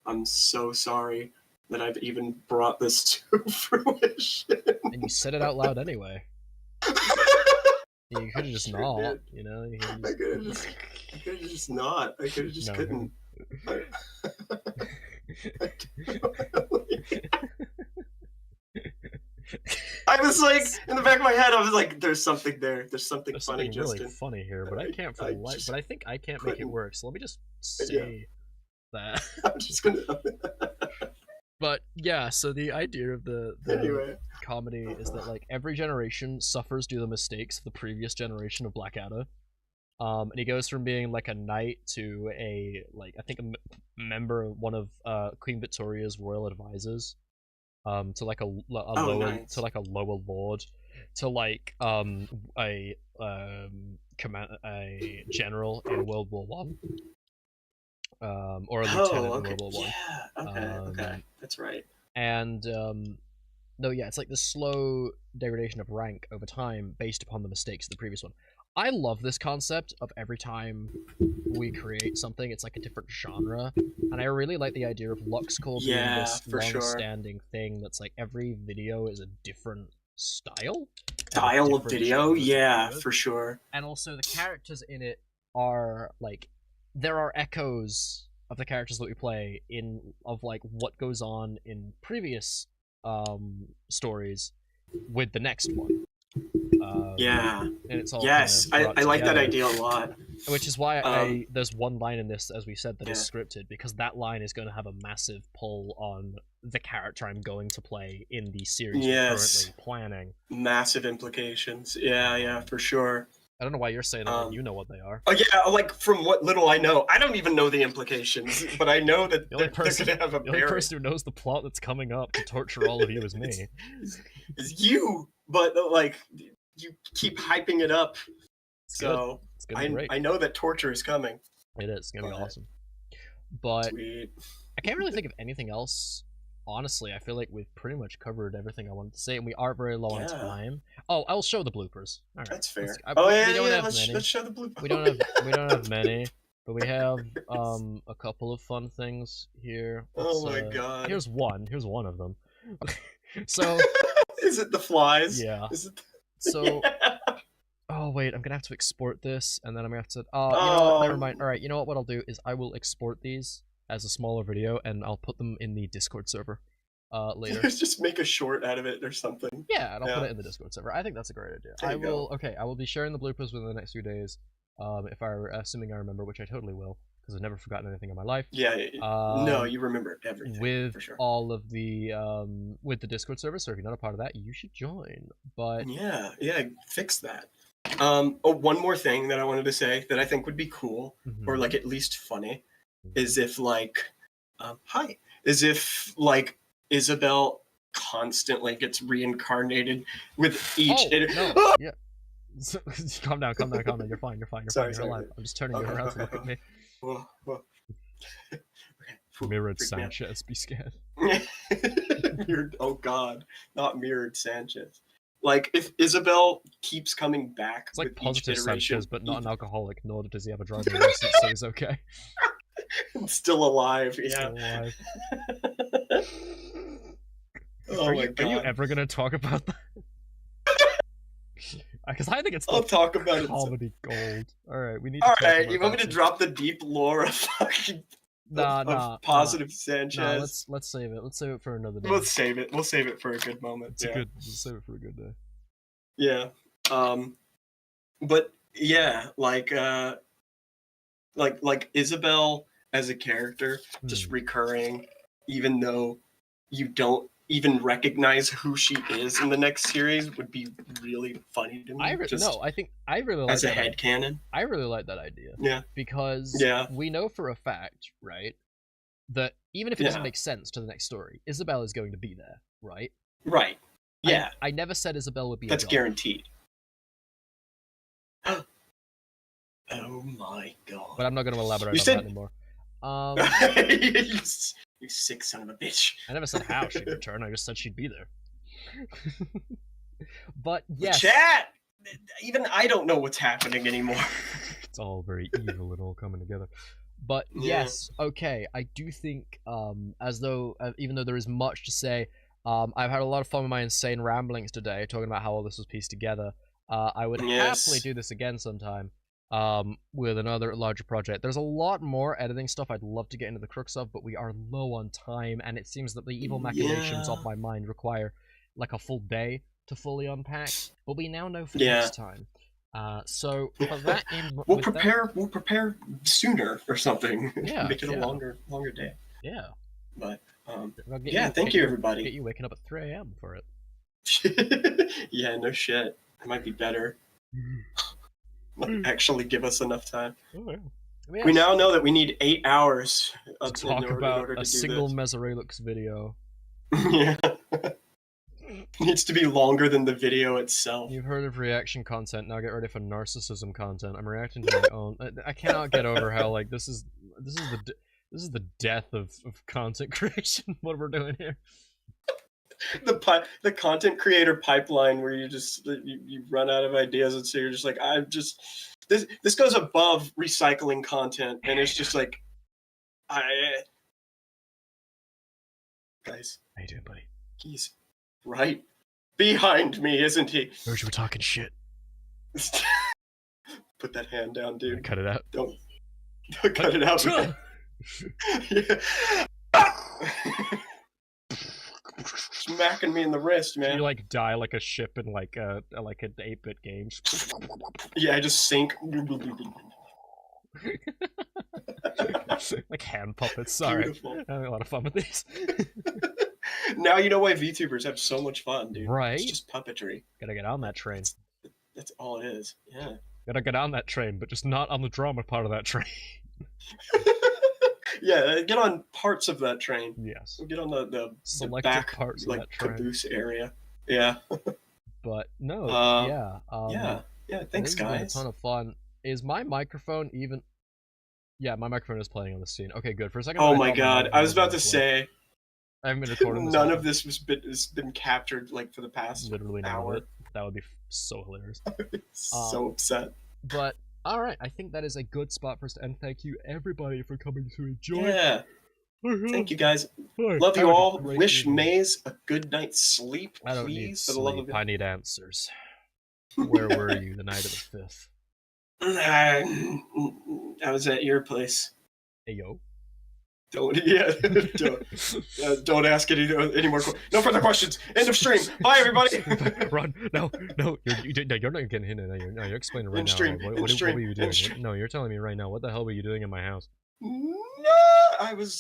I'm so sorry that I've even brought this to fruition. And you said it out loud anyway. You could have just not, you know. I could have just not. I could have just couldn't. I was like, in the back of my head, I was like, "There's something there. There's something funny, really Justin. Funny here." But I can't for the life. But I think I can't make it work. So let me just say that. I'm just gonna. But yeah, so the idea of the comedy is that like every generation suffers due to the mistakes of the previous generation of Blackadder. And he goes from being like a knight to a I think a member of one of Queen Victoria's royal advisors. To like a lower lord, to like a general in World War One, or a lieutenant in World War One. Yeah, okay, that's right. And it's like the slow degradation of rank over time based upon the mistakes of the previous one. I love this concept of every time we create something, it's like a different genre, and I really like the idea of Luxcore being this long-standing thing that's like every video is a different style of video. Yeah, for sure. And also the characters in it are like, there are echoes of the characters that we play of like what goes on in previous stories with the next one. Yeah. And it's all yes, kind of I like that idea a lot. Which is why there's one line in this, as we said, that is scripted, because that line is going to have a massive pull on the character I'm going to play in the series we're currently planning. Massive implications. Yeah, for sure. I don't know why you're saying that when you know what they are. Oh yeah, like from what little I know, I don't even know the implications, but I know that they're going to have a bearing. The only person who knows the plot that's coming up to torture all of you is me. It's you, but like you keep hyping it up. So I know that torture is coming. It is. It's gonna be awesome. But sweet. I can't really think of anything else. Honestly, I feel like we've pretty much covered everything I wanted to say, and we are very low on time. Oh, I'll show the bloopers. All right. That's fair. Let's show the bloopers. We don't have many, but we have a couple of fun things here. Oh my god. Here's one of them. So is it the flies? Yeah. Is it so oh wait, I'm gonna have to export this, and then I'm gonna have to you know what, never mind. Alright, you know what I'll do is I will export these as a smaller video, and I'll put them in the Discord server later. Just make a short out of it or something. Yeah, and I'll put it in the Discord server. I think that's a great idea. I will be sharing the bloopers within the next few days, assuming I remember, which I totally will, because I've never forgotten anything in my life. Yeah. No, you remember everything with for sure. all of the with the Discord server. So if you're not a part of that, you should join. But yeah, fix that. One more thing that I wanted to say that I think would be cool, or like at least funny, is if like Isabel constantly gets reincarnated with each yeah. Calm down. You're fine. Sorry, you're alive. I'm just turning you around to look at me. Mirrored Sanchez, be scared. Oh god, not mirrored Sanchez. Like, if Isabel keeps coming back, it's like with positive each iteration, Sanchez, but not an alcoholic, nor does he have a driving license, so he's okay. Still alive, yeah. Still alive. Oh my god. Are you ever gonna talk about that? Because I think it's I'll talk about comedy gold. Alright, we need to Alright, you want me to drop the deep lore of fucking positive Sanchez? Let's save it. Let's save it for another day. We'll save it. We'll save it for a good moment. We'll save it for a good day. Yeah. But yeah, like Isabel as a character just recurring, even though you don't even recognize who she is in the next series, would be really funny to me. I really like as a headcanon. I really like that idea. Yeah. Because we know for a fact, right, that even if it doesn't make sense to the next story, Isabel is going to be there, right? Right. Yeah. I never said Isabel would be That's guaranteed. Oh my god. But I'm not going to elaborate on that anymore. You sick son of a bitch. I never said how she'd return, I just said she'd be there. But yes. Chat! Even I don't know what's happening anymore. It's all very evil and all coming together. But yes, okay, I do think, as though, even though there is much to say, I've had a lot of fun with my insane ramblings today, talking about how all this was pieced together. I would happily do this again sometime. With another larger project. There's a lot more editing stuff I'd love to get into the crux of, but we are low on time, and it seems that the evil machinations of my mind require like a full day to fully unpack. But we now know for next time. So for that, we'll prepare sooner or something. Yeah, make it a longer day. Yeah. But thank you everybody. Get you waking up at 3 a.m. for it. Yeah, no shit. It might be better. Actually give us enough time. We now know that we need 8 hours to talk about a single Mazeraylux video. Yeah. Needs to be longer than the video itself. You've heard of reaction content, now get ready for narcissism content. I'm reacting to my own. I cannot get over how like this is the death of content creation. What we're doing here. the content creator pipeline where you run out of ideas, and so you're just like, this goes above recycling content, and it's just like, guys, how you doing, buddy? He's right behind me, isn't he? Heard you were talking shit. Put that hand down, dude. Cut it out. Don't cut it out. Smacking me in the wrist, man. You like die like a ship in like an 8-bit game. Yeah, I just sink. Like hand puppets. Sorry, I'm having a lot of fun with these. Now you know why VTubers have so much fun, dude. Right? It's just puppetry. Gotta get on that train. That's all it is. Yeah. Gotta get on that train, but just not on the drama part of that train. Yeah, get on parts of that train. Yes. Get on the selected back, parts of like, that train. Caboose area. Yeah. But no, yeah. Thanks, guys. Been a ton of fun. Is my microphone even? Yeah, my microphone is playing on the scene. Okay, good. For a second. Oh my god, I was about to say. I haven't been recording this. None of this has been captured like for the past literally hour. That would be so hilarious. So upset. But all right, I think that is a good spot for us to end. Thank you everybody for coming to enjoy. Yeah. Thank you guys. Love you all. Wish Maze a good night's sleep. I don't please, need for the love of sleep. I need answers. Where were you the night of the 5th? I was at your place. Hey yo. Don't ask any more. No further questions. End of stream. Bye, everybody. Run. No, you're not getting hit. No, you're explaining right now. What were you doing? No, you're telling me right now. What the hell were you doing in my house? No, I was